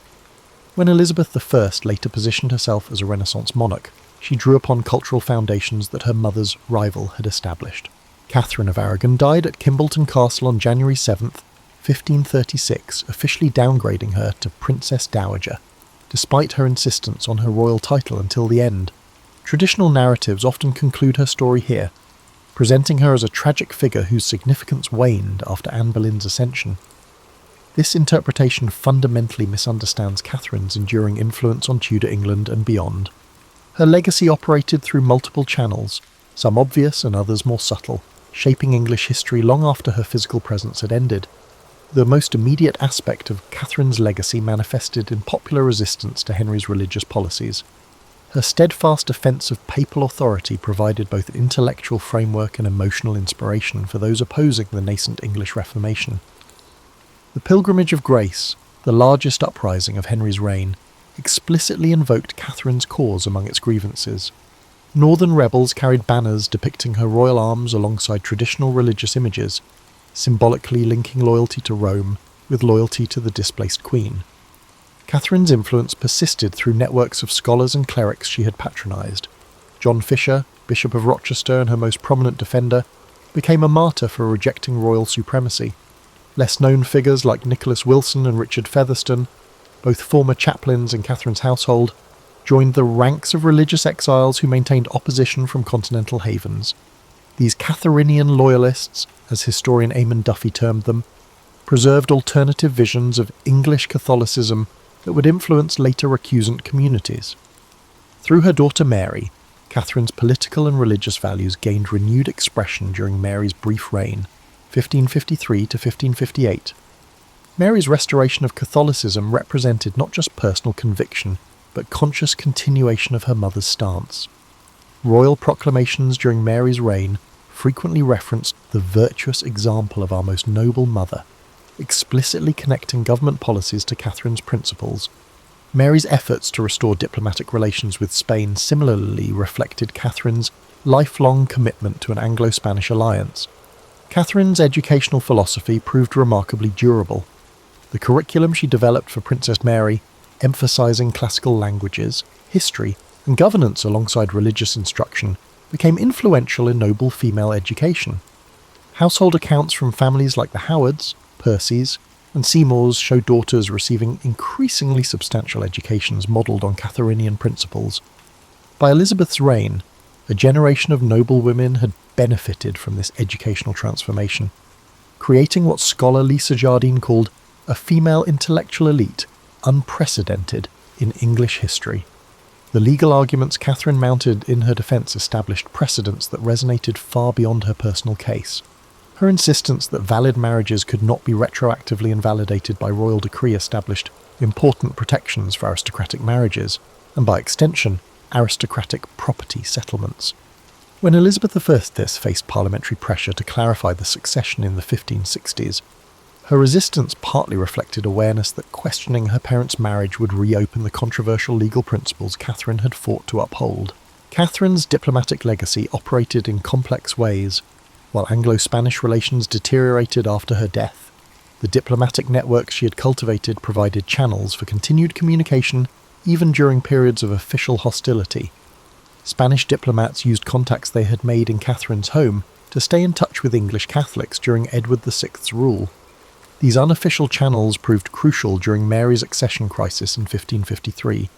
When Elizabeth I later positioned herself as a Renaissance monarch, she drew upon cultural foundations that her mother's rival had established. Catherine of Aragon died at Kimbolton Castle on January 7, 1536, officially downgrading her to Princess Dowager, despite her insistence on her royal title until the end. Traditional narratives often conclude her story here, presenting her as a tragic figure whose significance waned after Anne Boleyn's ascension. This interpretation fundamentally misunderstands Catherine's enduring influence on Tudor England and beyond. Her legacy operated through multiple channels, some obvious and others more subtle, shaping English history long after her physical presence had ended. The most immediate aspect of Catherine's legacy manifested in popular resistance to Henry's religious policies. Her steadfast defence of papal authority provided both an intellectual framework and emotional inspiration for those opposing the nascent English Reformation. The Pilgrimage of Grace, the largest uprising of Henry's reign, explicitly invoked Catherine's cause among its grievances. Northern rebels carried banners depicting her royal arms alongside traditional religious images, symbolically linking loyalty to Rome with loyalty to the displaced queen. Catherine's influence persisted through networks of scholars and clerics she had patronised. John Fisher, Bishop of Rochester and her most prominent defender, became a martyr for rejecting royal supremacy. Less-known figures like Nicholas Wilson and Richard Featherstone, both former chaplains in Catherine's household, joined the ranks of religious exiles who maintained opposition from continental havens. These Catherinian loyalists, as historian Eamon Duffy termed them, preserved alternative visions of English Catholicism that would influence later recusant communities. Through her daughter Mary, Catherine's political and religious values gained renewed expression during Mary's brief reign, 1553 to 1558. Mary's restoration of Catholicism represented not just personal conviction, but conscious continuation of her mother's stance. Royal proclamations during Mary's reign frequently referenced the virtuous example of our most noble mother, explicitly connecting government policies to Catherine's principles. Mary's efforts to restore diplomatic relations with Spain similarly reflected Catherine's lifelong commitment to an Anglo-Spanish alliance. Catherine's educational philosophy proved remarkably durable. The curriculum she developed for Princess Mary, emphasising classical languages, history, and governance alongside religious instruction, became influential in noble female education. Household accounts from families like the Howards, Percys, and Seymours show daughters receiving increasingly substantial educations modelled on Catherinian principles. By Elizabeth's reign, a generation of noble women had benefited from this educational transformation, creating what scholar Lisa Jardine called a female intellectual elite unprecedented in English history. The legal arguments Catherine mounted in her defence established precedents that resonated far beyond her personal case. Her insistence that valid marriages could not be retroactively invalidated by royal decree established important protections for aristocratic marriages, and by extension, aristocratic property settlements. When Elizabeth I faced parliamentary pressure to clarify the succession in the 1560s, her resistance partly reflected awareness that questioning her parents' marriage would reopen the controversial legal principles Catherine had fought to uphold. Catherine's diplomatic legacy operated in complex ways. While Anglo-Spanish relations deteriorated after her death, the diplomatic networks she had cultivated provided channels for continued communication even during periods of official hostility. Spanish diplomats used contacts they had made in Catherine's home to stay in touch with English Catholics during Edward VI's rule. These unofficial channels proved crucial during Mary's accession crisis in 1553,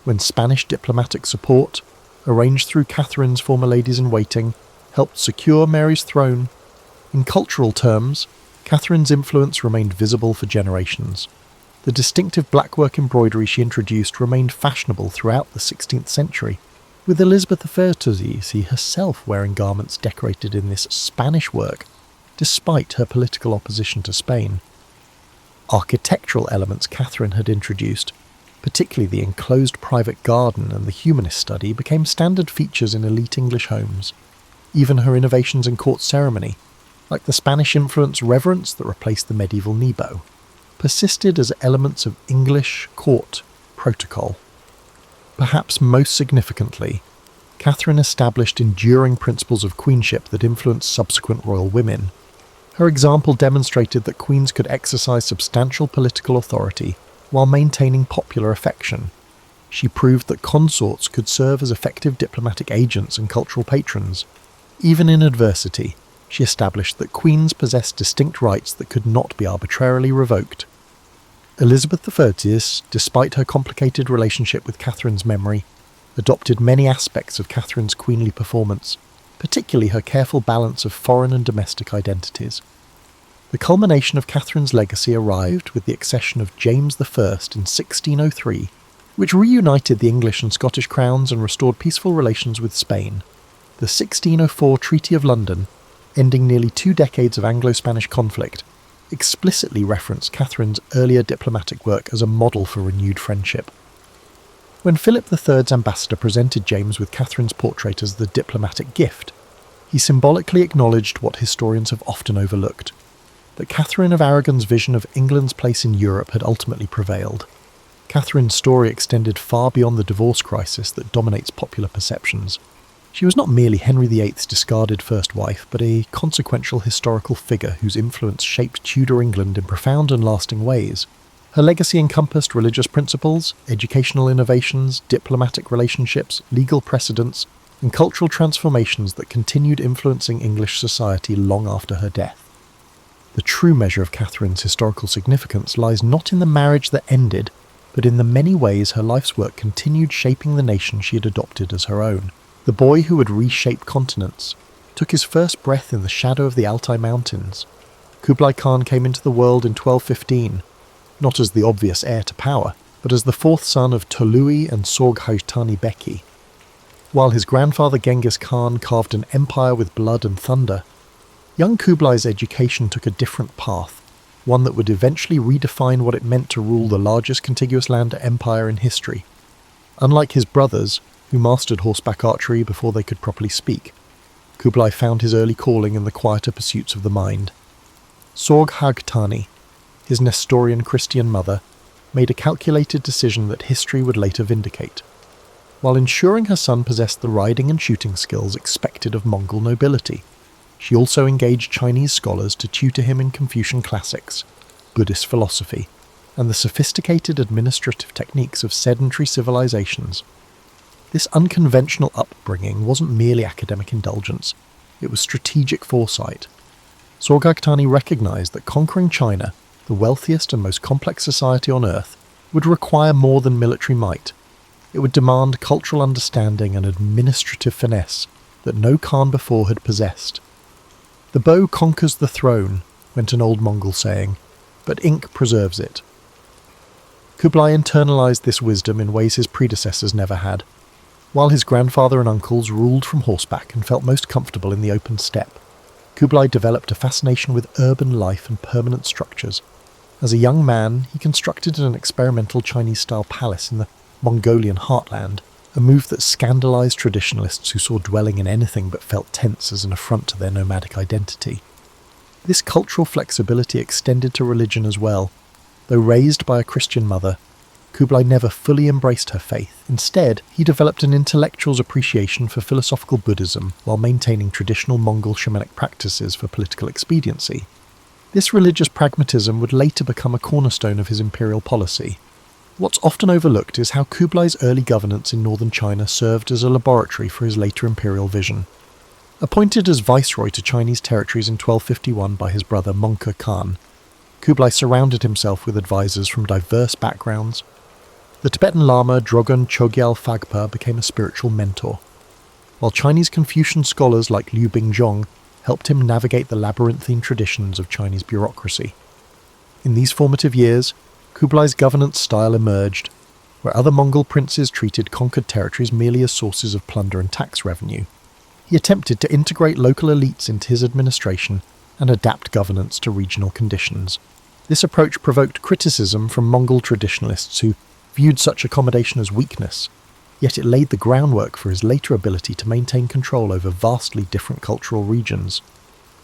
when Spanish diplomatic support, arranged through Catherine's former ladies-in-waiting, helped secure Mary's throne. In cultural terms, Catherine's influence remained visible for generations. The distinctive blackwork embroidery she introduced remained fashionable throughout the 16th century, with Elizabeth I herself wearing garments decorated in this Spanish work, despite her political opposition to Spain. Architectural elements Catherine had introduced, particularly the enclosed private garden and the humanist study, became standard features in elite English homes. Even her innovations in court ceremony, like the Spanish-influenced reverence that replaced the medieval nebo, persisted as elements of English court protocol. Perhaps most significantly, Catherine established enduring principles of queenship that influenced subsequent royal women. Her example demonstrated that queens could exercise substantial political authority while maintaining popular affection. She proved that consorts could serve as effective diplomatic agents and cultural patrons. Even in adversity, she established that queens possessed distinct rights that could not be arbitrarily revoked. Elizabeth I, despite her complicated relationship with Catherine's memory, adopted many aspects of Catherine's queenly performance, particularly her careful balance of foreign and domestic identities. The culmination of Catherine's legacy arrived with the accession of James I in 1603, which reunited the English and Scottish crowns and restored peaceful relations with Spain. The 1604 Treaty of London, ending nearly 2 decades of Anglo-Spanish conflict, explicitly referenced Catherine's earlier diplomatic work as a model for renewed friendship. When Philip III's ambassador presented James with Catherine's portrait as the diplomatic gift, he symbolically acknowledged what historians have often overlooked, that Catherine of Aragon's vision of England's place in Europe had ultimately prevailed. Catherine's story extended far beyond the divorce crisis that dominates popular perceptions. She was not merely Henry VIII's discarded first wife, but a consequential historical figure whose influence shaped Tudor England in profound and lasting ways. Her legacy encompassed religious principles, educational innovations, diplomatic relationships, legal precedents, and cultural transformations that continued influencing English society long after her death. The true measure of Catherine's historical significance lies not in the marriage that ended, but in the many ways her life's work continued shaping the nation she had adopted as her own. The boy who would reshape continents took his first breath in the shadow of the Altai Mountains. Kublai Khan came into the world in 1215, not as the obvious heir to power, but as the fourth son of Tolui and Sorghaghtani Beki. While his grandfather Genghis Khan carved an empire with blood and thunder, young Kublai's education took a different path, one that would eventually redefine what it meant to rule the largest contiguous land empire in history. Unlike his brothers, who mastered horseback archery before they could properly speak, Kublai found his early calling in the quieter pursuits of the mind. Sorghaghtani, his Nestorian Christian mother, made a calculated decision that history would later vindicate. While ensuring her son possessed the riding and shooting skills expected of Mongol nobility, she also engaged Chinese scholars to tutor him in Confucian classics, Buddhist philosophy, and the sophisticated administrative techniques of sedentary civilizations. This unconventional upbringing wasn't merely academic indulgence, it was strategic foresight. Sorghaghtani recognized that conquering China, the wealthiest and most complex society on earth, would require more than military might. It would demand cultural understanding and administrative finesse that no Khan before had possessed. "The bow conquers the throne," went an old Mongol saying, "but ink preserves it." Kublai internalized this wisdom in ways his predecessors never had. While his grandfather and uncles ruled from horseback and felt most comfortable in the open steppe, Kublai developed a fascination with urban life and permanent structures. As a young man, he constructed an experimental Chinese-style palace in the Mongolian heartland, a move that scandalized traditionalists who saw dwelling in anything but felt tense as an affront to their nomadic identity. This cultural flexibility extended to religion as well. Though raised by a Christian mother, Kublai never fully embraced her faith. Instead, he developed an intellectual's appreciation for philosophical Buddhism while maintaining traditional Mongol shamanic practices for political expediency. This religious pragmatism would later become a cornerstone of his imperial policy. What's often overlooked is how Kublai's early governance in northern China served as a laboratory for his later imperial vision. Appointed as viceroy to Chinese territories in 1251 by his brother Mongke Khan, Kublai surrounded himself with advisors from diverse backgrounds. The Tibetan Lama Drogon Chogyal Phagpa became a spiritual mentor, while Chinese Confucian scholars like Liu Bingzhong helped him navigate the labyrinthine traditions of Chinese bureaucracy. In these formative years, Kublai's governance style emerged, where other Mongol princes treated conquered territories merely as sources of plunder and tax revenue. He attempted to integrate local elites into his administration and adapt governance to regional conditions. This approach provoked criticism from Mongol traditionalists who viewed such accommodation as weakness, yet it laid the groundwork for his later ability to maintain control over vastly different cultural regions.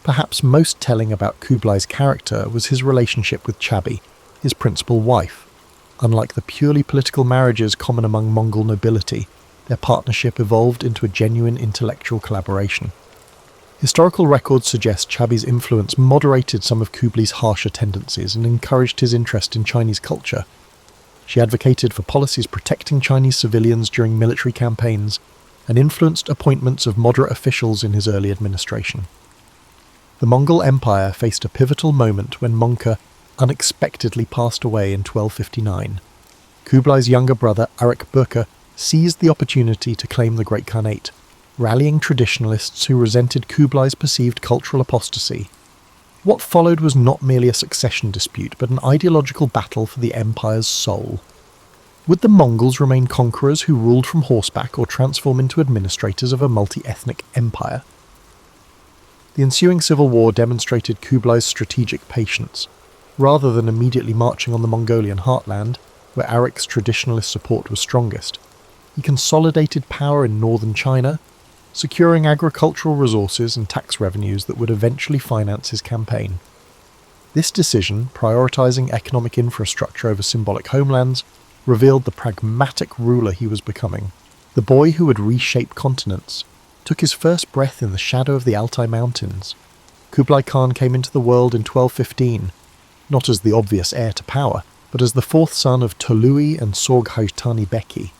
Perhaps most telling about Kublai's character was his relationship with Chabi, his principal wife. Unlike the purely political marriages common among Mongol nobility, their partnership evolved into a genuine intellectual collaboration. Historical records suggest Chabi's influence moderated some of Kublai's harsher tendencies and encouraged his interest in Chinese culture. She advocated for policies protecting Chinese civilians during military campaigns and influenced appointments of moderate officials in his early administration. The Mongol Empire faced a pivotal moment when Mongke unexpectedly passed away in 1259. Kublai's younger brother Arik Burka seized the opportunity to claim the Great Khanate, rallying traditionalists who resented Kublai's perceived cultural apostasy. What followed was not merely a succession dispute, but an ideological battle for the empire's soul. Would the Mongols remain conquerors who ruled from horseback or transform into administrators of a multi-ethnic empire? The ensuing civil war demonstrated Kublai's strategic patience. Rather than immediately marching on the Mongolian heartland, where Arik's traditionalist support was strongest, he consolidated power in northern China, securing agricultural resources and tax revenues that would eventually finance his campaign. This decision, prioritizing economic infrastructure over symbolic homelands, revealed the pragmatic ruler he was becoming. The boy who would reshape continents took his first breath in the shadow of the Altai Mountains. Kublai Khan came into the world in 1215, not as the obvious heir to power, but as the fourth son of Tolui and Sorghaghtani Beki.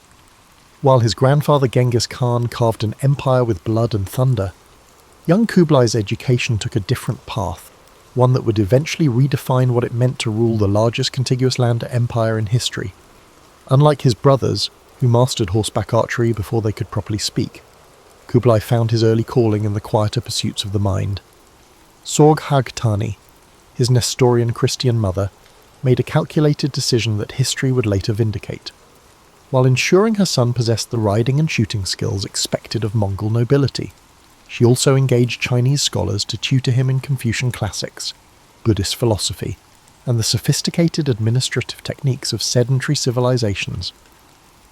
While his grandfather Genghis Khan carved an empire with blood and thunder, young Kublai's education took a different path, one that would eventually redefine what it meant to rule the largest contiguous land empire in history. Unlike his brothers, who mastered horseback archery before they could properly speak, Kublai found his early calling in the quieter pursuits of the mind. Sorghaghtani, his Nestorian Christian mother, made a calculated decision that history would later vindicate. While ensuring her son possessed the riding and shooting skills expected of Mongol nobility, she also engaged Chinese scholars to tutor him in Confucian classics, Buddhist philosophy, and the sophisticated administrative techniques of sedentary civilizations.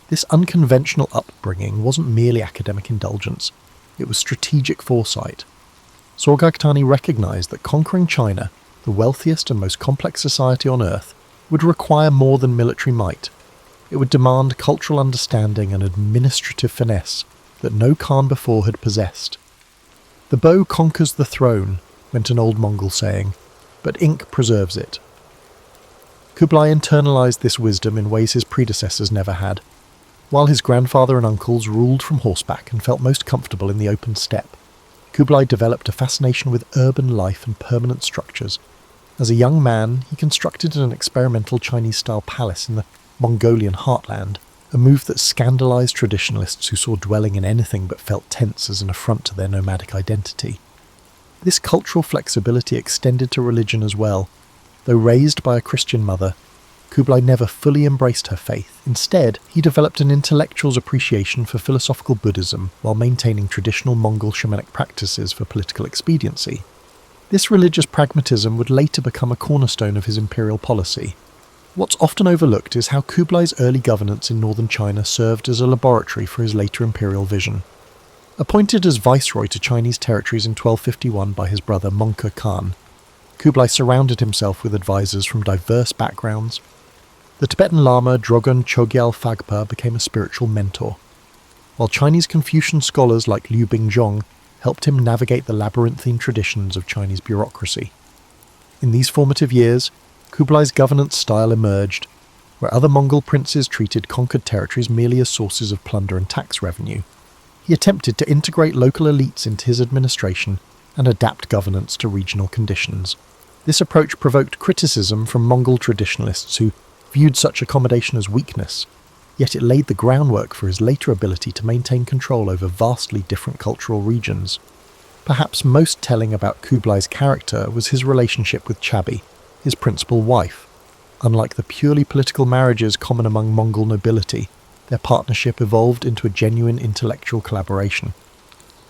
This unconventional upbringing wasn't merely academic indulgence, it was strategic foresight. Sorghaghtani recognized that conquering China, the wealthiest and most complex society on earth, would require more than military might. It would demand cultural understanding and administrative finesse that no Khan before had possessed. "The bow conquers the throne," went an old Mongol saying, "but ink preserves it." Kublai internalized this wisdom in ways his predecessors never had. While his grandfather and uncles ruled from horseback and felt most comfortable in the open steppe, Kublai developed a fascination with urban life and permanent structures. As a young man, he constructed an experimental Chinese-style palace in the Mongolian heartland, a move that scandalized traditionalists who saw dwelling in anything but felt tense as an affront to their nomadic identity. This cultural flexibility extended to religion as well. Though raised by a Christian mother, Kublai never fully embraced her faith. Instead, he developed an intellectual's appreciation for philosophical Buddhism while maintaining traditional Mongol shamanic practices for political expediency. This religious pragmatism would later become a cornerstone of his imperial policy. What's often overlooked is how Kublai's early governance in northern China served as a laboratory for his later imperial vision. Appointed as viceroy to Chinese territories in 1251 by his brother Mongke Khan, Kublai surrounded himself with advisors from diverse backgrounds. The Tibetan Lama Drogon Chogyal Phagpa became a spiritual mentor, while Chinese Confucian scholars like Liu Bingzhong helped him navigate the labyrinthine traditions of Chinese bureaucracy. In these formative years, Kublai's governance style emerged, where other Mongol princes treated conquered territories merely as sources of plunder and tax revenue. He attempted to integrate local elites into his administration and adapt governance to regional conditions. This approach provoked criticism from Mongol traditionalists who viewed such accommodation as weakness, yet it laid the groundwork for his later ability to maintain control over vastly different cultural regions. Perhaps most telling about Kublai's character was his relationship with Chabi, his principal wife. Unlike the purely political marriages common among Mongol nobility, their partnership evolved into a genuine intellectual collaboration.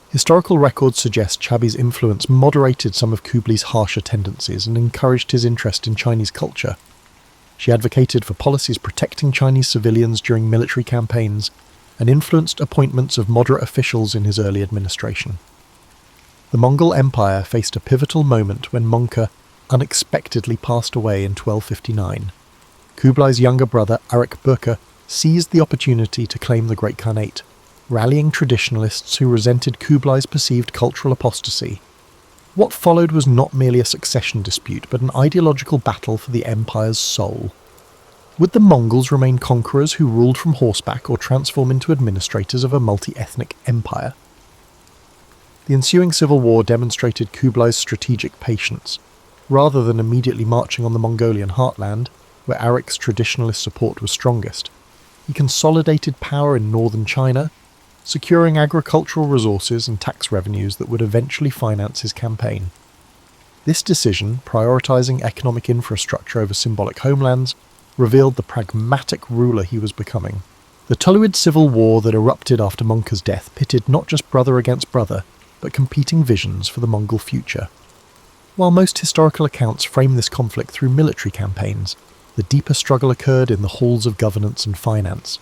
Historical records suggest Chabi's influence moderated some of Kublai's harsher tendencies and encouraged his interest in Chinese culture. She advocated for policies protecting Chinese civilians during military campaigns and influenced appointments of moderate officials in his early administration. The Mongol Empire faced a pivotal moment when Mongke unexpectedly passed away in 1259. Kublai's younger brother Arik Böke seized the opportunity to claim the Great Khanate, rallying traditionalists who resented Kublai's perceived cultural apostasy. What followed was not merely a succession dispute, but an ideological battle for the empire's soul. Would the Mongols remain conquerors who ruled from horseback or transform into administrators of a multi-ethnic empire? The ensuing civil war demonstrated Kublai's strategic patience. Rather than immediately marching on the Mongolian heartland, where Arik's traditionalist support was strongest, he consolidated power in northern China, securing agricultural resources and tax revenues that would eventually finance his campaign. This decision, prioritizing economic infrastructure over symbolic homelands, revealed the pragmatic ruler he was becoming. The Tuluid civil war that erupted after Mongke's death pitted not just brother against brother, but competing visions for the Mongol future. While most historical accounts frame this conflict through military campaigns, the deeper struggle occurred in the halls of governance and finance.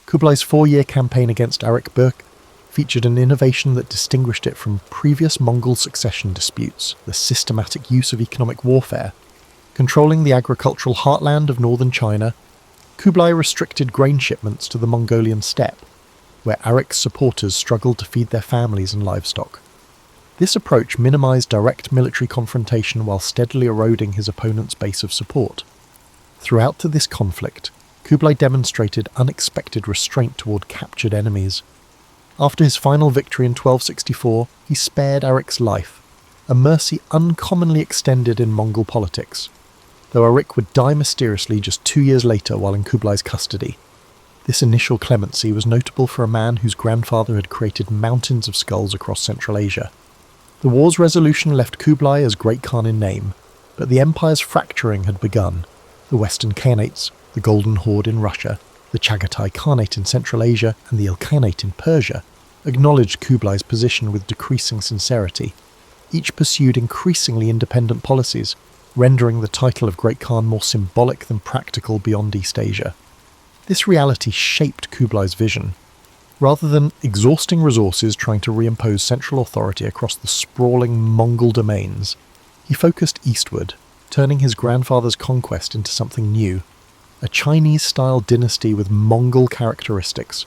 Kublai's 4-year campaign against Arik Böke featured an innovation that distinguished it from previous Mongol succession disputes: the systematic use of economic warfare. Controlling the agricultural heartland of northern China, Kublai restricted grain shipments to the Mongolian steppe, where Arik's supporters struggled to feed their families and livestock. This approach minimized direct military confrontation while steadily eroding his opponent's base of support. Throughout this conflict, Kublai demonstrated unexpected restraint toward captured enemies. After his final victory in 1264, he spared Arik's life, a mercy uncommonly extended in Mongol politics, though Arik would die mysteriously just 2 years later while in Kublai's custody. This initial clemency was notable for a man whose grandfather had created mountains of skulls across Central Asia. The war's resolution left Kublai as Great Khan in name, but the empire's fracturing had begun. The Western Khanates, the Golden Horde in Russia, the Chagatai Khanate in Central Asia, and the Ilkhanate in Persia, acknowledged Kublai's position with decreasing sincerity. Each pursued increasingly independent policies, rendering the title of Great Khan more symbolic than practical beyond East Asia. This reality shaped Kublai's vision. Rather than exhausting resources trying to reimpose central authority across the sprawling Mongol domains, he focused eastward, turning his grandfather's conquest into something new, a Chinese-style dynasty with Mongol characteristics.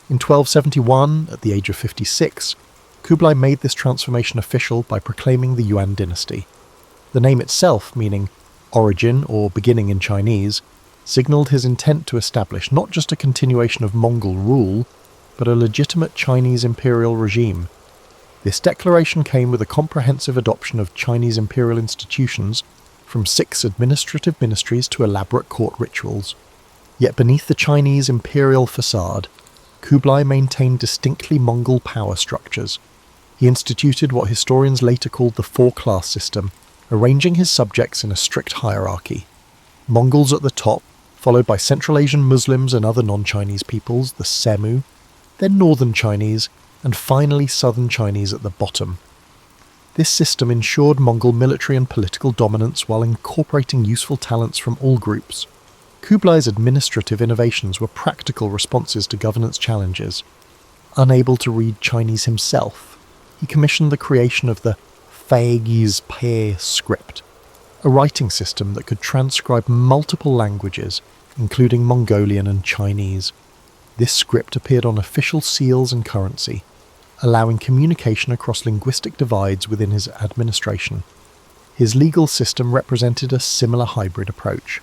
In 1271, at the age of 56, Kublai made this transformation official by proclaiming the Yuan dynasty. The name itself, meaning origin or beginning in Chinese, signalled his intent to establish not just a continuation of Mongol rule, but a legitimate Chinese imperial regime. This declaration came with a comprehensive adoption of Chinese imperial institutions, from 6 administrative ministries to elaborate court rituals. Yet beneath the Chinese imperial facade, Kublai maintained distinctly Mongol power structures. He instituted what historians later called the 4-class system, arranging his subjects in a strict hierarchy. Mongols at the top, followed by Central Asian Muslims and other non-Chinese peoples, the Semu, then Northern Chinese, and finally Southern Chinese at the bottom. This system ensured Mongol military and political dominance while incorporating useful talents from all groups. Kublai's administrative innovations were practical responses to governance challenges. Unable to read Chinese himself, he commissioned the creation of the Feiyi's script, a writing system that could transcribe multiple languages, including Mongolian and Chinese. This script appeared on official seals and currency, allowing communication across linguistic divides within his administration. His legal system represented a similar hybrid approach.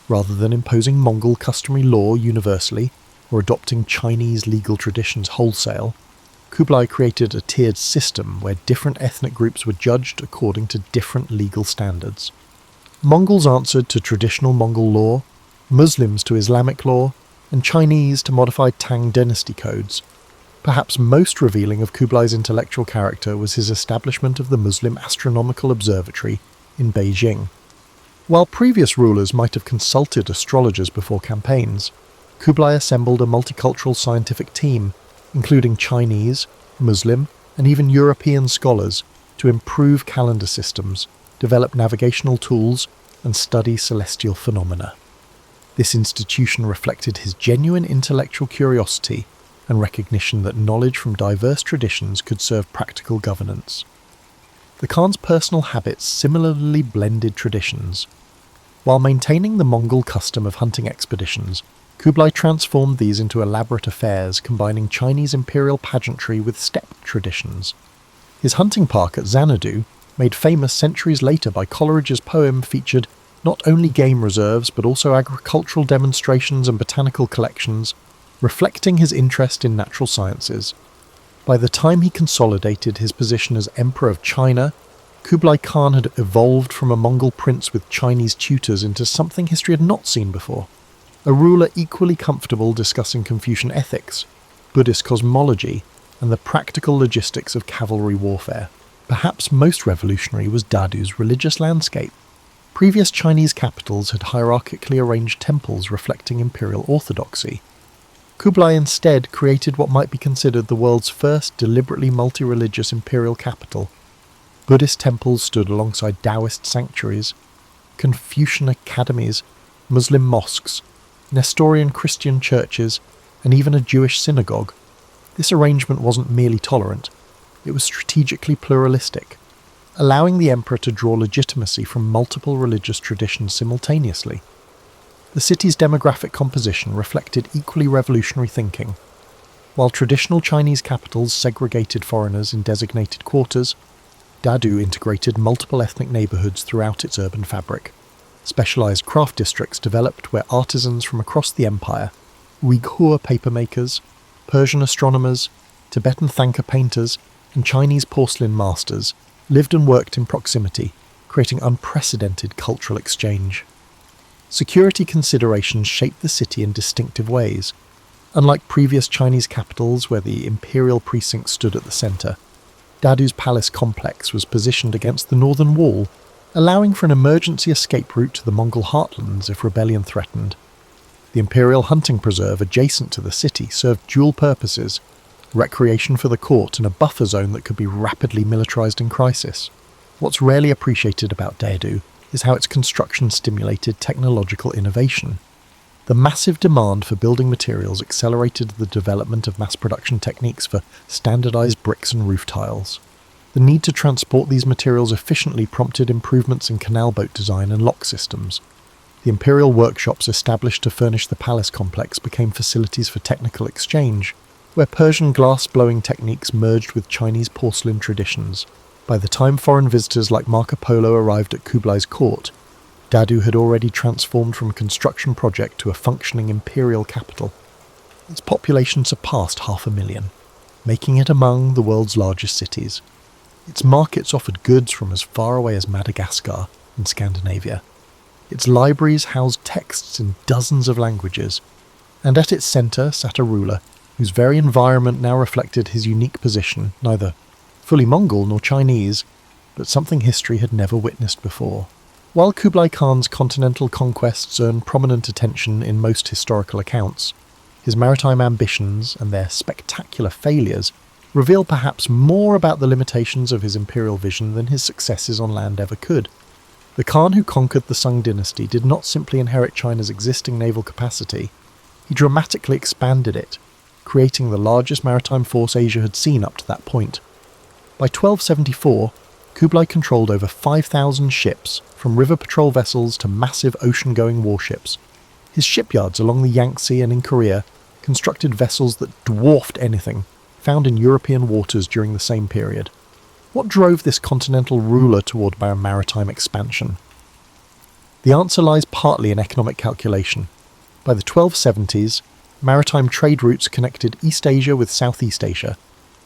Rather than imposing Mongol customary law universally or adopting Chinese legal traditions wholesale, Kublai created a tiered system where different ethnic groups were judged according to different legal standards. Mongols answered to traditional Mongol law, Muslims to Islamic law, and Chinese to modified Tang dynasty codes. Perhaps most revealing of Kublai's intellectual character was his establishment of the Muslim Astronomical Observatory in Beijing. While previous rulers might have consulted astrologers before campaigns, Kublai assembled a multicultural scientific team, including Chinese, Muslim, and even European scholars, to improve calendar systems, develop navigational tools, and study celestial phenomena. This institution reflected his genuine intellectual curiosity and recognition that knowledge from diverse traditions could serve practical governance. The Khan's personal habits similarly blended traditions. While maintaining the Mongol custom of hunting expeditions, Kublai transformed these into elaborate affairs combining Chinese imperial pageantry with steppe traditions. His hunting park at Xanadu, made famous centuries later by Coleridge's poem, featured not only game reserves but also agricultural demonstrations and botanical collections, reflecting his interest in natural sciences. By the time he consolidated his position as Emperor of China, Kublai Khan had evolved from a Mongol prince with Chinese tutors into something history had not seen before. A ruler equally comfortable discussing Confucian ethics, Buddhist cosmology, and the practical logistics of cavalry warfare. Perhaps most revolutionary was Dadu's religious landscape. Previous Chinese capitals had hierarchically arranged temples reflecting imperial orthodoxy. Kublai instead created what might be considered the world's first deliberately multi-religious imperial capital. Buddhist temples stood alongside Taoist sanctuaries, Confucian academies, Muslim mosques, Nestorian Christian churches, and even a Jewish synagogue. This arrangement wasn't merely tolerant, it was strategically pluralistic, allowing the emperor to draw legitimacy from multiple religious traditions simultaneously. The city's demographic composition reflected equally revolutionary thinking. While traditional Chinese capitals segregated foreigners in designated quarters, Dadu integrated multiple ethnic neighbourhoods throughout its urban fabric. Specialised craft districts developed where artisans from across the empire, Uyghur papermakers, Persian astronomers, Tibetan Thangka painters, and Chinese porcelain masters lived and worked in proximity, creating unprecedented cultural exchange. Security considerations shaped the city in distinctive ways. Unlike previous Chinese capitals where the imperial precinct stood at the centre, Dadu's palace complex was positioned against the northern wall, allowing for an emergency escape route to the Mongol heartlands if rebellion threatened. The imperial hunting preserve adjacent to the city served dual purposes: recreation for the court and a buffer zone that could be rapidly militarised in crisis. What's rarely appreciated about Dadu is how its construction stimulated technological innovation. The massive demand for building materials accelerated the development of mass production techniques for standardised bricks and roof tiles. The need to transport these materials efficiently prompted improvements in canal boat design and lock systems. The imperial workshops established to furnish the palace complex became facilities for technical exchange, where Persian glass-blowing techniques merged with Chinese porcelain traditions. By the time foreign visitors like Marco Polo arrived at Kublai's court, Dadu had already transformed from a construction project to a functioning imperial capital. Its population surpassed 500,000, making it among the world's largest cities. Its markets offered goods from as far away as Madagascar in Scandinavia. Its libraries housed texts in dozens of languages, and at its centre sat a ruler whose very environment now reflected his unique position, neither fully Mongol nor Chinese, but something history had never witnessed before. While Kublai Khan's continental conquests earn prominent attention in most historical accounts, his maritime ambitions and their spectacular failures reveal perhaps more about the limitations of his imperial vision than his successes on land ever could. The Khan who conquered the Sung dynasty did not simply inherit China's existing naval capacity, he dramatically expanded it, creating the largest maritime force Asia had seen up to that point. By 1274, Kublai controlled over 5,000 ships, from river patrol vessels to massive ocean-going warships. His shipyards along the Yangtze and in Korea constructed vessels that dwarfed anything found in European waters during the same period. What drove this continental ruler toward maritime expansion? The answer lies partly in economic calculation. By the 1270s, maritime trade routes connected East Asia with Southeast Asia,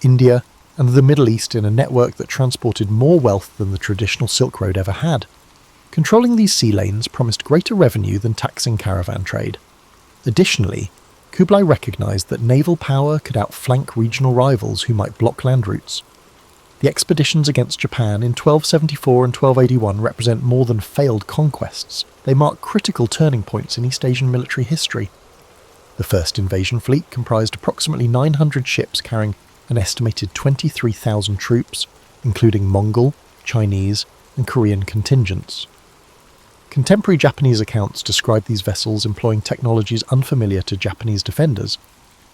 India, and the Middle East in a network that transported more wealth than the traditional Silk Road ever had. Controlling these sea lanes promised greater revenue than taxing caravan trade. Additionally, Kublai recognized that naval power could outflank regional rivals who might block land routes. The expeditions against Japan in 1274 and 1281 represent more than failed conquests. They mark critical turning points in East Asian military history. The first invasion fleet comprised approximately 900 ships carrying an estimated 23,000 troops, including Mongol, Chinese, and Korean contingents. Contemporary Japanese accounts describe these vessels employing technologies unfamiliar to Japanese defenders,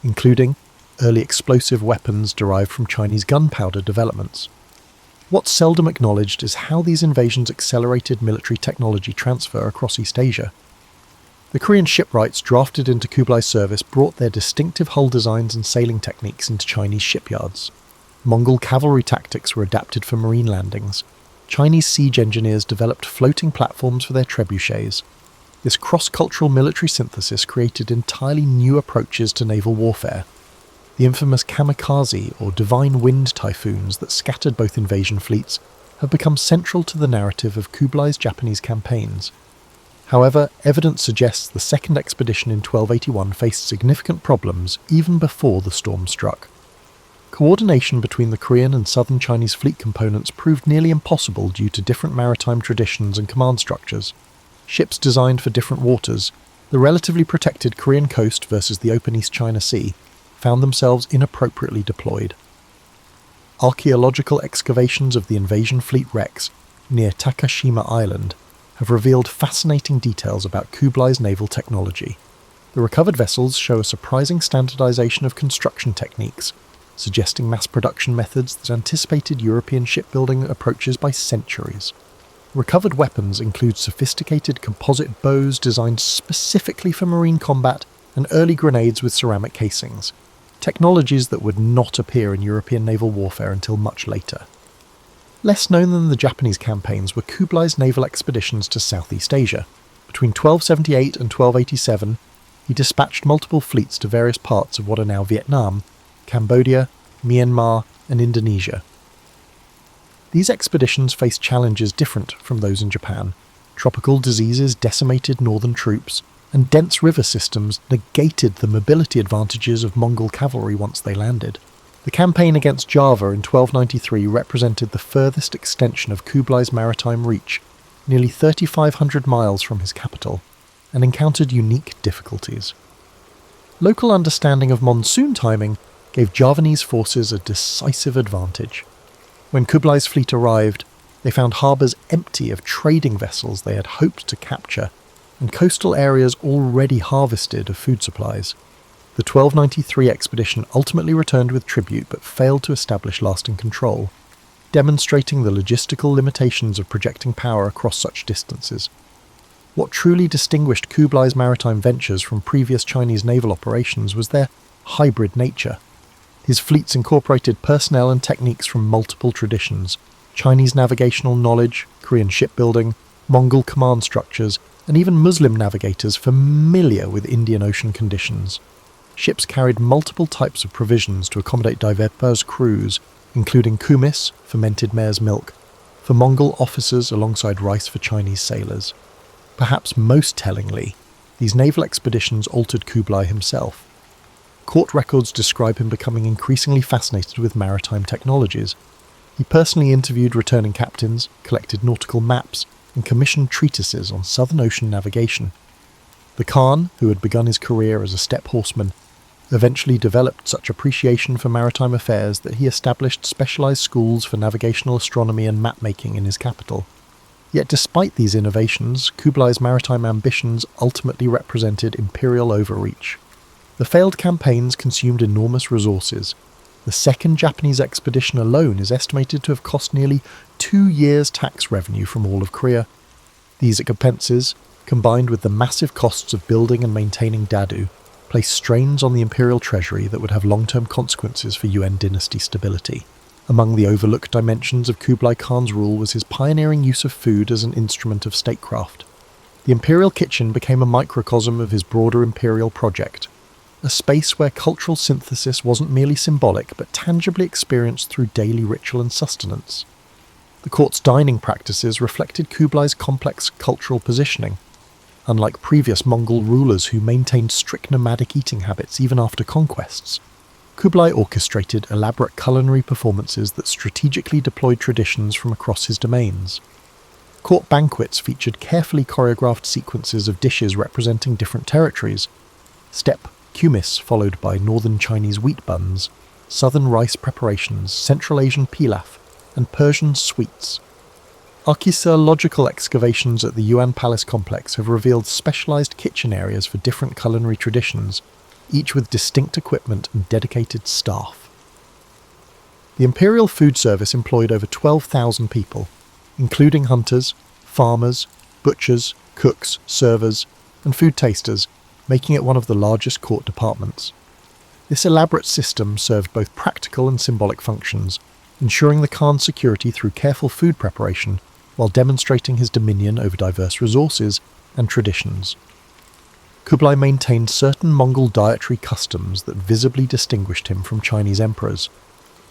including early explosive weapons derived from Chinese gunpowder developments. What's seldom acknowledged is how these invasions accelerated military technology transfer across East Asia. The Korean shipwrights drafted into Kublai's service brought their distinctive hull designs and sailing techniques into Chinese shipyards. Mongol cavalry tactics were adapted for marine landings. Chinese siege engineers developed floating platforms for their trebuchets. This cross-cultural military synthesis created entirely new approaches to naval warfare. The infamous kamikaze or divine wind typhoons that scattered both invasion fleets have become central to the narrative of Kublai's Japanese campaigns. However, evidence suggests the second expedition in 1281 faced significant problems even before the storm struck. Coordination between the Korean and southern Chinese fleet components proved nearly impossible due to different maritime traditions and command structures. Ships designed for different waters, the relatively protected Korean coast versus the open East China Sea, found themselves inappropriately deployed. Archaeological excavations of the invasion fleet wrecks near Takashima Island have revealed fascinating details about Kublai's naval technology. The recovered vessels show a surprising standardization of construction techniques, suggesting mass production methods that anticipated European shipbuilding approaches by centuries. Recovered weapons include sophisticated composite bows designed specifically for marine combat and early grenades with ceramic casings, technologies that would not appear in European naval warfare until much later. Less known than the Japanese campaigns were Kublai's naval expeditions to Southeast Asia. Between 1278 and 1287, he dispatched multiple fleets to various parts of what are now Vietnam, Cambodia, Myanmar, and Indonesia. These expeditions faced challenges different from those in Japan. Tropical diseases decimated northern troops, and dense river systems negated the mobility advantages of Mongol cavalry once they landed. The campaign against Java in 1293 represented the furthest extension of Kublai's maritime reach, nearly 3,500 miles from his capital, and encountered unique difficulties. Local understanding of monsoon timing gave Javanese forces a decisive advantage. When Kublai's fleet arrived, they found harbours empty of trading vessels they had hoped to capture, and coastal areas already harvested of food supplies. The 1293 expedition ultimately returned with tribute but failed to establish lasting control, demonstrating the logistical limitations of projecting power across such distances. What truly distinguished Kublai's maritime ventures from previous Chinese naval operations was their hybrid nature. His fleets incorporated personnel and techniques from multiple traditions: Chinese navigational knowledge, Korean shipbuilding, Mongol command structures, and even Muslim navigators familiar with Indian Ocean conditions. Ships carried multiple types of provisions to accommodate diverse crews, including kumis, fermented mare's milk, for Mongol officers alongside rice for Chinese sailors. Perhaps most tellingly, these naval expeditions altered Kublai himself. Court records describe him becoming increasingly fascinated with maritime technologies. He personally interviewed returning captains, collected nautical maps, and commissioned treatises on Southern Ocean navigation. The Khan, who had begun his career as a steppe horseman, eventually developed such appreciation for maritime affairs that he established specialized schools for navigational astronomy and map-making in his capital. Yet despite these innovations, Kublai's maritime ambitions ultimately represented imperial overreach. The failed campaigns consumed enormous resources. The second Japanese expedition alone is estimated to have cost nearly 2 years' tax revenue from all of Korea. These expenses, combined with the massive costs of building and maintaining Dadu, placed strains on the imperial treasury that would have long-term consequences for Yuan dynasty stability. Among the overlooked dimensions of Kublai Khan's rule was his pioneering use of food as an instrument of statecraft. The imperial kitchen became a microcosm of his broader imperial project, a space where cultural synthesis wasn't merely symbolic but tangibly experienced through daily ritual and sustenance. The court's dining practices reflected Kublai's complex cultural positioning. Unlike previous Mongol rulers who maintained strict nomadic eating habits even after conquests, Kublai orchestrated elaborate culinary performances that strategically deployed traditions from across his domains. Court banquets featured carefully choreographed sequences of dishes representing different territories: steppe kumis followed by northern Chinese wheat buns, southern rice preparations, Central Asian pilaf, and Persian sweets. Archaeological excavations at the Yuan Palace complex have revealed specialized kitchen areas for different culinary traditions, each with distinct equipment and dedicated staff. The Imperial Food Service employed over 12,000 people, including hunters, farmers, butchers, cooks, servers, and food tasters, making it one of the largest court departments. This elaborate system served both practical and symbolic functions, ensuring the Khan's security through careful food preparation while demonstrating his dominion over diverse resources and traditions. Kublai maintained certain Mongol dietary customs that visibly distinguished him from Chinese emperors.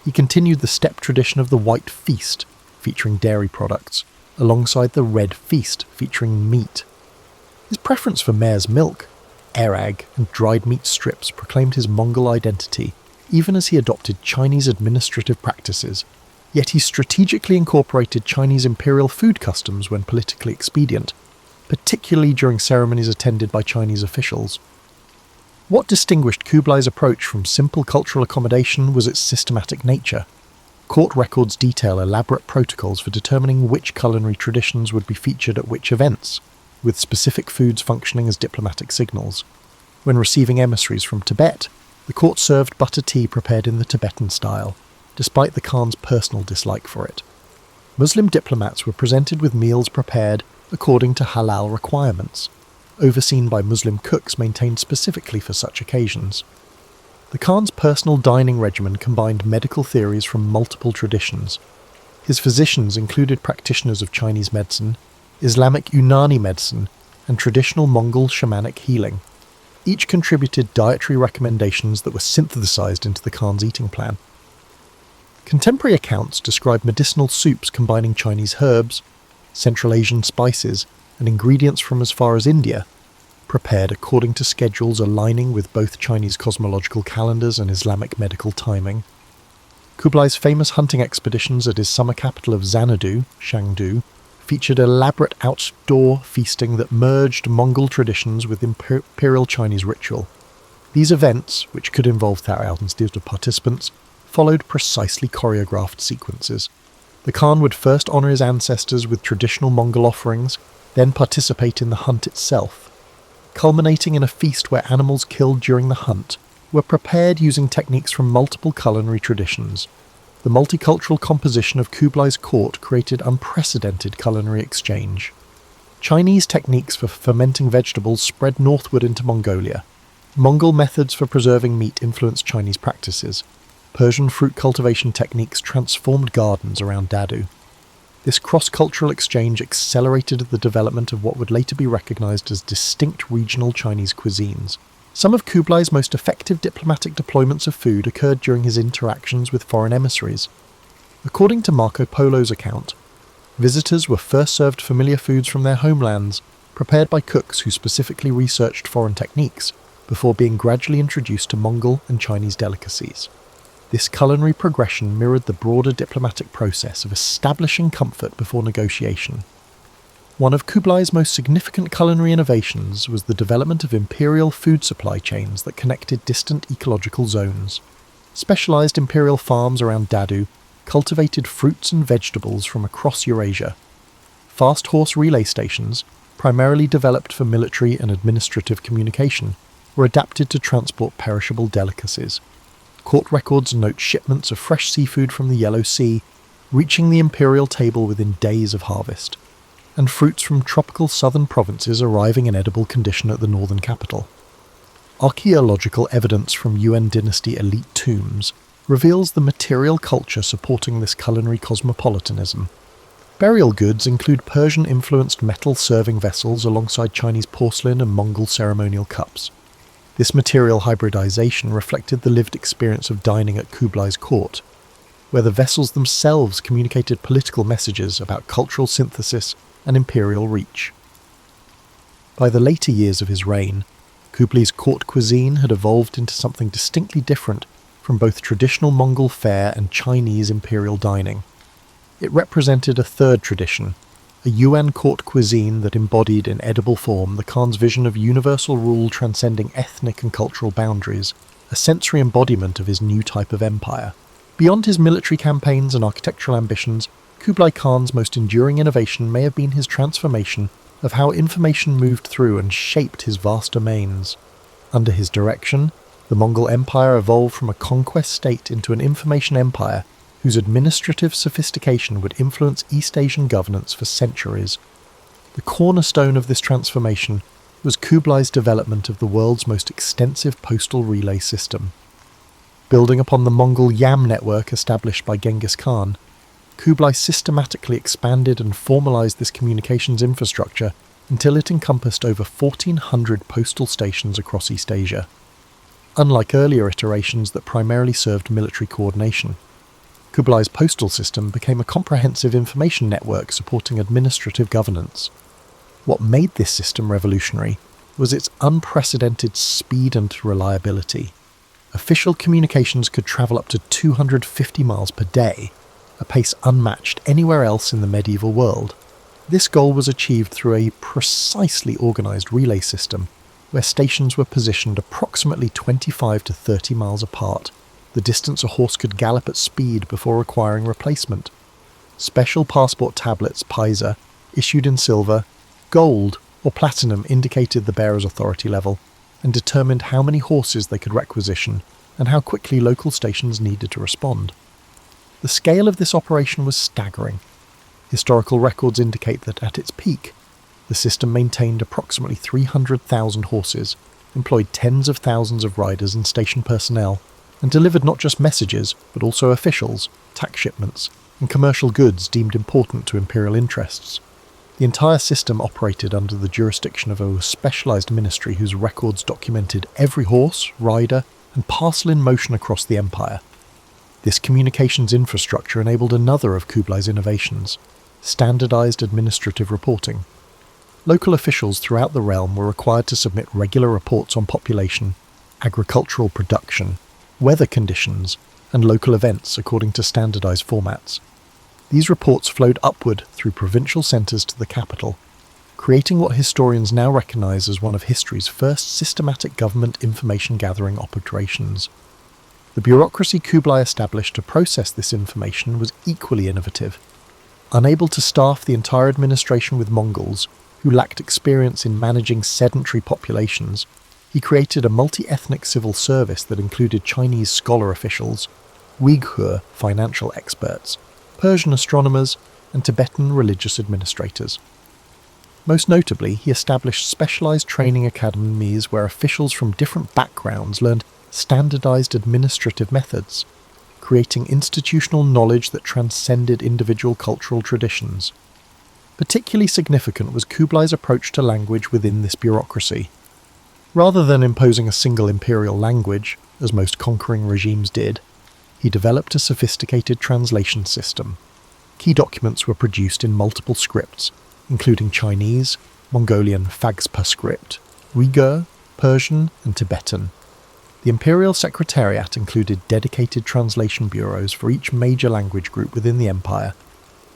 He continued the steppe tradition of the White Feast, featuring dairy products, alongside the Red Feast, featuring meat. His preference for mare's milk, erag, and dried meat strips proclaimed his Mongol identity, even as he adopted Chinese administrative practices. Yet he strategically incorporated Chinese imperial food customs when politically expedient, particularly during ceremonies attended by Chinese officials. What distinguished Kublai's approach from simple cultural accommodation was its systematic nature. Court records detail elaborate protocols for determining which culinary traditions would be featured at which events, with specific foods functioning as diplomatic signals. When receiving emissaries from Tibet, the court served butter tea prepared in the Tibetan style, despite the Khan's personal dislike for it. Muslim diplomats were presented with meals prepared according to halal requirements, overseen by Muslim cooks maintained specifically for such occasions. The Khan's personal dining regimen combined medical theories from multiple traditions. His physicians included practitioners of Chinese medicine, Islamic Unani medicine, and traditional Mongol shamanic healing. Each contributed dietary recommendations that were synthesized into the Khan's eating plan. Contemporary accounts describe medicinal soups combining Chinese herbs, Central Asian spices, and ingredients from as far as India, prepared according to schedules aligning with both Chinese cosmological calendars and Islamic medical timing. Kublai's famous hunting expeditions at his summer capital of Xanadu, Shangdu, featured elaborate outdoor feasting that merged Mongol traditions with imperial Chinese ritual. These events, which could involve thousands of participants, followed precisely choreographed sequences. The Khan would first honour his ancestors with traditional Mongol offerings, then participate in the hunt itself, culminating in a feast where animals killed during the hunt were prepared using techniques from multiple culinary traditions. The multicultural composition of Kublai's court created unprecedented culinary exchange. Chinese techniques for fermenting vegetables spread northward into Mongolia. Mongol methods for preserving meat influenced Chinese practices. Persian fruit cultivation techniques transformed gardens around Dadu. This cross-cultural exchange accelerated the development of what would later be recognized as distinct regional Chinese cuisines. Some of Kublai's most effective diplomatic deployments of food occurred during his interactions with foreign emissaries. According to Marco Polo's account, visitors were first served familiar foods from their homelands, prepared by cooks who specifically researched foreign techniques, before being gradually introduced to Mongol and Chinese delicacies. This culinary progression mirrored the broader diplomatic process of establishing comfort before negotiation. One of Kublai's most significant culinary innovations was the development of imperial food supply chains that connected distant ecological zones. Specialized imperial farms around Dadu cultivated fruits and vegetables from across Eurasia. fast horse relay stations, primarily developed for military and administrative communication, were adapted to transport perishable delicacies. Court records note shipments of fresh seafood from the Yellow Sea, reaching the imperial table within days of harvest, and fruits from tropical southern provinces arriving in edible condition at the northern capital. Archaeological evidence from Yuan dynasty elite tombs reveals the material culture supporting this culinary cosmopolitanism. Burial goods include Persian-influenced metal serving vessels alongside Chinese porcelain and Mongol ceremonial cups. This material hybridization reflected the lived experience of dining at Kublai's court, where the vessels themselves communicated political messages about cultural synthesis and imperial reach. By the later years of his reign, Kublai's court cuisine had evolved into something distinctly different from both traditional Mongol fare and Chinese imperial dining. It represented a third tradition, a Yuan court cuisine that embodied in edible form the Khan's vision of universal rule transcending ethnic and cultural boundaries, a sensory embodiment of his new type of empire. Beyond his military campaigns and architectural ambitions, Kublai Khan's most enduring innovation may have been his transformation of how information moved through and shaped his vast domains. Under his direction, the Mongol Empire evolved from a conquest state into an information empire whose administrative sophistication would influence East Asian governance for centuries. The cornerstone of this transformation was Kublai's development of the world's most extensive postal relay system. Building upon the Mongol Yam network established by Genghis Khan, Kublai systematically expanded and formalized this communications infrastructure until it encompassed over 1,400 postal stations across East Asia. Unlike earlier iterations that primarily served military coordination, Kublai's postal system became a comprehensive information network supporting administrative governance. What made this system revolutionary was its unprecedented speed and reliability. Official communications could travel up to 250 miles per day, a pace unmatched anywhere else in the medieval world. This goal was achieved through a precisely organized relay system, where stations were positioned approximately 25 to 30 miles apart, the distance a horse could gallop at speed before requiring replacement. Special passport tablets, paisa, issued in silver, gold, or platinum indicated the bearer's authority level, and determined how many horses they could requisition and how quickly local stations needed to respond. The scale of this operation was staggering. Historical records indicate that at its peak, the system maintained approximately 300,000 horses, employed tens of thousands of riders and station personnel, and delivered not just messages, but also officials, tax shipments, and commercial goods deemed important to imperial interests. The entire system operated under the jurisdiction of a specialized ministry whose records documented every horse, rider, and parcel in motion across the empire. This communications infrastructure enabled another of Kublai's innovations, standardized administrative reporting. Local officials throughout the realm were required to submit regular reports on population, agricultural production, weather conditions, and local events according to standardized formats. These reports flowed upward through provincial centres to the capital, creating what historians now recognise as one of history's first systematic government information gathering operations. The bureaucracy Kublai established to process this information was equally innovative. Unable to staff the entire administration with Mongols, who lacked experience in managing sedentary populations, he created a multi-ethnic civil service that included Chinese scholar officials, Uyghur financial experts, Persian astronomers, and Tibetan religious administrators. Most notably, he established specialized training academies where officials from different backgrounds learned standardized administrative methods, creating institutional knowledge that transcended individual cultural traditions. Particularly significant was Kublai's approach to language within this bureaucracy. Rather than imposing a single imperial language, as most conquering regimes did, he developed a sophisticated translation system. Key documents were produced in multiple scripts, including Chinese, Mongolian Fagspa script, Uyghur, Persian, and Tibetan. The imperial secretariat included dedicated translation bureaus for each major language group within the empire,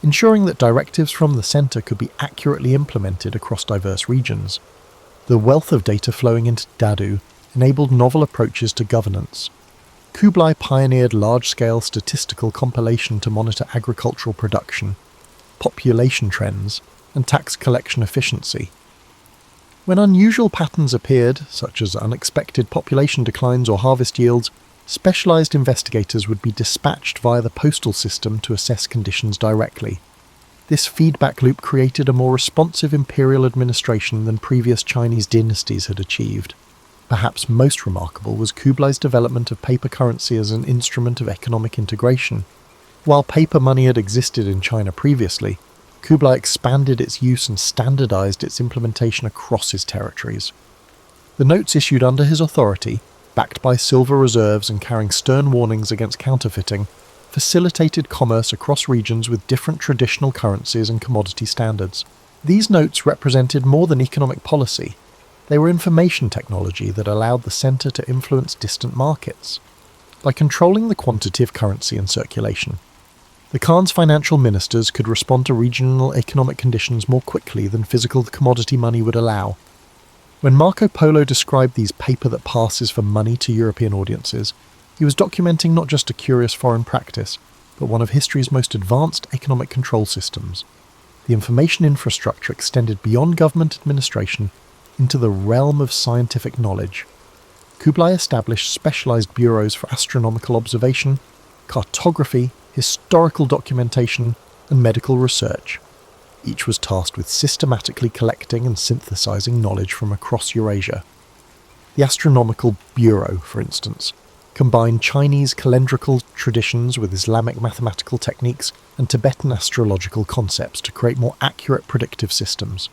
ensuring that directives from the centre could be accurately implemented across diverse regions. The wealth of data flowing into Dadu enabled novel approaches to governance. Kublai pioneered large-scale statistical compilation to monitor agricultural production, population trends, and tax collection efficiency. When unusual patterns appeared, such as unexpected population declines or harvest yields, specialised investigators would be dispatched via the postal system to assess conditions directly. This feedback loop created a more responsive imperial administration than previous Chinese dynasties had achieved. Perhaps most remarkable was Kublai's development of paper currency as an instrument of economic integration. While paper money had existed in China previously, Kublai expanded its use and standardized its implementation across his territories. The notes issued under his authority, backed by silver reserves and carrying stern warnings against counterfeiting, facilitated commerce across regions with different traditional currencies and commodity standards. These notes represented more than economic policy. They were information technology that allowed the centre to influence distant markets. By controlling the quantity of currency in circulation, the Khan's financial ministers could respond to regional economic conditions more quickly than physical commodity money would allow. When Marco Polo described these paper that passes for money to European audiences, he was documenting not just a curious foreign practice, but one of history's most advanced economic control systems. The information infrastructure extended beyond government administration into the realm of scientific knowledge. Kublai established specialized bureaus for astronomical observation, cartography, historical documentation, and medical research. Each was tasked with systematically collecting and synthesizing knowledge from across Eurasia. The Astronomical Bureau, for instance, combined Chinese calendrical traditions with Islamic mathematical techniques and Tibetan astrological concepts to create more accurate predictive systems.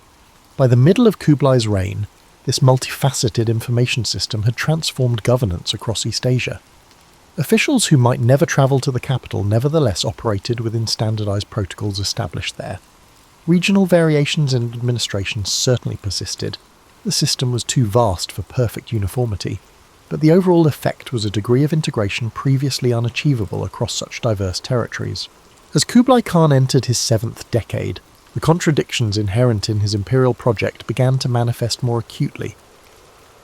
By the middle of Kublai's reign, this multifaceted information system had transformed governance across East Asia. Officials who might never travel to the capital nevertheless operated within standardized protocols established there. Regional variations in administration certainly persisted. The system was too vast for perfect uniformity, but the overall effect was a degree of integration previously unachievable across such diverse territories. As Kublai Khan entered his 7th decade, the contradictions inherent in his imperial project began to manifest more acutely.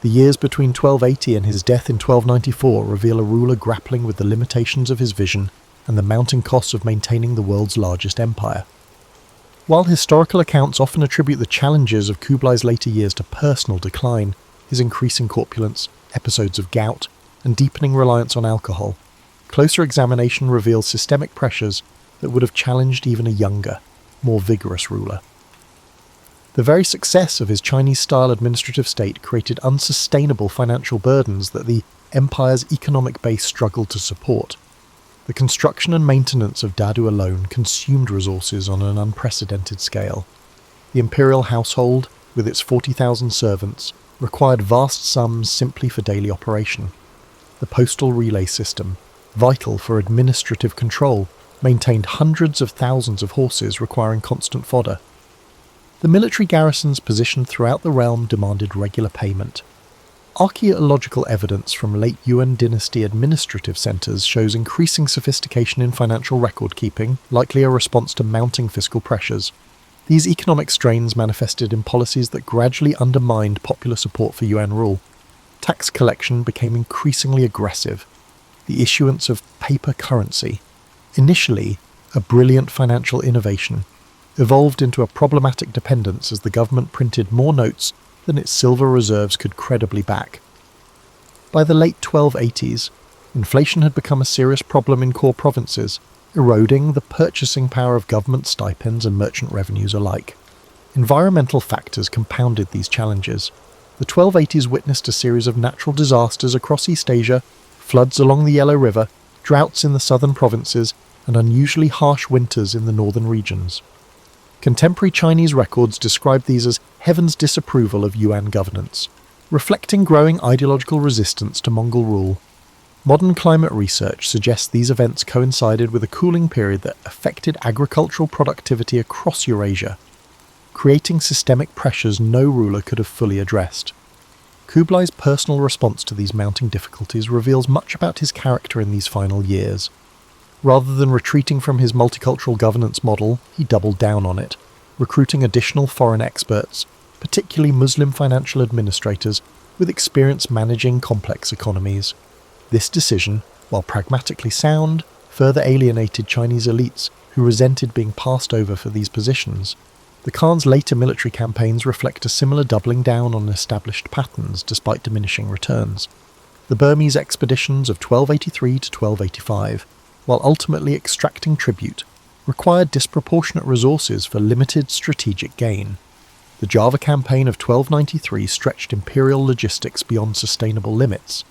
The years between 1280 and his death in 1294 reveal a ruler grappling with the limitations of his vision and the mounting costs of maintaining the world's largest empire. While historical accounts often attribute the challenges of Kublai's later years to personal decline, his increasing corpulence, episodes of gout, and deepening reliance on alcohol, closer examination reveals systemic pressures that would have challenged even a younger, more vigorous ruler. The very success of his Chinese-style administrative state created unsustainable financial burdens that the empire's economic base struggled to support. The construction and maintenance of Dadu alone consumed resources on an unprecedented scale. The imperial household, with its 40,000 servants, required vast sums simply for daily operation. The postal relay system, vital for administrative control, maintained hundreds of thousands of horses requiring constant fodder. The military garrisons positioned throughout the realm demanded regular payment. Archaeological evidence from late Yuan dynasty administrative centres shows increasing sophistication in financial record-keeping, likely a response to mounting fiscal pressures. These economic strains manifested in policies that gradually undermined popular support for Yuan rule. Tax collection became increasingly aggressive. The issuance of paper currency, initially a brilliant financial innovation, evolved into a problematic dependence as the government printed more notes than its silver reserves could credibly back. By the late 1280s, inflation had become a serious problem in core provinces, eroding the purchasing power of government stipends and merchant revenues alike. Environmental factors compounded these challenges. The 1280s witnessed a series of natural disasters across East Asia, floods along the Yellow River, droughts in the southern provinces, and unusually harsh winters in the northern regions. Contemporary Chinese records describe these as heaven's disapproval of Yuan governance, reflecting growing ideological resistance to Mongol rule. Modern climate research suggests these events coincided with a cooling period that affected agricultural productivity across Eurasia, creating systemic pressures no ruler could have fully addressed. Kublai's personal response to these mounting difficulties reveals much about his character in these final years. Rather than retreating from his multicultural governance model, he doubled down on it, recruiting additional foreign experts, particularly Muslim financial administrators with experience managing complex economies. This decision, while pragmatically sound, further alienated Chinese elites who resented being passed over for these positions. The Khan's later military campaigns reflect a similar doubling down on established patterns despite diminishing returns. The Burmese expeditions of 1283 to 1285, while ultimately extracting tribute, required disproportionate resources for limited strategic gain. The Java campaign of 1293 stretched imperial logistics beyond sustainable limits.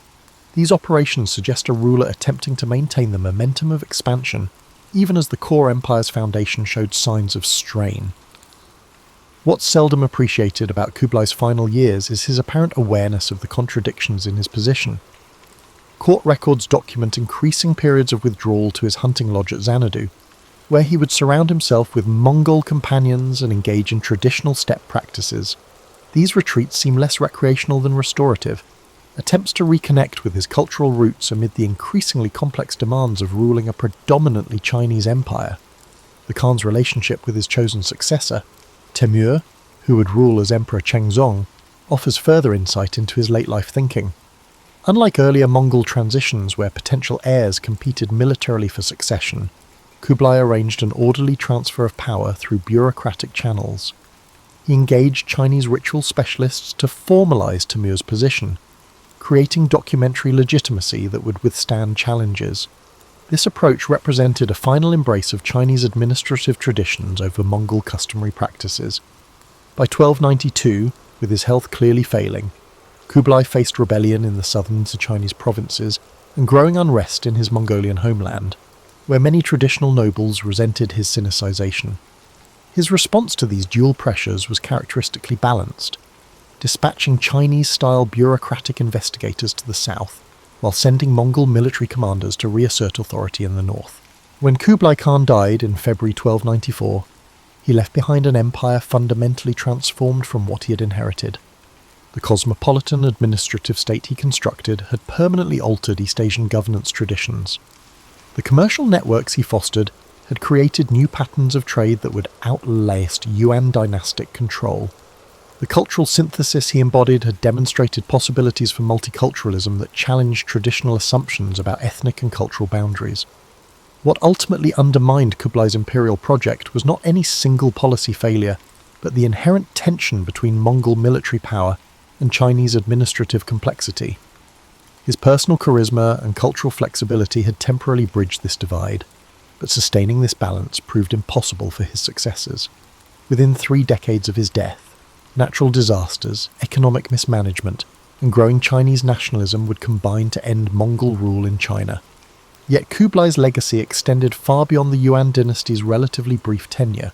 These operations suggest a ruler attempting to maintain the momentum of expansion, even as the core empire's foundation showed signs of strain. What's seldom appreciated about Kublai's final years is his apparent awareness of the contradictions in his position. Court records document increasing periods of withdrawal to his hunting lodge at Xanadu, where he would surround himself with Mongol companions and engage in traditional steppe practices. These retreats seem less recreational than restorative, attempts to reconnect with his cultural roots amid the increasingly complex demands of ruling a predominantly Chinese empire. The Khan's relationship with his chosen successor, Temür, who would rule as Emperor Chengzong, offers further insight into his late-life thinking. Unlike earlier Mongol transitions where potential heirs competed militarily for succession, Kublai arranged an orderly transfer of power through bureaucratic channels. He engaged Chinese ritual specialists to formalize Temür's position, creating documentary legitimacy that would withstand challenges. This approach represented a final embrace of Chinese administrative traditions over Mongol customary practices. By 1292, with his health clearly failing, Kublai faced rebellion in the southern Chinese provinces and growing unrest in his Mongolian homeland, where many traditional nobles resented his Sinicization. His response to these dual pressures was characteristically balanced, dispatching Chinese-style bureaucratic investigators to the south, while sending Mongol military commanders to reassert authority in the north. When Kublai Khan died in February 1294, he left behind an empire fundamentally transformed from what he had inherited. The cosmopolitan administrative state he constructed had permanently altered East Asian governance traditions. The commercial networks he fostered had created new patterns of trade that would outlast Yuan dynastic control. The cultural synthesis he embodied had demonstrated possibilities for multiculturalism that challenged traditional assumptions about ethnic and cultural boundaries. What ultimately undermined Kublai's imperial project was not any single policy failure, but the inherent tension between Mongol military power and Chinese administrative complexity. His personal charisma and cultural flexibility had temporarily bridged this divide, but sustaining this balance proved impossible for his successors. Within 3 decades of his death, natural disasters, economic mismanagement, and growing Chinese nationalism would combine to end Mongol rule in China. Yet Kublai's legacy extended far beyond the Yuan dynasty's relatively brief tenure.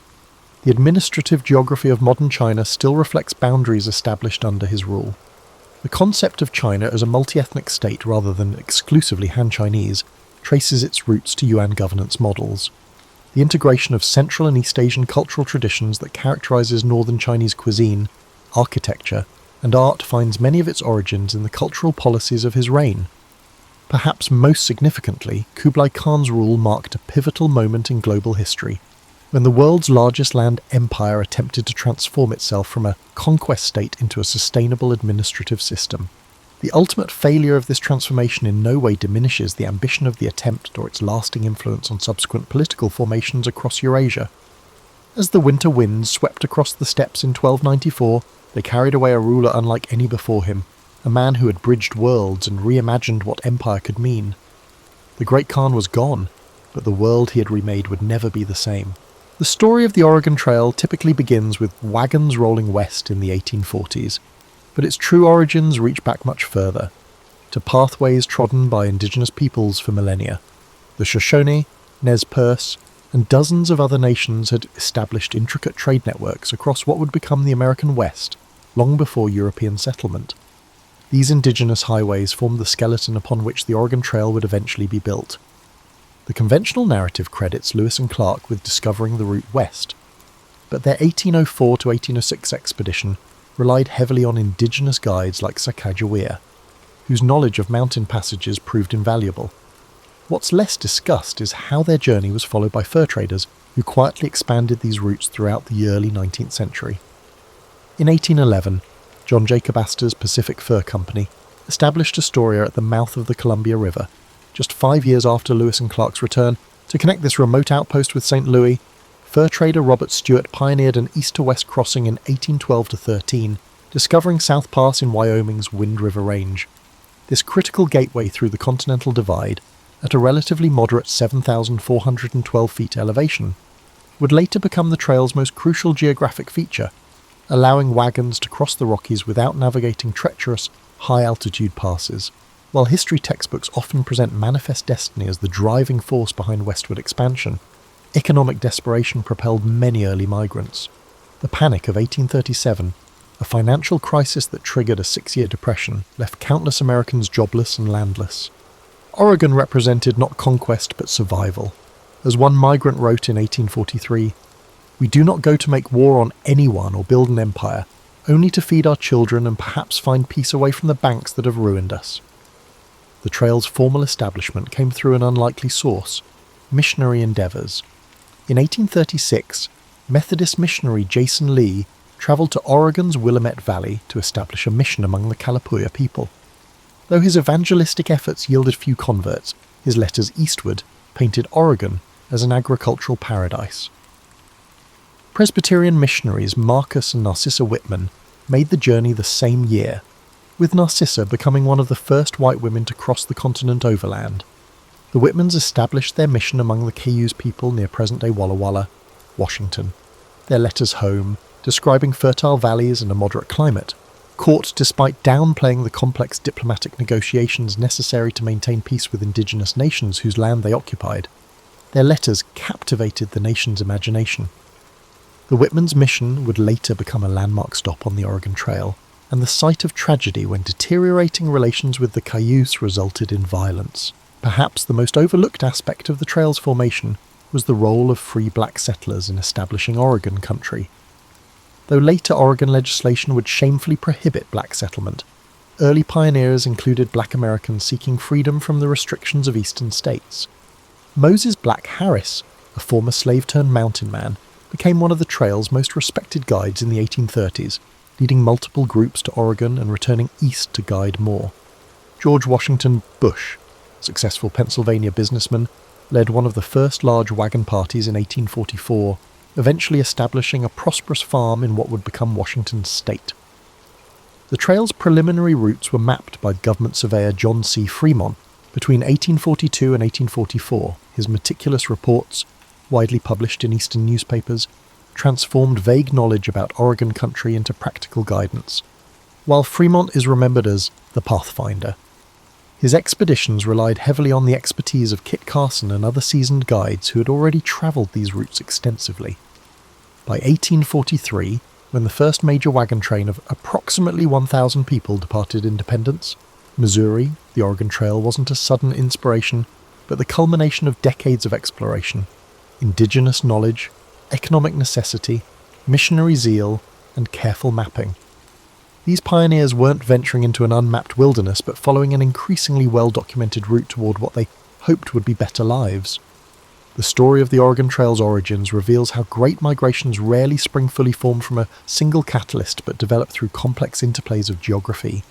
The administrative geography of modern China still reflects boundaries established under his rule. The concept of China as a multi-ethnic state rather than exclusively Han Chinese traces its roots to Yuan governance models. The integration of Central and East Asian cultural traditions that characterizes northern Chinese cuisine, architecture, and art finds many of its origins in the cultural policies of his reign. Perhaps most significantly, Kublai Khan's rule marked a pivotal moment in global history, when the world's largest land empire attempted to transform itself from a conquest state into a sustainable administrative system. The ultimate failure of this transformation in no way diminishes the ambition of the attempt or its lasting influence on subsequent political formations across Eurasia. As the winter winds swept across the steppes in 1294, they carried away a ruler unlike any before him, a man who had bridged worlds and reimagined what empire could mean. The Great Khan was gone, but the world he had remade would never be the same. The story of the Oregon Trail typically begins with wagons rolling west in the 1840s, but its true origins reach back much further, to pathways trodden by indigenous peoples for millennia. The Shoshone, Nez Perce, and dozens of other nations had established intricate trade networks across what would become the American West, long before European settlement. These indigenous highways formed the skeleton upon which the Oregon Trail would eventually be built. The conventional narrative credits Lewis and Clark with discovering the route west, but their 1804 to 1806 expedition relied heavily on indigenous guides like Sacagawea, whose knowledge of mountain passages proved invaluable. What's less discussed is how their journey was followed by fur traders who quietly expanded these routes throughout the early 19th century. In 1811, John Jacob Astor's Pacific Fur Company established Astoria at the mouth of the Columbia River, just 5 years after Lewis and Clark's return, to connect this remote outpost with St. Louis. fur trader Robert Stewart pioneered an east-to-west crossing in 1812-13, discovering South Pass in Wyoming's Wind River Range. This critical gateway through the Continental Divide, at a relatively moderate 7,412 feet elevation, would later become the trail's most crucial geographic feature, allowing wagons to cross the Rockies without navigating treacherous, high-altitude passes. While history textbooks often present Manifest Destiny as the driving force behind westward expansion, economic desperation propelled many early migrants. The Panic of 1837, a financial crisis that triggered a 6-year depression, left countless Americans jobless and landless. Oregon represented not conquest but survival. As one migrant wrote in 1843, "We do not go to make war on anyone or build an empire, only to feed our children and perhaps find peace away from the banks that have ruined us." The trail's formal establishment came through an unlikely source: missionary endeavours. In 1836, Methodist missionary Jason Lee travelled to Oregon's Willamette Valley to establish a mission among the Kalapuya people. Though his evangelistic efforts yielded few converts, his letters eastward painted Oregon as an agricultural paradise. Presbyterian missionaries Marcus and Narcissa Whitman made the journey the same year, with Narcissa becoming one of the first white women to cross the continent overland. The Whitmans established their mission among the Cayuse people near present-day Walla Walla, Washington. Their letters home, describing fertile valleys and a moderate climate, caught despite downplaying the complex diplomatic negotiations necessary to maintain peace with indigenous nations whose land they occupied. Their letters captivated the nation's imagination. The Whitmans' mission would later become a landmark stop on the Oregon Trail, and the site of tragedy when deteriorating relations with the Cayuse resulted in violence. Perhaps the most overlooked aspect of the trail's formation was the role of free black settlers in establishing Oregon country. Though later Oregon legislation would shamefully prohibit black settlement, early pioneers included black Americans seeking freedom from the restrictions of eastern states. Moses Black Harris, a former slave-turned-mountain man, became one of the trail's most respected guides in the 1830s, leading multiple groups to Oregon and returning east to guide more. George Washington Bush, a successful Pennsylvania businessman, led one of the first large wagon parties in 1844, eventually establishing a prosperous farm in what would become Washington's state. The trail's preliminary routes were mapped by government surveyor John C. Fremont between 1842 and 1844. His meticulous reports, widely published in eastern newspapers, transformed vague knowledge about Oregon country into practical guidance. While Fremont is remembered as the Pathfinder, his expeditions relied heavily on the expertise of Kit Carson and other seasoned guides who had already travelled these routes extensively. By 1843, when the first major wagon train of approximately 1,000 people departed Independence, Missouri, the Oregon Trail wasn't a sudden inspiration, but the culmination of decades of exploration, indigenous knowledge, economic necessity, missionary zeal, and careful mapping. These pioneers weren't venturing into an unmapped wilderness, but following an increasingly well-documented route toward what they hoped would be better lives. The story of the Oregon Trail's origins reveals how great migrations rarely spring fully formed from a single catalyst, but develop through complex interplays of geography,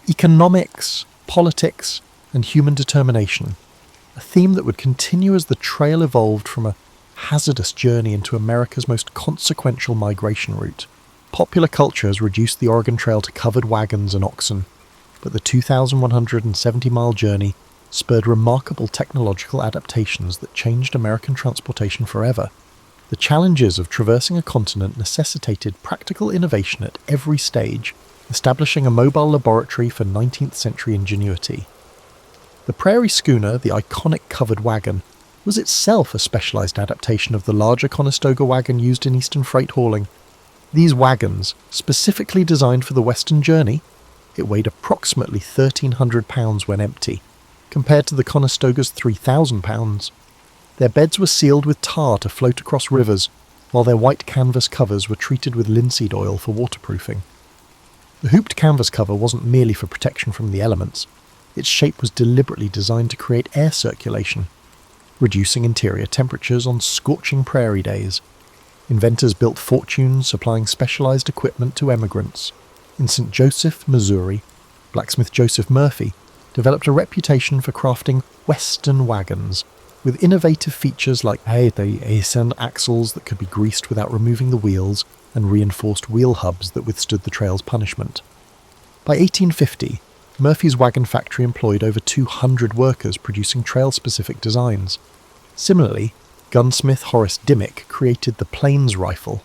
economics, politics, and human determination, a theme that would continue as the trail evolved from a hazardous journey into America's most consequential migration route. Popular culture has reduced the Oregon Trail to covered wagons and oxen, but the 2,170-mile journey spurred remarkable technological adaptations that changed American transportation forever. The challenges of traversing a continent necessitated practical innovation at every stage, establishing a mobile laboratory for 19th century ingenuity. The prairie schooner, the iconic covered wagon, was itself a specialized adaptation of the larger Conestoga wagon used in eastern freight hauling. These wagons, specifically designed for the western journey, it weighed approximately 1,300 pounds when empty, compared to the Conestoga's 3,000 pounds. Their beds were sealed with tar to float across rivers, while their white canvas covers were treated with linseed oil for waterproofing. The hooped canvas cover wasn't merely for protection from the elements. Its shape was deliberately designed to create air circulation, reducing interior temperatures on scorching prairie days. Inventors built fortunes supplying specialized equipment to emigrants. In St. Joseph, Missouri, blacksmith Joseph Murphy developed a reputation for crafting Western wagons, with innovative features like ascend axles that could be greased without removing the wheels and reinforced wheel hubs that withstood the trail's punishment. By 1850, Murphy's wagon factory employed over 200 workers producing trail-specific designs. Similarly, gunsmith Horace Dimmick created the Plains rifle,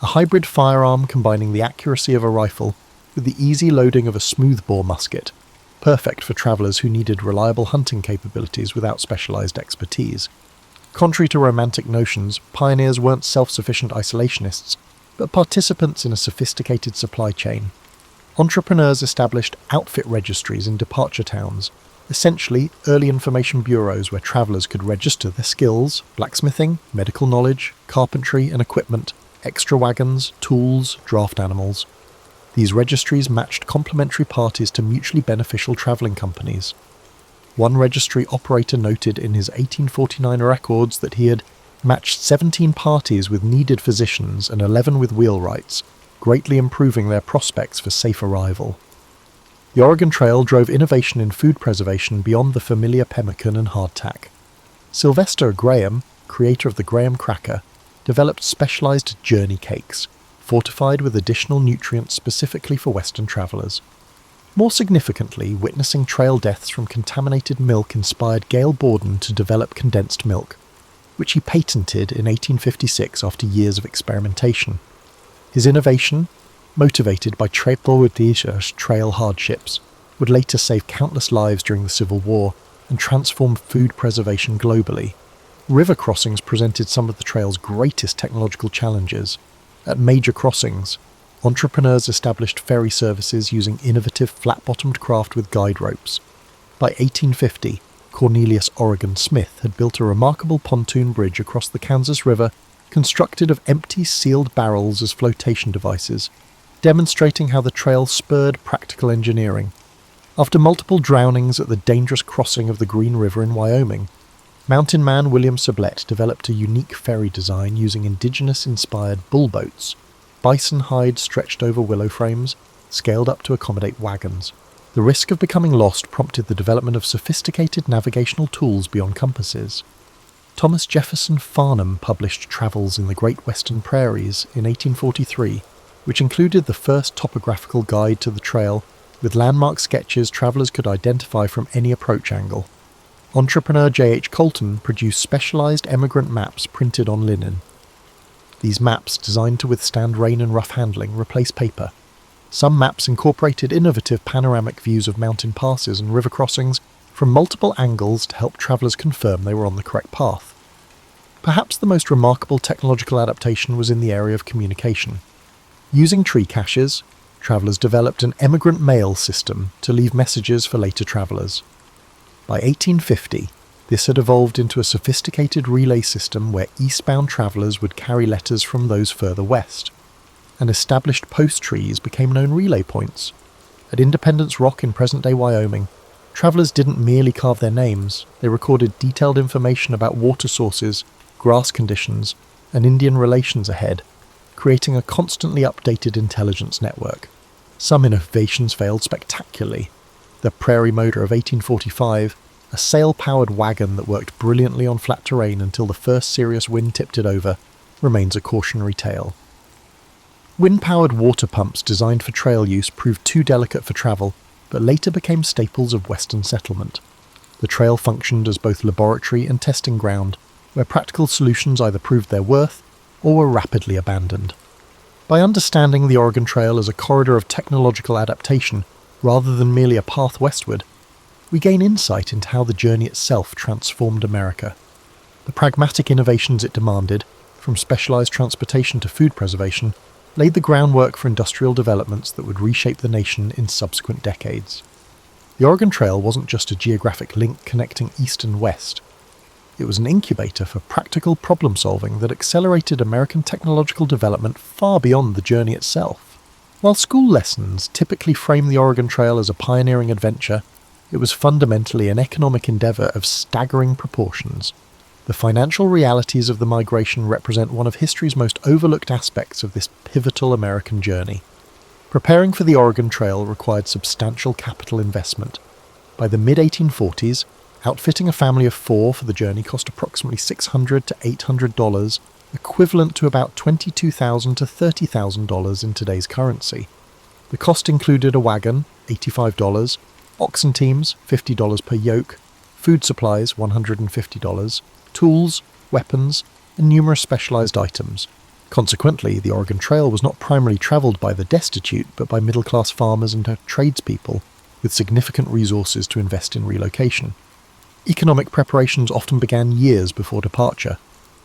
a hybrid firearm combining the accuracy of a rifle with the easy loading of a smoothbore musket, perfect for travellers who needed reliable hunting capabilities without specialised expertise. Contrary to romantic notions, pioneers weren't self-sufficient isolationists, but participants in a sophisticated supply chain. Entrepreneurs established outfit registries in departure towns, essentially early information bureaus where travellers could register their skills, blacksmithing, medical knowledge, carpentry and equipment, extra wagons, tools, draft animals. These registries matched complementary parties to mutually beneficial travelling companies. One registry operator noted in his 1849 records that he had matched 17 parties with needed physicians and 11 with wheelwrights, greatly improving their prospects for safe arrival. The Oregon Trail drove innovation in food preservation beyond the familiar pemmican and hardtack. Sylvester Graham, creator of the Graham cracker, developed specialised journey cakes, fortified with additional nutrients specifically for Western travellers. More significantly, witnessing trail deaths from contaminated milk inspired Gail Borden to develop condensed milk, which he patented in 1856 after years of experimentation. His innovation, motivated by trail hardships, would later save countless lives during the Civil War and transform food preservation globally. River crossings presented some of the trail's greatest technological challenges. At major crossings, entrepreneurs established ferry services using innovative flat-bottomed craft with guide ropes. By 1850, Cornelius Oregon Smith had built a remarkable pontoon bridge across the Kansas River constructed of empty sealed barrels as flotation devices, demonstrating how the trail spurred practical engineering. After multiple drownings at the dangerous crossing of the Green River in Wyoming, mountain man William Sublette developed a unique ferry design using indigenous-inspired bull boats, bison hide stretched over willow frames, scaled up to accommodate wagons. The risk of becoming lost prompted the development of sophisticated navigational tools beyond compasses. Thomas Jefferson Farnham published Travels in the Great Western Prairies in 1843, which included the first topographical guide to the trail, with landmark sketches travellers could identify from any approach angle. Entrepreneur J.H. Colton produced specialised emigrant maps printed on linen. These maps, designed to withstand rain and rough handling, replaced paper. Some maps incorporated innovative panoramic views of mountain passes and river crossings from multiple angles to help travellers confirm they were on the correct path. Perhaps the most remarkable technological adaptation was in the area of communication. Using tree caches, travellers developed an emigrant mail system to leave messages for later travellers. By 1850, this had evolved into a sophisticated relay system where eastbound travellers would carry letters from those further west, and established post trees became known relay points. At Independence Rock in present-day Wyoming, travellers didn't merely carve their names, they recorded detailed information about water sources, grass conditions, and Indian relations ahead, creating a constantly updated intelligence network. Some innovations failed spectacularly. The Prairie Motor of 1845, a sail-powered wagon that worked brilliantly on flat terrain until the first serious wind tipped it over, remains a cautionary tale. Wind-powered water pumps designed for trail use proved too delicate for travel, but later became staples of Western settlement. The trail functioned as both laboratory and testing ground, where practical solutions either proved their worth or were rapidly abandoned. By understanding the Oregon Trail as a corridor of technological adaptation, rather than merely a path westward, we gain insight into how the journey itself transformed America. The pragmatic innovations it demanded, from specialised transportation to food preservation, laid the groundwork for industrial developments that would reshape the nation in subsequent decades. The Oregon Trail wasn't just a geographic link connecting east and west. It was an incubator for practical problem-solving that accelerated American technological development far beyond the journey itself. While school lessons typically frame the Oregon Trail as a pioneering adventure, it was fundamentally an economic endeavour of staggering proportions. The financial realities of the migration represent one of history's most overlooked aspects of this pivotal American journey. Preparing for the Oregon Trail required substantial capital investment. By the mid-1840s, Outfitting a family of 4 for the journey cost approximately $600 to $800, equivalent to about $22,000 to $30,000 in today's currency. The cost included a wagon, $85, oxen teams, $50 per yoke, food supplies, $150, tools, weapons, and numerous specialized items. Consequently, the Oregon Trail was not primarily traveled by the destitute, but by middle-class farmers and tradespeople with significant resources to invest in relocation. Economic preparations often began years before departure.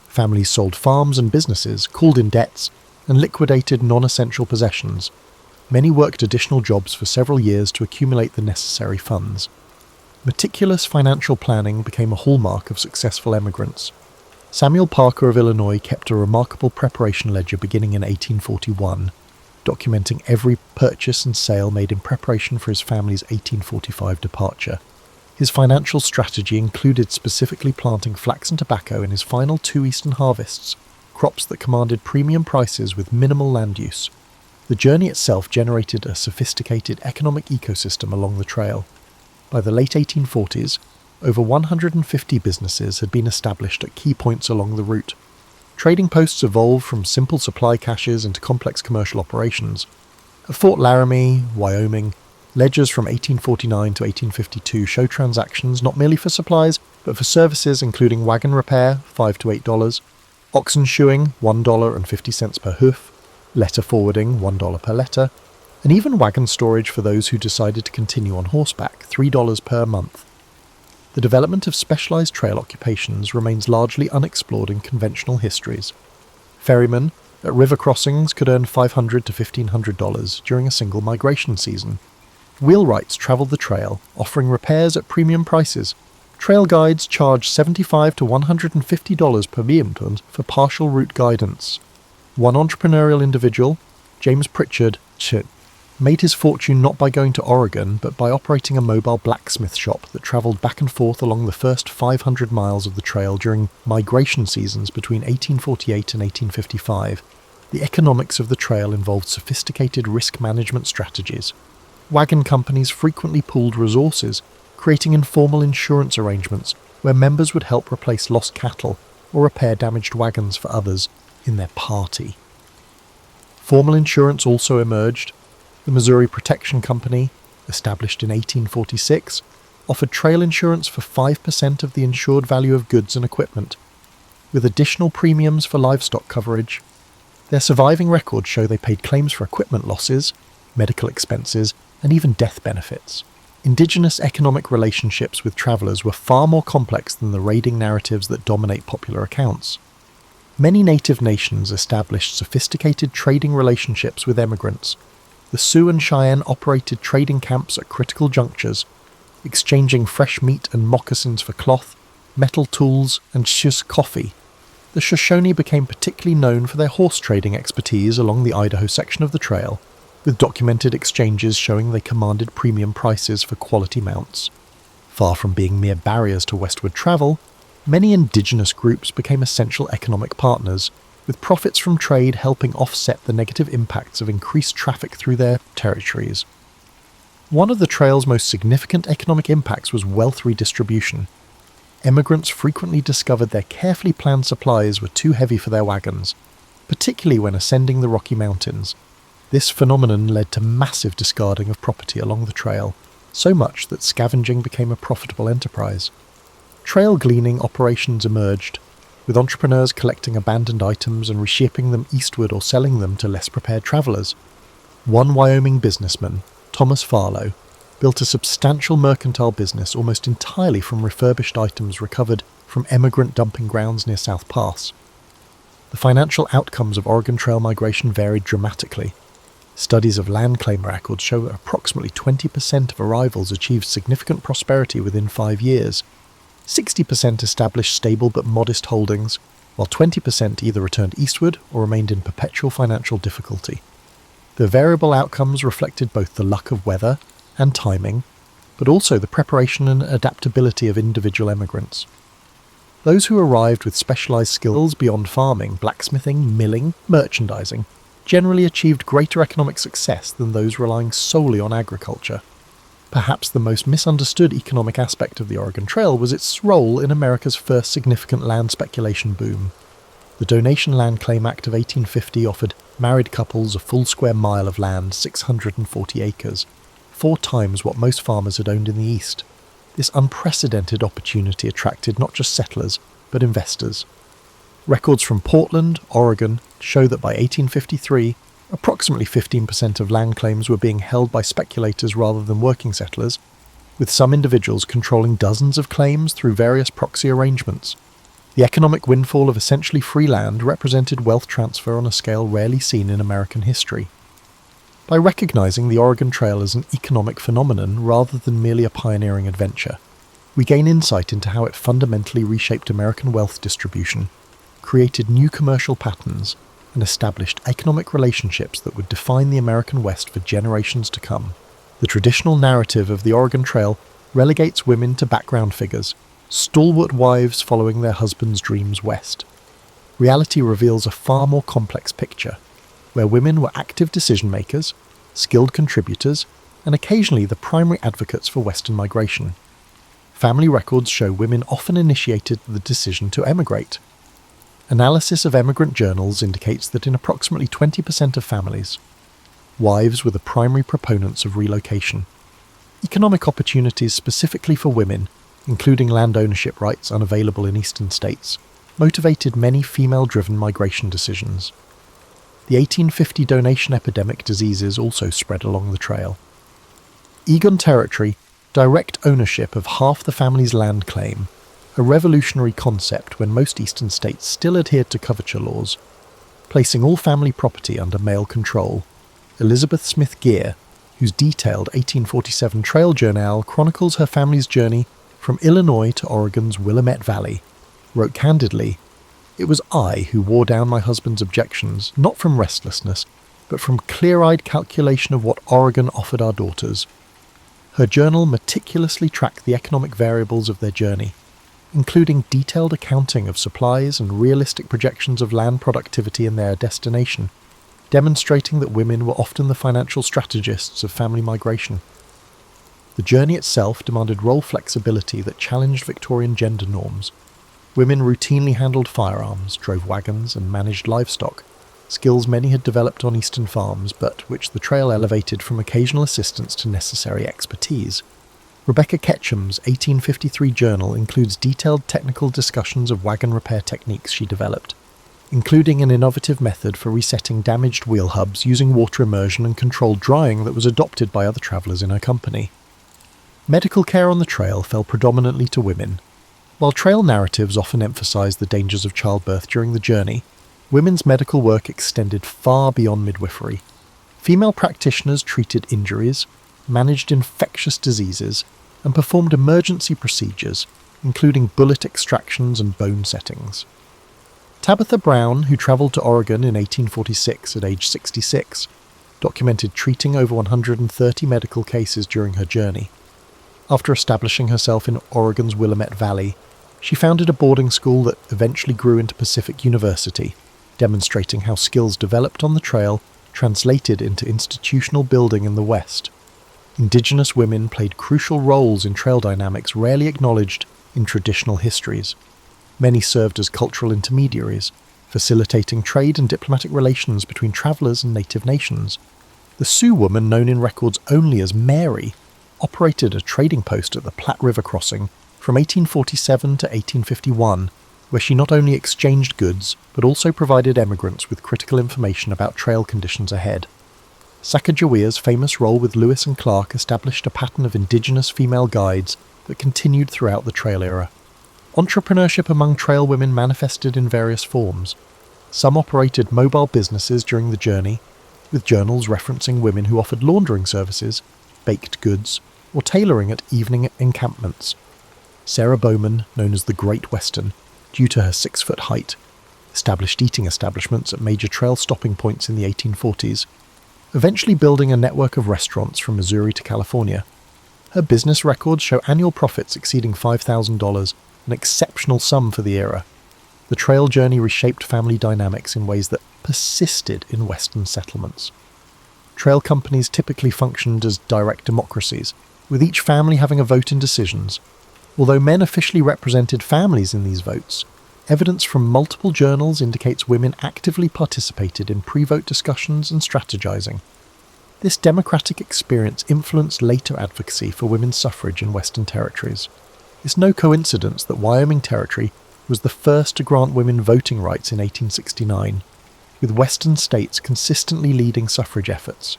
Families sold farms and businesses, called in debts, and liquidated non-essential possessions. Many worked additional jobs for several years to accumulate the necessary funds. Meticulous financial planning became a hallmark of successful emigrants. Samuel Parker of Illinois kept a remarkable preparation ledger beginning in 1841, documenting every purchase and sale made in preparation for his family's 1845 departure. His financial strategy included specifically planting flax and tobacco in his final 2 eastern harvests, crops that commanded premium prices with minimal land use. The journey itself generated a sophisticated economic ecosystem along the trail. By the late 1840s, over 150 businesses had been established at key points along the route. Trading posts evolved from simple supply caches into complex commercial operations. At Fort Laramie, Wyoming, ledgers from 1849 to 1852 show transactions not merely for supplies, but for services including wagon repair, $5 to $8, oxen shoeing, $1.50 per hoof, letter forwarding, $1 per letter, and even wagon storage for those who decided to continue on horseback, $3 per month. The development of specialized trail occupations remains largely unexplored in conventional histories. Ferrymen at river crossings could earn $500 to $1,500 during a single migration season. Wheelwrights traveled the trail, offering repairs at premium prices. Trail guides charged $75 to $150 per diem for partial route guidance. One entrepreneurial individual, James Pritchard, made his fortune not by going to Oregon, but by operating a mobile blacksmith shop that traveled back and forth along the first 500 miles of the trail during migration seasons between 1848 and 1855. The economics of the trail involved sophisticated risk management strategies. Wagon companies frequently pooled resources, creating informal insurance arrangements where members would help replace lost cattle or repair damaged wagons for others in their party. Formal insurance also emerged. The Missouri Protection Company, established in 1846, offered trail insurance for 5% of the insured value of goods and equipment, with additional premiums for livestock coverage. Their surviving records show they paid claims for equipment losses, medical expenses, and even death benefits. Indigenous economic relationships with travelers were far more complex than the raiding narratives that dominate popular accounts. Many native nations established sophisticated trading relationships with emigrants. The Sioux and Cheyenne operated trading camps at critical junctures, exchanging fresh meat and moccasins for cloth, metal tools, and coffee. The Shoshone became particularly known for their horse trading expertise along the Idaho section of the trail, with documented exchanges showing they commanded premium prices for quality mounts. Far from being mere barriers to westward travel, many indigenous groups became essential economic partners, with profits from trade helping offset the negative impacts of increased traffic through their territories. One of the trail's most significant economic impacts was wealth redistribution. Emigrants frequently discovered their carefully planned supplies were too heavy for their wagons, particularly when ascending the Rocky Mountains. This phenomenon led to massive discarding of property along the trail, so much that scavenging became a profitable enterprise. Trail gleaning operations emerged, with entrepreneurs collecting abandoned items and reshipping them eastward or selling them to less prepared travelers. One Wyoming businessman, Thomas Farlow, built a substantial mercantile business almost entirely from refurbished items recovered from emigrant dumping grounds near South Pass. The financial outcomes of Oregon Trail migration varied dramatically. Studies of land claim records show that approximately 20% of arrivals achieved significant prosperity within 5 years. 60% established stable but modest holdings, while 20% either returned eastward or remained in perpetual financial difficulty. The variable outcomes reflected both the luck of weather and timing, but also the preparation and adaptability of individual emigrants. Those who arrived with specialized skills beyond farming, blacksmithing, milling, merchandising, generally achieved greater economic success than those relying solely on agriculture. Perhaps the most misunderstood economic aspect of the Oregon Trail was its role in America's first significant land speculation boom. The Donation Land Claim Act of 1850 offered married couples a full square mile of land, 640 acres, 4 times what most farmers had owned in the East. This unprecedented opportunity attracted not just settlers, but investors. Records from Portland, Oregon, show that by 1853, approximately 15% of land claims were being held by speculators rather than working settlers, with some individuals controlling dozens of claims through various proxy arrangements. The economic windfall of essentially free land represented wealth transfer on a scale rarely seen in American history. By recognizing the Oregon Trail as an economic phenomenon rather than merely a pioneering adventure, we gain insight into how it fundamentally reshaped American wealth distribution, created new commercial patterns, and established economic relationships that would define the American West for generations to come. The traditional narrative of the Oregon Trail relegates women to background figures, stalwart wives following their husbands' dreams west. Reality reveals a far more complex picture, where women were active decision-makers, skilled contributors, and occasionally the primary advocates for Western migration. Family records show women often initiated the decision to emigrate. Analysis of emigrant journals indicates that in approximately 20% of families, wives were the primary proponents of relocation. Economic opportunities specifically for women, including land ownership rights unavailable in eastern states, motivated many female-driven migration decisions. The 1850 donation epidemic diseases also spread along the trail. Egon Territory, direct ownership of half the family's land claim, a revolutionary concept when most eastern states still adhered to coverture laws, placing all family property under male control. Elizabeth Smith Geer, whose detailed 1847 trail journal chronicles her family's journey from Illinois to Oregon's Willamette Valley, wrote candidly, "It was I who wore down my husband's objections, not from restlessness, but from clear-eyed calculation of what Oregon offered our daughters." Her journal meticulously tracked the economic variables of their journey, including detailed accounting of supplies and realistic projections of land productivity in their destination, demonstrating that women were often the financial strategists of family migration. The journey itself demanded role flexibility that challenged Victorian gender norms. Women routinely handled firearms, drove wagons, and managed livestock, skills many had developed on eastern farms, but which the trail elevated from occasional assistance to necessary expertise. Rebecca Ketchum's 1853 journal includes detailed technical discussions of wagon repair techniques she developed, including an innovative method for resetting damaged wheel hubs using water immersion and controlled drying that was adopted by other travellers in her company. Medical care on the trail fell predominantly to women. While trail narratives often emphasized the dangers of childbirth during the journey, women's medical work extended far beyond midwifery. Female practitioners treated injuries, managed infectious diseases, and performed emergency procedures, including bullet extractions and bone settings. Tabitha Brown, who travelled to Oregon in 1846 at age 66, documented treating over 130 medical cases during her journey. After establishing herself in Oregon's Willamette Valley, she founded a boarding school that eventually grew into Pacific University, demonstrating how skills developed on the trail translated into institutional building in the West. Indigenous women played crucial roles in trail dynamics rarely acknowledged in traditional histories. Many served as cultural intermediaries, facilitating trade and diplomatic relations between travellers and native nations. The Sioux woman, known in records only as Mary, operated a trading post at the Platte River crossing from 1847 to 1851, where she not only exchanged goods, but also provided emigrants with critical information about trail conditions ahead. Sacagawea's famous role with Lewis and Clark established a pattern of indigenous female guides that continued throughout the trail era. Entrepreneurship among trail women manifested in various forms. Some operated mobile businesses during the journey, with journals referencing women who offered laundering services, baked goods, or tailoring at evening encampments. Sarah Bowman, known as the Great Western, due to her 6-foot height, established eating establishments at major trail stopping points in the 1840s, eventually building a network of restaurants from Missouri to California. Her business records show annual profits exceeding $5,000, an exceptional sum for the era. The trail journey reshaped family dynamics in ways that persisted in Western settlements. Trail companies typically functioned as direct democracies, with each family having a vote in decisions. Although men officially represented families in these votes, evidence from multiple journals indicates women actively participated in pre-vote discussions and strategizing. This democratic experience influenced later advocacy for women's suffrage in Western territories. It's no coincidence that Wyoming Territory was the first to grant women voting rights in 1869, with Western states consistently leading suffrage efforts.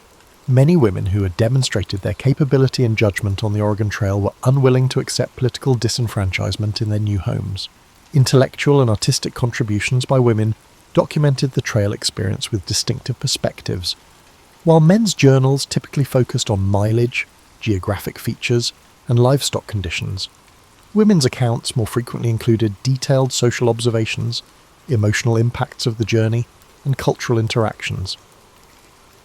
Many women who had demonstrated their capability and judgment on the Oregon Trail were unwilling to accept political disenfranchisement in their new homes. Intellectual and artistic contributions by women documented the trail experience with distinctive perspectives. While men's journals typically focused on mileage, geographic features, and livestock conditions, women's accounts more frequently included detailed social observations, emotional impacts of the journey, and cultural interactions.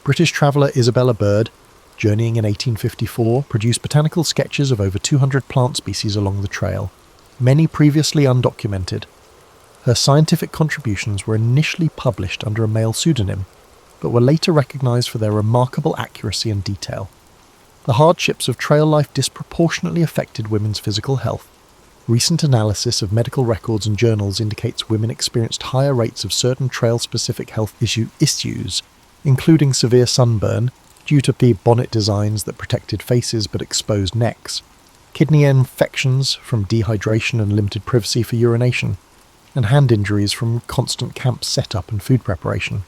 British traveller Isabella Bird, journeying in 1854, produced botanical sketches of over 200 plant species along the trail, many previously undocumented. Her scientific contributions were initially published under a male pseudonym, but were later recognised for their remarkable accuracy and detail. The hardships of trail life disproportionately affected women's physical health. Recent analysis of medical records and journals indicates women experienced higher rates of certain trail-specific health issues, including severe sunburn due to the bonnet designs that protected faces but exposed necks, kidney infections from dehydration and limited privacy for urination, and hand injuries from constant camp setup and food preparation.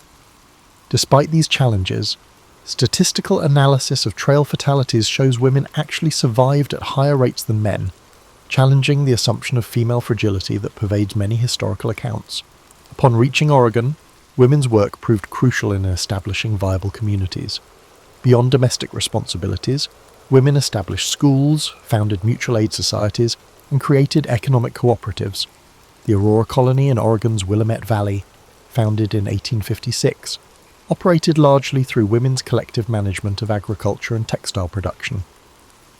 Despite these challenges, statistical analysis of trail fatalities shows women actually survived at higher rates than men, challenging the assumption of female fragility that pervades many historical accounts. Upon reaching Oregon, women's work proved crucial in establishing viable communities. Beyond domestic responsibilities, women established schools, founded mutual aid societies, and created economic cooperatives. The Aurora Colony in Oregon's Willamette Valley, founded in 1856, operated largely through women's collective management of agriculture and textile production.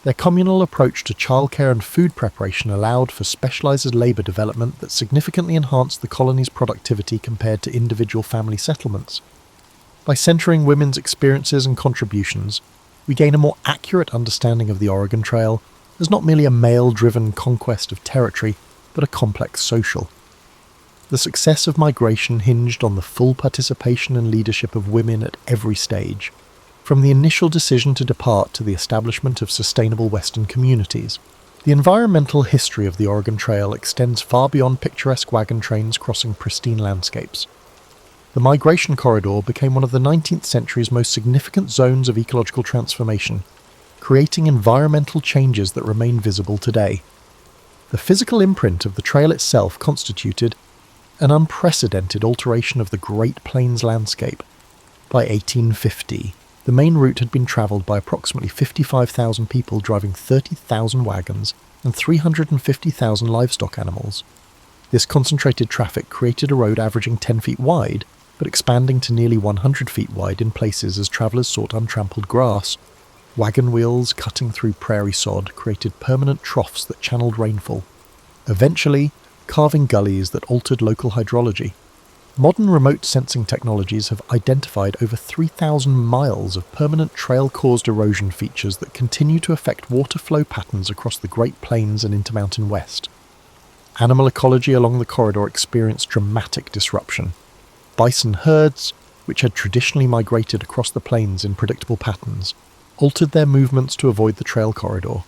Their communal approach to childcare and food preparation allowed for specialised labour development that significantly enhanced the colony's productivity compared to individual family settlements. By centering women's experiences and contributions, we gain a more accurate understanding of the Oregon Trail as not merely a male-driven conquest of territory, but a complex social. The success of migration hinged on the full participation and leadership of women at every stage, from the initial decision to depart to the establishment of sustainable Western communities. The environmental history of the Oregon Trail extends far beyond picturesque wagon trains crossing pristine landscapes. The migration corridor became one of the 19th century's most significant zones of ecological transformation, creating environmental changes that remain visible today. The physical imprint of the trail itself constituted an unprecedented alteration of the Great Plains landscape. By 1850, the main route had been travelled by approximately 55,000 people driving 30,000 wagons and 350,000 livestock animals. This concentrated traffic created a road averaging 10 feet wide, but expanding to nearly 100 feet wide in places as travellers sought untrampled grass. Wagon wheels cutting through prairie sod created permanent troughs that channeled rainfall, eventually carving gullies that altered local hydrology. Modern remote sensing technologies have identified over 3,000 miles of permanent trail-caused erosion features that continue to affect water flow patterns across the Great Plains and Intermountain West. Animal ecology along the corridor experienced dramatic disruption. Bison herds, which had traditionally migrated across the plains in predictable patterns, altered their movements to avoid the trail corridor.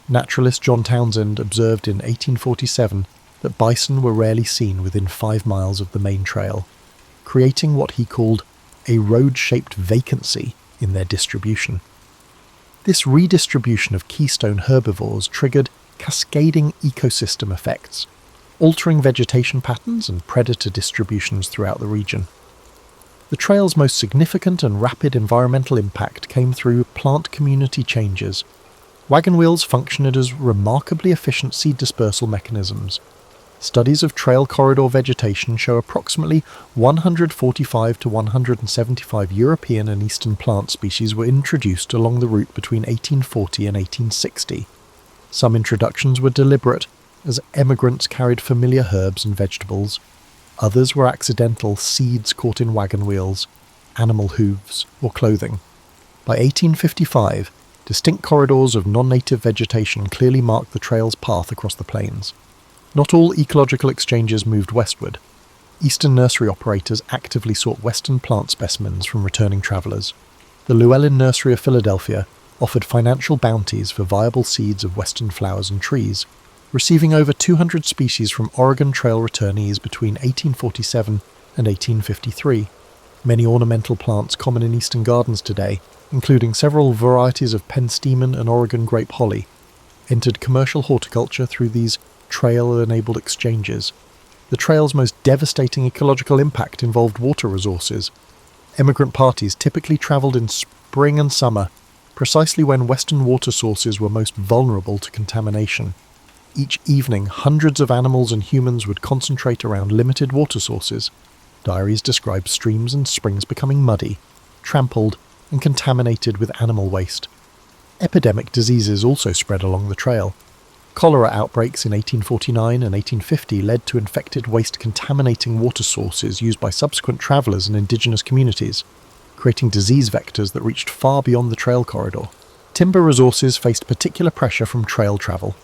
Naturalist John Townsend observed in 1847 that bison were rarely seen within 5 miles of the main trail, creating what he called a road-shaped vacancy in their distribution. This redistribution of keystone herbivores triggered cascading ecosystem effects, altering vegetation patterns and predator distributions throughout the region. The trail's most significant and rapid environmental impact came through plant community changes. Wagon wheels functioned as remarkably efficient seed dispersal mechanisms. Studies of trail corridor vegetation show approximately 145 to 175 European and Eastern plant species were introduced along the route between 1840 and 1860. Some introductions were deliberate, as emigrants carried familiar herbs and vegetables. Others were accidental seeds caught in wagon wheels, animal hooves, or clothing. By 1855, Distinct corridors of non-native vegetation clearly marked the trail's path across the plains. Not all ecological exchanges moved westward. Eastern nursery operators actively sought western plant specimens from returning travellers. The Llewellyn Nursery of Philadelphia offered financial bounties for viable seeds of western flowers and trees, receiving over 200 species from Oregon Trail returnees between 1847 and 1853. Many ornamental plants common in eastern gardens today, including several varieties of penstemon and Oregon grape holly, entered commercial horticulture through these trail-enabled exchanges. The trail's most devastating ecological impact involved water resources. Emigrant parties typically travelled in spring and summer, precisely when western water sources were most vulnerable to contamination. Each evening, hundreds of animals and humans would concentrate around limited water sources. Diaries describe streams and springs becoming muddy, trampled, and contaminated with animal waste. Epidemic diseases also spread along the trail. Cholera outbreaks in 1849 and 1850 led to infected waste contaminating water sources used by subsequent travellers and indigenous communities, creating disease vectors that reached far beyond the trail corridor. Timber resources faced particular pressure from trail travel.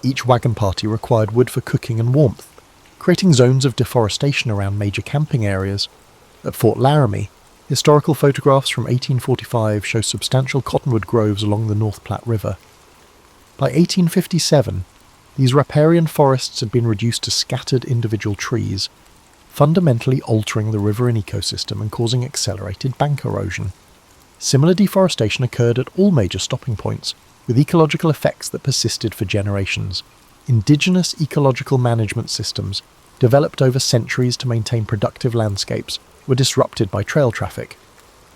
Each wagon party required wood for cooking and warmth, creating zones of deforestation around major camping areas. At Fort Laramie, historical photographs from 1845 show substantial cottonwood groves along the North Platte River. By 1857, these riparian forests had been reduced to scattered individual trees, fundamentally altering the riverine ecosystem and causing accelerated bank erosion. Similar deforestation occurred at all major stopping points, with ecological effects that persisted for generations. Indigenous ecological management systems, developed over centuries to maintain productive landscapes, were disrupted by trail traffic.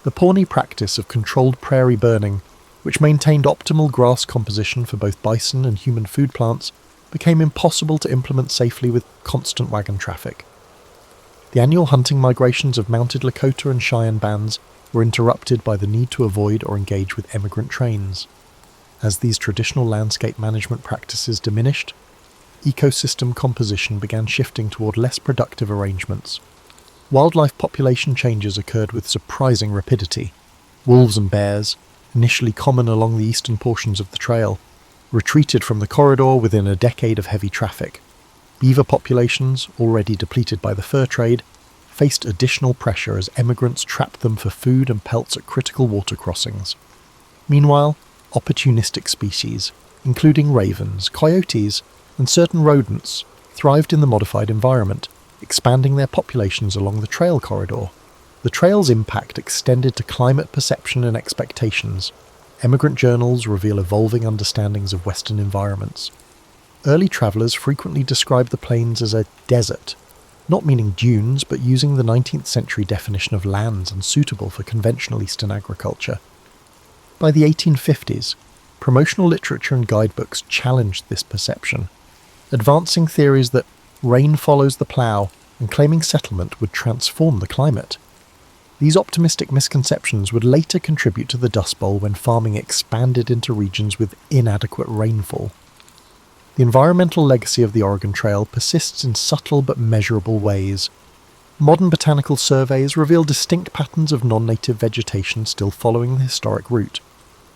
The Pawnee practice of controlled prairie burning, which maintained optimal grass composition for both bison and human food plants, became impossible to implement safely with constant wagon traffic. The annual hunting migrations of mounted Lakota and Cheyenne bands were interrupted by the need to avoid or engage with emigrant trains. As these traditional landscape management practices diminished, ecosystem composition began shifting toward less productive arrangements. Wildlife population changes occurred with surprising rapidity. Wolves and bears, initially common along the eastern portions of the trail, retreated from the corridor within a decade of heavy traffic. Beaver populations, already depleted by the fur trade, faced additional pressure as emigrants trapped them for food and pelts at critical water crossings. Meanwhile, opportunistic species, including ravens, coyotes, and certain rodents, thrived in the modified environment, expanding their populations along the trail corridor. The trail's impact extended to climate perception and expectations. Emigrant journals reveal evolving understandings of Western environments. Early travellers frequently described the plains as a desert, not meaning dunes, but using the 19th century definition of lands unsuitable for conventional Eastern agriculture. By the 1850s, promotional literature and guidebooks challenged this perception, advancing theories that rain follows the plough and claiming settlement would transform the climate. These optimistic misconceptions would later contribute to the Dust Bowl when farming expanded into regions with inadequate rainfall. The environmental legacy of the Oregon Trail persists in subtle but measurable ways. Modern botanical surveys reveal distinct patterns of non-native vegetation still following the historic route.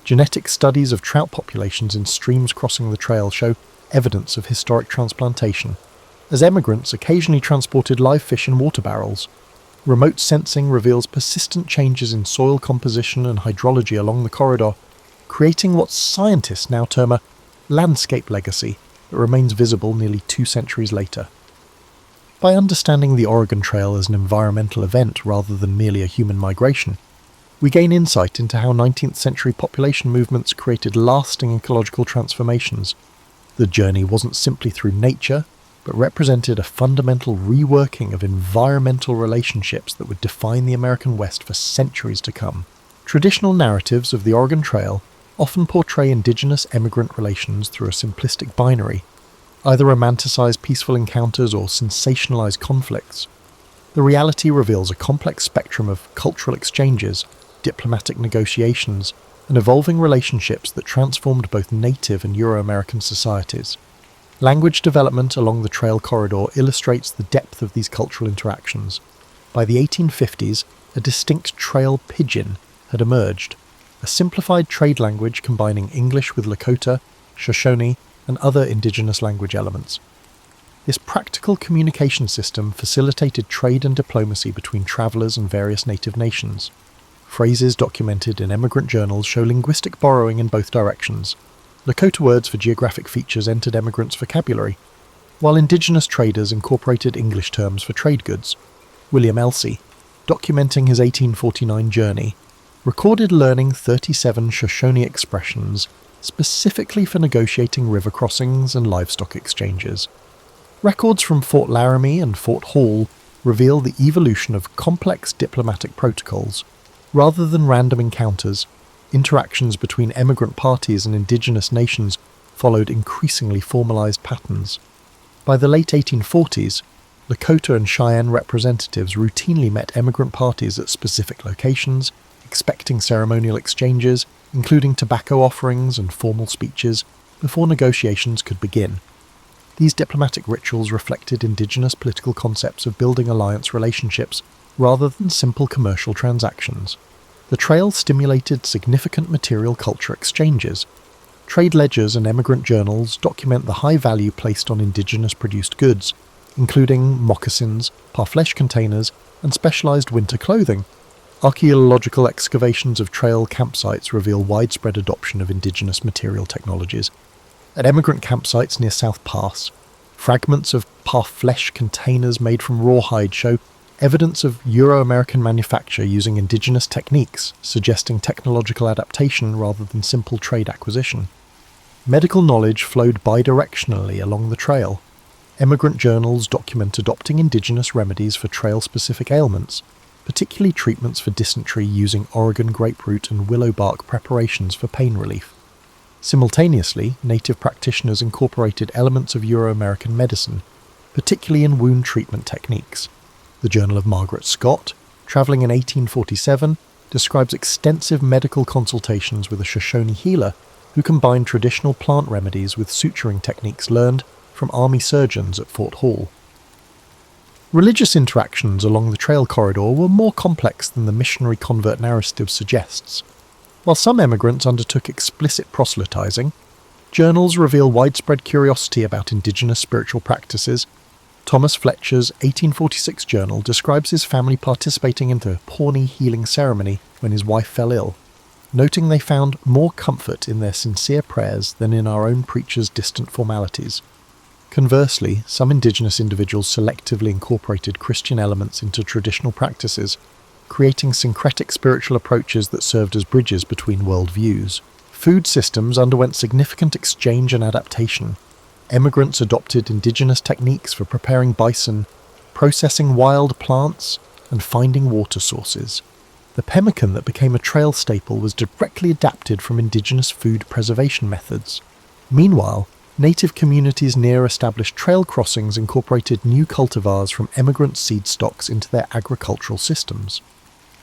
Genetic studies of trout populations in streams crossing the trail show evidence of historic transplantation, as emigrants occasionally transported live fish in water barrels. Remote sensing reveals persistent changes in soil composition and hydrology along the corridor, creating what scientists now term a landscape legacy that remains visible nearly 2 centuries later. By understanding the Oregon Trail as an environmental event rather than merely a human migration, we gain insight into how 19th century population movements created lasting ecological transformations. The journey wasn't simply through nature, but represented a fundamental reworking of environmental relationships that would define the American West for centuries to come. Traditional narratives of the Oregon Trail often portray indigenous emigrant relations through a simplistic binary, either romanticize peaceful encounters or sensationalize conflicts. The reality reveals a complex spectrum of cultural exchanges, diplomatic negotiations, and evolving relationships that transformed both native and Euro-American societies. Language development along the trail corridor illustrates the depth of these cultural interactions. By the 1850s, a distinct trail pidgin had emerged. a simplified trade language combining English with Lakota, Shoshone, and other indigenous language elements. This practical communication system facilitated trade and diplomacy between travelers and various native nations. Phrases documented in emigrant journals show linguistic borrowing in both directions. Lakota words for geographic features entered emigrants' vocabulary, while indigenous traders incorporated English terms for trade goods. William Elsey, documenting his 1849 journey, recorded learning 37 Shoshone expressions specifically for negotiating river crossings and livestock exchanges. Records from Fort Laramie and Fort Hall reveal the evolution of complex diplomatic protocols. Rather than random encounters, interactions between emigrant parties and indigenous nations followed increasingly formalized patterns. By the late 1840s, Lakota and Cheyenne representatives routinely met emigrant parties at specific locations, expecting ceremonial exchanges, including tobacco offerings and formal speeches, before negotiations could begin. These diplomatic rituals reflected indigenous political concepts of building alliance relationships rather than simple commercial transactions. The trail stimulated significant material culture exchanges. Trade ledgers and emigrant journals document the high value placed on indigenous-produced goods, including moccasins, parfleche containers, and specialized winter clothing. Archaeological excavations of trail campsites reveal widespread adoption of indigenous material technologies. At emigrant campsites near South Pass, fragments of parfleche containers made from rawhide show evidence of Euro-American manufacture using indigenous techniques, suggesting technological adaptation rather than simple trade acquisition. Medical knowledge flowed bidirectionally along the trail. Emigrant journals document adopting indigenous remedies for trail-specific ailments, particularly treatments for dysentery using Oregon grapefruit and willow bark preparations for pain relief. Simultaneously, native practitioners incorporated elements of Euro-American medicine, particularly in wound treatment techniques. The Journal of Margaret Scott, travelling in 1847, describes extensive medical consultations with a Shoshone healer who combined traditional plant remedies with suturing techniques learned from army surgeons at Fort Hall. Religious interactions along the trail corridor were more complex than the missionary convert narrative suggests. While some emigrants undertook explicit proselytizing, journals reveal widespread curiosity about indigenous spiritual practices. Thomas Fletcher's 1846 journal describes his family participating in the Pawnee healing ceremony when his wife fell ill, noting they found more comfort in their sincere prayers than in our own preacher's distant formalities. Conversely, some indigenous individuals selectively incorporated Christian elements into traditional practices, creating syncretic spiritual approaches that served as bridges between worldviews. Food systems underwent significant exchange and adaptation. Emigrants adopted indigenous techniques for preparing bison, processing wild plants, and finding water sources. The pemmican that became a trail staple was directly adapted from indigenous food preservation methods. Meanwhile, native communities near established trail crossings incorporated new cultivars from emigrant seed stocks into their agricultural systems.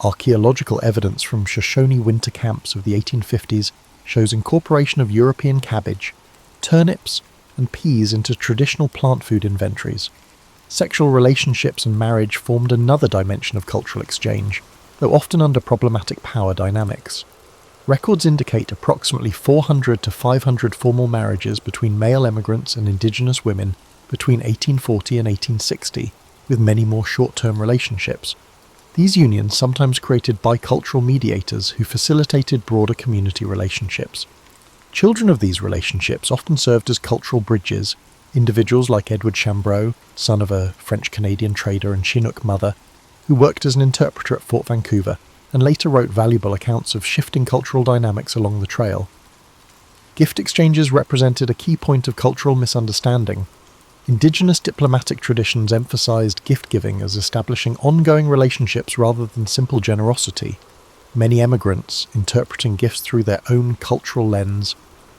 Archaeological evidence from Shoshone winter camps of the 1850s shows incorporation of European cabbage, turnips, and peas into traditional plant food inventories. Sexual relationships and marriage formed another dimension of cultural exchange, though often under problematic power dynamics. Records indicate approximately 400 to 500 formal marriages between male emigrants and indigenous women between 1840 and 1860, with many more short-term relationships. These unions sometimes created bicultural mediators who facilitated broader community relationships. Children of these relationships often served as cultural bridges. Individuals like Edward Chambreau, son of a French-Canadian trader and Chinook mother, who worked as an interpreter at Fort Vancouver and later wrote valuable accounts of shifting cultural dynamics along the trail. Gift exchanges represented a key point of cultural misunderstanding. Indigenous diplomatic traditions emphasized gift-giving as establishing ongoing relationships rather than simple generosity. Many emigrants, interpreting gifts through their own cultural lens,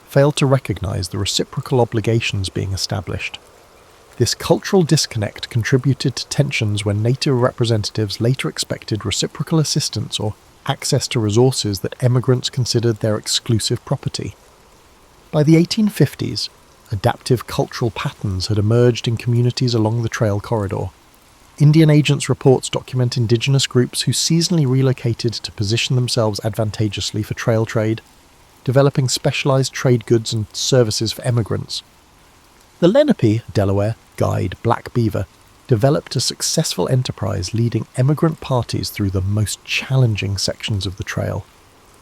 failed to recognize the reciprocal obligations being established. This cultural disconnect contributed to tensions when native representatives later expected reciprocal assistance or access to resources that emigrants considered their exclusive property. By the 1850s, adaptive cultural patterns had emerged in communities along the trail corridor. Indian Agents reports document indigenous groups who seasonally relocated to position themselves advantageously for trail trade, developing specialized trade goods and services for emigrants. The Lenape, Delaware, guide Black Beaver developed a successful enterprise leading emigrant parties through the most challenging sections of the trail,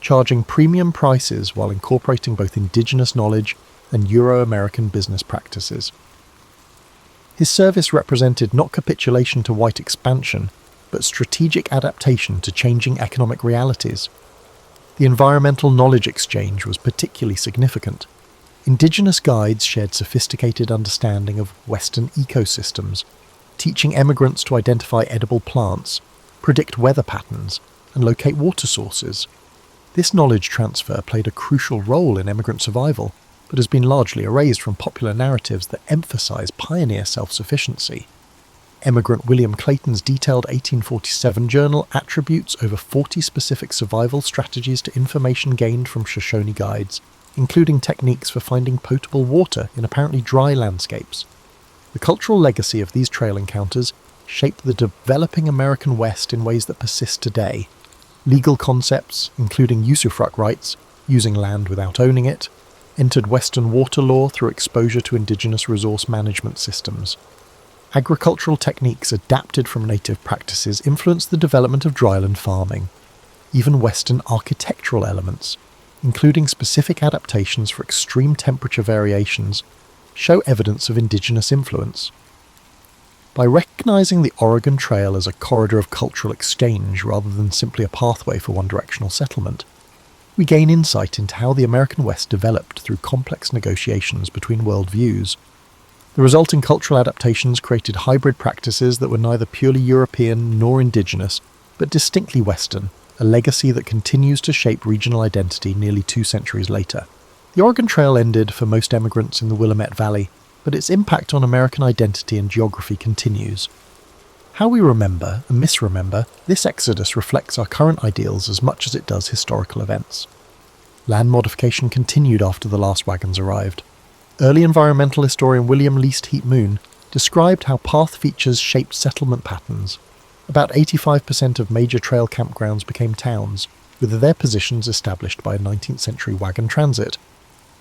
charging premium prices while incorporating both indigenous knowledge and Euro-American business practices. His service represented not capitulation to white expansion, but strategic adaptation to changing economic realities. The environmental knowledge exchange was particularly significant. Indigenous guides shared sophisticated understanding of Western ecosystems, teaching emigrants to identify edible plants, predict weather patterns, and locate water sources. This knowledge transfer played a crucial role in emigrant survival, but has been largely erased from popular narratives that emphasize pioneer self-sufficiency. Emigrant William Clayton's detailed 1847 journal attributes over 40 specific survival strategies to information gained from Shoshone guides, including techniques for finding potable water in apparently dry landscapes. The cultural legacy of these trail encounters shaped the developing American West in ways that persist today. Legal concepts, including usufruct rights, using land without owning it, entered Western water law through exposure to indigenous resource management systems. Agricultural techniques adapted from native practices influenced the development of dryland farming. Even Western architectural elements, including specific adaptations for extreme temperature variations, show evidence of indigenous influence. By recognizing the Oregon Trail as a corridor of cultural exchange rather than simply a pathway for one-directional settlement, we gain insight into how the American West developed through complex negotiations between worldviews. The resulting cultural adaptations created hybrid practices that were neither purely European nor indigenous, but distinctly Western, a legacy that continues to shape regional identity nearly 2 centuries later. The Oregon Trail ended for most emigrants in the Willamette Valley, but its impact on American identity and geography continues. How we remember and misremember this exodus reflects our current ideals as much as it does historical events. Land modification continued after the last wagons arrived. Early environmental historian William Least Heat Moon described how path features shaped settlement patterns. About 85% of major trail campgrounds became towns, with their positions established by a 19th century wagon transit.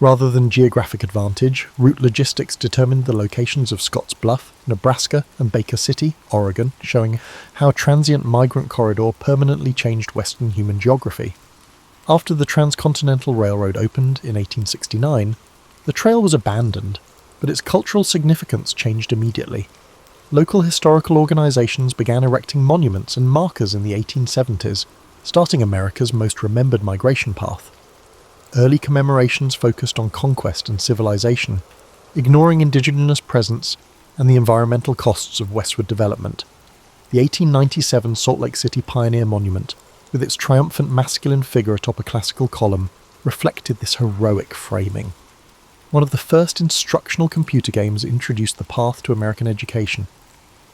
Rather than geographic advantage, route logistics determined the locations of Scotts Bluff, Nebraska, and Baker City, Oregon, showing how a transient migrant corridor permanently changed Western human geography. After the Transcontinental Railroad opened in 1869, the trail was abandoned, but its cultural significance changed immediately. Local historical organizations began erecting monuments and markers in the 1870s, starting America's most remembered migration path. Early commemorations focused on conquest and civilization, ignoring indigenous presence and the environmental costs of westward development. The 1897 Salt Lake City Pioneer Monument, with its triumphant masculine figure atop a classical column, reflected this heroic framing. One of the first instructional computer games introduced the path to American education.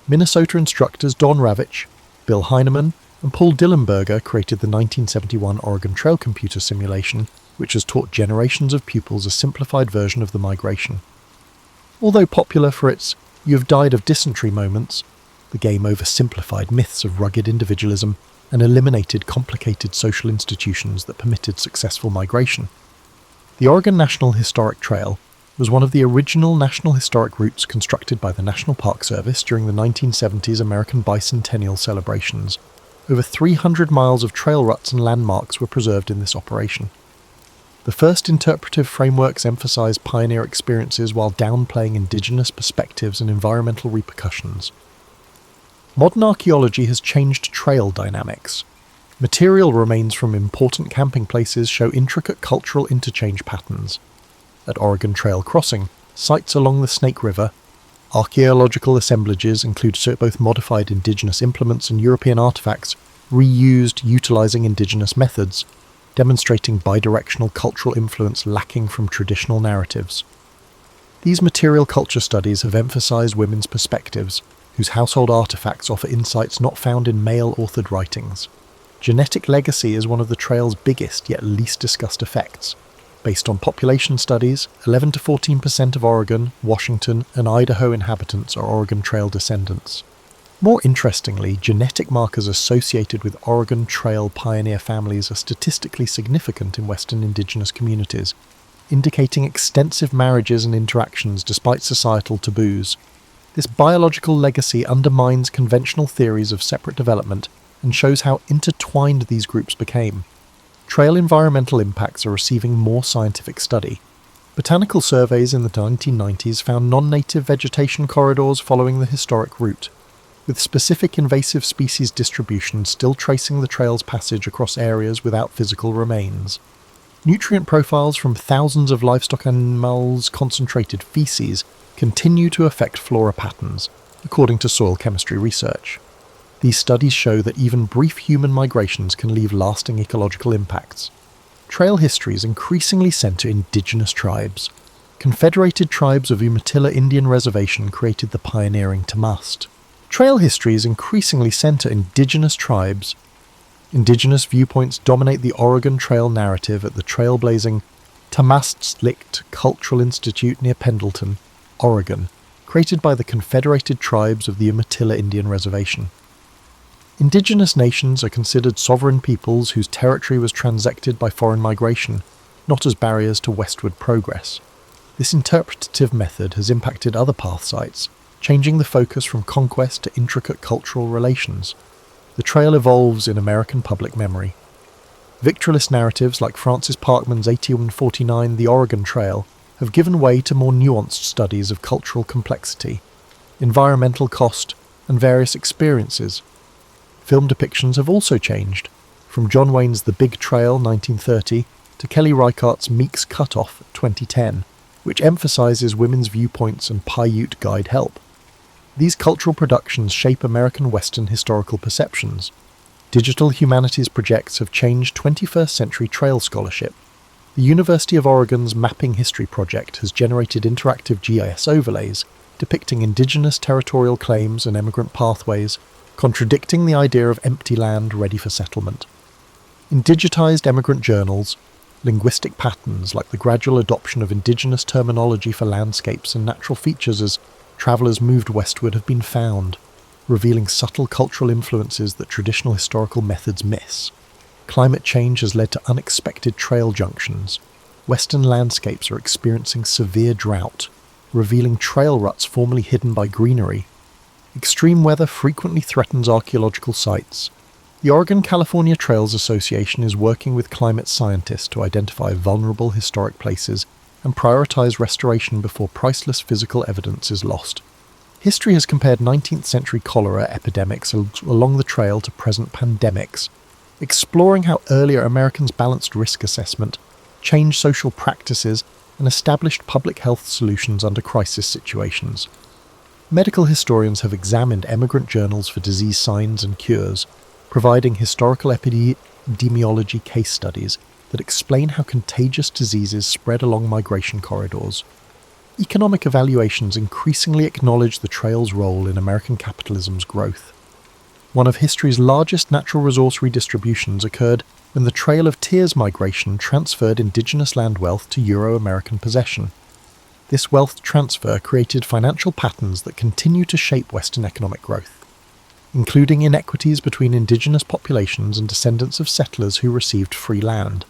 Minnesota instructors Don Ravitch, Bill Heineman, and Paul Dillenberger created the 1971 Oregon Trail computer simulation, which has taught generations of pupils a simplified version of the migration. Although popular for its "you have died of dysentery" moments, the game oversimplified myths of rugged individualism and eliminated complicated social institutions that permitted successful migration. The Oregon National Historic Trail was one of the original national historic routes constructed by the National Park Service during the 1970s American bicentennial celebrations. Over 300 miles of trail ruts and landmarks were preserved in this operation. The first interpretive frameworks emphasize pioneer experiences while downplaying indigenous perspectives and environmental repercussions. Modern archaeology has changed trail dynamics. Material remains from important camping places show intricate cultural interchange patterns. At Oregon Trail Crossing, sites along the Snake River, archaeological assemblages include both modified indigenous implements and European artifacts reused utilizing indigenous methods, demonstrating bidirectional cultural influence lacking from traditional narratives. These material culture studies have emphasized women's perspectives, whose household artifacts offer insights not found in male-authored writings. Genetic legacy is one of the trail's biggest yet least discussed effects. Based on population studies, 11 to 14% of Oregon, Washington, and Idaho inhabitants are Oregon Trail descendants. More interestingly, genetic markers associated with Oregon Trail pioneer families are statistically significant in Western indigenous communities, indicating extensive marriages and interactions despite societal taboos. This biological legacy undermines conventional theories of separate development and shows how intertwined these groups became. Trail environmental impacts are receiving more scientific study. Botanical surveys in the 1990s found non-native vegetation corridors following the historic route, with specific invasive species distribution still tracing the trail's passage across areas without physical remains. Nutrient profiles from thousands of livestock animals' concentrated feces continue to affect flora patterns, according to soil chemistry research. These studies show that even brief human migrations can leave lasting ecological impacts. Trail histories increasingly center indigenous tribes. Confederated Tribes of Umatilla Indian Reservation created the pioneering Tamast. Trail histories increasingly center indigenous tribes. Indigenous viewpoints dominate the Oregon Trail narrative at the trailblazing Tamast-Licht Cultural Institute near Pendleton, Oregon, created by the Confederated Tribes of the Umatilla Indian Reservation. Indigenous nations are considered sovereign peoples whose territory was transected by foreign migration, not as barriers to westward progress. This interpretative method has impacted other path sites, changing the focus from conquest to intricate cultural relations. The trail evolves in American public memory. Victorialist narratives like Francis Parkman's 1849 The Oregon Trail have given way to more nuanced studies of cultural complexity, environmental cost, and various experiences. Film depictions have also changed, from John Wayne's The Big Trail 1930 to Kelly Reichardt's Meek's Cutoff 2010, which emphasizes women's viewpoints and Paiute guide help. These cultural productions shape American Western historical perceptions. Digital humanities projects have changed 21st century trail scholarship. The University of Oregon's Mapping History project has generated interactive GIS overlays depicting indigenous territorial claims and emigrant pathways, contradicting the idea of empty land ready for settlement. In digitized emigrant journals, linguistic patterns like the gradual adoption of indigenous terminology for landscapes and natural features as travellers moved westward have been found, revealing subtle cultural influences that traditional historical methods miss. Climate change has led to unexpected trail junctions. Western landscapes are experiencing severe drought, revealing trail ruts formerly hidden by greenery. Extreme weather frequently threatens archaeological sites. The Oregon-California Trails Association is working with climate scientists to identify vulnerable historic places and prioritize restoration before priceless physical evidence is lost. History has compared 19th century cholera epidemics along the trail to present pandemics, exploring how earlier Americans balanced risk assessment, changed social practices, and established public health solutions under crisis situations. Medical historians have examined emigrant journals for disease signs and cures, providing historical epidemiology case studies that explain how contagious diseases spread along migration corridors. Economic evaluations increasingly acknowledge the trail's role in American capitalism's growth. One of history's largest natural resource redistributions occurred when the Trail of Tears migration transferred indigenous land wealth to Euro-American possession. This wealth transfer created financial patterns that continue to shape Western economic growth, including inequities between indigenous populations and descendants of settlers who received free land.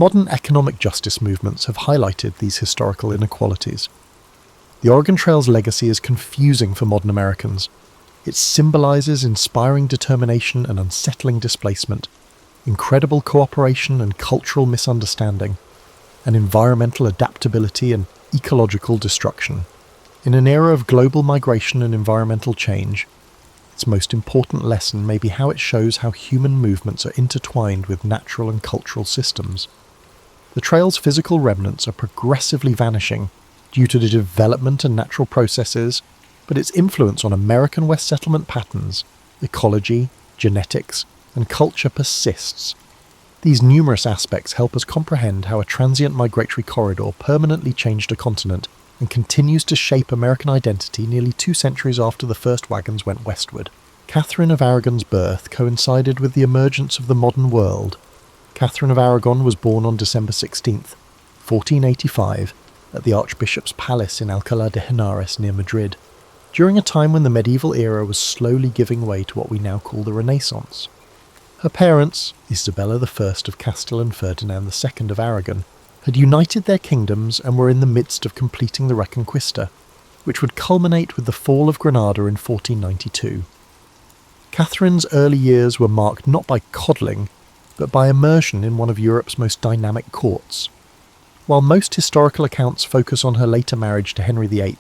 Modern economic justice movements have highlighted these historical inequalities. The Oregon Trail's legacy is confusing for modern Americans. It symbolizes inspiring determination and unsettling displacement, incredible cooperation and cultural misunderstanding, and environmental adaptability and ecological destruction. In an era of global migration and environmental change, its most important lesson may be how it shows how human movements are intertwined with natural and cultural systems. The trail's physical remnants are progressively vanishing due to the development and natural processes, but its influence on American West settlement patterns, ecology, genetics, and culture persists. These numerous aspects help us comprehend how a transient migratory corridor permanently changed a continent and continues to shape American identity nearly 2 centuries after the first wagons went westward. Catherine of Aragon's birth coincided with the emergence of the modern world. Catherine of Aragon was born on December 16, 1485, at the Archbishop's Palace in Alcalá de Henares near Madrid. during a time when the medieval era was slowly giving way to what we now call the Renaissance. Her parents, Isabella I of Castile and Ferdinand II of Aragon, had united their kingdoms and were in the midst of completing the Reconquista, which would culminate with the fall of Granada in 1492. Catherine's early years were marked not by coddling, but by immersion in one of Europe's most dynamic courts. While most historical accounts focus on her later marriage to Henry VIII,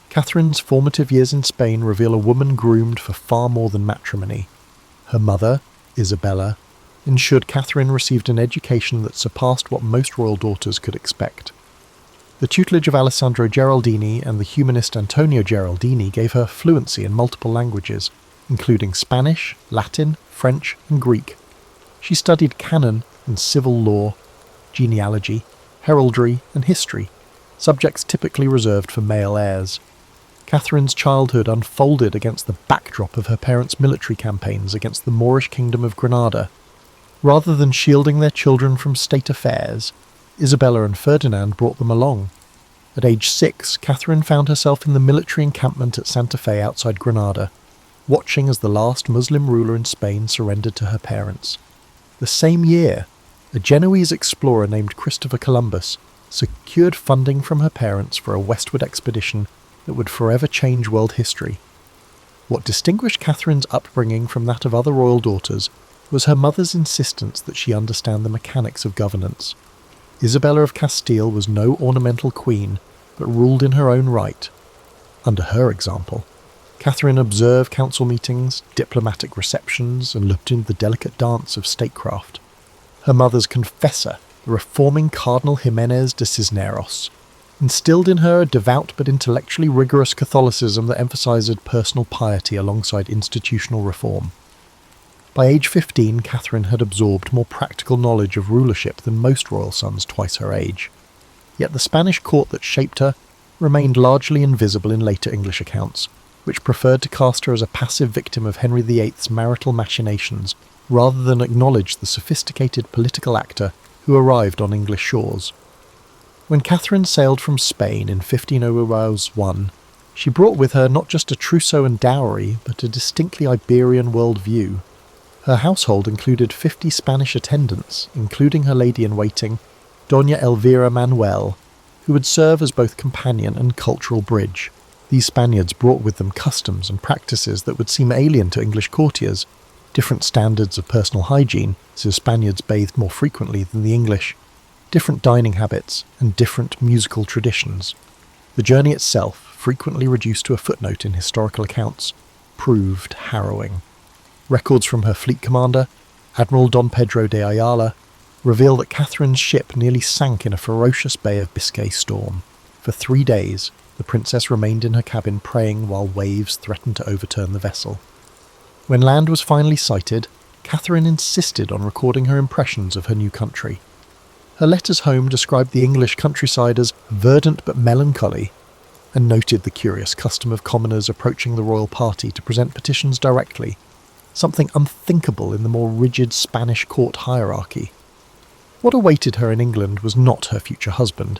Catherine's formative years in Spain reveal a woman groomed for far more than matrimony. Her mother, Isabella, ensured Catherine received an education that surpassed what most royal daughters could expect. The tutelage of Alessandro Geraldini and the humanist Antonio Geraldini gave her fluency in multiple languages, including Spanish, Latin, French, and Greek. She studied canon and civil law, genealogy, heraldry, and history, subjects typically reserved for male heirs. Catherine's childhood unfolded against the backdrop of her parents' military campaigns against the Moorish kingdom of Granada. Rather than shielding their children from state affairs, Isabella and Ferdinand brought them along. At age 6, Catherine found herself in the military encampment at Santa Fe outside Granada, watching as the last Muslim ruler in Spain surrendered to her parents. The same year, a Genoese explorer named Christopher Columbus secured funding from her parents for a westward expedition that would forever change world history. What distinguished Catherine's upbringing from that of other royal daughters was her mother's insistence that she understand the mechanics of governance. Isabella of Castile was no ornamental queen, but ruled in her own right. Under her example, Catherine observed council meetings, diplomatic receptions, and looked into the delicate dance of statecraft. Her mother's confessor, the reforming Cardinal Jimenez de Cisneros, instilled in her a devout but intellectually rigorous Catholicism that emphasized personal piety alongside institutional reform. By age 15, Catherine had absorbed more practical knowledge of rulership than most royal sons twice her age. Yet the Spanish court that shaped her remained largely invisible in later English accounts, which preferred to cast her as a passive victim of Henry VIII's marital machinations rather than acknowledge the sophisticated political actor who arrived on English shores. When Catherine sailed from Spain in 1501, she brought with her not just a trousseau and dowry, but a distinctly Iberian worldview. Her household included 50 Spanish attendants, including her lady-in-waiting, Doña Elvira Manuel, who would serve as both companion and cultural bridge. These Spaniards brought with them customs and practices that would seem alien to English courtiers, different standards of personal hygiene, so Spaniards bathed more frequently than the English, different dining habits, and different musical traditions. The journey itself, frequently reduced to a footnote in historical accounts, proved harrowing. Records from her fleet commander, Admiral Don Pedro de Ayala, reveal that Catherine's ship nearly sank in a ferocious Bay of Biscay storm. For 3 days, the princess remained in her cabin praying while waves threatened to overturn the vessel. When land was finally sighted, Catherine insisted on recording her impressions of her new country. Her letters home described the English countryside as verdant but melancholy, and noted the curious custom of commoners approaching the royal party to present petitions directly, something unthinkable in the more rigid Spanish court hierarchy. What awaited her in England was not her future husband,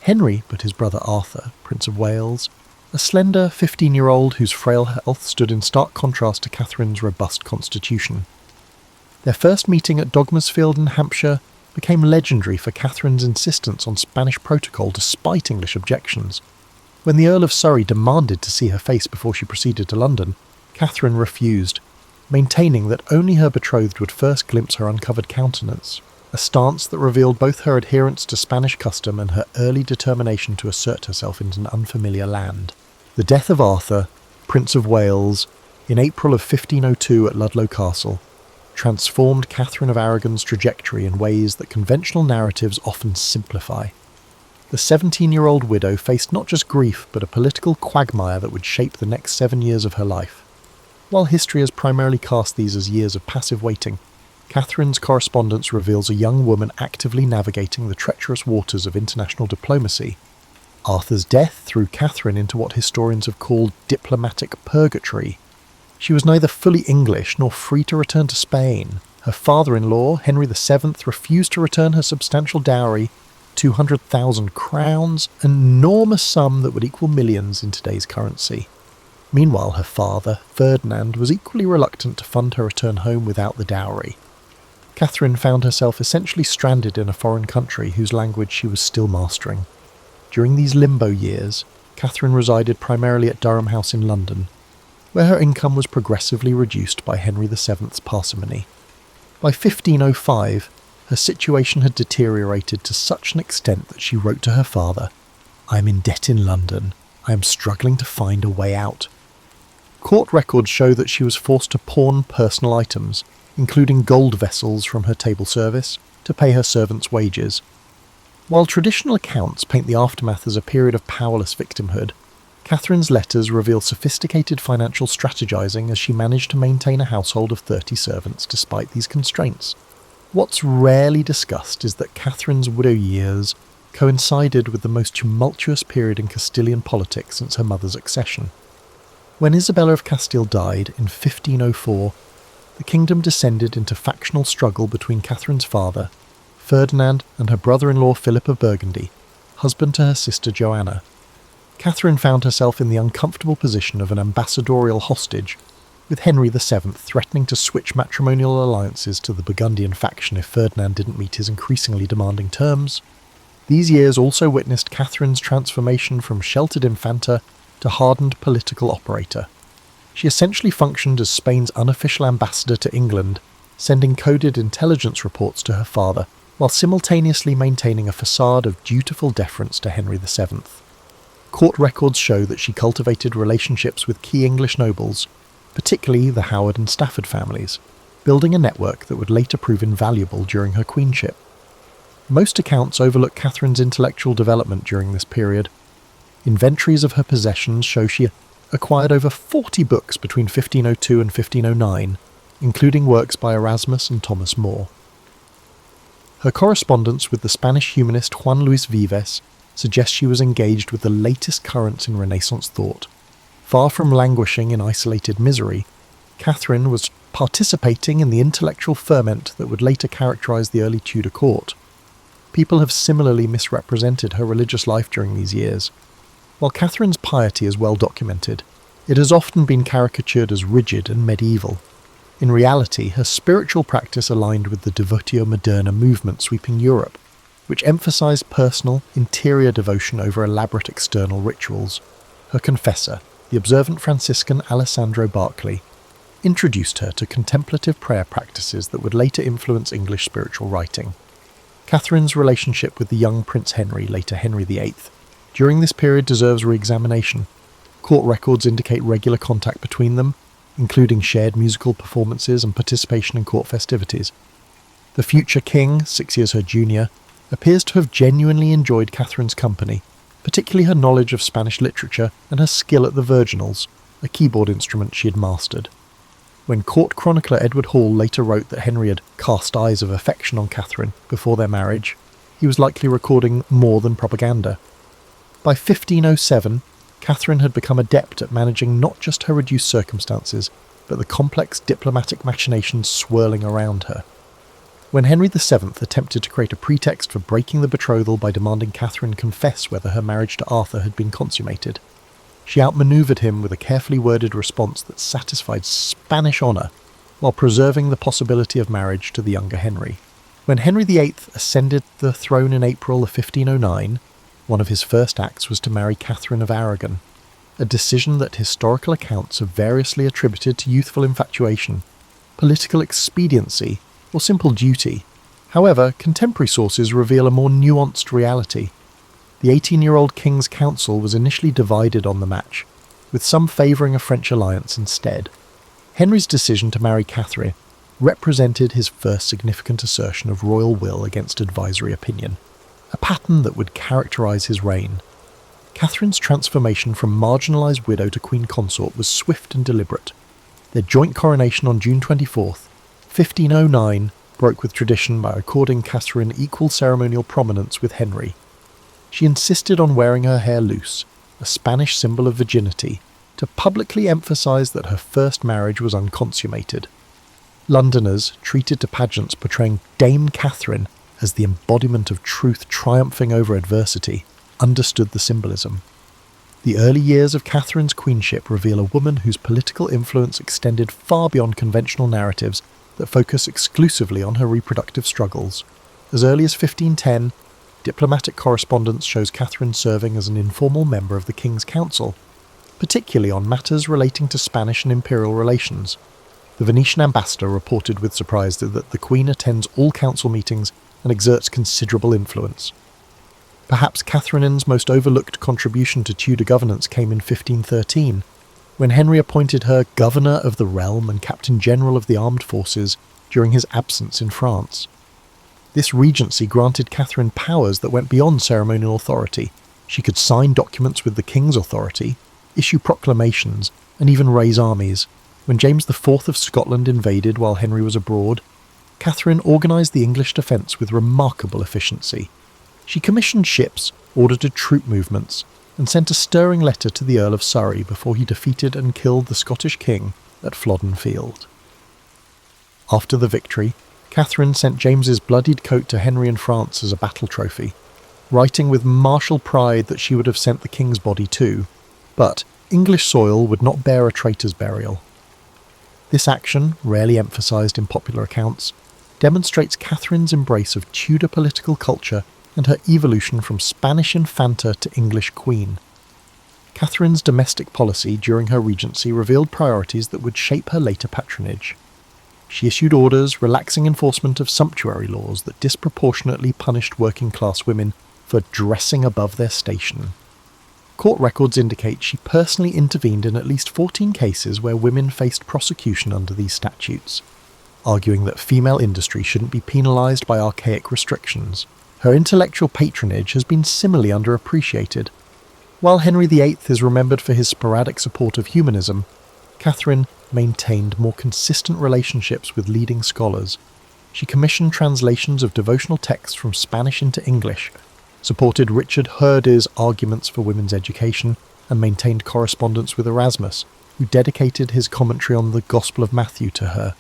Henry, but his brother Arthur, Prince of Wales, a slender 15-year-old whose frail health stood in stark contrast to Catherine's robust constitution. Their first meeting at Dogmersfield in Hampshire became legendary for Catherine's insistence on Spanish protocol despite English objections. When the Earl of Surrey demanded to see her face before she proceeded to London, Catherine refused, maintaining that only her betrothed would first glimpse her uncovered countenance, a stance that revealed both her adherence to Spanish custom and her early determination to assert herself in an unfamiliar land. The death of Arthur, Prince of Wales, in April of 1502 at Ludlow Castle, transformed Catherine of Aragon's trajectory in ways that conventional narratives often simplify. The 17-year-old widow faced not just grief but a political quagmire that would shape the next 7 years of her life. While history has primarily cast these as years of passive waiting, Catherine's correspondence reveals a young woman actively navigating the treacherous waters of international diplomacy. Arthur's death threw Catherine into what historians have called diplomatic purgatory. She was neither fully English nor free to return to Spain. Her father-in-law, Henry VII, refused to return her substantial dowry, 200,000 crowns, an enormous sum that would equal millions in today's currency. Meanwhile, her father, Ferdinand, was equally reluctant to fund her return home without the dowry. Catherine found herself essentially stranded in a foreign country whose language she was still mastering. During these limbo years, Catherine resided primarily at Durham House in London, where her income was progressively reduced by Henry VII's parsimony. By 1505, her situation had deteriorated to such an extent that she wrote to her father, "I am in debt in London. I am struggling to find a way out." Court records show that she was forced to pawn personal items, including gold vessels from her table service, to pay her servants' wages. While traditional accounts paint the aftermath as a period of powerless victimhood, Catherine's letters reveal sophisticated financial strategizing as she managed to maintain a household of 30 servants despite these constraints. What's rarely discussed is that Catherine's widow years coincided with the most tumultuous period in Castilian politics since her mother's accession. When Isabella of Castile died in 1504, the kingdom descended into factional struggle between Catherine's father, Ferdinand, and her brother-in-law Philip of Burgundy, husband to her sister Joanna. Catherine found herself in the uncomfortable position of an ambassadorial hostage, with Henry VII threatening to switch matrimonial alliances to the Burgundian faction if Ferdinand didn't meet his increasingly demanding terms. These years also witnessed Catherine's transformation from sheltered infanta to hardened political operator. She essentially functioned as Spain's unofficial ambassador to England, sending coded intelligence reports to her father, while simultaneously maintaining a facade of dutiful deference to Henry VII. Court records show that she cultivated relationships with key English nobles, particularly the Howard and Stafford families, building a network that would later prove invaluable during her queenship. Most accounts overlook Catherine's intellectual development during this period. Inventories of her possessions show she acquired over 40 books between 1502 and 1509, including works by Erasmus and Thomas More. Her correspondence with the Spanish humanist Juan Luis Vives suggests she was engaged with the latest currents in Renaissance thought. Far from languishing in isolated misery, Catherine was participating in the intellectual ferment that would later characterise the early Tudor court. People have similarly misrepresented her religious life during these years. While Catherine's piety is well documented, it has often been caricatured as rigid and medieval. In reality, her spiritual practice aligned with the Devotio Moderna movement sweeping Europe, which emphasised personal, interior devotion over elaborate external rituals. Her confessor, the observant Franciscan Alessandro Barclay, introduced her to contemplative prayer practices that would later influence English spiritual writing. Catherine's relationship with the young Prince Henry, later Henry VIII, during this period deserves re-examination. Court records indicate regular contact between them, including shared musical performances and participation in court festivities. The future king, 6 years her junior, appears to have genuinely enjoyed Catherine's company, particularly her knowledge of Spanish literature and her skill at the virginals, a keyboard instrument she had mastered. When court chronicler Edward Hall later wrote that Henry had cast eyes of affection on Catherine before their marriage, he was likely recording more than propaganda. By 1507, Catherine had become adept at managing not just her reduced circumstances, but the complex diplomatic machinations swirling around her. When Henry VII attempted to create a pretext for breaking the betrothal by demanding Catherine confess whether her marriage to Arthur had been consummated, she outmanoeuvred him with a carefully worded response that satisfied Spanish honour, while preserving the possibility of marriage to the younger Henry. When Henry VIII ascended the throne in April of 1509, one of his first acts was to marry Catherine of Aragon, a decision that historical accounts have variously attributed to youthful infatuation, political expediency, or simple duty. However, contemporary sources reveal a more nuanced reality. The 18-year-old King's Council was initially divided on the match, with some favouring a French alliance instead. Henry's decision to marry Catherine represented his first significant assertion of royal will against advisory opinion, a pattern that would characterise his reign. Catherine's transformation from marginalised widow to queen consort was swift and deliberate. Their joint coronation on June 24th, 1509, broke with tradition by according Catherine equal ceremonial prominence with Henry. She insisted on wearing her hair loose, a Spanish symbol of virginity, to publicly emphasise that her first marriage was unconsummated. Londoners, treated to pageants portraying Dame Catherine as the embodiment of truth triumphing over adversity, understood the symbolism. The early years of Catherine's queenship reveal a woman whose political influence extended far beyond conventional narratives that focus exclusively on her reproductive struggles. As early as 1510, diplomatic correspondence shows Catherine serving as an informal member of the King's Council, particularly on matters relating to Spanish and imperial relations. The Venetian ambassador reported with surprise that the Queen attends all council meetings and exerts considerable influence. Perhaps Catherine's most overlooked contribution to Tudor governance came in 1513, when Henry appointed her Governor of the Realm and Captain General of the Armed Forces during his absence in France. This regency granted Catherine powers that went beyond ceremonial authority. She could sign documents with the king's authority, issue proclamations, and even raise armies. When James IV of Scotland invaded while Henry was abroad, Catherine organised the English defence with remarkable efficiency. She commissioned ships, ordered troop movements, and sent a stirring letter to the Earl of Surrey before he defeated and killed the Scottish king at Flodden Field. After the victory, Catherine sent James's bloodied coat to Henry in France as a battle trophy, writing with martial pride that she would have sent the king's body too, but English soil would not bear a traitor's burial. This action, rarely emphasised in popular accounts, demonstrates Catherine's embrace of Tudor political culture and her evolution from Spanish infanta to English queen. Catherine's domestic policy during her regency revealed priorities that would shape her later patronage. She issued orders relaxing enforcement of sumptuary laws that disproportionately punished working-class women for dressing above their station. Court records indicate she personally intervened in at least 14 cases where women faced prosecution under these statutes, arguing that female industry shouldn't be penalised by archaic restrictions. Her intellectual patronage has been similarly underappreciated. While Henry VIII is remembered for his sporadic support of humanism, Catherine maintained more consistent relationships with leading scholars. She commissioned translations of devotional texts from Spanish into English, supported Richard Hurdy's arguments for women's education, and maintained correspondence with Erasmus, who dedicated his commentary on the Gospel of Matthew to her.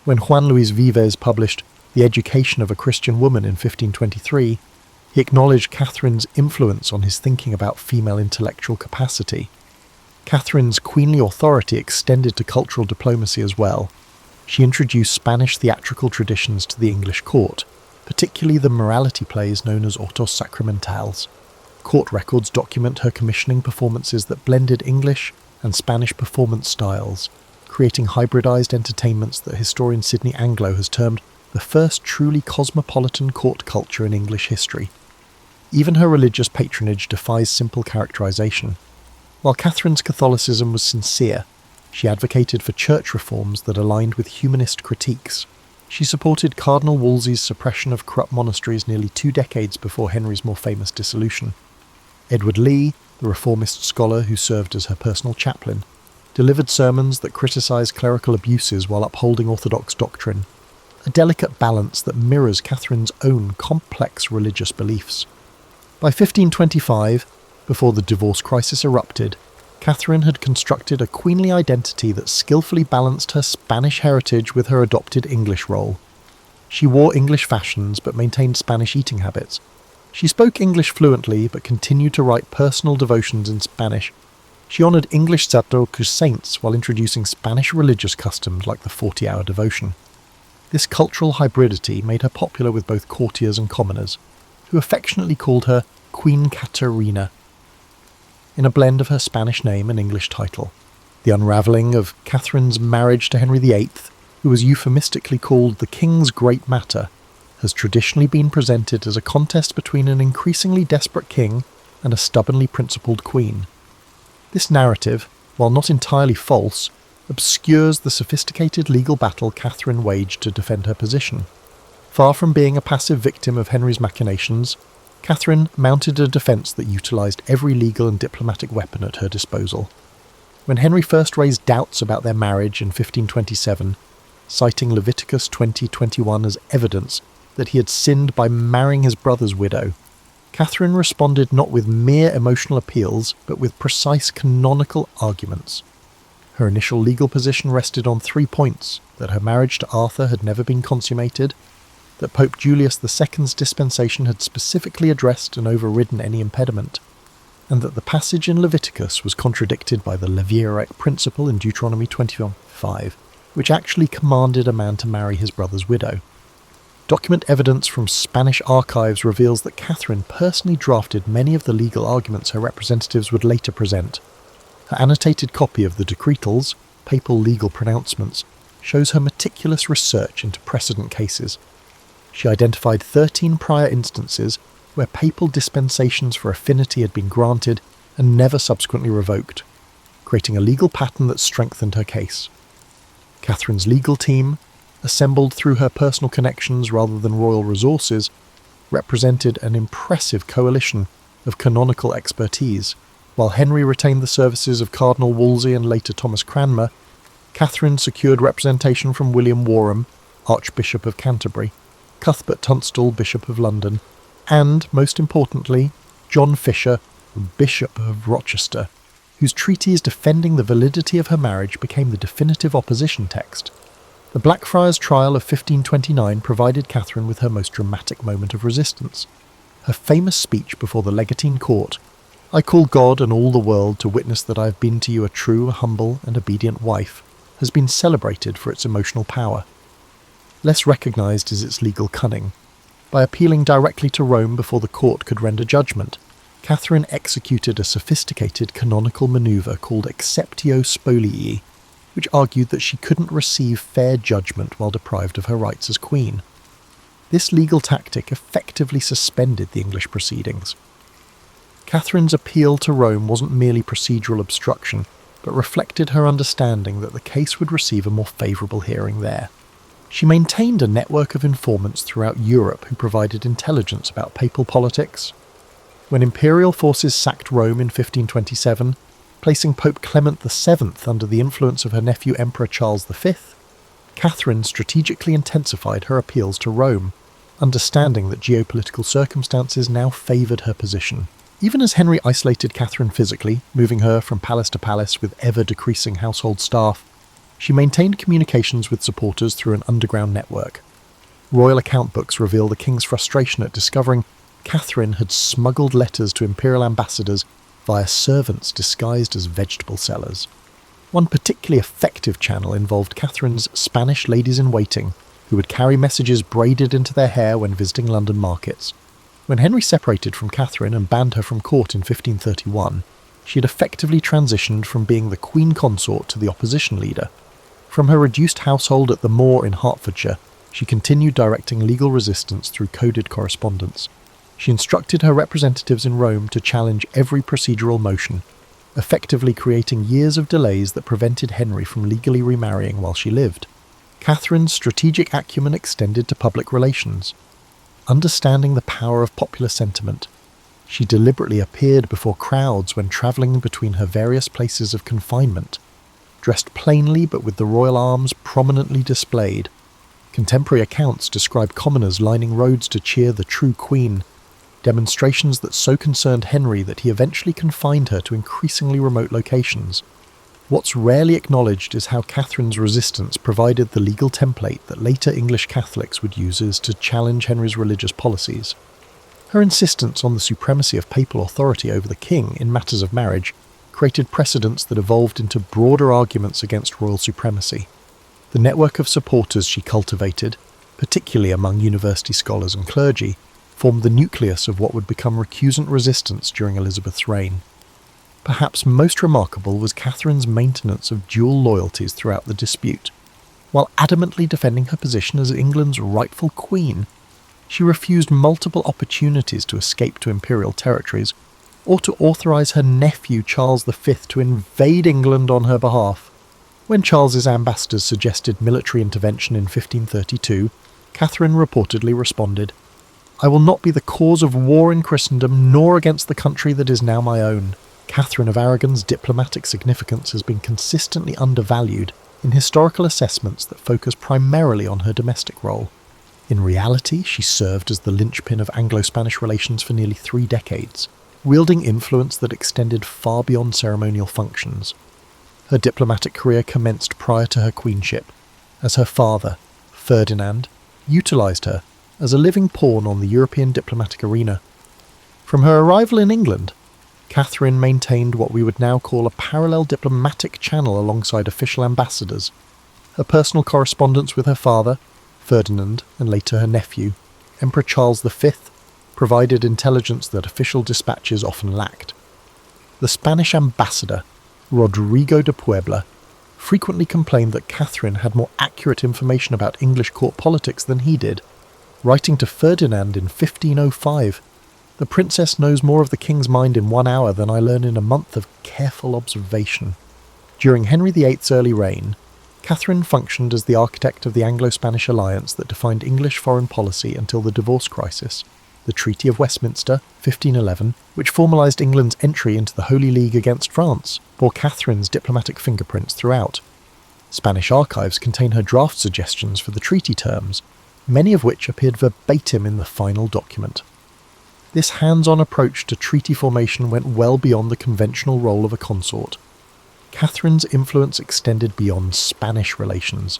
When Juan Luis Vives published The Education of a Christian Woman in 1523, he acknowledged Catherine's influence on his thinking about female intellectual capacity. Catherine's queenly authority extended to cultural diplomacy as well. She introduced Spanish theatrical traditions to the English court, particularly the morality plays known as autos sacramentals. Court records document her commissioning performances that blended English and Spanish performance styles, creating hybridized entertainments that historian Sidney Anglo has termed the first truly cosmopolitan court culture in English history. Even her religious patronage defies simple characterization. While Catherine's Catholicism was sincere, she advocated for church reforms that aligned with humanist critiques. She supported Cardinal Wolsey's suppression of corrupt monasteries nearly 2 decades before Henry's more famous dissolution. Edward Lee, the reformist scholar who served as her personal chaplain, delivered sermons that criticised clerical abuses while upholding orthodox doctrine, a delicate balance that mirrors Catherine's own complex religious beliefs. By 1525, before the divorce crisis erupted, Catherine had constructed a queenly identity that skillfully balanced her Spanish heritage with her adopted English role. She wore English fashions but maintained Spanish eating habits. She spoke English fluently but continued to write personal devotions in Spanish. She honoured English Sacerdotes saints while introducing Spanish religious customs like the 40-hour devotion. This cultural hybridity made her popular with both courtiers and commoners, who affectionately called her Queen Caterina, in a blend of her Spanish name and English title. The unravelling of Catherine's marriage to Henry VIII, who was euphemistically called the King's Great Matter, has traditionally been presented as a contest between an increasingly desperate king and a stubbornly principled queen. This narrative, while not entirely false, obscures the sophisticated legal battle Catherine waged to defend her position. Far from being a passive victim of Henry's machinations, Catherine mounted a defence that utilised every legal and diplomatic weapon at her disposal. When Henry first raised doubts about their marriage in 1527, citing Leviticus 20:21 as evidence that he had sinned by marrying his brother's widow, Catherine responded not with mere emotional appeals, but with precise canonical arguments. Her initial legal position rested on 3 points: that her marriage to Arthur had never been consummated, that Pope Julius II's dispensation had specifically addressed and overridden any impediment, and that the passage in Leviticus was contradicted by the levirate principle in Deuteronomy 25, which actually commanded a man to marry his brother's widow. Document evidence from Spanish archives reveals that Catherine personally drafted many of the legal arguments her representatives would later present. Her annotated copy of the decretals, papal legal pronouncements, shows her meticulous research into precedent cases. She identified 13 prior instances where papal dispensations for affinity had been granted and never subsequently revoked, creating a legal pattern that strengthened her case. Catherine's legal team, assembled through her personal connections rather than royal resources, represented an impressive coalition of canonical expertise. While Henry retained the services of Cardinal Wolsey and later Thomas Cranmer, Catherine secured representation from William Warham, Archbishop of Canterbury, Cuthbert Tunstall, Bishop of London, and, most importantly, John Fisher, Bishop of Rochester, whose treatise defending the validity of her marriage became the definitive opposition text. The Blackfriars trial of 1529 provided Catherine with her most dramatic moment of resistance. Her famous speech before the Legatine court, "I call God and all the world to witness that I have been to you a true, humble and obedient wife," has been celebrated for its emotional power. Less recognised is its legal cunning. By appealing directly to Rome before the court could render judgment, Catherine executed a sophisticated canonical manoeuvre called exceptio spolii, which argued that she couldn't receive fair judgment while deprived of her rights as queen. This legal tactic effectively suspended the English proceedings. Catherine's appeal to Rome wasn't merely procedural obstruction, but reflected her understanding that the case would receive a more favourable hearing there. She maintained a network of informants throughout Europe who provided intelligence about papal politics. When imperial forces sacked Rome in 1527, placing Pope Clement VII under the influence of her nephew Emperor Charles V, Catherine strategically intensified her appeals to Rome, understanding that geopolitical circumstances now favoured her position. Even as Henry isolated Catherine physically, moving her from palace to palace with ever-decreasing household staff, she maintained communications with supporters through an underground network. Royal account books reveal the king's frustration at discovering Catherine had smuggled letters to imperial ambassadors via servants disguised as vegetable sellers. One particularly effective channel involved Catherine's Spanish ladies-in-waiting, who would carry messages braided into their hair when visiting London markets. When Henry separated from Catherine and banned her from court in 1531, she had effectively transitioned from being the queen consort to the opposition leader. From her reduced household at the Moor in Hertfordshire, she continued directing legal resistance through coded correspondence. She instructed her representatives in Rome to challenge every procedural motion, effectively creating years of delays that prevented Henry from legally remarrying while she lived. Catherine's strategic acumen extended to public relations. Understanding the power of popular sentiment, she deliberately appeared before crowds when travelling between her various places of confinement, dressed plainly but with the royal arms prominently displayed. Contemporary accounts describe commoners lining roads to cheer the true queen, demonstrations that so concerned Henry that he eventually confined her to increasingly remote locations. What's rarely acknowledged is how Catherine's resistance provided the legal template that later English Catholics would use to challenge Henry's religious policies. Her insistence on the supremacy of papal authority over the king in matters of marriage created precedents that evolved into broader arguments against royal supremacy. The network of supporters she cultivated, particularly among university scholars and clergy, formed the nucleus of what would become recusant resistance during Elizabeth's reign. Perhaps most remarkable was Catherine's maintenance of dual loyalties throughout the dispute. While adamantly defending her position as England's rightful queen, she refused multiple opportunities to escape to imperial territories, or to authorise her nephew Charles V to invade England on her behalf. When Charles's ambassadors suggested military intervention in 1532, Catherine reportedly responded, "I will not be the cause of war in Christendom, nor against the country that is now my own." Catherine of Aragon's diplomatic significance has been consistently undervalued in historical assessments that focus primarily on her domestic role. In reality, she served as the linchpin of Anglo-Spanish relations for nearly 3 decades, wielding influence that extended far beyond ceremonial functions. Her diplomatic career commenced prior to her queenship, as her father, Ferdinand, utilised her as a living pawn on the European diplomatic arena. From her arrival in England, Catherine maintained what we would now call a parallel diplomatic channel alongside official ambassadors. Her personal correspondence with her father, Ferdinand, and later her nephew, Emperor Charles V, provided intelligence that official dispatches often lacked. The Spanish ambassador, Rodrigo de Puebla, frequently complained that Catherine had more accurate information about English court politics than he did. Writing to Ferdinand in 1505, "The princess knows more of the king's mind in 1 hour than I learn in a month of careful observation." During Henry VIII's early reign, Catherine functioned as the architect of the Anglo-Spanish alliance that defined English foreign policy until the divorce crisis. The Treaty of Westminster, 1511, which formalised England's entry into the Holy League against France, bore Catherine's diplomatic fingerprints throughout. Spanish archives contain her draft suggestions for the treaty terms, many of which appeared verbatim in the final document. This hands-on approach to treaty formation went well beyond the conventional role of a consort. Catherine's influence extended beyond Spanish relations.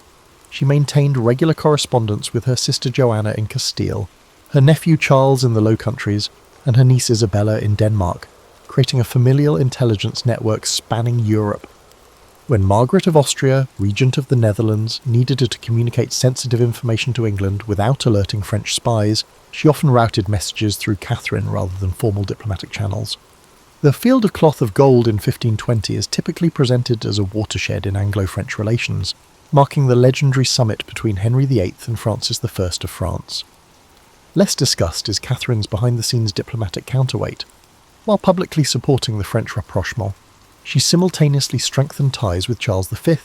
She maintained regular correspondence with her sister Joanna in Castile, her nephew Charles in the Low Countries, and her niece Isabella in Denmark, creating a familial intelligence network spanning Europe. When Margaret of Austria, regent of the Netherlands, needed to communicate sensitive information to England without alerting French spies, she often routed messages through Catherine rather than formal diplomatic channels. The Field of Cloth of Gold in 1520 is typically presented as a watershed in Anglo-French relations, marking the legendary summit between Henry VIII and Francis I of France. Less discussed is Catherine's behind-the-scenes diplomatic counterweight. While publicly supporting the French rapprochement, she simultaneously strengthened ties with Charles V,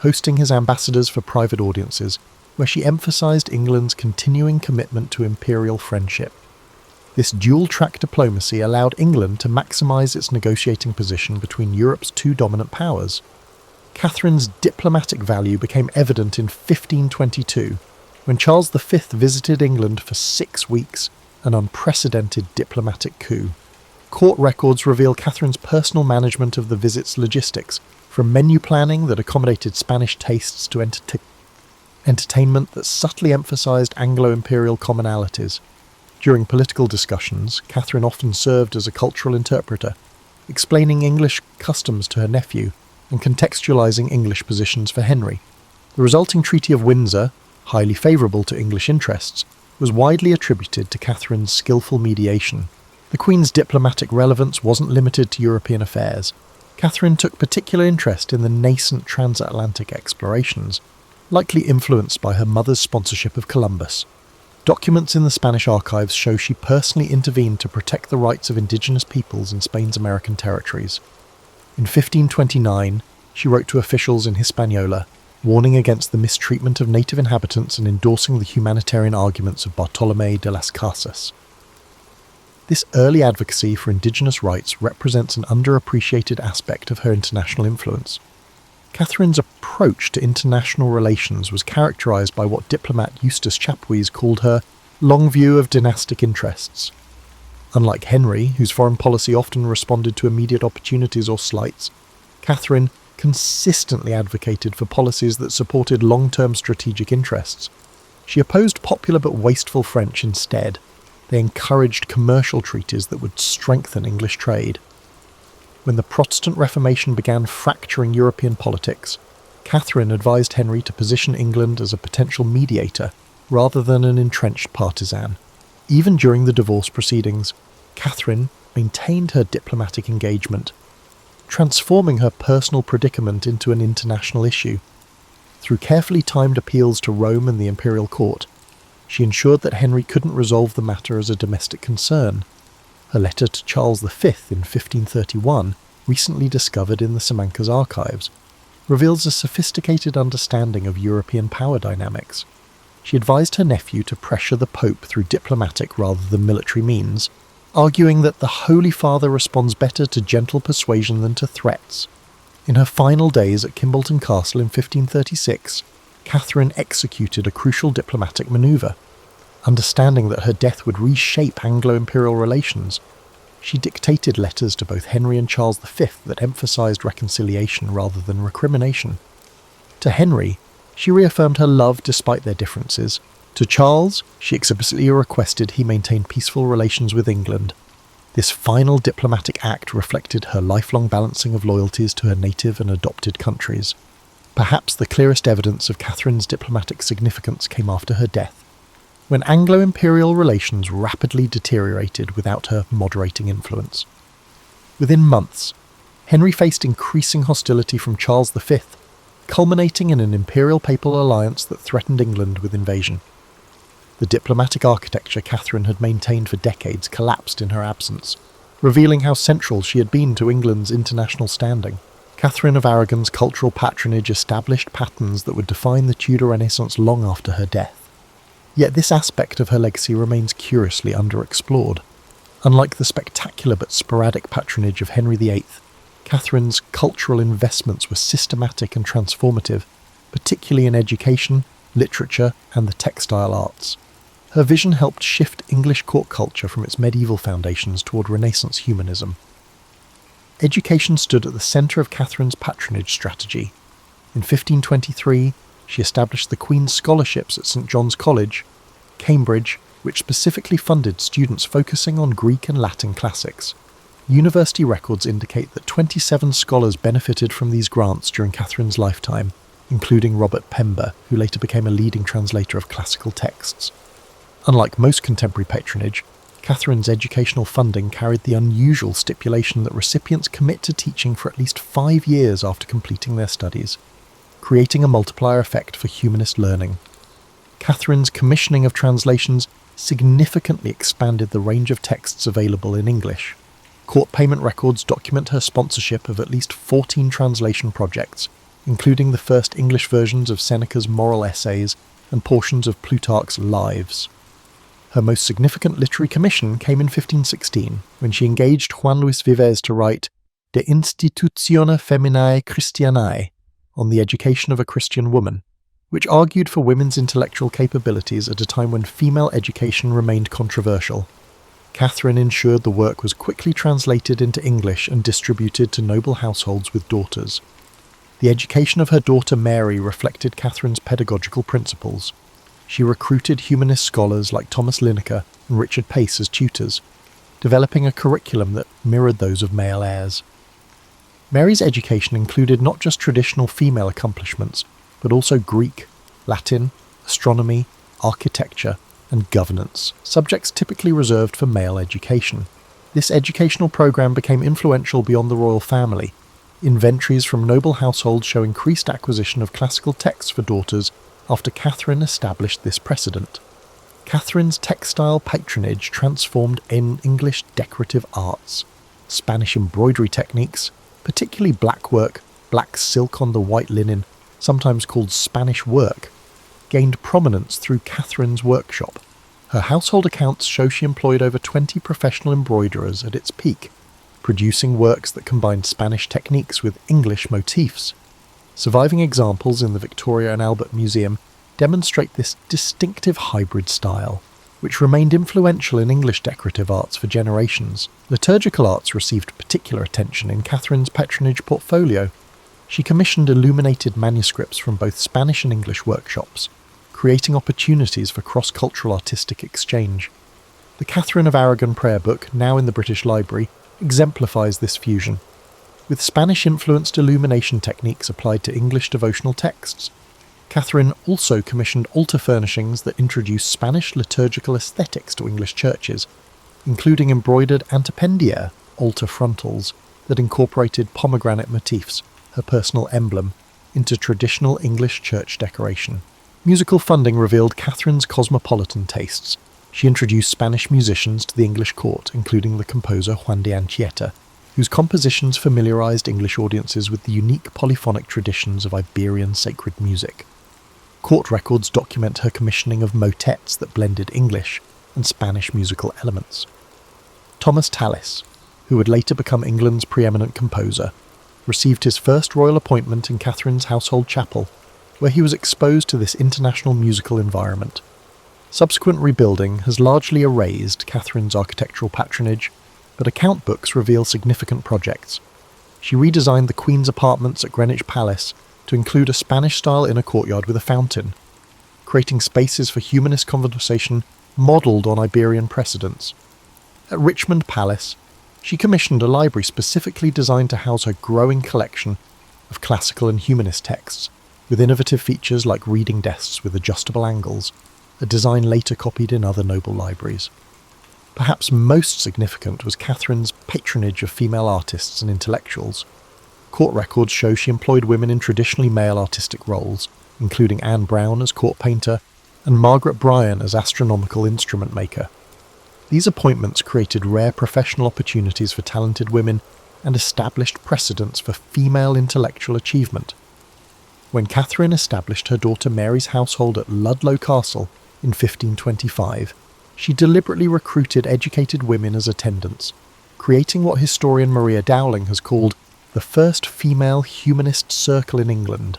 hosting his ambassadors for private audiences, where she emphasised England's continuing commitment to imperial friendship. This dual-track diplomacy allowed England to maximise its negotiating position between Europe's two dominant powers. Catherine's diplomatic value became evident in 1522, when Charles V visited England for 6 weeks, an unprecedented diplomatic coup. Court records reveal Catherine's personal management of the visit's logistics, from menu planning that accommodated Spanish tastes to entertainment that subtly emphasised Anglo-imperial commonalities. During political discussions, Catherine often served as a cultural interpreter, explaining English customs to her nephew and contextualising English positions for Henry. The resulting Treaty of Windsor, highly favourable to English interests, was widely attributed to Catherine's skillful mediation. The Queen's diplomatic relevance wasn't limited to European affairs. Catherine took particular interest in the nascent transatlantic explorations, likely influenced by her mother's sponsorship of Columbus. Documents in the Spanish archives show she personally intervened to protect the rights of indigenous peoples in Spain's American territories. In 1529, she wrote to officials in Hispaniola, warning against the mistreatment of native inhabitants and endorsing the humanitarian arguments of Bartolomé de las Casas. This early advocacy for indigenous rights represents an underappreciated aspect of her international influence. Catherine's approach to international relations was characterised by what diplomat Eustace Chapuys called her long view of dynastic interests. Unlike Henry, whose foreign policy often responded to immediate opportunities or slights, Catherine consistently advocated for policies that supported long-term strategic interests. She opposed popular but wasteful French instead. They encouraged commercial treaties that would strengthen English trade. When the Protestant Reformation began fracturing European politics, Catherine advised Henry to position England as a potential mediator rather than an entrenched partisan. Even during the divorce proceedings, Catherine maintained her diplomatic engagement, transforming her personal predicament into an international issue. Through carefully timed appeals to Rome and the imperial court, she ensured that Henry couldn't resolve the matter as a domestic concern. Her letter to Charles V in 1531, recently discovered in the Simancas archives, reveals a sophisticated understanding of European power dynamics. She advised her nephew to pressure the Pope through diplomatic rather than military means, arguing that the Holy Father responds better to gentle persuasion than to threats. In her final days at Kimbolton Castle in 1536, Catherine executed a crucial diplomatic manoeuvre. Understanding that her death would reshape Anglo-imperial relations, she dictated letters to both Henry and Charles V that emphasised reconciliation rather than recrimination. To Henry, she reaffirmed her love despite their differences. To Charles, she explicitly requested he maintain peaceful relations with England. This final diplomatic act reflected her lifelong balancing of loyalties to her native and adopted countries. Perhaps the clearest evidence of Catherine's diplomatic significance came after her death, when Anglo-imperial relations rapidly deteriorated without her moderating influence. Within months, Henry faced increasing hostility from Charles V, culminating in an imperial-papal alliance that threatened England with invasion. The diplomatic architecture Catherine had maintained for decades collapsed in her absence, revealing how central she had been to England's international standing. Catherine of Aragon's cultural patronage established patterns that would define the Tudor Renaissance long after her death. Yet this aspect of her legacy remains curiously underexplored. Unlike the spectacular but sporadic patronage of Henry VIII, Catherine's cultural investments were systematic and transformative, particularly in education, literature, and the textile arts. Her vision helped shift English court culture from its medieval foundations toward Renaissance humanism. Education stood at the centre of Catherine's patronage strategy. In 1523, she established the Queen's Scholarships at St John's College, Cambridge, which specifically funded students focusing on Greek and Latin classics. University records indicate that 27 scholars benefited from these grants during Catherine's lifetime, including Robert Pember, who later became a leading translator of classical texts. Unlike most contemporary patronage, Catherine's educational funding carried the unusual stipulation that recipients commit to teaching for at least 5 years after completing their studies, creating a multiplier effect for humanist learning. Catherine's commissioning of translations significantly expanded the range of texts available in English. Court payment records document her sponsorship of at least 14 translation projects, including the first English versions of Seneca's moral essays and portions of Plutarch's Lives. Her most significant literary commission came in 1516, when she engaged Juan Luis Vives to write De Institutione Feminae Christianae, on the education of a Christian woman, which argued for women's intellectual capabilities at a time when female education remained controversial. Catherine ensured the work was quickly translated into English and distributed to noble households with daughters. The education of her daughter Mary reflected Catherine's pedagogical principles. She recruited humanist scholars like Thomas Linacre and Richard Pace as tutors, developing a curriculum that mirrored those of male heirs. Mary's education included not just traditional female accomplishments, but also Greek, Latin, astronomy, architecture, and governance, subjects typically reserved for male education. This educational program became influential beyond the royal family. Inventories from noble households show increased acquisition of classical texts for daughters after Catherine established this precedent. Catherine's textile patronage transformed English decorative arts. Spanish embroidery techniques, particularly black work, black silk on the white linen, sometimes called Spanish work, gained prominence through Catherine's workshop. Her household accounts show she employed over 20 professional embroiderers at its peak, producing works that combined Spanish techniques with English motifs. Surviving examples in the Victoria and Albert Museum demonstrate this distinctive hybrid style, which remained influential in English decorative arts for generations. Liturgical arts received particular attention in Catherine's patronage portfolio. She commissioned illuminated manuscripts from both Spanish and English workshops, creating opportunities for cross-cultural artistic exchange. The Catherine of Aragon prayer book, now in the British Library, exemplifies this fusion, with Spanish-influenced illumination techniques applied to English devotional texts. Catherine also commissioned altar furnishings that introduced Spanish liturgical aesthetics to English churches, including embroidered antependiere, altar frontals, that incorporated pomegranate motifs, her personal emblem, into traditional English church decoration. Musical funding revealed Catherine's cosmopolitan tastes. She introduced Spanish musicians to the English court, including the composer Juan de Anchieta, whose compositions familiarized English audiences with the unique polyphonic traditions of Iberian sacred music. Court records document her commissioning of motets that blended English and Spanish musical elements. Thomas Tallis, who would later become England's preeminent composer, received his first royal appointment in Catherine's household chapel, where he was exposed to this international musical environment. Subsequent rebuilding has largely erased Catherine's architectural patronage, but account books reveal significant projects. She redesigned the Queen's apartments at Greenwich Palace to include a Spanish-style inner courtyard with a fountain, creating spaces for humanist conversation modelled on Iberian precedents. At Richmond Palace, she commissioned a library specifically designed to house her growing collection of classical and humanist texts, with innovative features like reading desks with adjustable angles, a design later copied in other noble libraries. Perhaps most significant was Catherine's patronage of female artists and intellectuals. Court records show she employed women in traditionally male artistic roles, including Anne Brown as court painter and Margaret Bryan as astronomical instrument maker. These appointments created rare professional opportunities for talented women and established precedents for female intellectual achievement. When Catherine established her daughter Mary's household at Ludlow Castle in 1525, she deliberately recruited educated women as attendants, creating what historian Maria Dowling has called the first female humanist circle in England.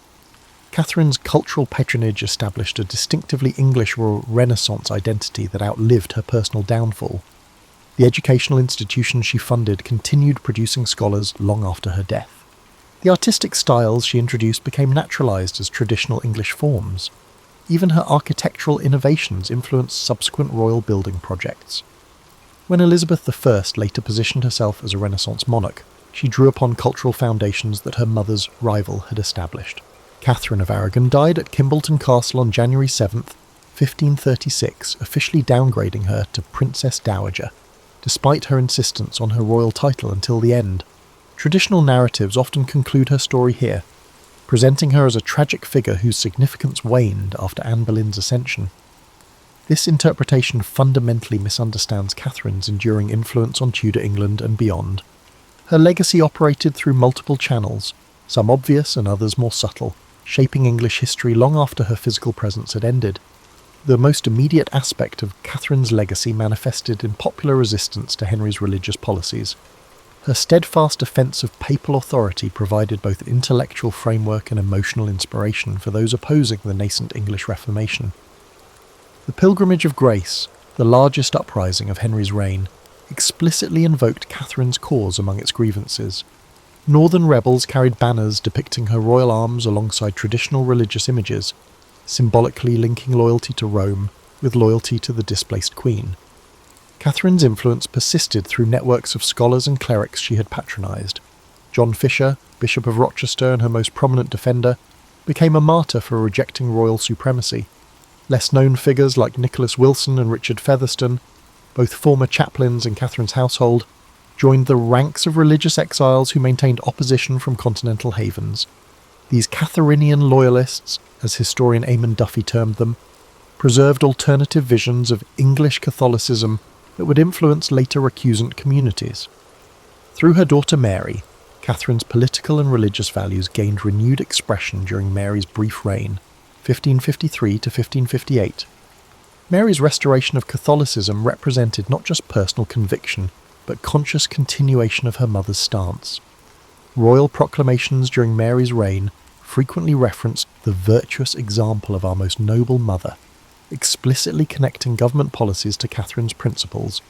Catherine's cultural patronage established a distinctively English Renaissance identity that outlived her personal downfall. The educational institutions she funded continued producing scholars long after her death. The artistic styles she introduced became naturalised as traditional English forms. Even her architectural innovations influenced subsequent royal building projects. When Elizabeth I later positioned herself as a Renaissance monarch, she drew upon cultural foundations that her mother's rival had established. Catherine of Aragon died at Kimbolton Castle on January 7, 1536, officially downgrading her to Princess Dowager, despite her insistence on her royal title until the end. Traditional narratives often conclude her story here, presenting her as a tragic figure whose significance waned after Anne Boleyn's ascension. This interpretation fundamentally misunderstands Catherine's enduring influence on Tudor England and beyond. Her legacy operated through multiple channels, some obvious and others more subtle, shaping English history long after her physical presence had ended. The most immediate aspect of Catherine's legacy manifested in popular resistance to Henry's religious policies. Her steadfast defence of papal authority provided both intellectual framework and emotional inspiration for those opposing the nascent English Reformation. The Pilgrimage of Grace, the largest uprising of Henry's reign, explicitly invoked Catherine's cause among its grievances. Northern rebels carried banners depicting her royal arms alongside traditional religious images, symbolically linking loyalty to Rome with loyalty to the displaced queen. Catherine's influence persisted through networks of scholars and clerics she had patronised. John Fisher, Bishop of Rochester and her most prominent defender, became a martyr for rejecting royal supremacy. Less-known figures like Nicholas Wilson and Richard Featherstone, both former chaplains in Catherine's household, joined the ranks of religious exiles who maintained opposition from continental havens. These Catherinian loyalists, as historian Eamon Duffy termed them, preserved alternative visions of English Catholicism that would influence later recusant communities. Through her daughter Mary, Catherine's political and religious values gained renewed expression during Mary's brief reign, 1553 to 1558. Mary's restoration of Catholicism represented not just personal conviction, but conscious continuation of her mother's stance. Royal proclamations during Mary's reign frequently referenced the virtuous example of our most noble mother, explicitly connecting government policies to Catherine's principles.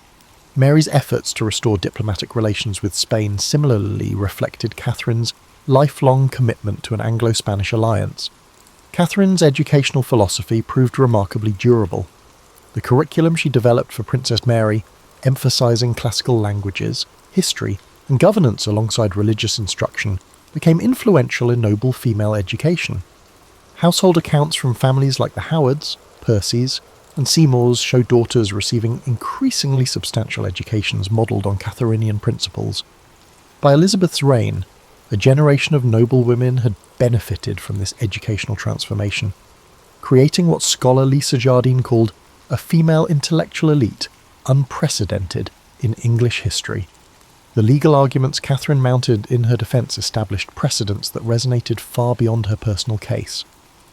Mary's efforts to restore diplomatic relations with Spain similarly reflected Catherine's lifelong commitment to an Anglo-Spanish alliance. Catherine's educational philosophy proved remarkably durable. The curriculum she developed for Princess Mary, emphasising classical languages, history, and governance alongside religious instruction, became influential in noble female education. Household accounts from families like the Howards, Percys, and Seymours show daughters receiving increasingly substantial educations modelled on Catherinian principles. By Elizabeth's reign, a generation of noble women had benefited from this educational transformation, creating what scholar Lisa Jardine called a female intellectual elite unprecedented in English history. The legal arguments Catherine mounted in her defence established precedents that resonated far beyond her personal case.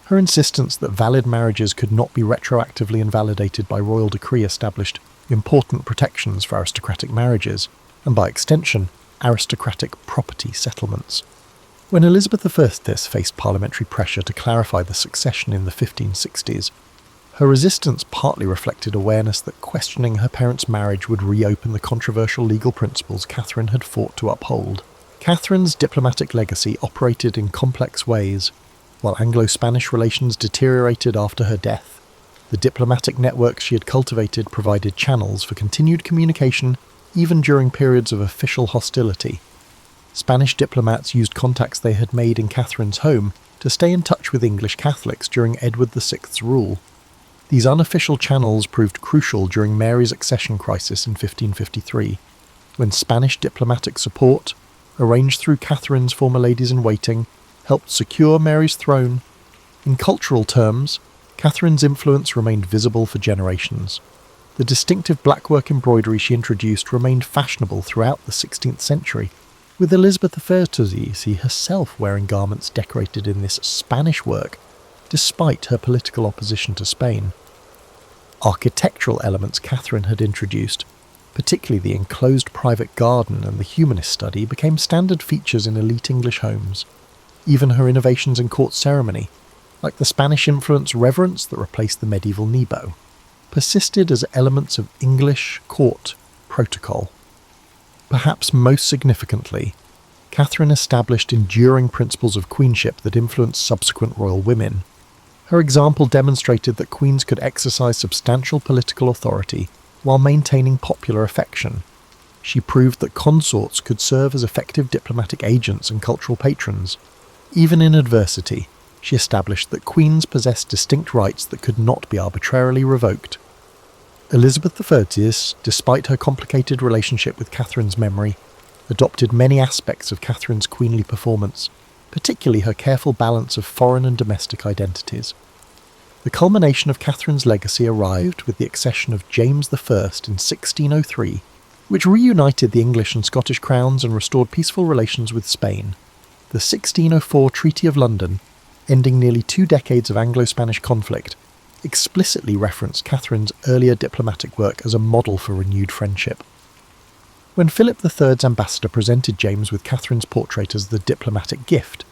Her insistence that valid marriages could not be retroactively invalidated by royal decree established important protections for aristocratic marriages, and by extension, aristocratic property settlements. When Elizabeth I faced parliamentary pressure to clarify the succession in the 1560s, her resistance partly reflected awareness that questioning her parents' marriage would reopen the controversial legal principles Catherine had fought to uphold. Catherine's diplomatic legacy operated in complex ways. While Anglo-Spanish relations deteriorated after her death, the diplomatic networks she had cultivated provided channels for continued communication even during periods of official hostility. Spanish diplomats used contacts they had made in Catherine's home to stay in touch with English Catholics during Edward VI's rule. These unofficial channels proved crucial during Mary's accession crisis in 1553, when Spanish diplomatic support, arranged through Catherine's former ladies-in-waiting, helped secure Mary's throne. In cultural terms, Catherine's influence remained visible for generations. The distinctive blackwork embroidery she introduced remained fashionable throughout the 16th century, with Elizabeth I herself wearing garments decorated in this Spanish work, despite her political opposition to Spain. Architectural elements Catherine had introduced, particularly the enclosed private garden and the humanist study, became standard features in elite English homes. Even her innovations in court ceremony, like the Spanish-influenced reverence that replaced the medieval nebo, persisted as elements of English court protocol. Perhaps most significantly, Catherine established enduring principles of queenship that influenced subsequent royal women. Her example demonstrated that queens could exercise substantial political authority while maintaining popular affection. She proved that consorts could serve as effective diplomatic agents and cultural patrons. Even in adversity, she established that queens possessed distinct rights that could not be arbitrarily revoked. Elizabeth I, despite her complicated relationship with Catherine's memory, adopted many aspects of Catherine's queenly performance, particularly her careful balance of foreign and domestic identities. The culmination of Catherine's legacy arrived with the accession of James I in 1603, which reunited the English and Scottish crowns and restored peaceful relations with Spain. The 1604 Treaty of London, ending nearly 2 decades of Anglo-Spanish conflict, explicitly referenced Catherine's earlier diplomatic work as a model for renewed friendship. When Philip III's ambassador presented James with Catherine's portrait as the diplomatic gift,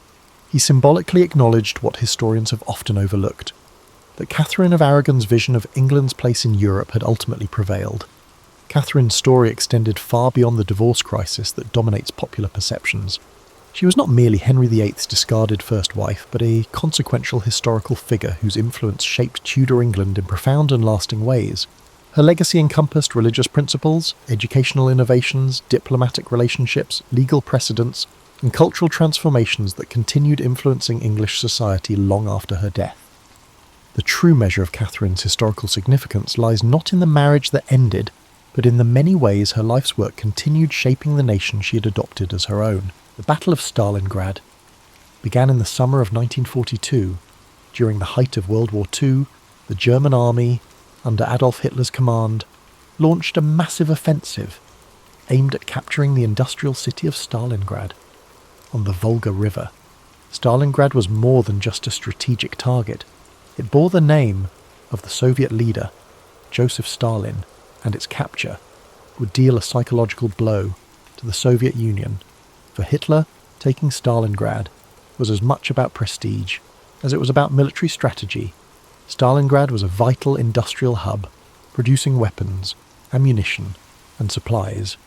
he symbolically acknowledged what historians have often overlooked, that Catherine of Aragon's vision of England's place in Europe had ultimately prevailed. Catherine's story extended far beyond the divorce crisis that dominates popular perceptions. She was not merely Henry VIII's discarded first wife, but a consequential historical figure whose influence shaped Tudor England in profound and lasting ways. Her legacy encompassed religious principles, educational innovations, diplomatic relationships, legal precedents, and cultural transformations that continued influencing English society long after her death. The true measure of Catherine's historical significance lies not in the marriage that ended, but in the many ways her life's work continued shaping the nation she had adopted as her own. The Battle of Stalingrad began in the summer of 1942. During the height of World War II, the German army, under Adolf Hitler's command, launched a massive offensive aimed at capturing the industrial city of Stalingrad on the Volga River. Stalingrad was more than just a strategic target. It bore the name of the Soviet leader, Joseph Stalin, and its capture would deal a psychological blow to the Soviet Union. For Hitler, taking Stalingrad was as much about prestige as it was about military strategy. Stalingrad was a vital industrial hub, producing weapons, ammunition, and supplies.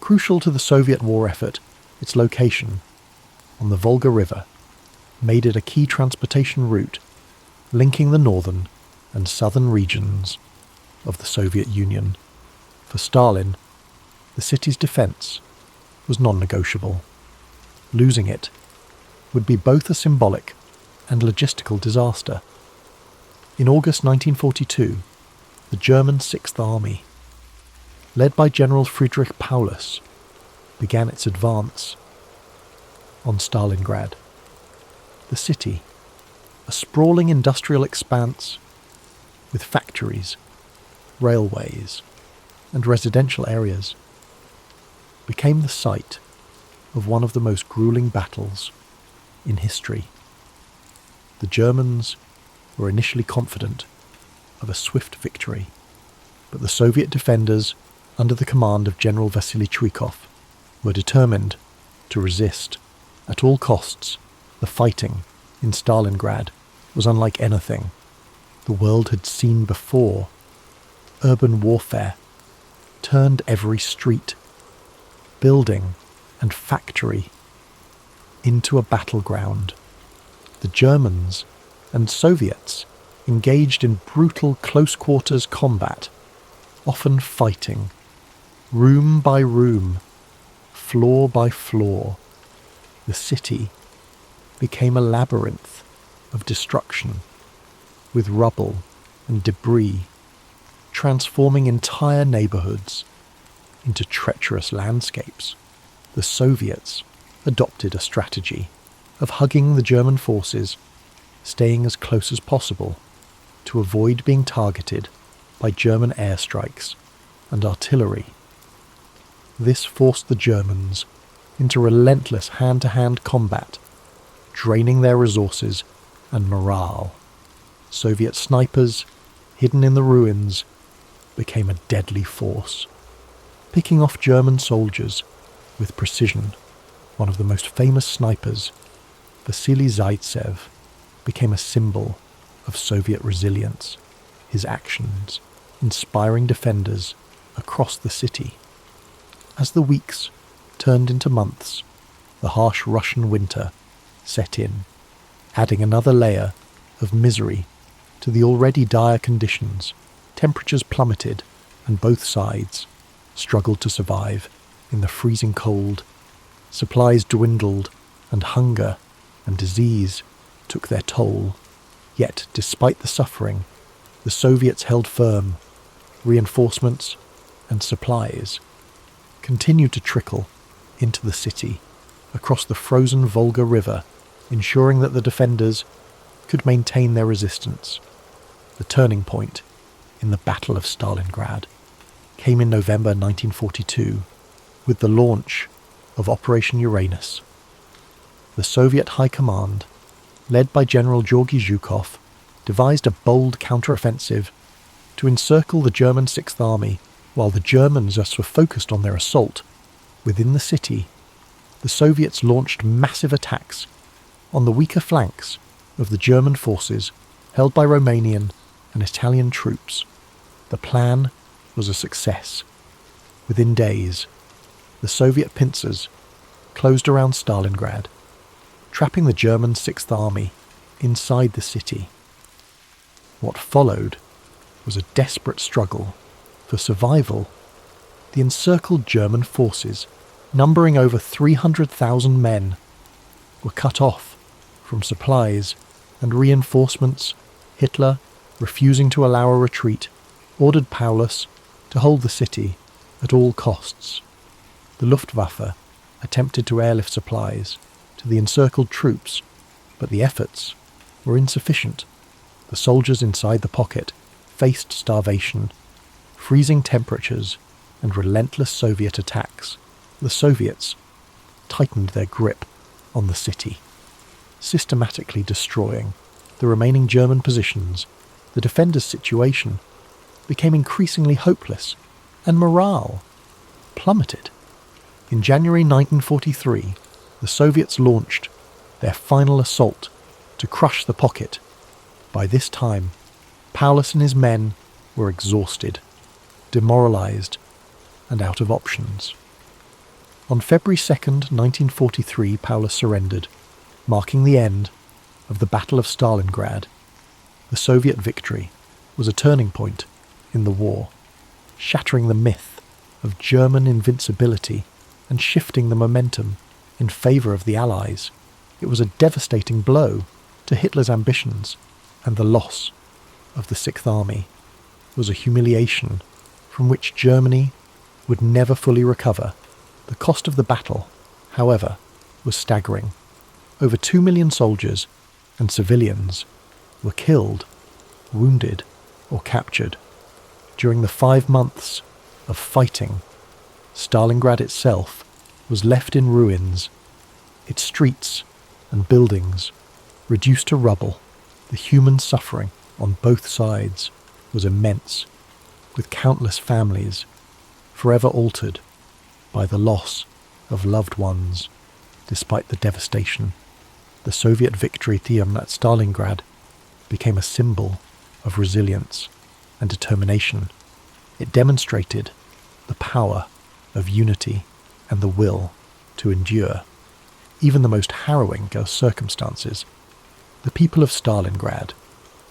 Crucial to the Soviet war effort, its location, on the Volga River, made it a key transportation route, linking the northern and southern regions of the Soviet Union. For Stalin, the city's defense was non-negotiable. Losing it would be both a symbolic and logistical disaster. In August 1942, the German Sixth Army, led by General Friedrich Paulus, began its advance on Stalingrad. The city, a sprawling industrial expanse with factories, railways, and residential areas, became the site of one of the most grueling battles in history. The Germans were initially confident of a swift victory, but the Soviet defenders, under the command of General Vasily Chuikov, were determined to resist at all costs. The fighting in Stalingrad was unlike anything the world had seen before. Urban warfare turned every street, building, and factory into a battleground. The Germans and Soviets engaged in brutal close-quarters combat, often fighting Room by room, floor by floor, the city became a labyrinth of destruction, with rubble and debris transforming entire neighborhoods into treacherous landscapes. The Soviets adopted a strategy of hugging the German forces, staying as close as possible to avoid being targeted by German airstrikes and artillery. This forced the Germans into relentless hand-to-hand combat, draining their resources and morale. Soviet snipers, hidden in the ruins, became a deadly force, picking off German soldiers with precision. One of the most famous snipers, Vasily Zaitsev, became a symbol of Soviet resilience, his actions inspiring defenders across the city. As the weeks turned into months, the harsh Russian winter set in, adding another layer of misery to the already dire conditions. Temperatures plummeted, and both sides struggled to survive in the freezing cold. Supplies dwindled, and hunger and disease took their toll. Yet, despite the suffering, the Soviets held firm. Reinforcements and supplies continued to trickle into the city across the frozen Volga River, ensuring that the defenders could maintain their resistance. The turning point in the Battle of Stalingrad came in November 1942 with the launch of Operation Uranus. The Soviet High Command, led by General Georgy Zhukov, devised a bold counteroffensive to encircle the German Sixth Army. While the Germans were focused on their assault within the city, the Soviets launched massive attacks on the weaker flanks of the German forces held by Romanian and Italian troops. The plan was a success. Within days, the Soviet pincers closed around Stalingrad, trapping the German Sixth Army inside the city. What followed was a desperate struggle for survival. The encircled German forces, numbering over 300,000 men, were cut off from supplies and reinforcements. Hitler, refusing to allow a retreat, ordered Paulus to hold the city at all costs. The Luftwaffe attempted to airlift supplies to the encircled troops, but the efforts were insufficient. The soldiers inside the pocket faced starvation, freezing temperatures, and relentless Soviet attacks. The Soviets tightened their grip on the city, systematically destroying the remaining German positions. The defenders' situation became increasingly hopeless, and morale plummeted. In January 1943, the Soviets launched their final assault to crush the pocket. By this time, Paulus and his men were exhausted, demoralized, and out of options. On February 2nd, 1943, Paulus surrendered, marking the end of the Battle of Stalingrad. The Soviet victory was a turning point in the war, shattering the myth of German invincibility and shifting the momentum in favor of the Allies. It was a devastating blow to Hitler's ambitions, and the loss of the Sixth Army was a humiliation from which Germany would never fully recover. The cost of the battle, however, was staggering. Over 2 million soldiers and civilians were killed, wounded, or captured. During the 5 months of fighting, Stalingrad itself was left in ruins, its streets and buildings reduced to rubble. The human suffering on both sides was immense, with countless families forever altered by the loss of loved ones. Despite the devastation, the Soviet victory at Stalingrad became a symbol of resilience and determination. It demonstrated the power of unity and the will to endure, even the most harrowing of circumstances. The people of Stalingrad,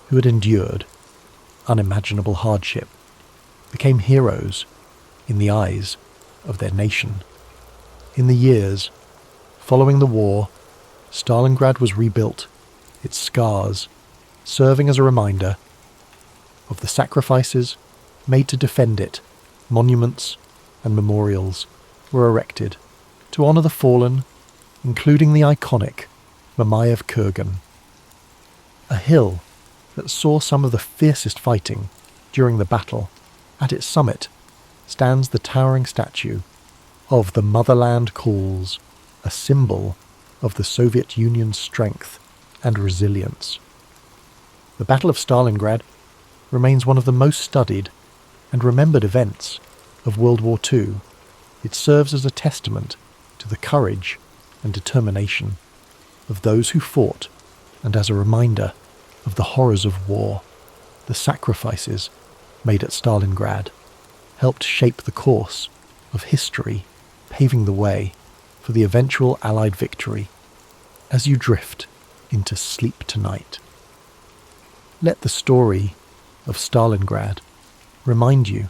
who had endured unimaginable hardship, became heroes in the eyes of their nation. In the years following the war, Stalingrad was rebuilt, its scars serving as a reminder of the sacrifices made to defend it. Monuments and memorials were erected to honour the fallen, including the iconic Mamayev Kurgan, a hill that saw some of the fiercest fighting during the battle. At its summit stands the towering statue of the Motherland Calls, a symbol of the Soviet Union's strength and resilience. The Battle of Stalingrad remains one of the most studied and remembered events of World War II. It serves as a testament to the courage and determination of those who fought, and as a reminder of the horrors of war. The sacrifices made at Stalingrad helped shape the course of history, paving the way for the eventual Allied victory. As you drift into sleep tonight, let the story of Stalingrad remind you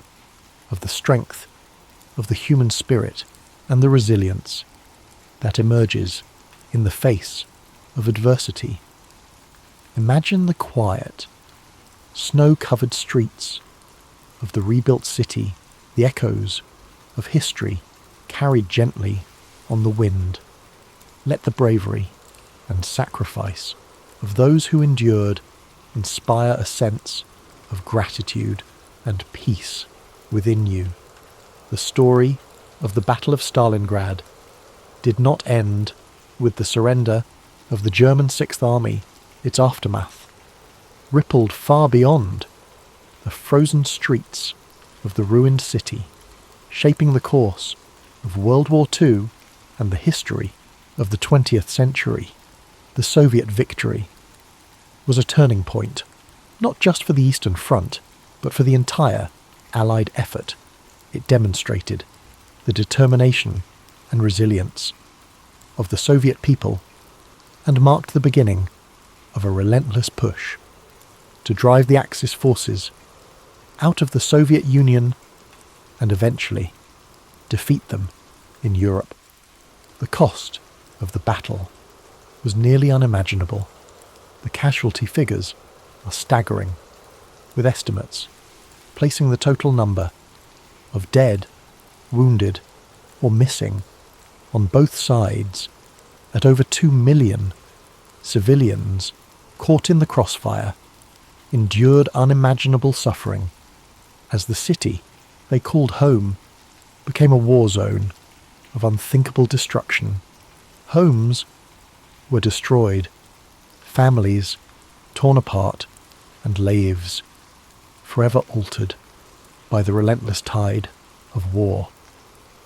of the strength of the human spirit and the resilience that emerges in the face of adversity. Imagine the quiet, snow-covered streets of the rebuilt city, the echoes of history carried gently on the wind. Let the bravery and sacrifice of those who endured inspire a sense of gratitude and peace within you. The story of the Battle of Stalingrad did not end with the surrender of the German Sixth Army. Its aftermath rippled far beyond the frozen streets of the ruined city, shaping the course of World War II and the history of the 20th century. The Soviet victory was a turning point, not just for the Eastern Front, but for the entire Allied effort. It demonstrated the determination and resilience of the Soviet people and marked the beginning of a relentless push to drive the Axis forces out of the Soviet Union and eventually defeat them in Europe. The cost of the battle was nearly unimaginable. The casualty figures are staggering, with estimates placing the total number of dead, wounded, or missing on both sides at over 2 million. Civilians caught in the crossfire endured unimaginable suffering as the city they called home became a war zone of unthinkable destruction. Homes were destroyed, families torn apart, and lives forever altered by the relentless tide of war.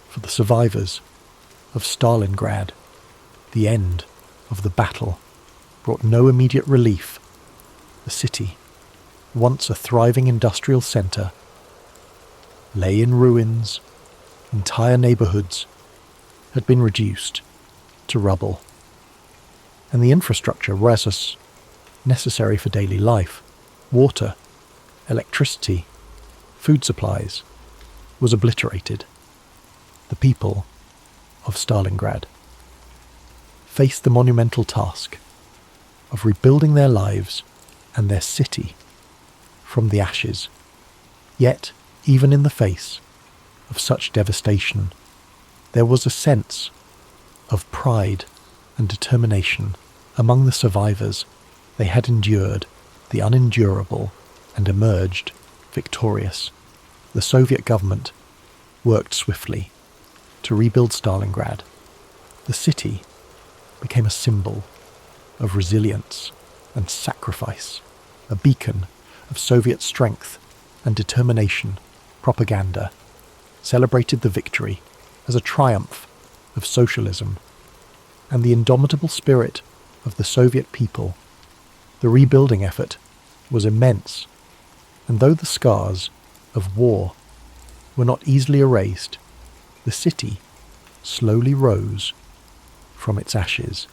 For the survivors of Stalingrad, the end of the battle brought no immediate relief. The city, once a thriving industrial centre, lay in ruins. Entire neighbourhoods had been reduced to rubble, and the infrastructure was necessary for daily life, water, electricity, food supplies, was obliterated. The people of Stalingrad faced the monumental task of rebuilding their lives and their city from the ashes. Yet, even in the face of such devastation, there was a sense of pride and determination among the survivors. They had endured the unendurable and emerged victorious. The Soviet government worked swiftly to rebuild Stalingrad. The city became a symbol of resilience and sacrifice, a beacon of Soviet strength and determination. Propaganda celebrated the victory as a triumph of socialism and the indomitable spirit of the Soviet people. The rebuilding effort was immense, and though the scars of war were not easily erased, the city slowly rose from its ashes.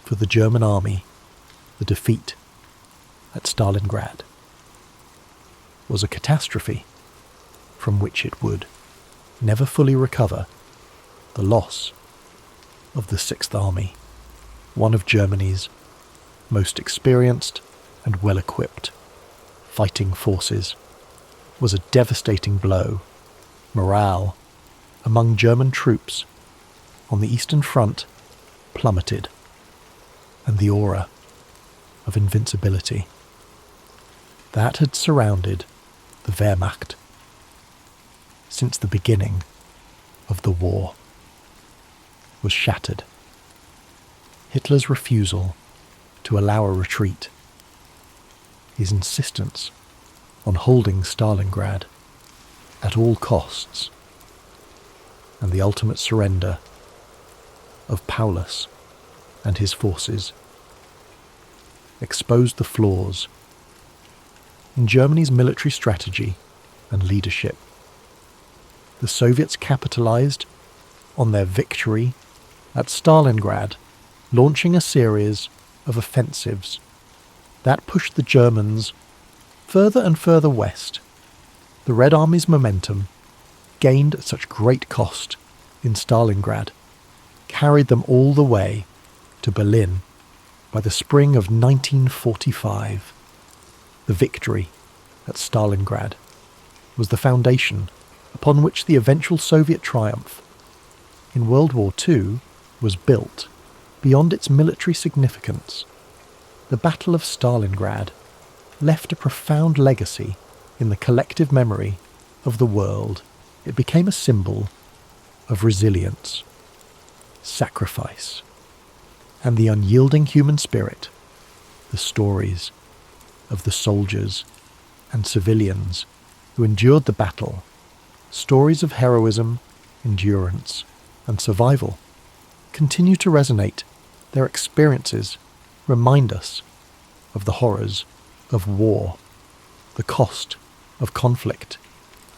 For the German army, the defeat at Stalingrad was a catastrophe from which it would never fully recover the loss of the Sixth Army, one of Germany's most experienced and well-equipped fighting forces, was a devastating blow. Morale among German troops on the Eastern Front plummeted, and the aura of invincibility that had surrounded the Wehrmacht since the beginning of the war was shattered. Hitler's refusal to allow a retreat, his insistence on holding Stalingrad at all costs, and the ultimate surrender of Paulus and his forces exposed the flaws in Germany's military strategy and leadership. The Soviets capitalized on their victory at Stalingrad, launching a series of offensives that pushed the Germans further and further west. The Red Army's momentum, gained at such great cost in Stalingrad, carried them all the way to Berlin by the spring of 1945. The victory at Stalingrad was the foundation upon which the eventual Soviet triumph in World War II was built. Beyond its military significance, the Battle of Stalingrad left a profound legacy in the collective memory of the world. It became a symbol of resilience, sacrifice, and the unyielding human spirit. The stories of the soldiers and civilians who endured the battle, stories of heroism, endurance, and survival, continue to resonate. Their experiences remind us of the horrors of war, the cost of conflict,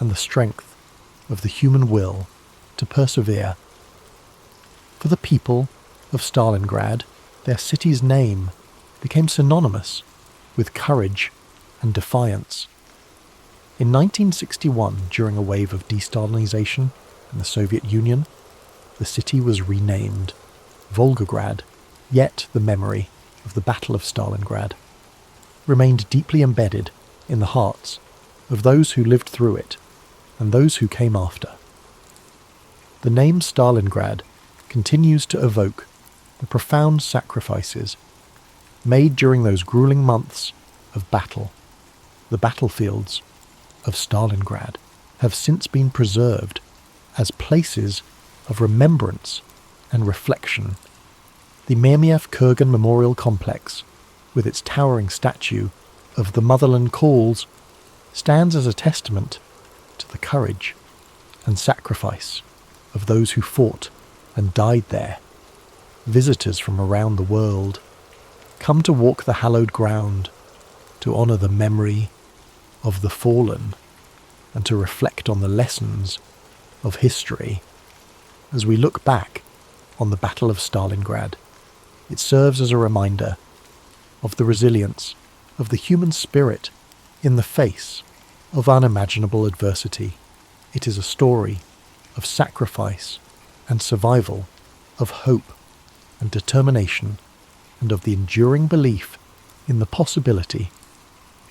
and the strength of the human will to persevere. For the people of Stalingrad, their city's name became synonymous with courage and defiance. In 1961, during a wave of de-Stalinization in the Soviet Union, the city was renamed Volgograd, yet the memory of the Battle of Stalingrad remained deeply embedded in the hearts of those who lived through it and those who came after. The name Stalingrad continues to evoke the profound sacrifices made during those grueling months of battle. The battlefields of Stalingrad have since been preserved as places of remembrance and reflection. The Myrmiev-Kurgan Memorial Complex, with its towering statue of the Motherland Calls, stands as a testament to the courage and sacrifice of those who fought and died there. Visitors from around the world come to walk the hallowed ground, to honour the memory of the fallen, and to reflect on the lessons of history. As we look back on the Battle of Stalingrad, it serves as a reminder of the resilience of the human spirit in the face of unimaginable adversity. It is a story of sacrifice and survival, of hope and determination, and of the enduring belief in the possibility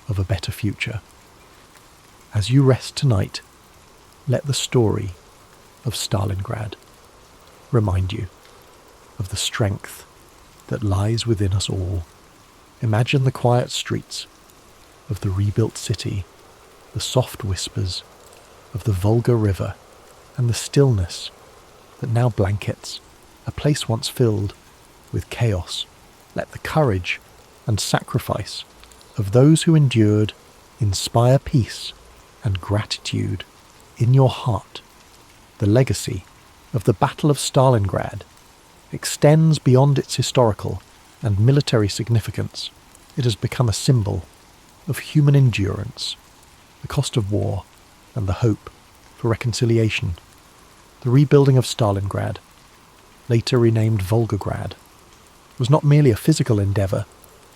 of a better future. As you rest tonight, let the story of Stalingrad remind you of the strength that lies within us all. Imagine the quiet streets of the rebuilt city, the soft whispers of the Volga River, and the stillness that now blankets a place once filled with chaos. Let the courage and sacrifice of those who endured inspire peace and gratitude in your heart. The legacy of the Battle of Stalingrad extends beyond its historical and military significance. It has become a symbol of human endurance, the cost of war, and the hope for reconciliation. The rebuilding of Stalingrad, later renamed Volgograd, was not merely a physical endeavour,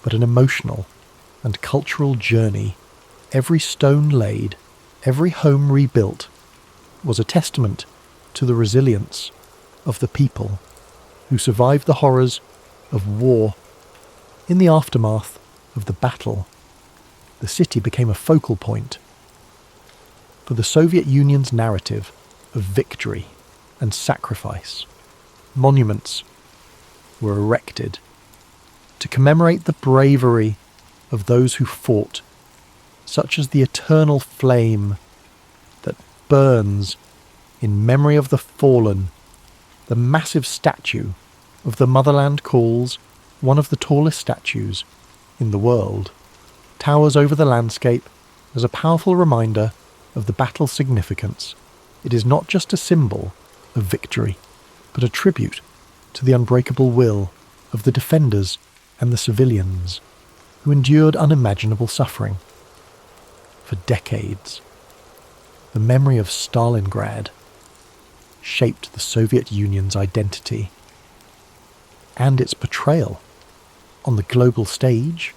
but an emotional and cultural journey. Every stone laid, every home rebuilt, was a testament to the resilience of the people who survived the horrors of war. In the aftermath of the battle, the city became a focal point for the Soviet Union's narrative of victory and sacrifice. Monuments were erected to commemorate the bravery of those who fought, such as the eternal flame that burns in memory of the fallen. The massive statue of the motherland calls one of the tallest statues in the world, towers over the landscape as a powerful reminder of the battle's significance. It is not just a symbol of victory, but a tribute to the unbreakable will of the defenders and the civilians who endured unimaginable suffering. For decades, the memory of Stalingrad shaped the Soviet Union's identity and its portrayal on the global stage.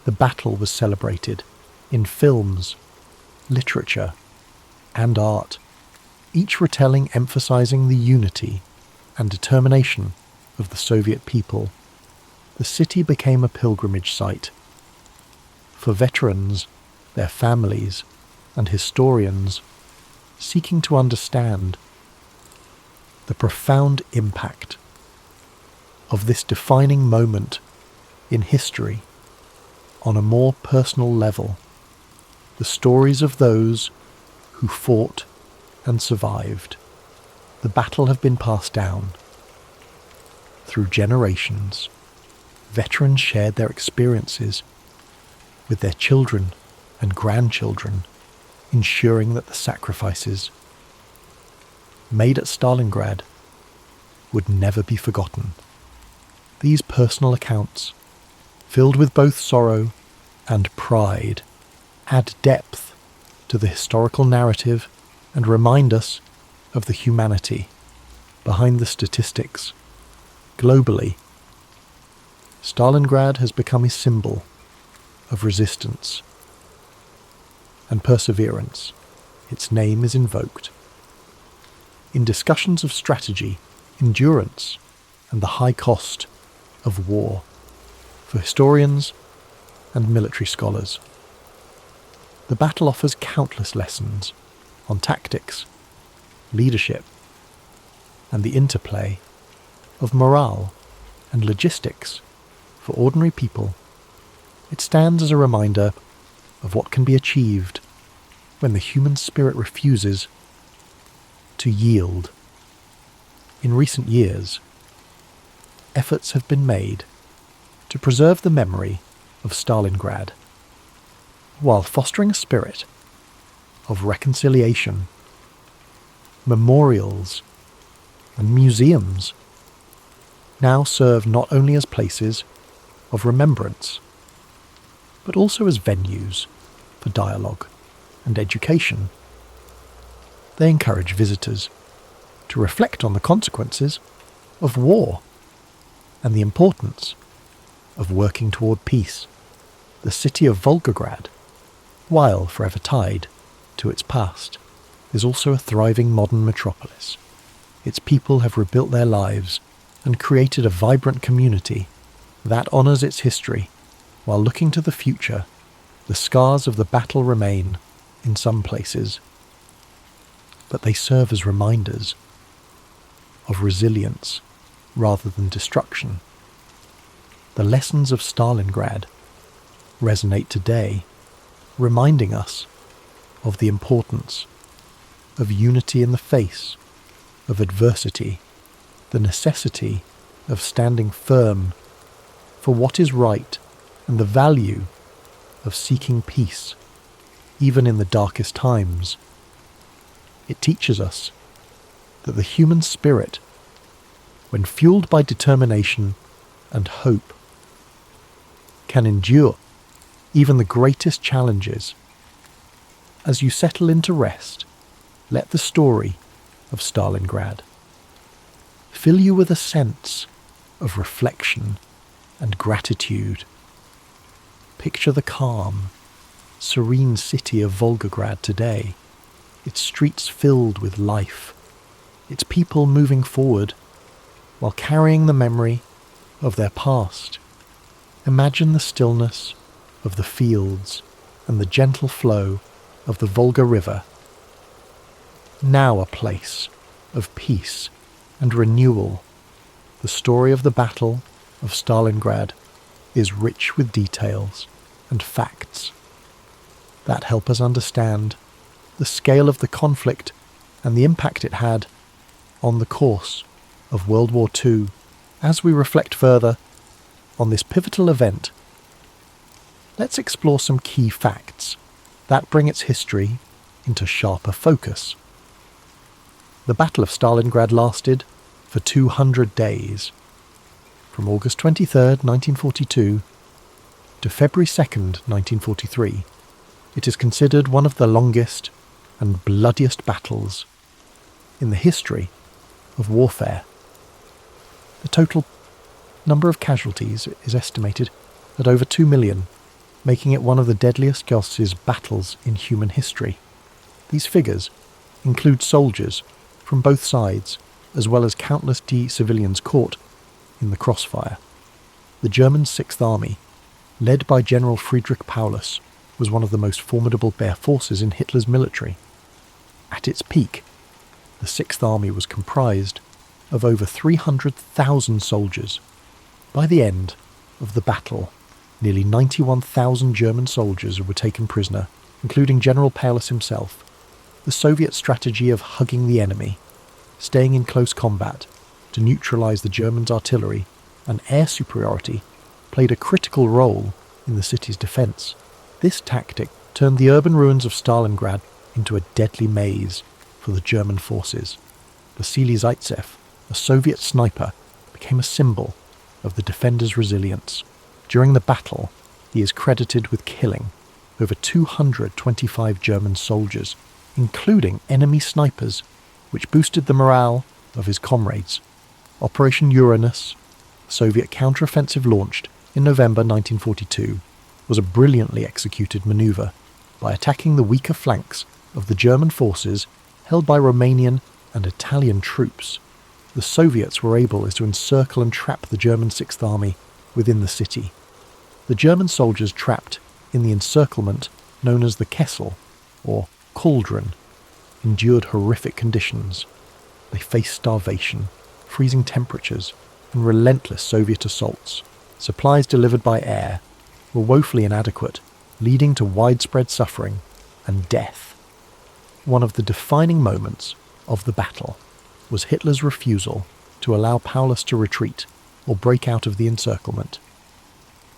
The battle was celebrated in films, literature, and art, each retelling emphasizing the unity and determination of the Soviet people. The city became a pilgrimage site for veterans, their families, and historians seeking to understand the profound impact of this defining moment in history on a more personal level. The stories of those who fought and survived the battle have been passed down through generations. Veterans shared their experiences with their children and grandchildren, ensuring that the sacrifices made at Stalingrad would never be forgotten. These personal accounts, filled with both sorrow and pride, add depth to the historical narrative and remind us of the humanity behind the statistics. Globally, Stalingrad has become a symbol of resistance and perseverance. Its name is invoked in discussions of strategy, endurance, and the high cost of war for historians and military scholars. The battle offers countless lessons on tactics, leadership, and the interplay of morale and logistics for ordinary people. It stands as a reminder of what can be achieved when the human spirit refuses to yield. In recent years, efforts have been made to preserve the memory of Stalingrad while fostering a spirit of reconciliation. Memorials and museums now serve not only as places of remembrance, but also as venues for dialogue and education. They encourage visitors to reflect on the consequences of war and the importance of working toward peace. The city of Volgograd, while forever tied to its past, is also a thriving modern metropolis. Its people have rebuilt their lives and created a vibrant community that honors its history while looking to the future. The scars of the battle remain in some places, but they serve as reminders of resilience rather than destruction. The lessons of Stalingrad resonate today, reminding us of the importance of unity in the face of adversity, the necessity of standing firm for what is right, and the value of seeking peace, even in the darkest times. It teaches us that the human spirit, when fueled by determination and hope, can endure even the greatest challenges. As you settle into rest, let the story of Stalingrad fill you with a sense of reflection and gratitude. Picture the calm, serene city of Volgograd today, its streets filled with life, its people moving forward while carrying the memory of their past. Imagine the stillness of the fields and the gentle flow of the Volga River, now a place of peace and renewal. The story of the Battle of Stalingrad is rich with details and facts that help us understand the scale of the conflict and the impact it had on the course of World War II. As we reflect further on this pivotal event, let's explore some key facts that bring its history into sharper focus. The Battle of Stalingrad lasted for 200 days, from August 23rd, 1942 to February 2nd, 1943. It is considered one of the longest and bloodiest battles in the history of warfare. The total number of casualties is estimated at over 2 million, making it one of the deadliest battles in human history. These figures include soldiers from both sides, as well as countless civilians caught in the crossfire. The German Sixth Army, led by General Friedrich Paulus, was one of the most formidable forces in Hitler's military. At its peak, the Sixth Army was comprised of over 300,000 soldiers. By the end of the battle, nearly 91,000 German soldiers were taken prisoner, including General Paulus himself. The Soviet strategy of hugging the enemy, staying in close combat to neutralize the Germans' artillery and air superiority, played a critical role in the city's defense. This tactic turned the urban ruins of Stalingrad into a deadly maze for the German forces. Vasily Zaitsev, a Soviet sniper, became a symbol of the defenders' resilience. During the battle, he is credited with killing over 225 German soldiers, including enemy snipers, which boosted the morale of his comrades. Operation Uranus, a Soviet counteroffensive launched in November 1942, was a brilliantly executed maneuver. By attacking the weaker flanks of the German forces held by Romanian and Italian troops, the Soviets were able to encircle and trap the German Sixth Army within the city. The German soldiers trapped in the encirclement known as the Kessel, or cauldron, endured horrific conditions. They faced starvation, freezing temperatures, and relentless Soviet assaults. Supplies delivered by air were woefully inadequate, leading to widespread suffering and death. One of the defining moments of the battle was Hitler's refusal to allow Paulus to retreat or break out of the encirclement.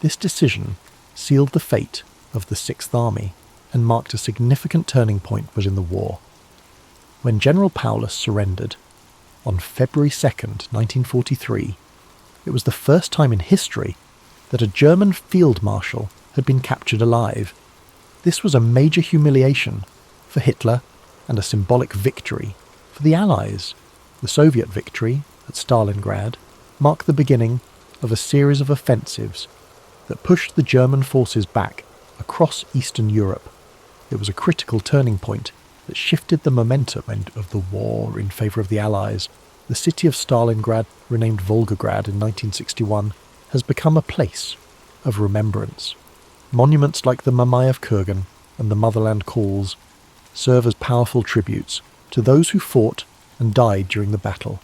This decision sealed the fate of the Sixth Army and marked a significant turning point within the war. When General Paulus surrendered on February 2nd, 1943, it was the first time in history that a German field marshal had been captured alive. This was a major humiliation for Hitler and a symbolic victory for the Allies. The Soviet victory at Stalingrad marked the beginning of a series of offensives that pushed the German forces back across Eastern Europe. It was a critical turning point that shifted the momentum of the war in favour of the Allies. The city of Stalingrad, renamed Volgograd in 1961, has become a place of remembrance. Monuments like the Mamayev Kurgan and the Motherland Calls serve as powerful tributes to those who fought and died during the battle.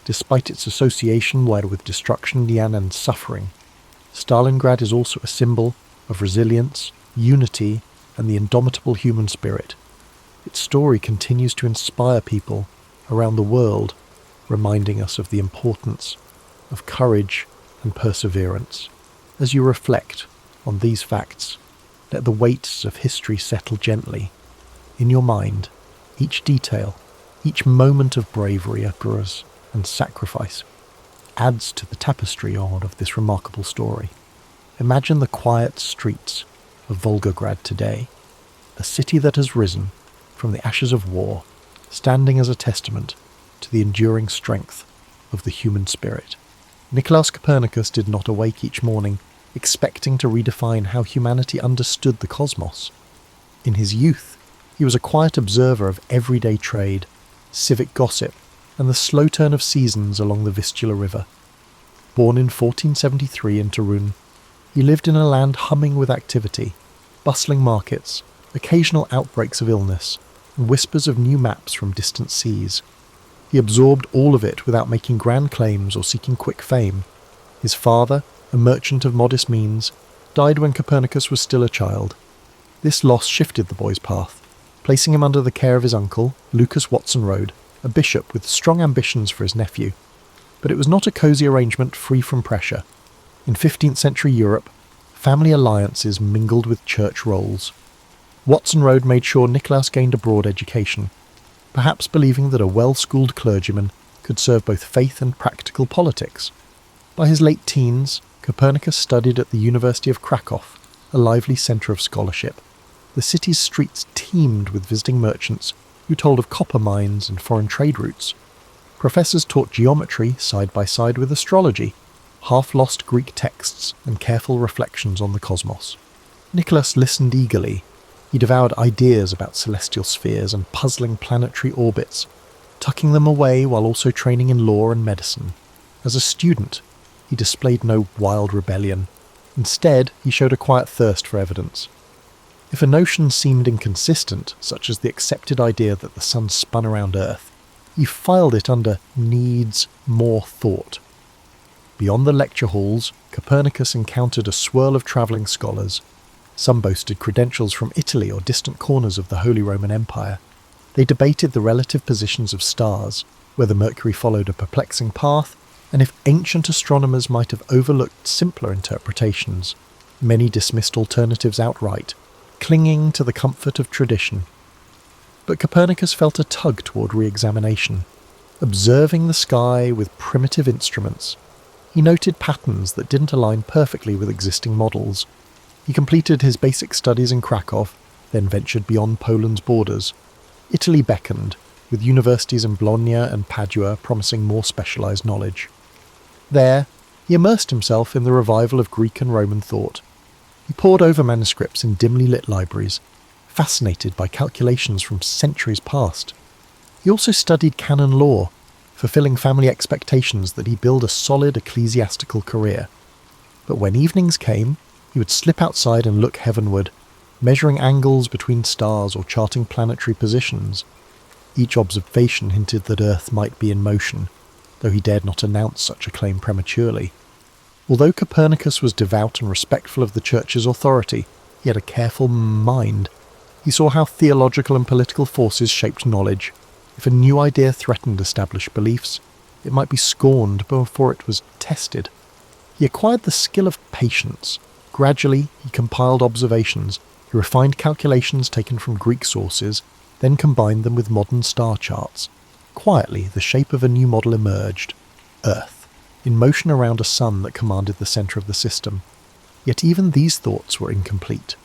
Despite its association with destruction and suffering, Stalingrad is also a symbol of resilience, unity, and the indomitable human spirit. Its story continues to inspire people around the world, reminding us of the importance of courage and perseverance. As you reflect on these facts, let the weights of history settle gently. In your mind, each detail, each moment of bravery, endurance, and sacrifice adds to the tapestry of this remarkable story. Imagine the quiet streets of Volgograd today, a city that has risen from the ashes of war, standing as a testament to the enduring strength of the human spirit. Nicolaus Copernicus did not awake each morning expecting to redefine how humanity understood the cosmos. In his youth, He was a quiet observer of everyday trade, civic gossip, and the slow turn of seasons along the Vistula River. Born in 1473 in Torun, he lived in a land humming with activity, bustling markets, occasional outbreaks of illness, and whispers of new maps from distant seas. He absorbed all of it without making grand claims or seeking quick fame. His father, a merchant of modest means, died when Copernicus was still a child. This loss shifted the boy's path, placing him under the care of his uncle, Lucas Watson Rhodes, a bishop with strong ambitions for his nephew. But it was not a cosy arrangement free from pressure. In 15th century Europe, family alliances mingled with church roles. Watson Rhodes made sure Nicolaus gained a broad education, perhaps believing that a well-schooled clergyman could serve both faith and practical politics. By his late teens, Copernicus studied at the University of Krakow, a lively centre of scholarship. The city's streets teemed with visiting merchants who told of copper mines and foreign trade routes. Professors taught geometry side by side with astrology, half-lost Greek texts and careful reflections on the cosmos. Nicholas listened eagerly. He devoured ideas about celestial spheres and puzzling planetary orbits, tucking them away while also training in law and medicine. As a student, he displayed no wild rebellion. Instead, he showed a quiet thirst for evidence. If a notion seemed inconsistent, such as the accepted idea that the sun spun around Earth, he filed it under needs more thought. Beyond the lecture halls, Copernicus encountered a swirl of travelling scholars. Some boasted credentials from Italy or distant corners of the Holy Roman Empire. They debated the relative positions of stars, whether Mercury followed a perplexing path, and if ancient astronomers might have overlooked simpler interpretations. Many dismissed alternatives outright, clinging to the comfort of tradition. But Copernicus felt a tug toward re-examination. Observing the sky with primitive instruments, he noted patterns that didn't align perfectly with existing models. He completed his basic studies in Krakow, then ventured beyond Poland's borders. Italy beckoned, with universities in Bologna and Padua promising more specialised knowledge. There, he immersed himself in the revival of Greek and Roman thought. He pored over manuscripts in dimly lit libraries, fascinated by calculations from centuries past. He also studied canon law, fulfilling family expectations that he build a solid ecclesiastical career. But when evenings came, he would slip outside and look heavenward, measuring angles between stars or charting planetary positions. Each observation hinted that Earth might be in motion, though he dared not announce such a claim prematurely. Although Copernicus was devout and respectful of the Church's authority, he had a careful mind. He saw how theological and political forces shaped knowledge. If a new idea threatened established beliefs, it might be scorned before it was tested. He acquired the skill of patience. Gradually, he compiled observations. He refined calculations taken from Greek sources, then combined them with modern star charts. Quietly, the shape of a new model emerged. Earth, in motion around a sun that commanded the centre of the system. Yet even these thoughts were incomplete.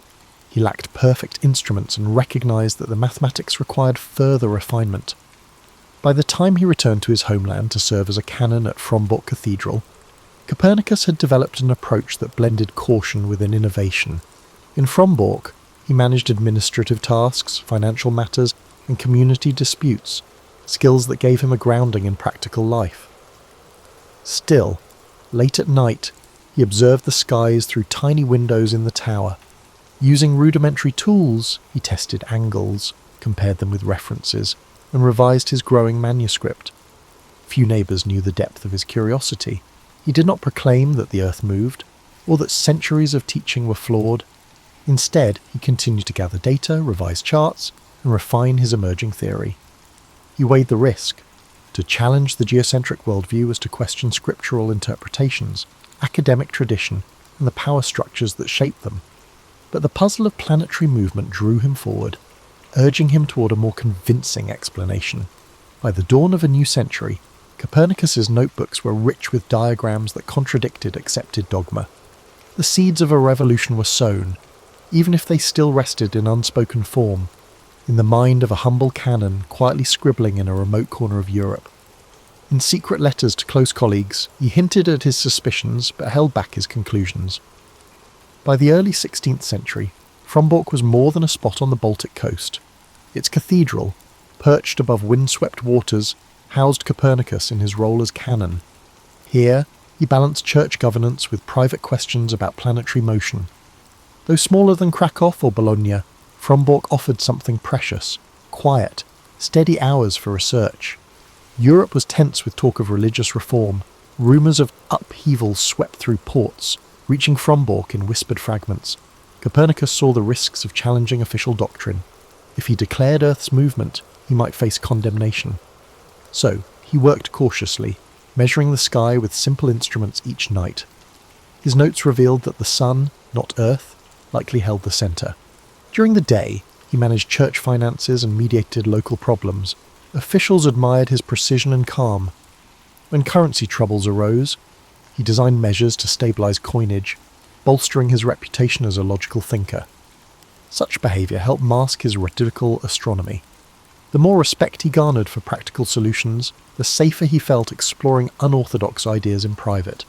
He lacked perfect instruments and recognised that the mathematics required further refinement. By the time he returned to his homeland to serve as a canon at Frombork Cathedral, Copernicus had developed an approach that blended caution with an innovation. In Frombork, he managed administrative tasks, financial matters, and community disputes, skills that gave him a grounding in practical life. Still, late at night, he observed the skies through tiny windows in the tower. Using rudimentary tools, he tested angles, compared them with references, and revised his growing manuscript. Few neighbours knew the depth of his curiosity. He did not proclaim that the earth moved, or that centuries of teaching were flawed. Instead, he continued to gather data, revise charts, and refine his emerging theory. He weighed the risk. To challenge the geocentric worldview was to question scriptural interpretations, academic tradition, and the power structures that shaped them. But the puzzle of planetary movement drew him forward, urging him toward a more convincing explanation. By the dawn of a new century, Copernicus's notebooks were rich with diagrams that contradicted accepted dogma. The seeds of a revolution were sown, even if they still rested in unspoken form, in the mind of a humble canon quietly scribbling in a remote corner of Europe. In secret letters to close colleagues, he hinted at his suspicions but held back his conclusions. By the early 16th century, Frombork was more than a spot on the Baltic coast. Its cathedral, perched above windswept waters, housed Copernicus in his role as canon. Here, he balanced church governance with private questions about planetary motion. Though smaller than Krakow or Bologna, Frombork offered something precious, quiet, steady hours for research. Europe was tense with talk of religious reform. Rumours of upheaval swept through ports, reaching Frombork in whispered fragments. Copernicus saw the risks of challenging official doctrine. If he declared Earth's movement, he might face condemnation. So, he worked cautiously, measuring the sky with simple instruments each night. His notes revealed that the sun, not Earth, likely held the centre. During the day, he managed church finances and mediated local problems. Officials admired his precision and calm. When currency troubles arose, he designed measures to stabilise coinage, bolstering his reputation as a logical thinker. Such behaviour helped mask his rhetorical astronomy. The more respect he garnered for practical solutions, the safer he felt exploring unorthodox ideas in private.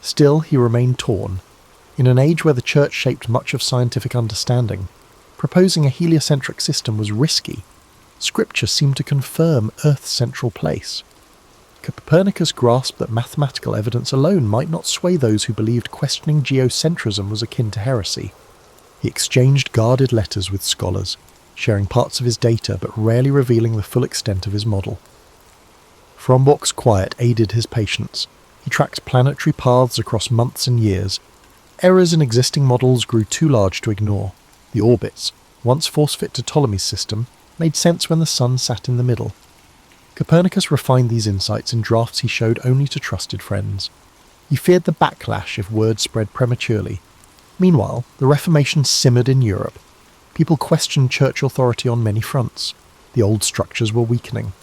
Still, he remained torn. In an age where the church shaped much of scientific understanding, proposing a heliocentric system was risky. Scripture seemed to confirm Earth's central place. Copernicus grasped that mathematical evidence alone might not sway those who believed questioning geocentrism was akin to heresy. He exchanged guarded letters with scholars, sharing parts of his data but rarely revealing the full extent of his model. Frombork's quiet aided his patience. He tracked planetary paths across months and years. Errors in existing models grew too large to ignore. The orbits, once force-fit to Ptolemy's system, made sense when the sun sat in the middle. Copernicus refined these insights in drafts he showed only to trusted friends. He feared the backlash if word spread prematurely. Meanwhile, the Reformation simmered in Europe. People questioned church authority on many fronts. The old structures were weakening.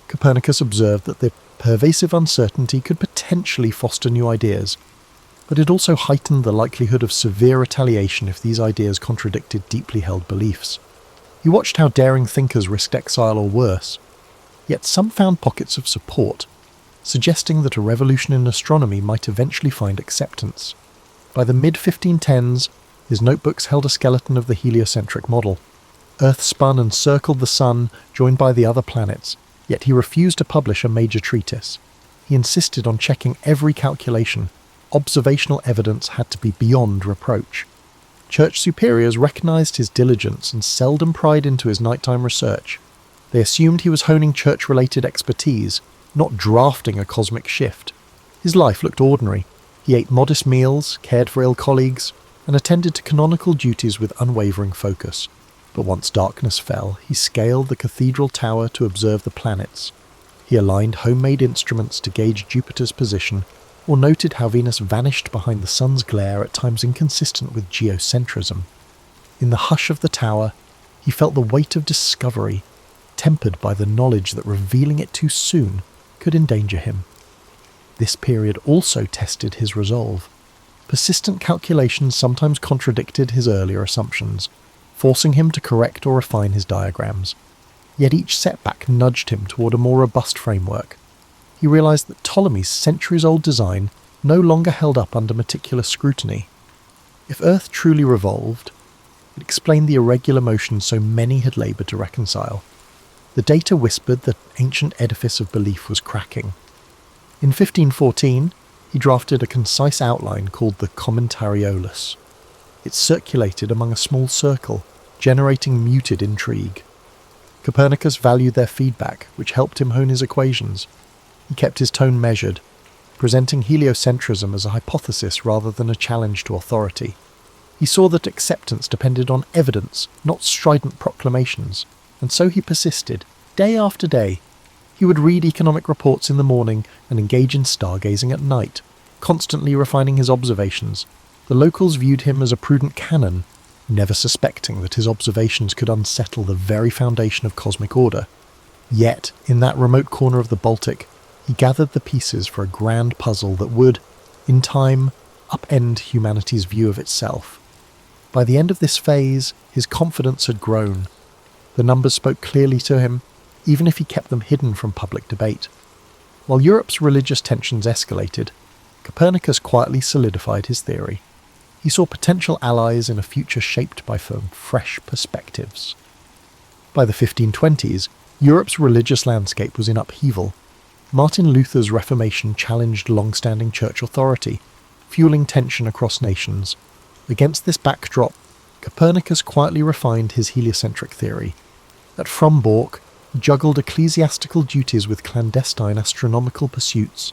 Copernicus observed that the pervasive uncertainty could potentially foster new ideas, but it also heightened the likelihood of severe retaliation if these ideas contradicted deeply held beliefs. He watched how daring thinkers risked exile or worse, yet some found pockets of support, suggesting that a revolution in astronomy might eventually find acceptance. By the mid-1510s, his notebooks held a skeleton of the heliocentric model. Earth spun and circled the sun, joined by the other planets, yet he refused to publish a major treatise. He insisted on checking every calculation. Observational evidence had to be beyond reproach. Church superiors recognized his diligence and seldom pried into his nighttime research. They assumed he was honing church-related expertise, not drafting a cosmic shift. His life looked ordinary. He ate modest meals, cared for ill colleagues, and attended to canonical duties with unwavering focus. But once darkness fell, he scaled the cathedral tower to observe the planets. He aligned homemade instruments to gauge Jupiter's position, or noted how Venus vanished behind the sun's glare at times inconsistent with geocentrism. In the hush of the tower, he felt the weight of discovery, tempered by the knowledge that revealing it too soon could endanger him. This period also tested his resolve. Persistent calculations sometimes contradicted his earlier assumptions, forcing him to correct or refine his diagrams. Yet each setback nudged him toward a more robust framework. He realized that Ptolemy's centuries-old design no longer held up under meticulous scrutiny. If Earth truly revolved, it explained the irregular motion so many had laboured to reconcile. The data whispered that ancient edifice of belief was cracking. In 1514, he drafted a concise outline called the Commentariolus. It circulated among a small circle, generating muted intrigue. Copernicus valued their feedback, which helped him hone his equations. He kept his tone measured, presenting heliocentrism as a hypothesis rather than a challenge to authority. He saw that acceptance depended on evidence, not strident proclamations, and so he persisted, day after day. He would read economic reports in the morning and engage in stargazing at night, constantly refining his observations. The locals viewed him as a prudent canon, never suspecting that his observations could unsettle the very foundation of cosmic order. Yet, in that remote corner of the Baltic, he gathered the pieces for a grand puzzle that would, in time, upend humanity's view of itself. By the end of this phase, his confidence had grown. The numbers spoke clearly to him, even if he kept them hidden from public debate. While Europe's religious tensions escalated, Copernicus quietly solidified his theory. He saw potential allies in a future shaped by fresh perspectives. By the 1520s, Europe's religious landscape was in upheaval. Martin Luther's Reformation challenged long-standing church authority, fueling tension across nations. Against this backdrop, Copernicus quietly refined his heliocentric theory. At Frombork, he juggled ecclesiastical duties with clandestine astronomical pursuits.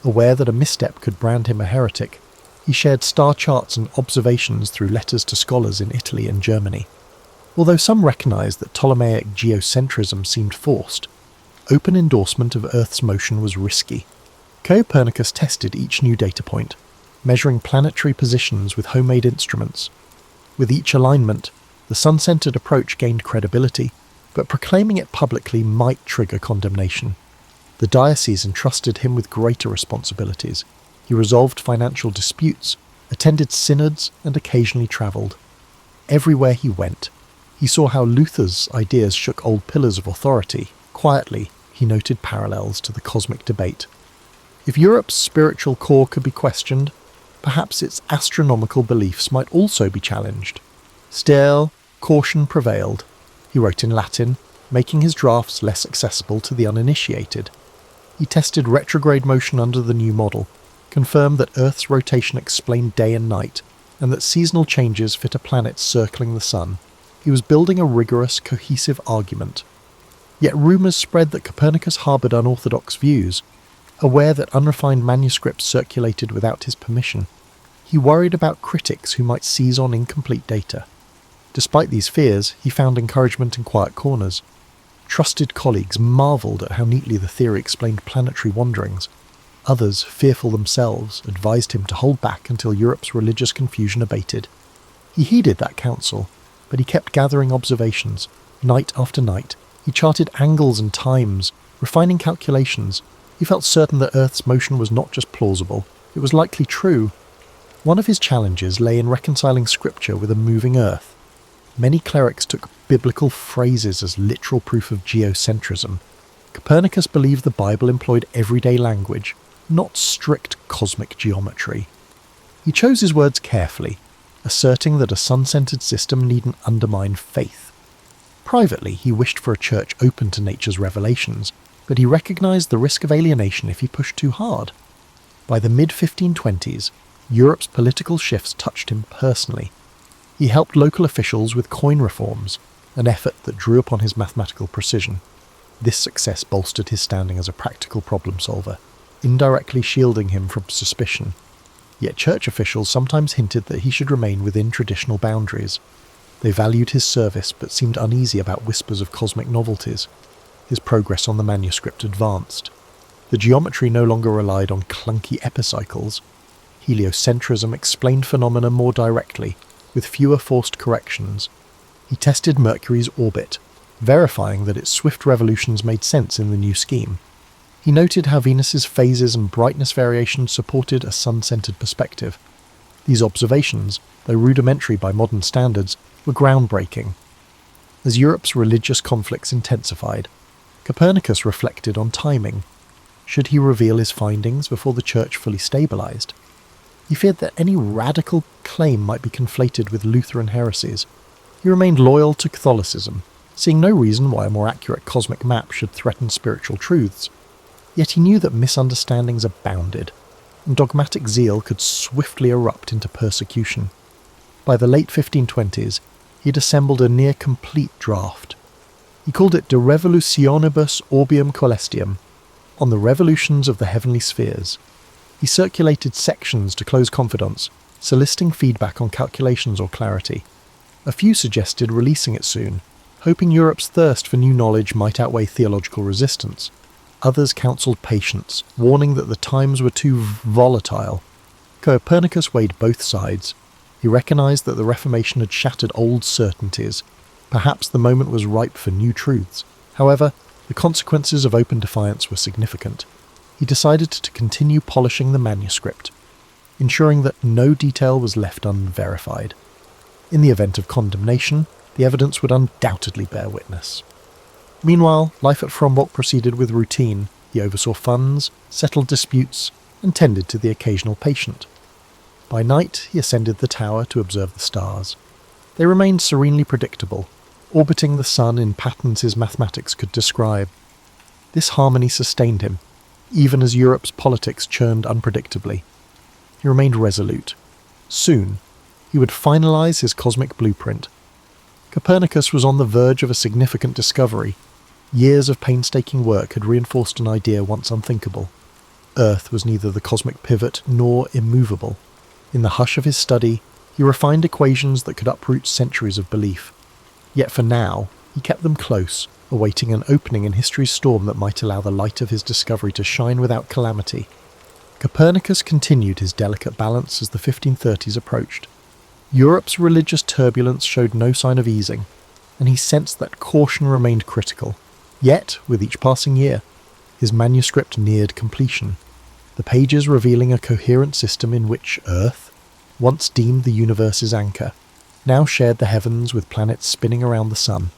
Aware that a misstep could brand him a heretic, he shared star charts and observations through letters to scholars in Italy and Germany. Although some recognised that Ptolemaic geocentrism seemed forced, open endorsement of Earth's motion was risky. Copernicus tested each new data point, measuring planetary positions with homemade instruments. With each alignment, the sun-centred approach gained credibility, but proclaiming it publicly might trigger condemnation. The diocese entrusted him with greater responsibilities. He resolved financial disputes, attended synods, and occasionally travelled. Everywhere he went, he saw how Luther's ideas shook old pillars of authority. Quietly, he noted parallels to the cosmic debate. If Europe's spiritual core could be questioned, perhaps its astronomical beliefs might also be challenged. Still, caution prevailed. He wrote in Latin, making his drafts less accessible to the uninitiated. He tested retrograde motion under the new model, confirmed that Earth's rotation explained day and night, and that seasonal changes fit a planet circling the sun. He was building a rigorous, cohesive argument. Yet rumours spread that Copernicus harboured unorthodox views. Aware that unrefined manuscripts circulated without his permission, he worried about critics who might seize on incomplete data. Despite these fears, he found encouragement in quiet corners. Trusted colleagues marvelled at how neatly the theory explained planetary wanderings. Others, fearful themselves, advised him to hold back until Europe's religious confusion abated. He heeded that counsel, but he kept gathering observations. Night after night, he charted angles and times, refining calculations. He felt certain that Earth's motion was not just plausible, it was likely true. One of his challenges lay in reconciling scripture with a moving Earth. Many clerics took biblical phrases as literal proof of geocentrism. Copernicus believed the Bible employed everyday language, not strict cosmic geometry. He chose his words carefully, asserting that a sun-centred system needn't undermine faith. Privately, he wished for a church open to nature's revelations, but he recognised the risk of alienation if he pushed too hard. By the mid-1520s, Europe's political shifts touched him personally. He helped local officials with coin reforms, an effort that drew upon his mathematical precision. This success bolstered his standing as a practical problem solver, indirectly shielding him from suspicion. Yet church officials sometimes hinted that he should remain within traditional boundaries. They valued his service but seemed uneasy about whispers of cosmic novelties. His progress on the manuscript advanced. The geometry no longer relied on clunky epicycles. Heliocentrism explained phenomena more directly, with fewer forced corrections. He tested Mercury's orbit, verifying that its swift revolutions made sense in the new scheme. He noted how Venus's phases and brightness variations supported a sun-centered perspective. These observations, though rudimentary by modern standards, were groundbreaking. As Europe's religious conflicts intensified, Copernicus reflected on timing. Should he reveal his findings before the Church fully stabilized? He feared that any radical claim might be conflated with Lutheran heresies. He remained loyal to Catholicism, seeing no reason why a more accurate cosmic map should threaten spiritual truths. Yet he knew that misunderstandings abounded, and dogmatic zeal could swiftly erupt into persecution. By the late 1520s, he had assembled a near-complete draft. He called it De Revolutionibus Orbium Coelestium, on the revolutions of the heavenly spheres. He circulated sections to close confidants, soliciting feedback on calculations or clarity. A few suggested releasing it soon, hoping Europe's thirst for new knowledge might outweigh theological resistance. Others counselled patience, warning that the times were too volatile. Copernicus weighed both sides. He recognised that the Reformation had shattered old certainties. Perhaps the moment was ripe for new truths. However, the consequences of open defiance were significant. He decided to continue polishing the manuscript, ensuring that no detail was left unverified. In the event of condemnation, the evidence would undoubtedly bear witness. Meanwhile, life at Frombork proceeded with routine. He oversaw funds, settled disputes, and tended to the occasional patient. By night, he ascended the tower to observe the stars. They remained serenely predictable, orbiting the sun in patterns his mathematics could describe. This harmony sustained him, even as Europe's politics churned unpredictably. He remained resolute. Soon, he would finalize his cosmic blueprint. Copernicus was on the verge of a significant discovery. Years of painstaking work had reinforced an idea once unthinkable. Earth was neither the cosmic pivot nor immovable. In the hush of his study, he refined equations that could uproot centuries of belief. Yet for now, he kept them close, awaiting an opening in history's storm that might allow the light of his discovery to shine without calamity. Copernicus continued his delicate balance as the 1530s approached. Europe's religious turbulence showed no sign of easing, and he sensed that caution remained critical. Yet, with each passing year, his manuscript neared completion, the pages revealing a coherent system in which Earth, once deemed the universe's anchor, now shared the heavens with planets spinning around the sun.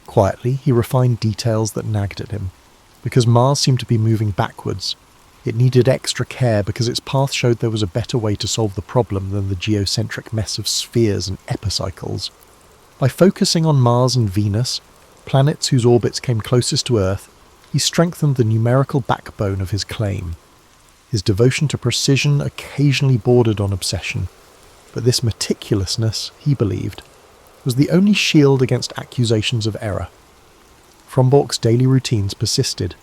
Quietly, he refined details that nagged at him. Because Mars seemed to be moving backwards, it needed extra care because its path showed there was a better way to solve the problem than the geocentric mess of spheres and epicycles. By focusing on Mars and Venus, planets whose orbits came closest to Earth, he strengthened the numerical backbone of his claim. His devotion to precision occasionally bordered on obsession, but this meticulousness, he believed, was the only shield against accusations of error. Frombork's daily routines persisted.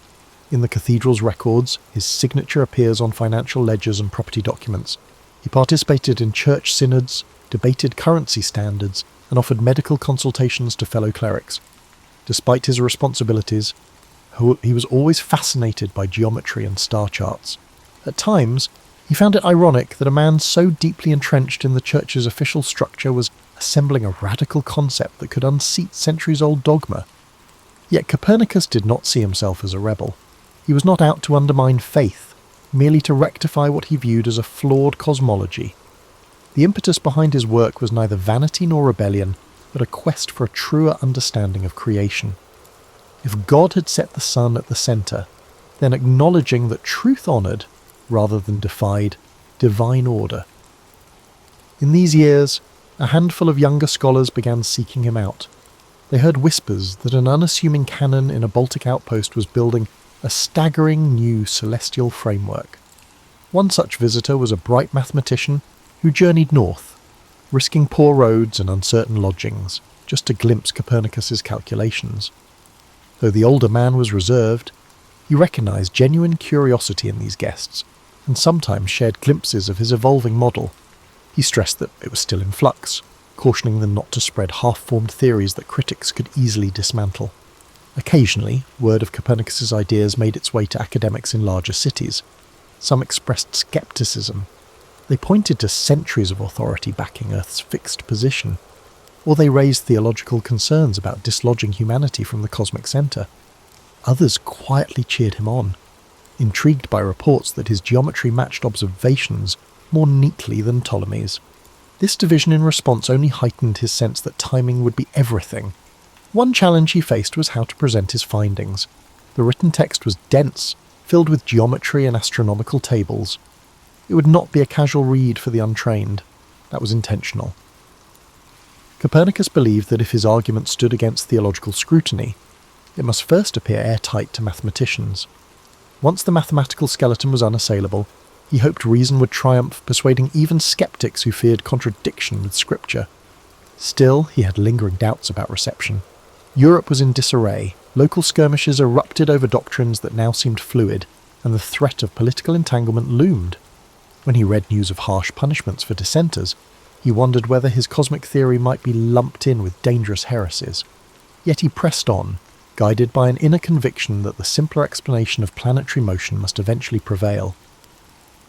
In the cathedral's records, his signature appears on financial ledgers and property documents. He participated in church synods, debated currency standards, and offered medical consultations to fellow clerics. Despite his responsibilities, he was always fascinated by geometry and star charts. At times, he found it ironic that a man so deeply entrenched in the church's official structure was assembling a radical concept that could unseat centuries-old dogma. Yet Copernicus did not see himself as a rebel. He was not out to undermine faith, merely to rectify what he viewed as a flawed cosmology. The impetus behind his work was neither vanity nor rebellion, but a quest for a truer understanding of creation. If God had set the sun at the centre, then acknowledging that truth honoured, rather than defied, divine order. In these years, a handful of younger scholars began seeking him out. They heard whispers that an unassuming canon in a Baltic outpost was building a staggering new celestial framework. One such visitor was a bright mathematician who journeyed north, risking poor roads and uncertain lodgings, just to glimpse Copernicus's calculations. Though the older man was reserved, he recognized genuine curiosity in these guests, and sometimes shared glimpses of his evolving model. He stressed that it was still in flux, cautioning them not to spread half-formed theories that critics could easily dismantle. Occasionally, word of Copernicus's ideas made its way to academics in larger cities. Some expressed skepticism. They pointed to centuries of authority backing Earth's fixed position, or they raised theological concerns about dislodging humanity from the cosmic centre. Others quietly cheered him on, intrigued by reports that his geometry matched observations more neatly than Ptolemy's. This division in response only heightened his sense that timing would be everything. One challenge he faced was how to present his findings. The written text was dense, filled with geometry and astronomical tables. It would not be a casual read for the untrained. That was intentional. Copernicus believed that if his argument stood against theological scrutiny, it must first appear airtight to mathematicians. Once the mathematical skeleton was unassailable, he hoped reason would triumph, persuading even skeptics who feared contradiction with scripture. Still, he had lingering doubts about reception. Europe was in disarray, local skirmishes erupted over doctrines that now seemed fluid, and the threat of political entanglement loomed. When he read news of harsh punishments for dissenters, he wondered whether his cosmic theory might be lumped in with dangerous heresies. Yet he pressed on, guided by an inner conviction that the simpler explanation of planetary motion must eventually prevail.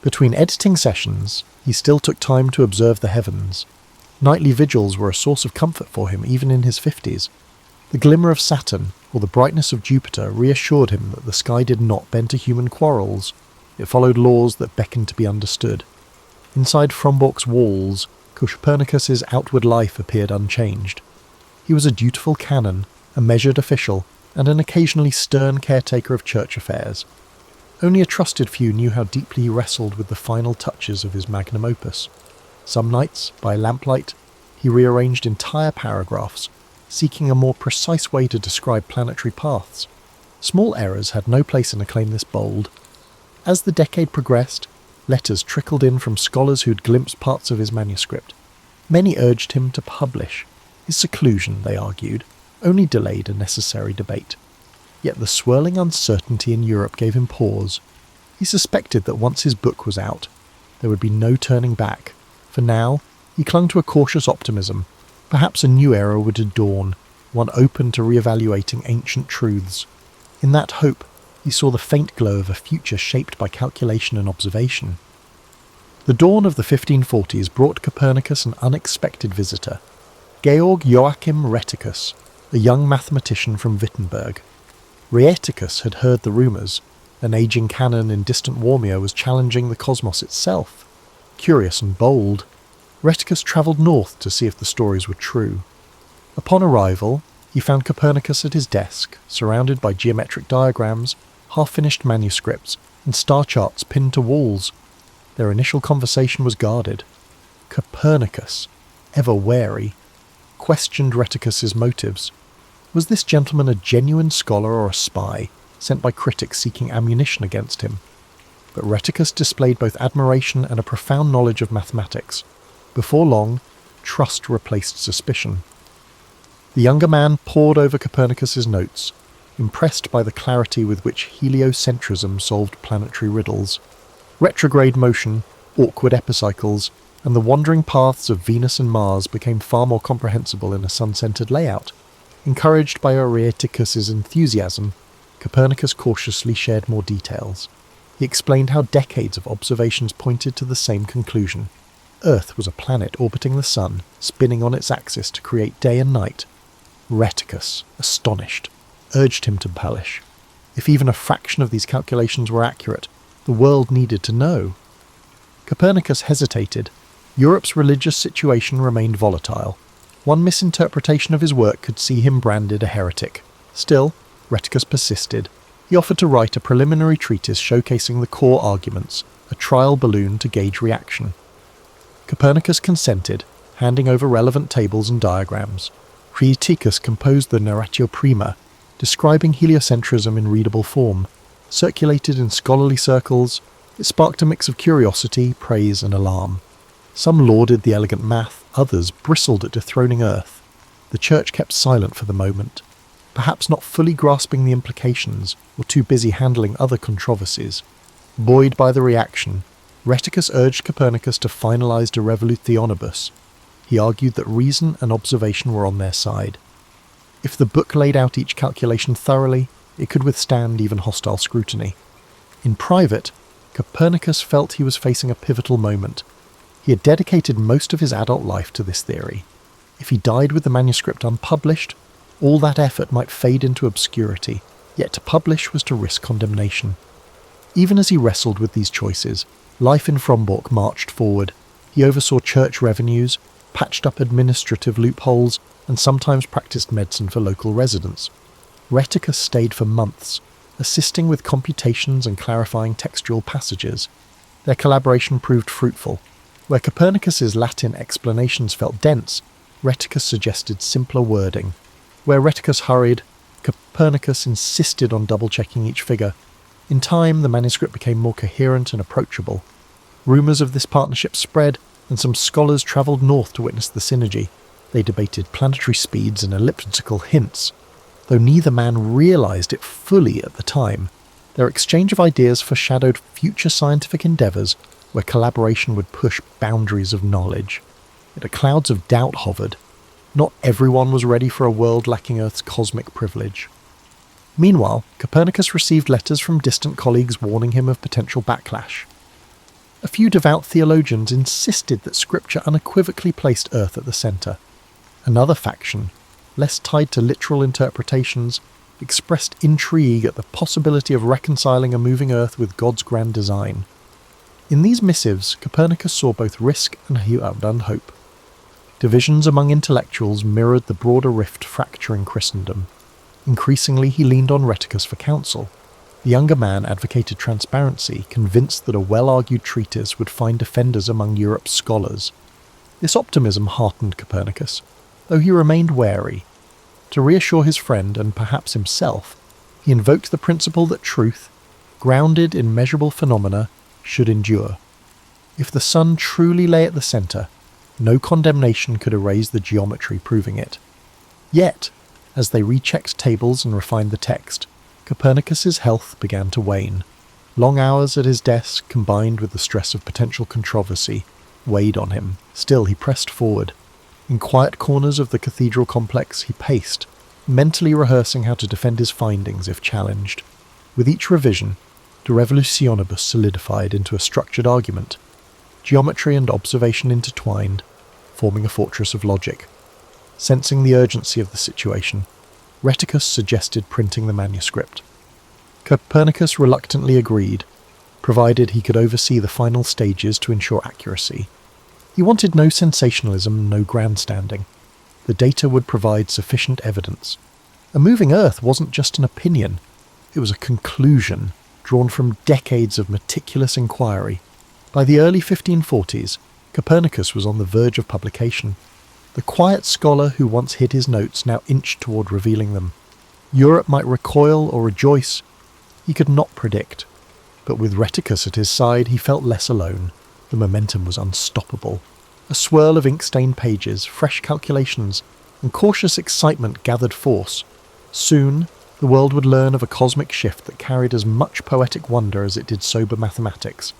Between editing sessions, he still took time to observe the heavens. Nightly vigils were a source of comfort for him even in his 50s. The glimmer of Saturn, or the brightness of Jupiter, reassured him that the sky did not bend to human quarrels. It followed laws that beckoned to be understood. Inside Frombork's walls, Copernicus's outward life appeared unchanged. He was a dutiful canon, a measured official, and an occasionally stern caretaker of church affairs. Only a trusted few knew how deeply he wrestled with the final touches of his magnum opus. Some nights, by lamplight, he rearranged entire paragraphs, seeking a more precise way to describe planetary paths. Small errors had no place in a claim this bold. As the decade progressed, letters trickled in from scholars who'd glimpsed parts of his manuscript. Many urged him to publish. His seclusion, they argued, only delayed a necessary debate. Yet the swirling uncertainty in Europe gave him pause. He suspected that once his book was out, there would be no turning back. For now, he clung to a cautious optimism. Perhaps a new era would dawn, one open to re-evaluating ancient truths. In that hope, he saw the faint glow of a future shaped by calculation and observation. The dawn of the 1540s brought Copernicus an unexpected visitor, Georg Joachim Rheticus, a young mathematician from Wittenberg. Rheticus had heard the rumours. An ageing canon in distant Warmia was challenging the cosmos itself. Curious and bold, Rheticus travelled north to see if the stories were true. Upon arrival, he found Copernicus at his desk, surrounded by geometric diagrams, half-finished manuscripts, and star charts pinned to walls. Their initial conversation was guarded. Copernicus, ever wary, questioned Rheticus's motives. Was this gentleman a genuine scholar or a spy, sent by critics seeking ammunition against him? But Rheticus displayed both admiration and a profound knowledge of mathematics. Before long, trust replaced suspicion. The younger man pored over Copernicus's notes, impressed by the clarity with which heliocentrism solved planetary riddles. Retrograde motion, awkward epicycles, and the wandering paths of Venus and Mars became far more comprehensible in a sun-centered layout. Encouraged by Rheticus's enthusiasm, Copernicus cautiously shared more details. He explained how decades of observations pointed to the same conclusion. Earth was a planet orbiting the sun, spinning on its axis to create day and night. Rheticus, astonished, urged him to publish. If even a fraction of these calculations were accurate, the world needed to know. Copernicus hesitated. Europe's religious situation remained volatile. One misinterpretation of his work could see him branded a heretic. Still, Rheticus persisted. He offered to write a preliminary treatise showcasing the core arguments, a trial balloon to gauge reaction. Copernicus consented, handing over relevant tables and diagrams. Rheticus composed the Narratio Prima, describing heliocentrism in readable form. Circulated in scholarly circles, it sparked a mix of curiosity, praise, and alarm. Some lauded the elegant math, others bristled at dethroning Earth. The Church kept silent for the moment, perhaps not fully grasping the implications or too busy handling other controversies. Buoyed by the reaction, Rheticus urged Copernicus to finalise De Revolutionibus. He argued that reason and observation were on their side. If the book laid out each calculation thoroughly, it could withstand even hostile scrutiny. In private, Copernicus felt he was facing a pivotal moment. He had dedicated most of his adult life to this theory. If he died with the manuscript unpublished, all that effort might fade into obscurity, yet to publish was to risk condemnation. Even as he wrestled with these choices, life in Frombork marched forward. He oversaw church revenues, patched up administrative loopholes, and sometimes practiced medicine for local residents. Rheticus stayed for months, assisting with computations and clarifying textual passages. Their collaboration proved fruitful. Where Copernicus's Latin explanations felt dense, Rheticus suggested simpler wording. Where Rheticus hurried, Copernicus insisted on double-checking each figure. In time, the manuscript became more coherent and approachable. Rumours of this partnership spread, and some scholars travelled north to witness the synergy. They debated planetary speeds and elliptical hints. Though neither man realised it fully at the time, their exchange of ideas foreshadowed future scientific endeavours where collaboration would push boundaries of knowledge. Yet clouds of doubt hovered. Not everyone was ready for a world lacking Earth's cosmic privilege. Meanwhile, Copernicus received letters from distant colleagues warning him of potential backlash. A few devout theologians insisted that Scripture unequivocally placed Earth at the centre. Another faction, less tied to literal interpretations, expressed intrigue at the possibility of reconciling a moving Earth with God's grand design. In these missives, Copernicus saw both risk and hope. Divisions among intellectuals mirrored the broader rift fracturing Christendom. Increasingly, he leaned on Rheticus for counsel. The younger man advocated transparency, convinced that a well-argued treatise would find defenders among Europe's scholars. This optimism heartened Copernicus, though he remained wary. To reassure his friend and perhaps himself, he invoked the principle that truth, grounded in measurable phenomena, should endure. If the sun truly lay at the centre, no condemnation could erase the geometry proving it. Yet, as they rechecked tables and refined the text, Copernicus's health began to wane. Long hours at his desk, combined with the stress of potential controversy, weighed on him. Still, he pressed forward. In quiet corners of the cathedral complex, he paced, mentally rehearsing how to defend his findings if challenged. With each revision, De Revolutionibus solidified into a structured argument. Geometry and observation intertwined, forming a fortress of logic. Sensing the urgency of the situation, Rheticus suggested printing the manuscript. Copernicus reluctantly agreed, provided he could oversee the final stages to ensure accuracy. He wanted no sensationalism, no grandstanding. The data would provide sufficient evidence. A moving Earth wasn't just an opinion, it was a conclusion drawn from decades of meticulous inquiry. By the early 1540s, Copernicus was on the verge of publication. The quiet scholar who once hid his notes now inched toward revealing them. Europe might recoil or rejoice, he could not predict. But with Rheticus at his side, he felt less alone. The momentum was unstoppable. A swirl of ink-stained pages, fresh calculations, and cautious excitement gathered force. Soon, the world would learn of a cosmic shift that carried as much poetic wonder as it did sober mathematics.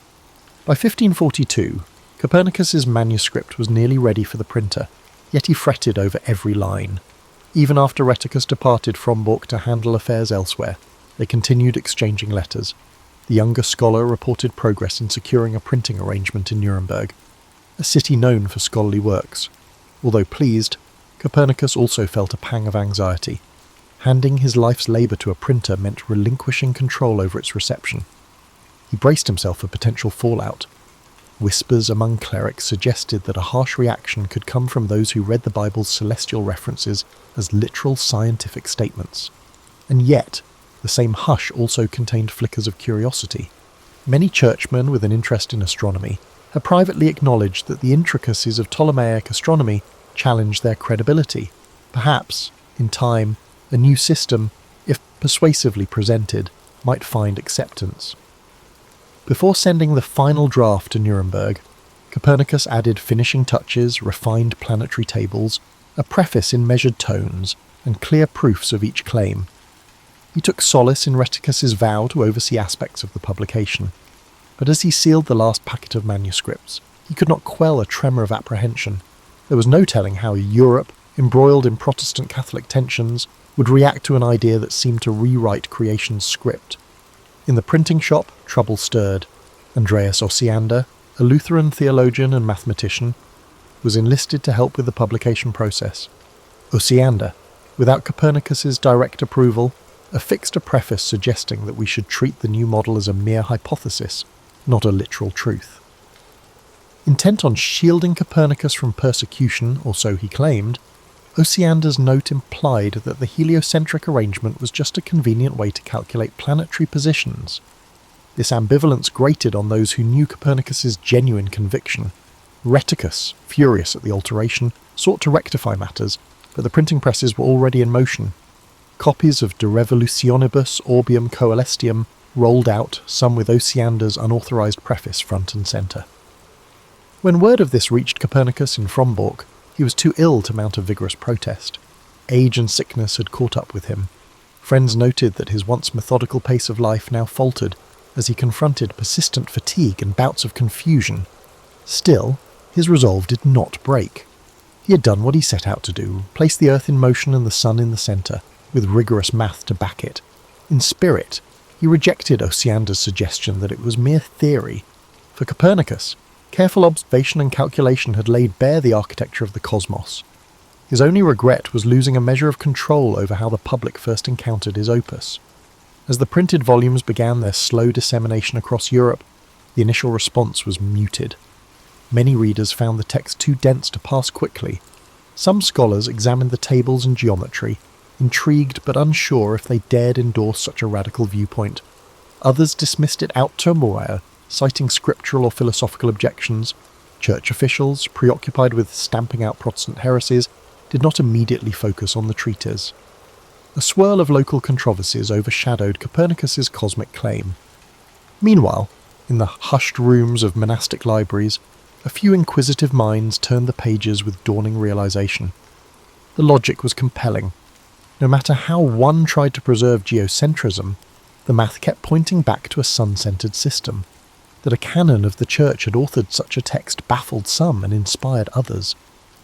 By 1542, Copernicus's manuscript was nearly ready for the printer, yet he fretted over every line. Even after Rheticus departed from Bork to handle affairs elsewhere, they continued exchanging letters. The younger scholar reported progress in securing a printing arrangement in Nuremberg, a city known for scholarly works. Although pleased, Copernicus also felt a pang of anxiety. Handing his life's labour to a printer meant relinquishing control over its reception. He braced himself for potential fallout. Whispers among clerics suggested that a harsh reaction could come from those who read the Bible's celestial references as literal scientific statements. And yet, the same hush also contained flickers of curiosity. Many churchmen with an interest in astronomy had privately acknowledged that the intricacies of Ptolemaic astronomy challenged their credibility. Perhaps, in time, a new system, if persuasively presented, might find acceptance. Before sending the final draft to Nuremberg, Copernicus added finishing touches, refined planetary tables, a preface in measured tones, and clear proofs of each claim. He took solace in Rheticus's vow to oversee aspects of the publication, but as he sealed the last packet of manuscripts, he could not quell a tremor of apprehension. There was no telling how Europe, embroiled in Protestant Catholic tensions, would react to an idea that seemed to rewrite creation's script. In the printing shop, trouble stirred. Andreas Osiander, a Lutheran theologian and mathematician, was enlisted to help with the publication process. Osiander, without Copernicus's direct approval, affixed a preface suggesting that we should treat the new model as a mere hypothesis, not a literal truth. Intent on shielding Copernicus from persecution, or so he claimed, Osiander's note implied that the heliocentric arrangement was just a convenient way to calculate planetary positions. This ambivalence grated on those who knew Copernicus's genuine conviction. Rheticus, furious at the alteration, sought to rectify matters, but the printing presses were already in motion. Copies of De Revolutionibus Orbium Coelestium rolled out, some with Osiander's unauthorized preface front and centre. When word of this reached Copernicus in Frombork, he was too ill to mount a vigorous protest. Age and sickness had caught up with him. Friends noted that his once methodical pace of life now faltered as he confronted persistent fatigue and bouts of confusion. Still, his resolve did not break. He had done what he set out to do, placed the Earth in motion and the Sun in the centre, with rigorous math to back it. In spirit, he rejected Osiander's suggestion that it was mere theory. For Copernicus, careful observation and calculation had laid bare the architecture of the cosmos. His only regret was losing a measure of control over how the public first encountered his opus. As the printed volumes began their slow dissemination across Europe, the initial response was muted. Many readers found the text too dense to pass quickly. Some scholars examined the tables and geometry, intrigued but unsure if they dared endorse such a radical viewpoint. Others dismissed it out turmoil, citing scriptural or philosophical objections. Church officials, preoccupied with stamping out Protestant heresies, did not immediately focus on the treatise. A swirl of local controversies overshadowed Copernicus's cosmic claim. Meanwhile, in the hushed rooms of monastic libraries, a few inquisitive minds turned the pages with dawning realization. The logic was compelling. No matter how one tried to preserve geocentrism, the math kept pointing back to a sun-centered system. That a canon of the Church had authored such a text baffled some and inspired others.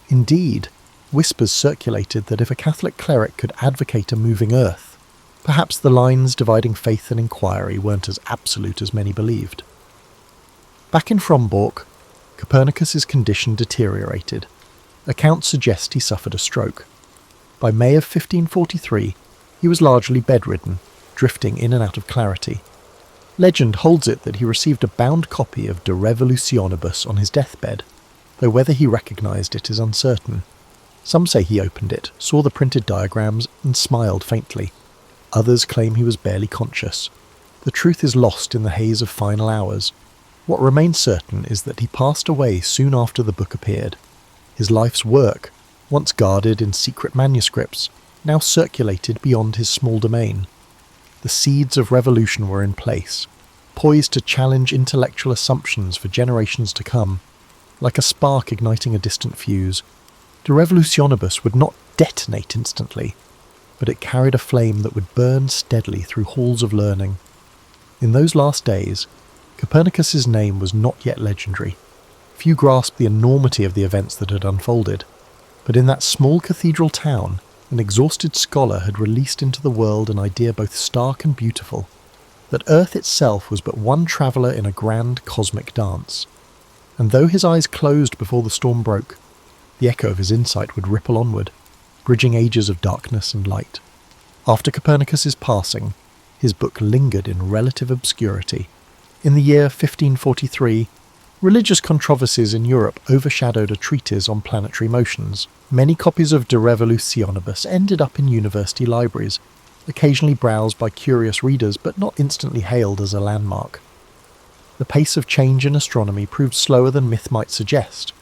Indeed, whispers circulated that if a Catholic cleric could advocate a moving earth, perhaps the lines dividing faith and inquiry weren't as absolute as many believed. Back in Frombork, Copernicus's condition deteriorated. Accounts suggest he suffered a stroke. By May of 1543, he was largely bedridden, drifting in and out of clarity. Legend holds it that he received a bound copy of De Revolutionibus on his deathbed, though whether he recognised it is uncertain. Some say he opened it, saw the printed diagrams, and smiled faintly. Others claim he was barely conscious. The truth is lost in the haze of final hours. What remains certain is that he passed away soon after the book appeared. His life's work, once guarded in secret manuscripts, now circulated beyond his small domain. The seeds of revolution were in place, poised to challenge intellectual assumptions for generations to come. Like a spark igniting a distant fuse, De Revolutionibus would not detonate instantly, but it carried a flame that would burn steadily through halls of learning. In those last days, Copernicus's name was not yet legendary. Few grasped the enormity of the events that had unfolded, but in that small cathedral town, an exhausted scholar had released into the world an idea both stark and beautiful, that Earth itself was but one traveller in a grand cosmic dance. And though his eyes closed before the storm broke, the echo of his insight would ripple onward, bridging ages of darkness and light. After Copernicus's passing, his book lingered in relative obscurity. In the year 1543, religious controversies in Europe overshadowed a treatise on planetary motions. Many copies of De Revolutionibus ended up in university libraries, occasionally browsed by curious readers but not instantly hailed as a landmark. The pace of change in astronomy proved slower than myth might suggest,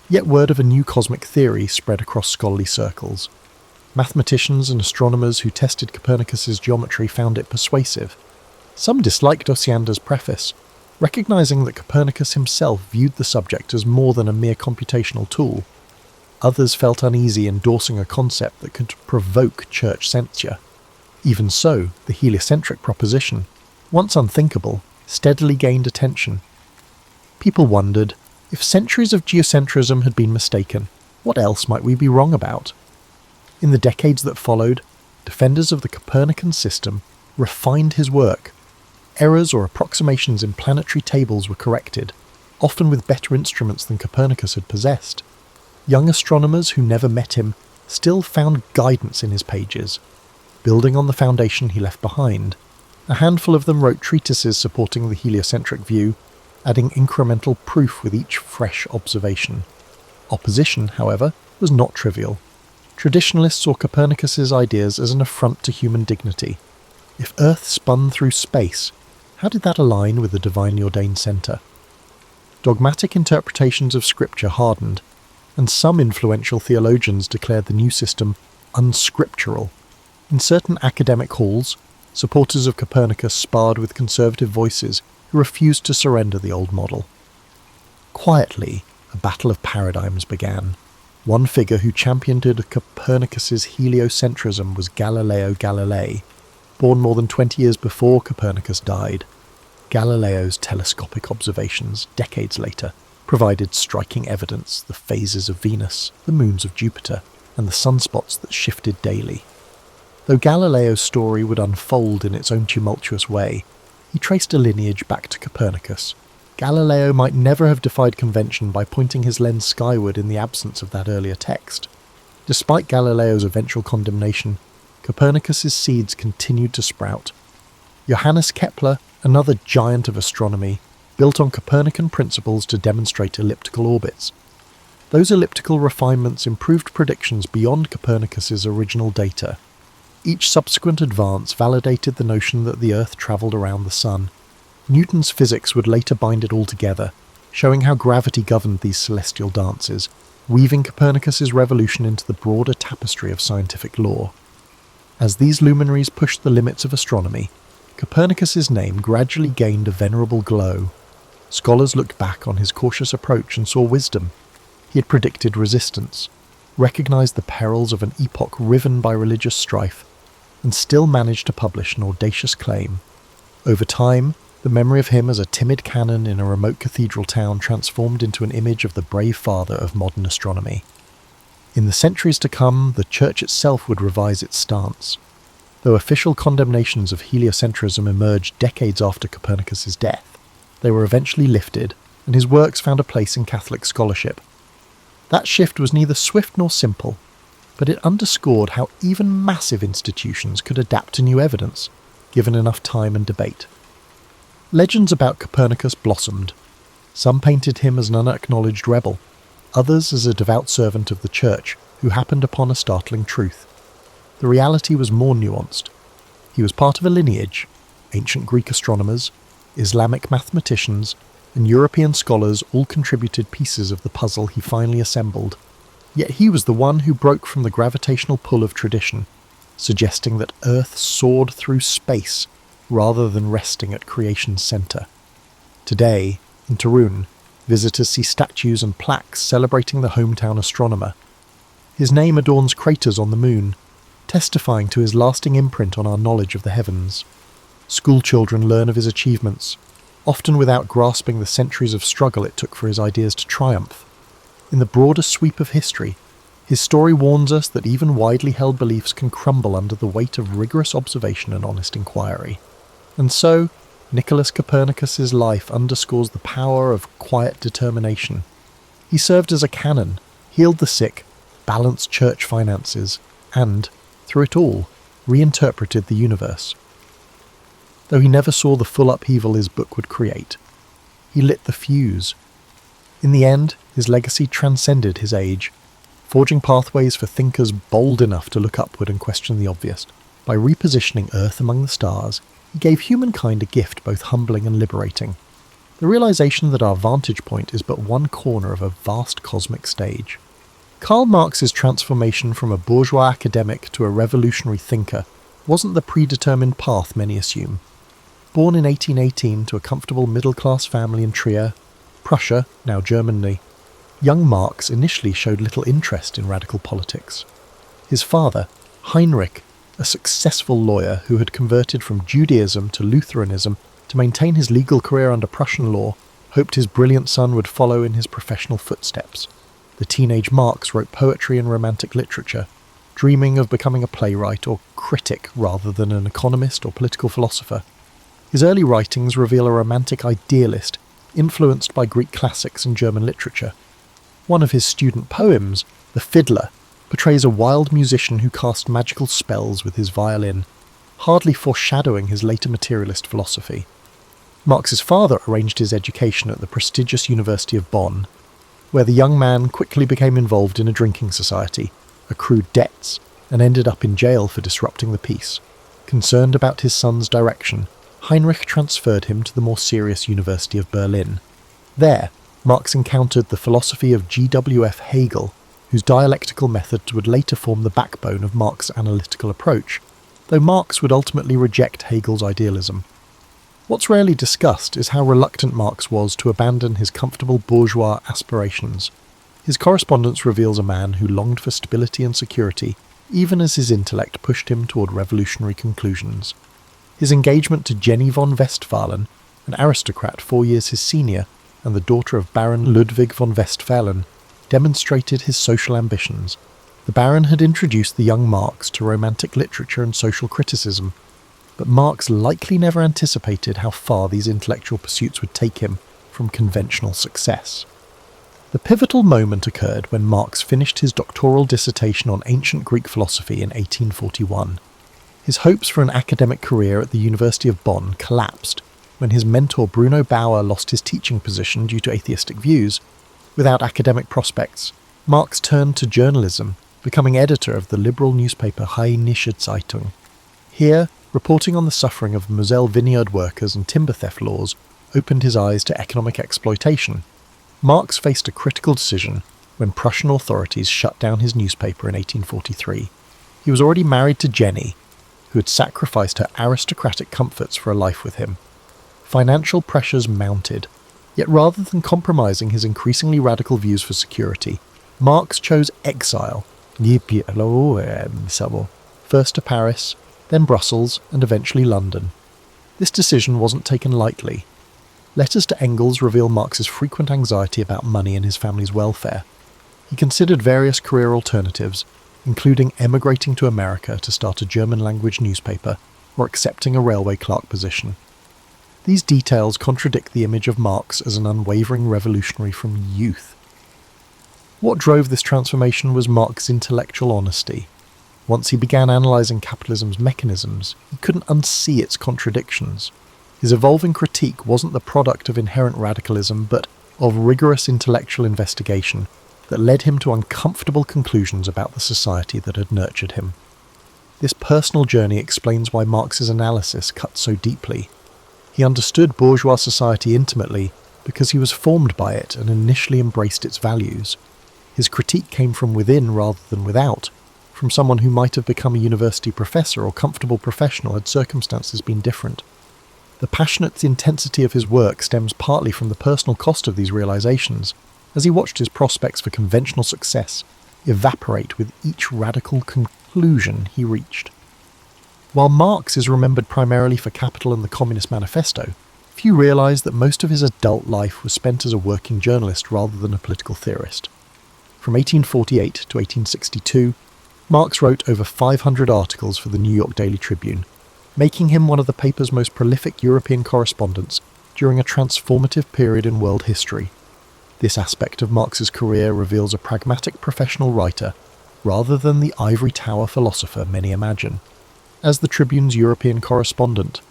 yet word of a new cosmic theory spread across scholarly circles. Mathematicians and astronomers who tested Copernicus's geometry found it persuasive. Some disliked Osiander's preface, recognizing that Copernicus himself viewed the subject as more than a mere computational tool. Others felt uneasy endorsing a concept that could provoke church censure. Even so, the heliocentric proposition, once unthinkable, steadily gained attention. People wondered, if centuries of geocentrism had been mistaken, what else might we be wrong about? In the decades that followed, defenders of the Copernican system refined his work. Errors or approximations in planetary tables were corrected, often with better instruments than Copernicus had possessed. Young astronomers who never met him still found guidance in his pages. Building on the foundation he left behind, a handful of them wrote treatises supporting the heliocentric view, adding incremental proof with each fresh observation. Opposition, however, was not trivial. Traditionalists saw Copernicus's ideas as an affront to human dignity. If Earth spun through space, how did that align with the divinely ordained centre? Dogmatic interpretations of scripture hardened, and some influential theologians declared the new system unscriptural. In certain academic halls, supporters of Copernicus sparred with conservative voices who refused to surrender the old model. Quietly, a battle of paradigms began. One figure who championed Copernicus's heliocentrism was Galileo Galilei, born more than 20 years before Copernicus died. Galileo's telescopic observations, decades later, provided striking evidence: the phases of Venus, the moons of Jupiter, and the sunspots that shifted daily. Though Galileo's story would unfold in its own tumultuous way, he traced a lineage back to Copernicus. Galileo might never have defied convention by pointing his lens skyward in the absence of that earlier text. Despite Galileo's eventual condemnation, Copernicus's seeds continued to sprout. Johannes Kepler, another giant of astronomy, built on Copernican principles to demonstrate elliptical orbits. Those elliptical refinements improved predictions beyond Copernicus's original data. Each subsequent advance validated the notion that the Earth travelled around the Sun. Newton's physics would later bind it all together, showing how gravity governed these celestial dances. weaving Copernicus's revolution into the broader tapestry of scientific lore. As these luminaries pushed the limits of astronomy, Copernicus's name gradually gained a venerable glow. Scholars looked back on his cautious approach and saw wisdom. He had predicted resistance, recognized the perils of an epoch riven by religious strife, and still managed to publish an audacious claim. Over time, the memory of him as a timid canon in a remote cathedral town transformed into an image of the brave father of modern astronomy. In the centuries to come, the Church itself would revise its stance. Though official condemnations of heliocentrism emerged decades after Copernicus's death, they were eventually lifted, and his works found a place in Catholic scholarship. That shift was neither swift nor simple, but it underscored how even massive institutions could adapt to new evidence, given enough time and debate. Legends about Copernicus blossomed. Some painted him as an unacknowledged rebel, others as a devout servant of the Church who happened upon a startling truth. The reality was more nuanced. He was part of a lineage. Ancient Greek astronomers, Islamic mathematicians, and European scholars all contributed pieces of the puzzle he finally assembled. Yet he was the one who broke from the gravitational pull of tradition, suggesting that Earth soared through space rather than resting at creation's centre. Today, in Turun, visitors see statues and plaques celebrating the hometown astronomer. His name adorns craters on the moon, testifying to his lasting imprint on our knowledge of the heavens. Schoolchildren learn of his achievements, often without grasping the centuries of struggle it took for his ideas to triumph. In the broader sweep of history, his story warns us that even widely held beliefs can crumble under the weight of rigorous observation and honest inquiry. And so, Nicholas Copernicus's life underscores the power of quiet determination. He served as a canon, healed the sick, balanced church finances, and, through it all, reinterpreted the universe. Though he never saw the full upheaval his book would create, he lit the fuse. In the end, his legacy transcended his age, forging pathways for thinkers bold enough to look upward and question the obvious. By repositioning Earth among the stars, he gave humankind a gift both humbling and liberating. The realization that our vantage point is but one corner of a vast cosmic stage. Karl Marx's transformation from a bourgeois academic to a revolutionary thinker wasn't the predetermined path many assume. Born in 1818 to a comfortable middle-class family in Trier, Prussia, now Germany, young Marx initially showed little interest in radical politics. His father, Heinrich, a successful lawyer who had converted from Judaism to Lutheranism to maintain his legal career under Prussian law, hoped his brilliant son would follow in his professional footsteps. The teenage Marx wrote poetry and romantic literature, dreaming of becoming a playwright or critic rather than an economist or political philosopher. His early writings reveal a romantic idealist influenced by Greek classics and German literature. One of his student poems, The Fiddler, portrays a wild musician who cast magical spells with his violin, hardly foreshadowing his later materialist philosophy. Marx's father arranged his education at the prestigious University of Bonn, where the young man quickly became involved in a drinking society, accrued debts, and ended up in jail for disrupting the peace. Concerned about his son's direction, Heinrich transferred him to the more serious University of Berlin. There, Marx encountered the philosophy of G.W.F. Hegel, whose dialectical methods would later form the backbone of Marx's analytical approach, though Marx would ultimately reject Hegel's idealism. What's rarely discussed is how reluctant Marx was to abandon his comfortable bourgeois aspirations. His correspondence reveals a man who longed for stability and security, even as his intellect pushed him toward revolutionary conclusions. His engagement to Jenny von Westphalen, an aristocrat 4 years his senior, and the daughter of Baron Ludwig von Westphalen, demonstrated his social ambitions. The Baron had introduced the young Marx to romantic literature and social criticism, but Marx likely never anticipated how far these intellectual pursuits would take him from conventional success. The pivotal moment occurred when Marx finished his doctoral dissertation on ancient Greek philosophy in 1841. His hopes for an academic career at the University of Bonn collapsed when his mentor Bruno Bauer lost his teaching position due to atheistic views. Without academic prospects, Marx turned to journalism, becoming editor of the liberal newspaper Rheinische Zeitung. Here, reporting on the suffering of Moselle vineyard workers and timber theft laws opened his eyes to economic exploitation. Marx faced a critical decision: when Prussian authorities shut down his newspaper in 1843. He was already married to Jenny, who had sacrificed her aristocratic comforts for a life with him. Financial pressures mounted, yet rather than compromising his increasingly radical views for security, Marx chose exile, first to Paris, then Brussels, and eventually London. This decision wasn't taken lightly. Letters to Engels reveal Marx's frequent anxiety about money and his family's welfare. He considered various career alternatives, including emigrating to America to start a German-language newspaper or accepting a railway clerk position. These details contradict the image of Marx as an unwavering revolutionary from youth. What drove this transformation was Marx's intellectual honesty. Once he began analysing capitalism's mechanisms, he couldn't unsee its contradictions. His evolving critique wasn't the product of inherent radicalism, but of rigorous intellectual investigation that led him to uncomfortable conclusions about the society that had nurtured him. This personal journey explains why Marx's analysis cut so deeply. He understood bourgeois society intimately because he was formed by it and initially embraced its values. His critique came from within rather than without, from someone who might have become a university professor or comfortable professional had circumstances been different. The passionate intensity of his work stems partly from the personal cost of these realizations, as he watched his prospects for conventional success evaporate with each radical conclusion he reached. While Marx is remembered primarily for Capital and the Communist Manifesto, few realize that most of his adult life was spent as a working journalist rather than a political theorist. From 1848 to 1862, Marx wrote over 500 articles for the New York Daily Tribune, making him one of the paper's most prolific European correspondents during a transformative period in world history. This aspect of Marx's career reveals a pragmatic professional writer, rather than the ivory tower philosopher many imagine. As the Tribune's European correspondent,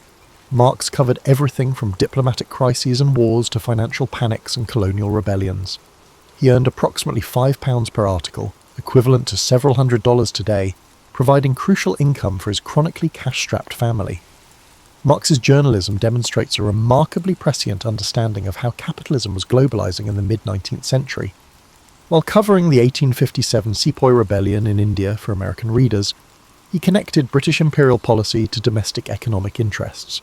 Marx covered everything from diplomatic crises and wars to financial panics and colonial rebellions. He earned approximately £5 per article, equivalent to several $100s today, providing crucial income for his chronically cash-strapped family. Marx's journalism demonstrates a remarkably prescient understanding of how capitalism was globalizing in the mid-19th century. While covering the 1857 Sepoy Rebellion in India for American readers, he connected British imperial policy to domestic economic interests.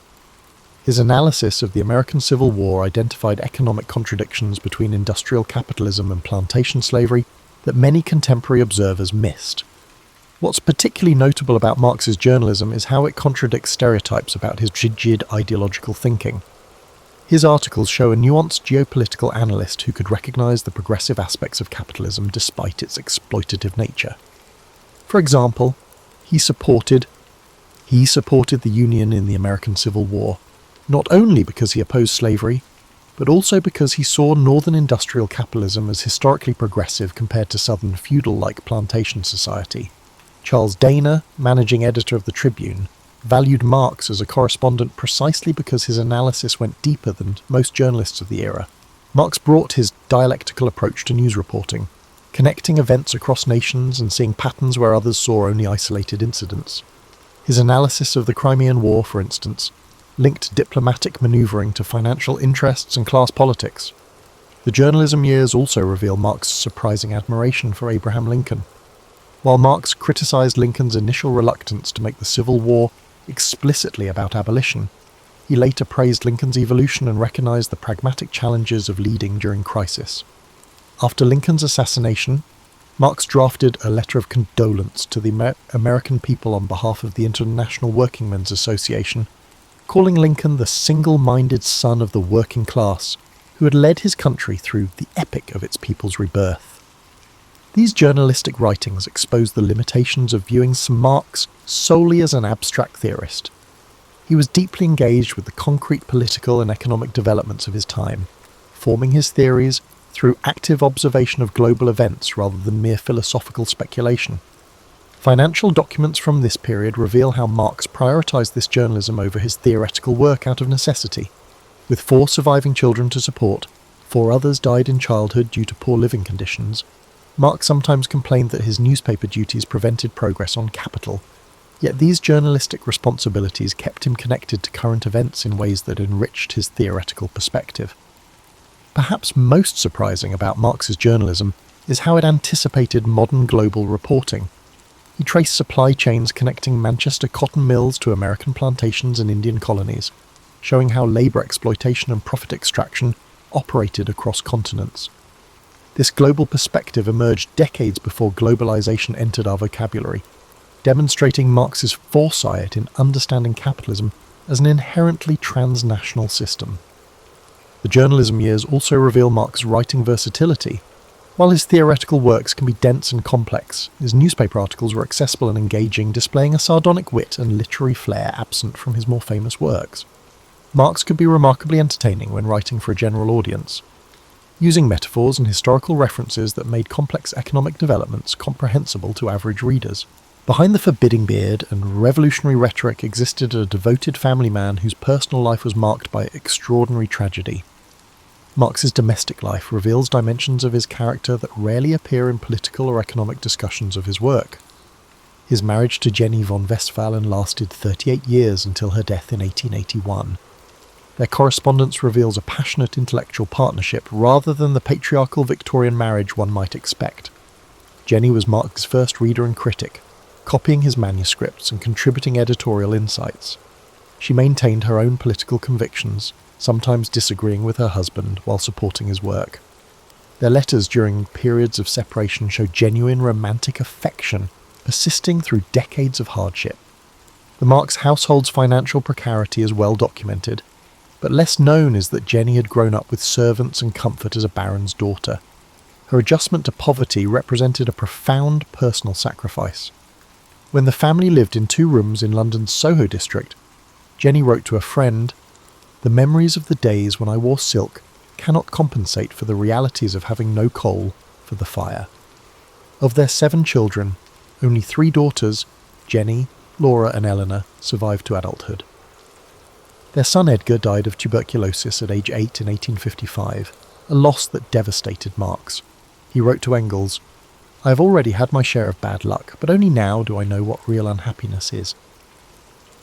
His analysis of the American Civil War identified economic contradictions between industrial capitalism and plantation slavery that many contemporary observers missed. What's particularly notable about Marx's journalism is how it contradicts stereotypes about his rigid ideological thinking. His articles show a nuanced geopolitical analyst who could recognize the progressive aspects of capitalism despite its exploitative nature. For example, he supported the Union in the American Civil War, not only because he opposed slavery, but also because he saw northern industrial capitalism as historically progressive compared to southern feudal-like plantation society. Charles Dana, managing editor of the Tribune, valued Marx as a correspondent precisely because his analysis went deeper than most journalists of the era. Marx brought his dialectical approach to news reporting, connecting events across nations and seeing patterns where others saw only isolated incidents. His analysis of the Crimean War, for instance, linked diplomatic maneuvering to financial interests and class politics. The journalism years also reveal Marx's surprising admiration for Abraham Lincoln. While Marx criticized Lincoln's initial reluctance to make the Civil War explicitly about abolition, he later praised Lincoln's evolution and recognized the pragmatic challenges of leading during crisis. After Lincoln's assassination, Marx drafted a letter of condolence to the American people on behalf of the International Workingmen's Association, calling Lincoln the single-minded son of the working class who had led his country through the epic of its people's rebirth. These journalistic writings expose the limitations of viewing Marx solely as an abstract theorist. He was deeply engaged with the concrete political and economic developments of his time, forming his theories through active observation of global events rather than mere philosophical speculation. Financial documents from this period reveal how Marx prioritized this journalism over his theoretical work out of necessity. With 4 surviving children to support, 4 others died in childhood due to poor living conditions, Marx sometimes complained that his newspaper duties prevented progress on capital. Yet these journalistic responsibilities kept him connected to current events in ways that enriched his theoretical perspective. Perhaps most surprising about Marx's journalism is how it anticipated modern global reporting. He traced supply chains connecting Manchester cotton mills to American plantations and Indian colonies, showing how labour exploitation and profit extraction operated across continents. This global perspective emerged decades before globalisation entered our vocabulary, demonstrating Marx's foresight in understanding capitalism as an inherently transnational system. The journalism years also reveal Marx's writing versatility. While his theoretical works can be dense and complex, his newspaper articles were accessible and engaging, displaying a sardonic wit and literary flair absent from his more famous works. Marx could be remarkably entertaining when writing for a general audience, using metaphors and historical references that made complex economic developments comprehensible to average readers. Behind the forbidding beard and revolutionary rhetoric existed a devoted family man whose personal life was marked by extraordinary tragedy. Marx's domestic life reveals dimensions of his character that rarely appear in political or economic discussions of his work. His marriage to Jenny von Westphalen lasted 38 years until her death in 1881. Their correspondence reveals a passionate intellectual partnership rather than the patriarchal Victorian marriage one might expect. Jenny was Marx's first reader and critic, copying his manuscripts and contributing editorial insights. She maintained her own political convictions, sometimes disagreeing with her husband while supporting his work. Their letters during periods of separation show genuine romantic affection, persisting through decades of hardship. The Marx household's financial precarity is well documented, but less known is that Jenny had grown up with servants and comfort as a baron's daughter. Her adjustment to poverty represented a profound personal sacrifice. When the family lived in 2 rooms in London's Soho district, Jenny wrote to a friend, "The memories of the days when I wore silk cannot compensate for the realities of having no coal for the fire." Of their 7 children, only 3 daughters, Jenny, Laura and Eleanor, survived to adulthood. Their son Edgar died of tuberculosis at age 8 in 1855, a loss that devastated Marx. He wrote to Engels, "I have already had my share of bad luck, but only now do I know what real unhappiness is."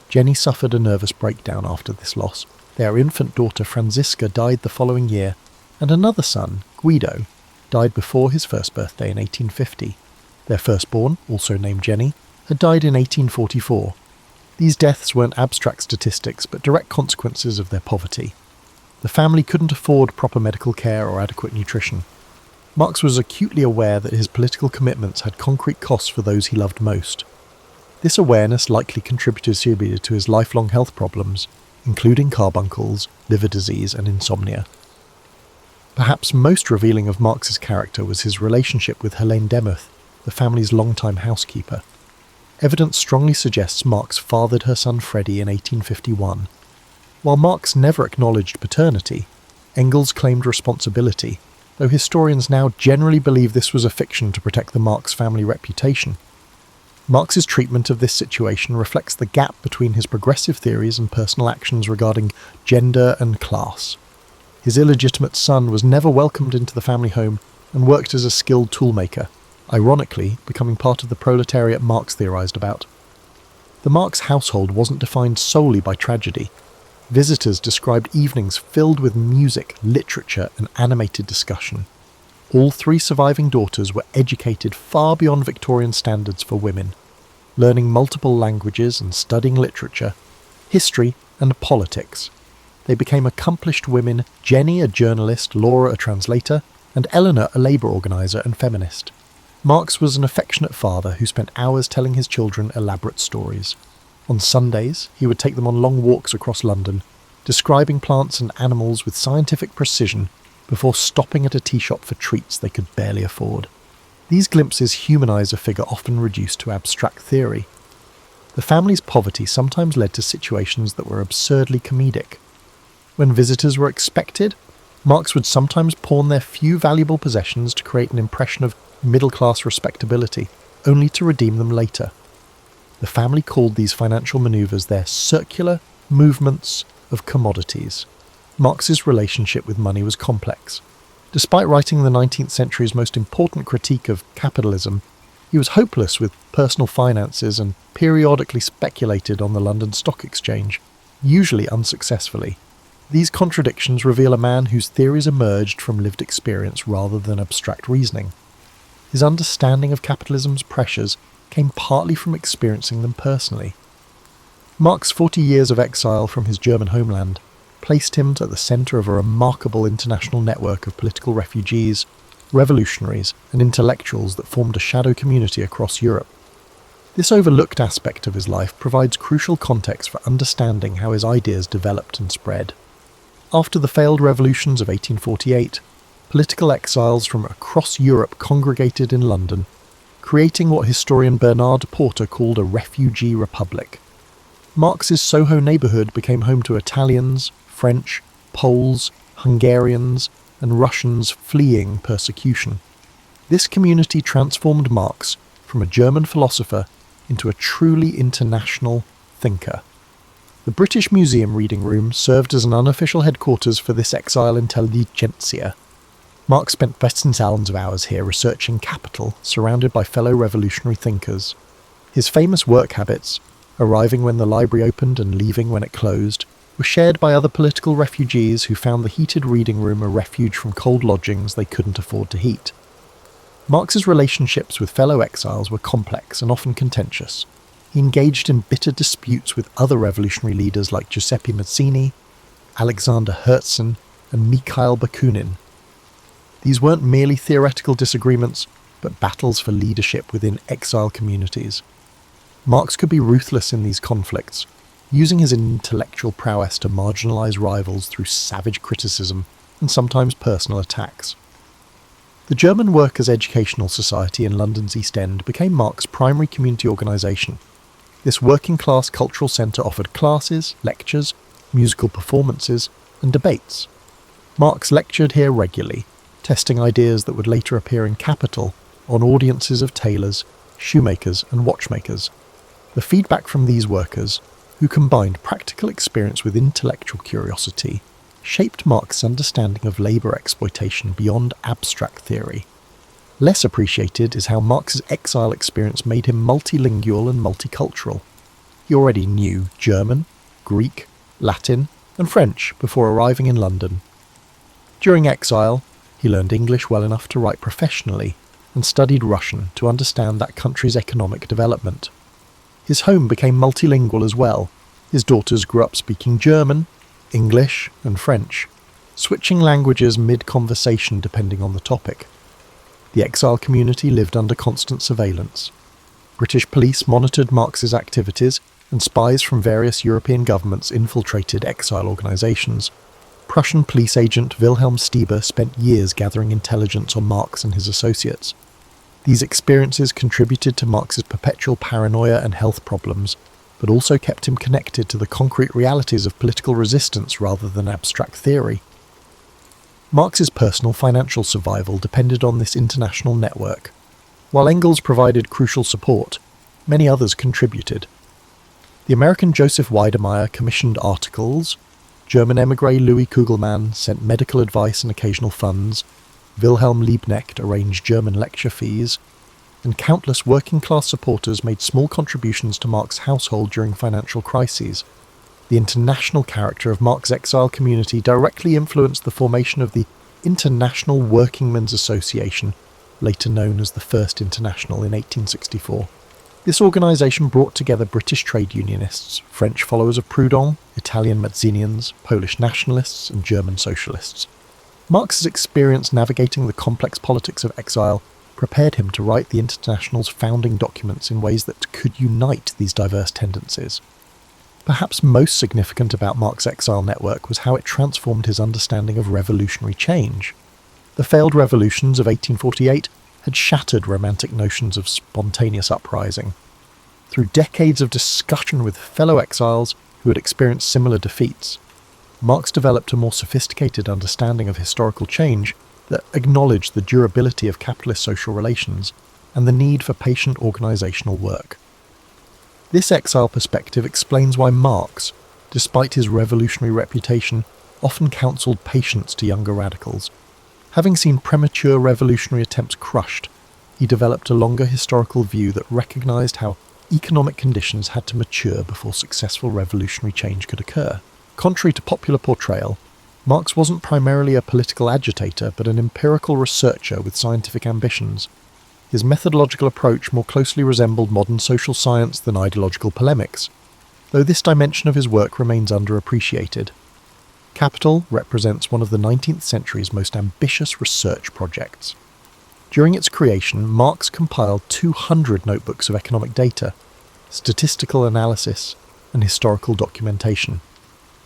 Jenny suffered a nervous breakdown after this loss. Their infant daughter Franziska died the following year, and another son, Guido, died before his first birthday in 1850. Their firstborn, also named Jenny, had died in 1844. These deaths weren't abstract statistics, but direct consequences of their poverty. The family couldn't afford proper medical care or adequate nutrition. Marx was acutely aware that his political commitments had concrete costs for those he loved most. This awareness likely contributed seriously to his lifelong health problems, including carbuncles, liver disease and insomnia. Perhaps most revealing of Marx's character was his relationship with Helene Demuth, the family's longtime housekeeper. Evidence strongly suggests Marx fathered her son Freddie in 1851. While Marx never acknowledged paternity, Engels claimed responsibility, though historians now generally believe this was a fiction to protect the Marx family reputation. Marx's treatment of this situation reflects the gap between his progressive theories and personal actions regarding gender and class. His illegitimate son was never welcomed into the family home and worked as a skilled toolmaker, ironically becoming part of the proletariat Marx theorized about. The Marx household wasn't defined solely by tragedy. Visitors described evenings filled with music, literature and animated discussion. All 3 surviving daughters were educated far beyond Victorian standards for women, learning multiple languages and studying literature, history and politics. They became accomplished women, Jenny a journalist, Laura a translator, and Eleanor a labour organiser and feminist. Marx was an affectionate father who spent hours telling his children elaborate stories. On Sundays, he would take them on long walks across London, describing plants and animals with scientific precision before stopping at a tea shop for treats they could barely afford. These glimpses humanise a figure often reduced to abstract theory. The family's poverty sometimes led to situations that were absurdly comedic. When visitors were expected, Marx would sometimes pawn their few valuable possessions to create an impression of middle-class respectability, only to redeem them later. The family called these financial manoeuvres their circular movements of commodities. Marx's relationship with money was complex. Despite writing the 19th century's most important critique of capitalism, he was hopeless with personal finances and periodically speculated on the London Stock Exchange, usually unsuccessfully. These contradictions reveal a man whose theories emerged from lived experience rather than abstract reasoning. His understanding of capitalism's pressures came partly from experiencing them personally. Marx's 40 years of exile from his German homeland placed him at the centre of a remarkable international network of political refugees, revolutionaries, and intellectuals that formed a shadow community across Europe. This overlooked aspect of his life provides crucial context for understanding how his ideas developed and spread. After the failed revolutions of 1848, political exiles from across Europe congregated in London, creating what historian Bernard Porter called a refugee republic. Marx's Soho neighbourhood became home to Italians, French, Poles, Hungarians, and Russians fleeing persecution. This community transformed Marx from a German philosopher into a truly international thinker. The British Museum Reading Room served as an unofficial headquarters for this exile intelligentsia. Marx spent thousands of hours here researching capital, surrounded by fellow revolutionary thinkers. His famous work habits, arriving when the library opened and leaving when it closed, were shared by other political refugees who found the heated reading room a refuge from cold lodgings they couldn't afford to heat. Marx's relationships with fellow exiles were complex and often contentious. He engaged in bitter disputes with other revolutionary leaders like Giuseppe Mazzini, Alexander Herzen, and Mikhail Bakunin. These weren't merely theoretical disagreements, but battles for leadership within exile communities. Marx could be ruthless in these conflicts, using his intellectual prowess to marginalize rivals through savage criticism and sometimes personal attacks. The German Workers' Educational Society in London's East End became Marx's primary community organisation. This working-class cultural centre offered classes, lectures, musical performances, and debates. Marx lectured here regularly, testing ideas that would later appear in Capital on audiences of tailors, shoemakers, and watchmakers. The feedback from these workers, who combined practical experience with intellectual curiosity, shaped Marx's understanding of labour exploitation beyond abstract theory. Less appreciated is how Marx's exile experience made him multilingual and multicultural. He already knew German, Greek, Latin, and French before arriving in London. During exile, he learned English well enough to write professionally and studied Russian to understand that country's economic development. His home became multilingual as well. His daughters grew up speaking German, English, and French, switching languages mid-conversation depending on the topic. The exile community lived under constant surveillance. British police monitored Marx's activities, and spies from various European governments infiltrated exile organisations. Prussian police agent Wilhelm Stieber spent years gathering intelligence on Marx and his associates. These experiences contributed to Marx's perpetual paranoia and health problems, but also kept him connected to the concrete realities of political resistance rather than abstract theory. Marx's personal financial survival depended on this international network. While Engels provided crucial support, many others contributed. The American Joseph Weidemeyer commissioned articles, German émigré Louis Kugelmann sent medical advice and occasional funds, Wilhelm Liebknecht arranged German lecture fees, and countless working-class supporters made small contributions to Marx's household during financial crises. The international character of Marx's exile community directly influenced the formation of the International Workingmen's Association, later known as the First International, in 1864. This organisation brought together British trade unionists, French followers of Proudhon, Italian Mazzinians, Polish nationalists, and German socialists. Marx's experience navigating the complex politics of exile prepared him to write the International's founding documents in ways that could unite these diverse tendencies. Perhaps most significant about Marx's exile network was how it transformed his understanding of revolutionary change. The failed revolutions of 1848 had shattered romantic notions of spontaneous uprising. Through decades of discussion with fellow exiles who had experienced similar defeats, Marx developed a more sophisticated understanding of historical change that acknowledged the durability of capitalist social relations and the need for patient organisational work. This exile perspective explains why Marx, despite his revolutionary reputation, often counselled patience to younger radicals. Having seen premature revolutionary attempts crushed, he developed a longer historical view that recognised how economic conditions had to mature before successful revolutionary change could occur. Contrary to popular portrayal, Marx wasn't primarily a political agitator but an empirical researcher with scientific ambitions. His methodological approach more closely resembled modern social science than ideological polemics, though this dimension of his work remains underappreciated. Capital represents one of the 19th century's most ambitious research projects. During its creation, Marx compiled 200 notebooks of economic data, statistical analysis, and historical documentation.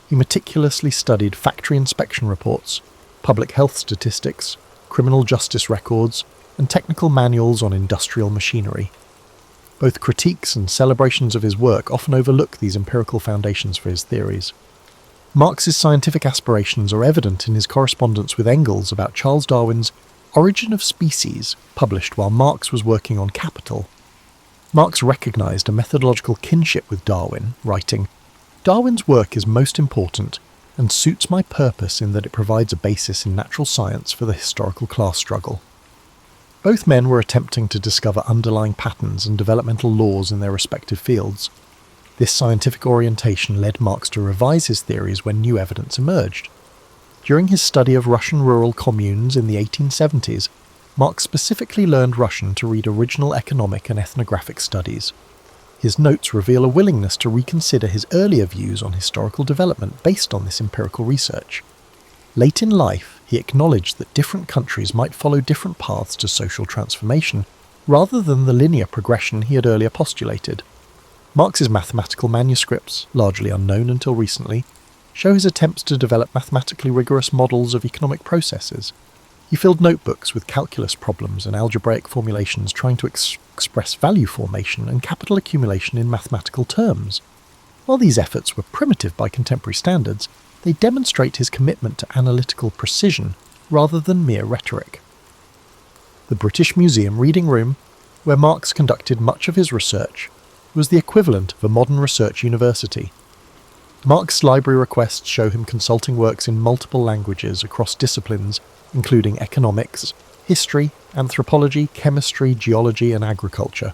He meticulously studied factory inspection reports, public health statistics, criminal justice records, and technical manuals on industrial machinery. Both critiques and celebrations of his work often overlook these empirical foundations for his theories. Marx's scientific aspirations are evident in his correspondence with Engels about Charles Darwin's Origin of Species, published while Marx was working on Capital. Marx recognised a methodological kinship with Darwin, writing, "Darwin's work is most important and suits my purpose in that it provides a basis in natural science for the historical class struggle." Both men were attempting to discover underlying patterns and developmental laws in their respective fields. This scientific orientation led Marx to revise his theories when new evidence emerged. During his study of Russian rural communes in the 1870s, Marx specifically learned Russian to read original economic and ethnographic studies. His notes reveal a willingness to reconsider his earlier views on historical development based on this empirical research. Late in life, he acknowledged that different countries might follow different paths to social transformation, rather than the linear progression he had earlier postulated. Marx's mathematical manuscripts, largely unknown until recently, show his attempts to develop mathematically rigorous models of economic processes. He filled notebooks with calculus problems and algebraic formulations trying to express value formation and capital accumulation in mathematical terms. While these efforts were primitive by contemporary standards, they demonstrate his commitment to analytical precision rather than mere rhetoric. The British Museum reading room, where Marx conducted much of his research, was the equivalent of a modern research university. Marx's library requests show him consulting works in multiple languages across disciplines, including economics, history, anthropology, chemistry, geology, and agriculture.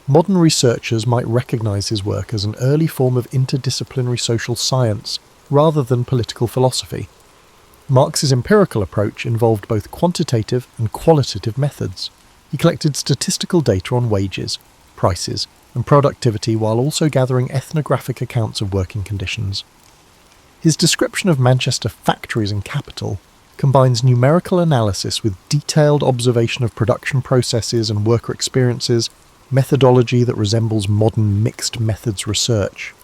Modern researchers might recognise his work as an early form of interdisciplinary social science rather than political philosophy. Marx's empirical approach involved both quantitative and qualitative methods. He collected statistical data on wages, prices, and productivity while also gathering ethnographic accounts of working conditions. His description of Manchester factories and capital combines numerical analysis with detailed observation of production processes and worker experiences, methodology that resembles modern mixed methods research.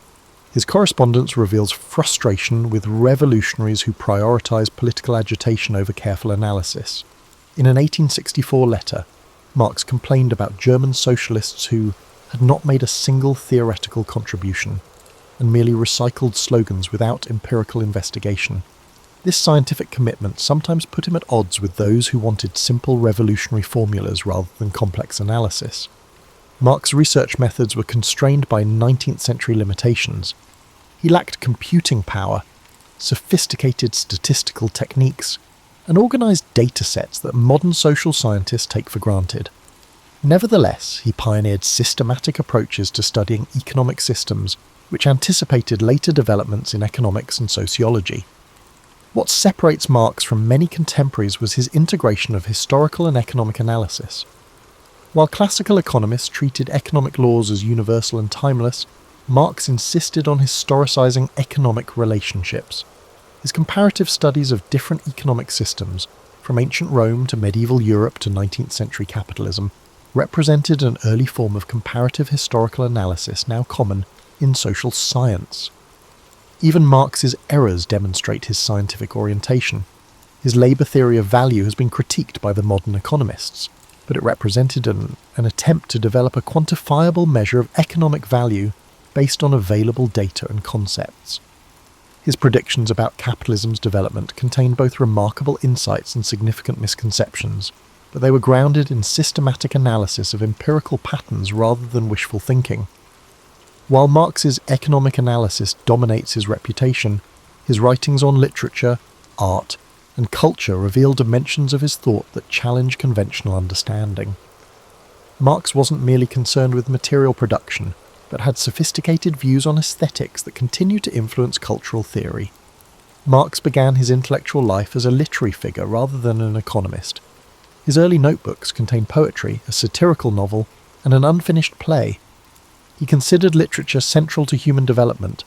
His correspondence reveals frustration with revolutionaries who prioritise political agitation over careful analysis. In an 1864 letter, Marx complained about German socialists who had not made a single theoretical contribution, and merely recycled slogans without empirical investigation. This scientific commitment sometimes put him at odds with those who wanted simple revolutionary formulas rather than complex analysis. Marx's research methods were constrained by 19th century limitations. He lacked computing power, sophisticated statistical techniques, and organised data sets that modern social scientists take for granted. Nevertheless, he pioneered systematic approaches to studying economic systems which anticipated later developments in economics and sociology. What separates Marx from many contemporaries was his integration of historical and economic analysis. While classical economists treated economic laws as universal and timeless, Marx insisted on historicising economic relationships. His comparative studies of different economic systems, from ancient Rome to medieval Europe to 19th century capitalism, represented an early form of comparative historical analysis now common in social science. Even Marx's errors demonstrate his scientific orientation. His labour theory of value has been critiqued by the modern economists, but it represented an attempt to develop a quantifiable measure of economic value based on available data and concepts. His predictions about capitalism's development contained both remarkable insights and significant misconceptions, but they were grounded in systematic analysis of empirical patterns rather than wishful thinking. While Marx's economic analysis dominates his reputation, his writings on literature, art, and culture reveal dimensions of his thought that challenge conventional understanding. Marx wasn't merely concerned with material production, but had sophisticated views on aesthetics that continue to influence cultural theory. Marx began his intellectual life as a literary figure rather than an economist. His early notebooks contain poetry, a satirical novel, and an unfinished play. He considered literature central to human development,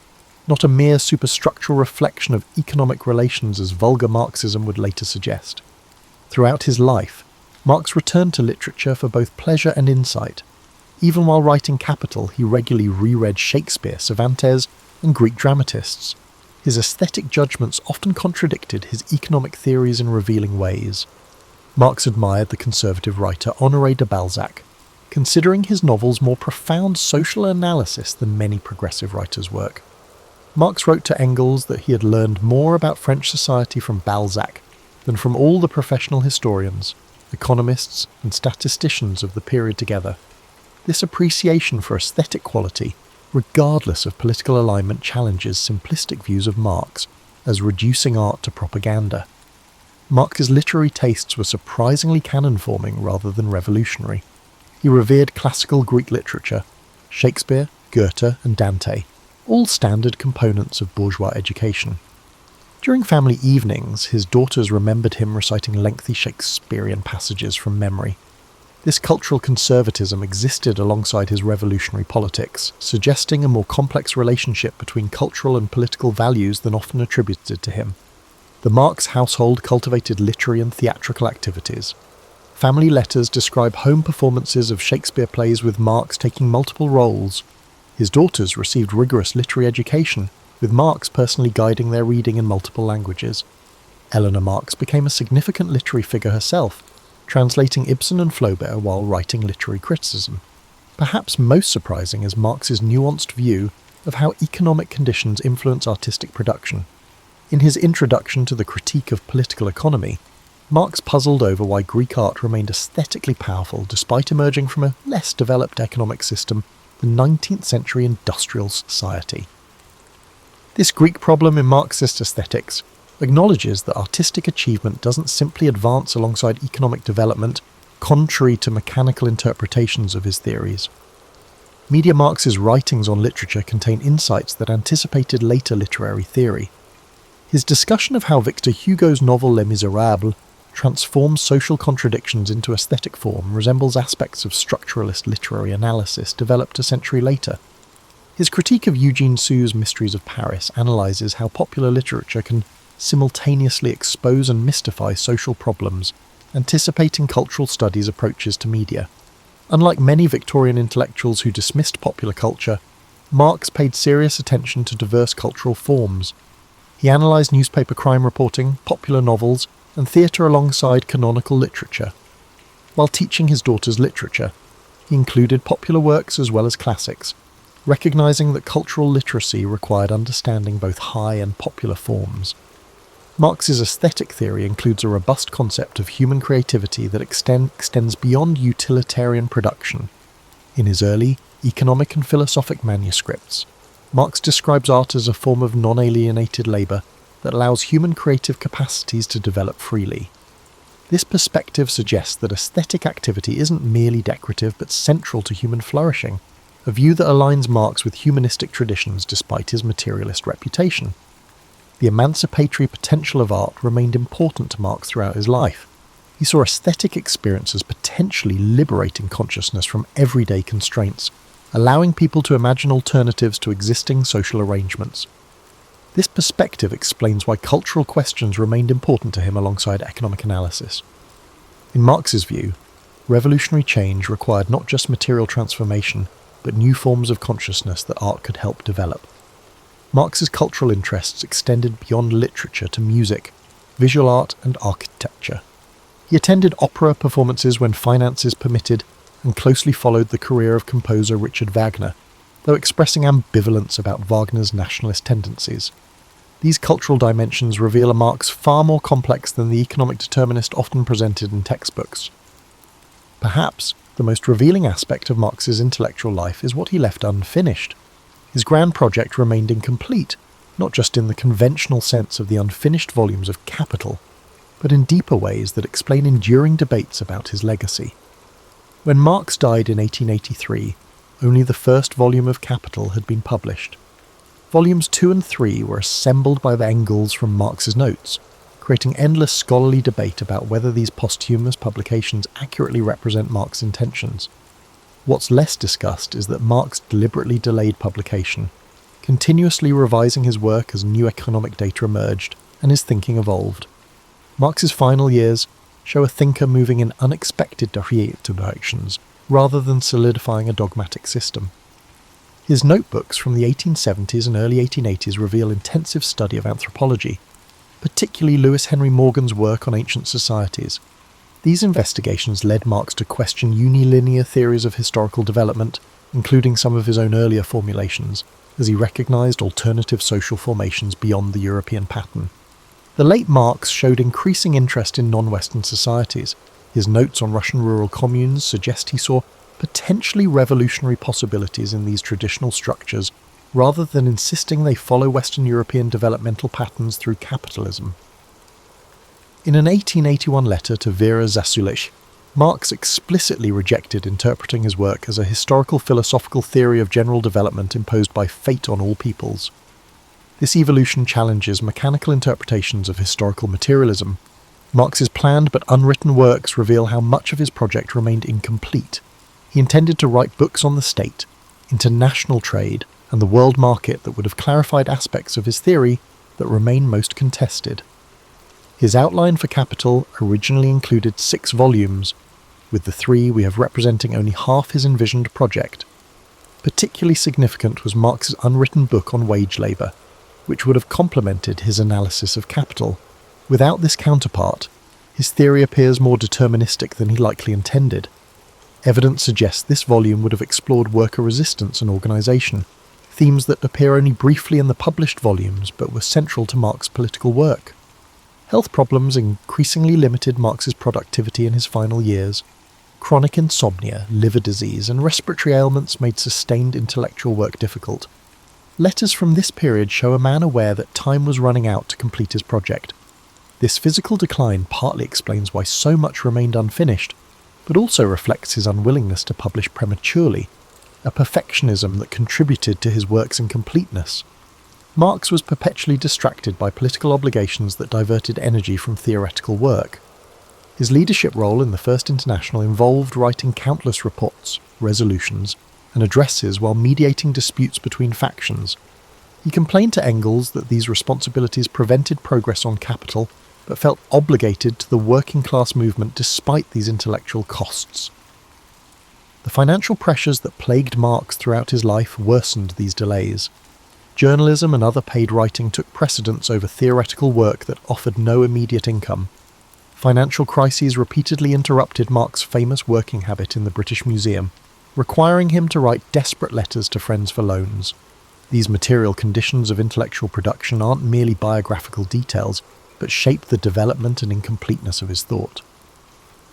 not a mere superstructural reflection of economic relations as vulgar Marxism would later suggest. Throughout his life, Marx returned to literature for both pleasure and insight. Even while writing Capital, he regularly reread Shakespeare, Cervantes, and Greek dramatists. His aesthetic judgments often contradicted his economic theories in revealing ways. Marx admired the conservative writer Honoré de Balzac, considering his novels more profound social analysis than many progressive writers' work. Marx wrote to Engels that he had learned more about French society from Balzac than from all the professional historians, economists, and statisticians of the period together. This appreciation for aesthetic quality, regardless of political alignment, challenges simplistic views of Marx as reducing art to propaganda. Marx's literary tastes were surprisingly canon-forming rather than revolutionary. He revered classical Greek literature, Shakespeare, Goethe, and Dante, all standard components of bourgeois education. During family evenings, his daughters remembered him reciting lengthy Shakespearean passages from memory. This cultural conservatism existed alongside his revolutionary politics, suggesting a more complex relationship between cultural and political values than often attributed to him. The Marx household cultivated literary and theatrical activities. Family letters describe home performances of Shakespeare plays with Marx taking multiple roles. His daughters received rigorous literary education, with Marx personally guiding their reading in multiple languages. Eleanor Marx became a significant literary figure herself, translating Ibsen and Flaubert while writing literary criticism. Perhaps most surprising is Marx's nuanced view of how economic conditions influence artistic production. In his introduction to the Critique of Political Economy, Marx puzzled over why Greek art remained aesthetically powerful despite emerging from a less developed economic system than 19th century industrial society. This Greek problem in Marxist aesthetics acknowledges that artistic achievement doesn't simply advance alongside economic development, contrary to mechanical interpretations of his theories. Media Marx's writings on literature contain insights that anticipated later literary theory. His discussion of how Victor Hugo's novel Les Miserables transforms social contradictions into aesthetic form resembles aspects of structuralist literary analysis developed a century later. His critique of Eugene Sue's Mysteries of Paris analyses how popular literature can simultaneously expose and mystify social problems, anticipating cultural studies' approaches to media. Unlike many Victorian intellectuals who dismissed popular culture, Marx paid serious attention to diverse cultural forms. He analysed newspaper crime reporting, popular novels, and theatre alongside canonical literature. While teaching his daughters literature, he included popular works as well as classics, recognising that cultural literacy required understanding both high and popular forms. Marx's aesthetic theory includes a robust concept of human creativity that extends beyond utilitarian production. In his early economic and philosophic manuscripts, Marx describes art as a form of non-alienated labour that allows human creative capacities to develop freely. This perspective suggests that aesthetic activity isn't merely decorative but central to human flourishing, a view that aligns Marx with humanistic traditions despite his materialist reputation. The emancipatory potential of art remained important to Marx throughout his life. He saw aesthetic experience as potentially liberating consciousness from everyday constraints, allowing people to imagine alternatives to existing social arrangements. This perspective explains why cultural questions remained important to him alongside economic analysis. In Marx's view, revolutionary change required not just material transformation, but new forms of consciousness that art could help develop. Marx's cultural interests extended beyond literature to music, visual art, and architecture. He attended opera performances when finances permitted, and closely followed the career of composer Richard Wagner, though expressing ambivalence about Wagner's nationalist tendencies. These cultural dimensions reveal a Marx far more complex than the economic determinist often presented in textbooks. Perhaps the most revealing aspect of Marx's intellectual life is what he left unfinished. His grand project remained incomplete, not just in the conventional sense of the unfinished volumes of Capital, but in deeper ways that explain enduring debates about his legacy. When Marx died in 1883, only the first volume of Capital had been published. Volumes 2 and 3 were assembled by the Engels from Marx's notes, creating endless scholarly debate about whether these posthumous publications accurately represent Marx's intentions. What's less discussed is that Marx deliberately delayed publication, continuously revising his work as new economic data emerged and his thinking evolved. Marx's final years show a thinker moving in unexpected directions rather than solidifying a dogmatic system. His notebooks from the 1870s and early 1880s reveal intensive study of anthropology, particularly Lewis Henry Morgan's work on ancient societies. These investigations led Marx to question unilinear theories of historical development, including some of his own earlier formulations, as he recognised alternative social formations beyond the European pattern. The late Marx showed increasing interest in non-Western societies. His notes on Russian rural communes suggest he saw potentially revolutionary possibilities in these traditional structures, rather than insisting they follow Western European developmental patterns through capitalism. In an 1881 letter to Vera Zasulich, Marx explicitly rejected interpreting his work as a historical philosophical theory of general development imposed by fate on all peoples. This evolution challenges mechanical interpretations of historical materialism. Marx's planned but unwritten works reveal how much of his project remained incomplete. He intended to write books on the state, international trade, and the world market that would have clarified aspects of his theory that remain most contested. His outline for Capital originally included 6 volumes, with the 3 we have representing only half his envisioned project. Particularly significant was Marx's unwritten book on wage labour, which would have complemented his analysis of Capital. Without this counterpart, his theory appears more deterministic than he likely intended. Evidence suggests this volume would have explored worker resistance and organisation, themes that appear only briefly in the published volumes but were central to Marx's political work. Health problems increasingly limited Marx's productivity in his final years. Chronic insomnia, liver disease, and respiratory ailments made sustained intellectual work difficult. Letters from this period show a man aware that time was running out to complete his project. This physical decline partly explains why so much remained unfinished, but also reflects his unwillingness to publish prematurely, a perfectionism that contributed to his work's incompleteness. Marx was perpetually distracted by political obligations that diverted energy from theoretical work. His leadership role in the First International involved writing countless reports, resolutions, and addresses while mediating disputes between factions. He complained to Engels that these responsibilities prevented progress on Capital, but felt obligated to the working class movement despite these intellectual costs. The financial pressures that plagued Marx throughout his life worsened these delays. Journalism and other paid writing took precedence over theoretical work that offered no immediate income. Financial crises repeatedly interrupted Marx's famous working habit in the British Museum, requiring him to write desperate letters to friends for loans. These material conditions of intellectual production aren't merely biographical details, but shape the development and incompleteness of his thought.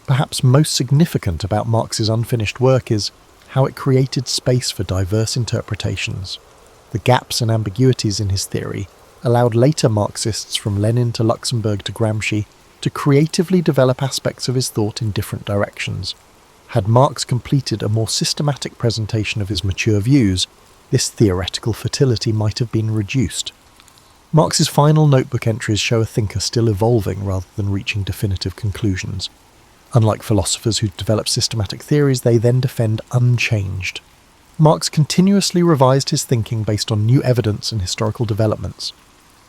Perhaps most significant about Marx's unfinished work is how it created space for diverse interpretations. The gaps and ambiguities in his theory allowed later Marxists from Lenin to Luxemburg to Gramsci to creatively develop aspects of his thought in different directions. Had Marx completed a more systematic presentation of his mature views, this theoretical fertility might have been reduced. Marx's final notebook entries show a thinker still evolving rather than reaching definitive conclusions. Unlike philosophers who develop systematic theories, they then defend unchanged. Marx continuously revised his thinking based on new evidence and historical developments.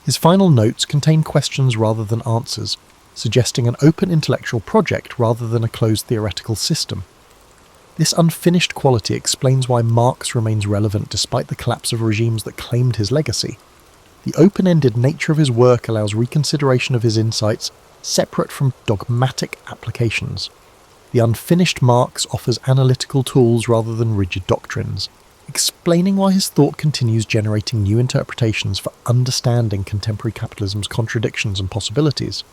His final notes contain questions rather than answers, suggesting an open intellectual project rather than a closed theoretical system. This unfinished quality explains why Marx remains relevant despite the collapse of regimes that claimed his legacy. The open-ended nature of his work allows reconsideration of his insights separate from dogmatic applications. The unfinished Marx offers analytical tools rather than rigid doctrines, explaining why his thought continues generating new interpretations for understanding contemporary capitalism's contradictions and possibilities.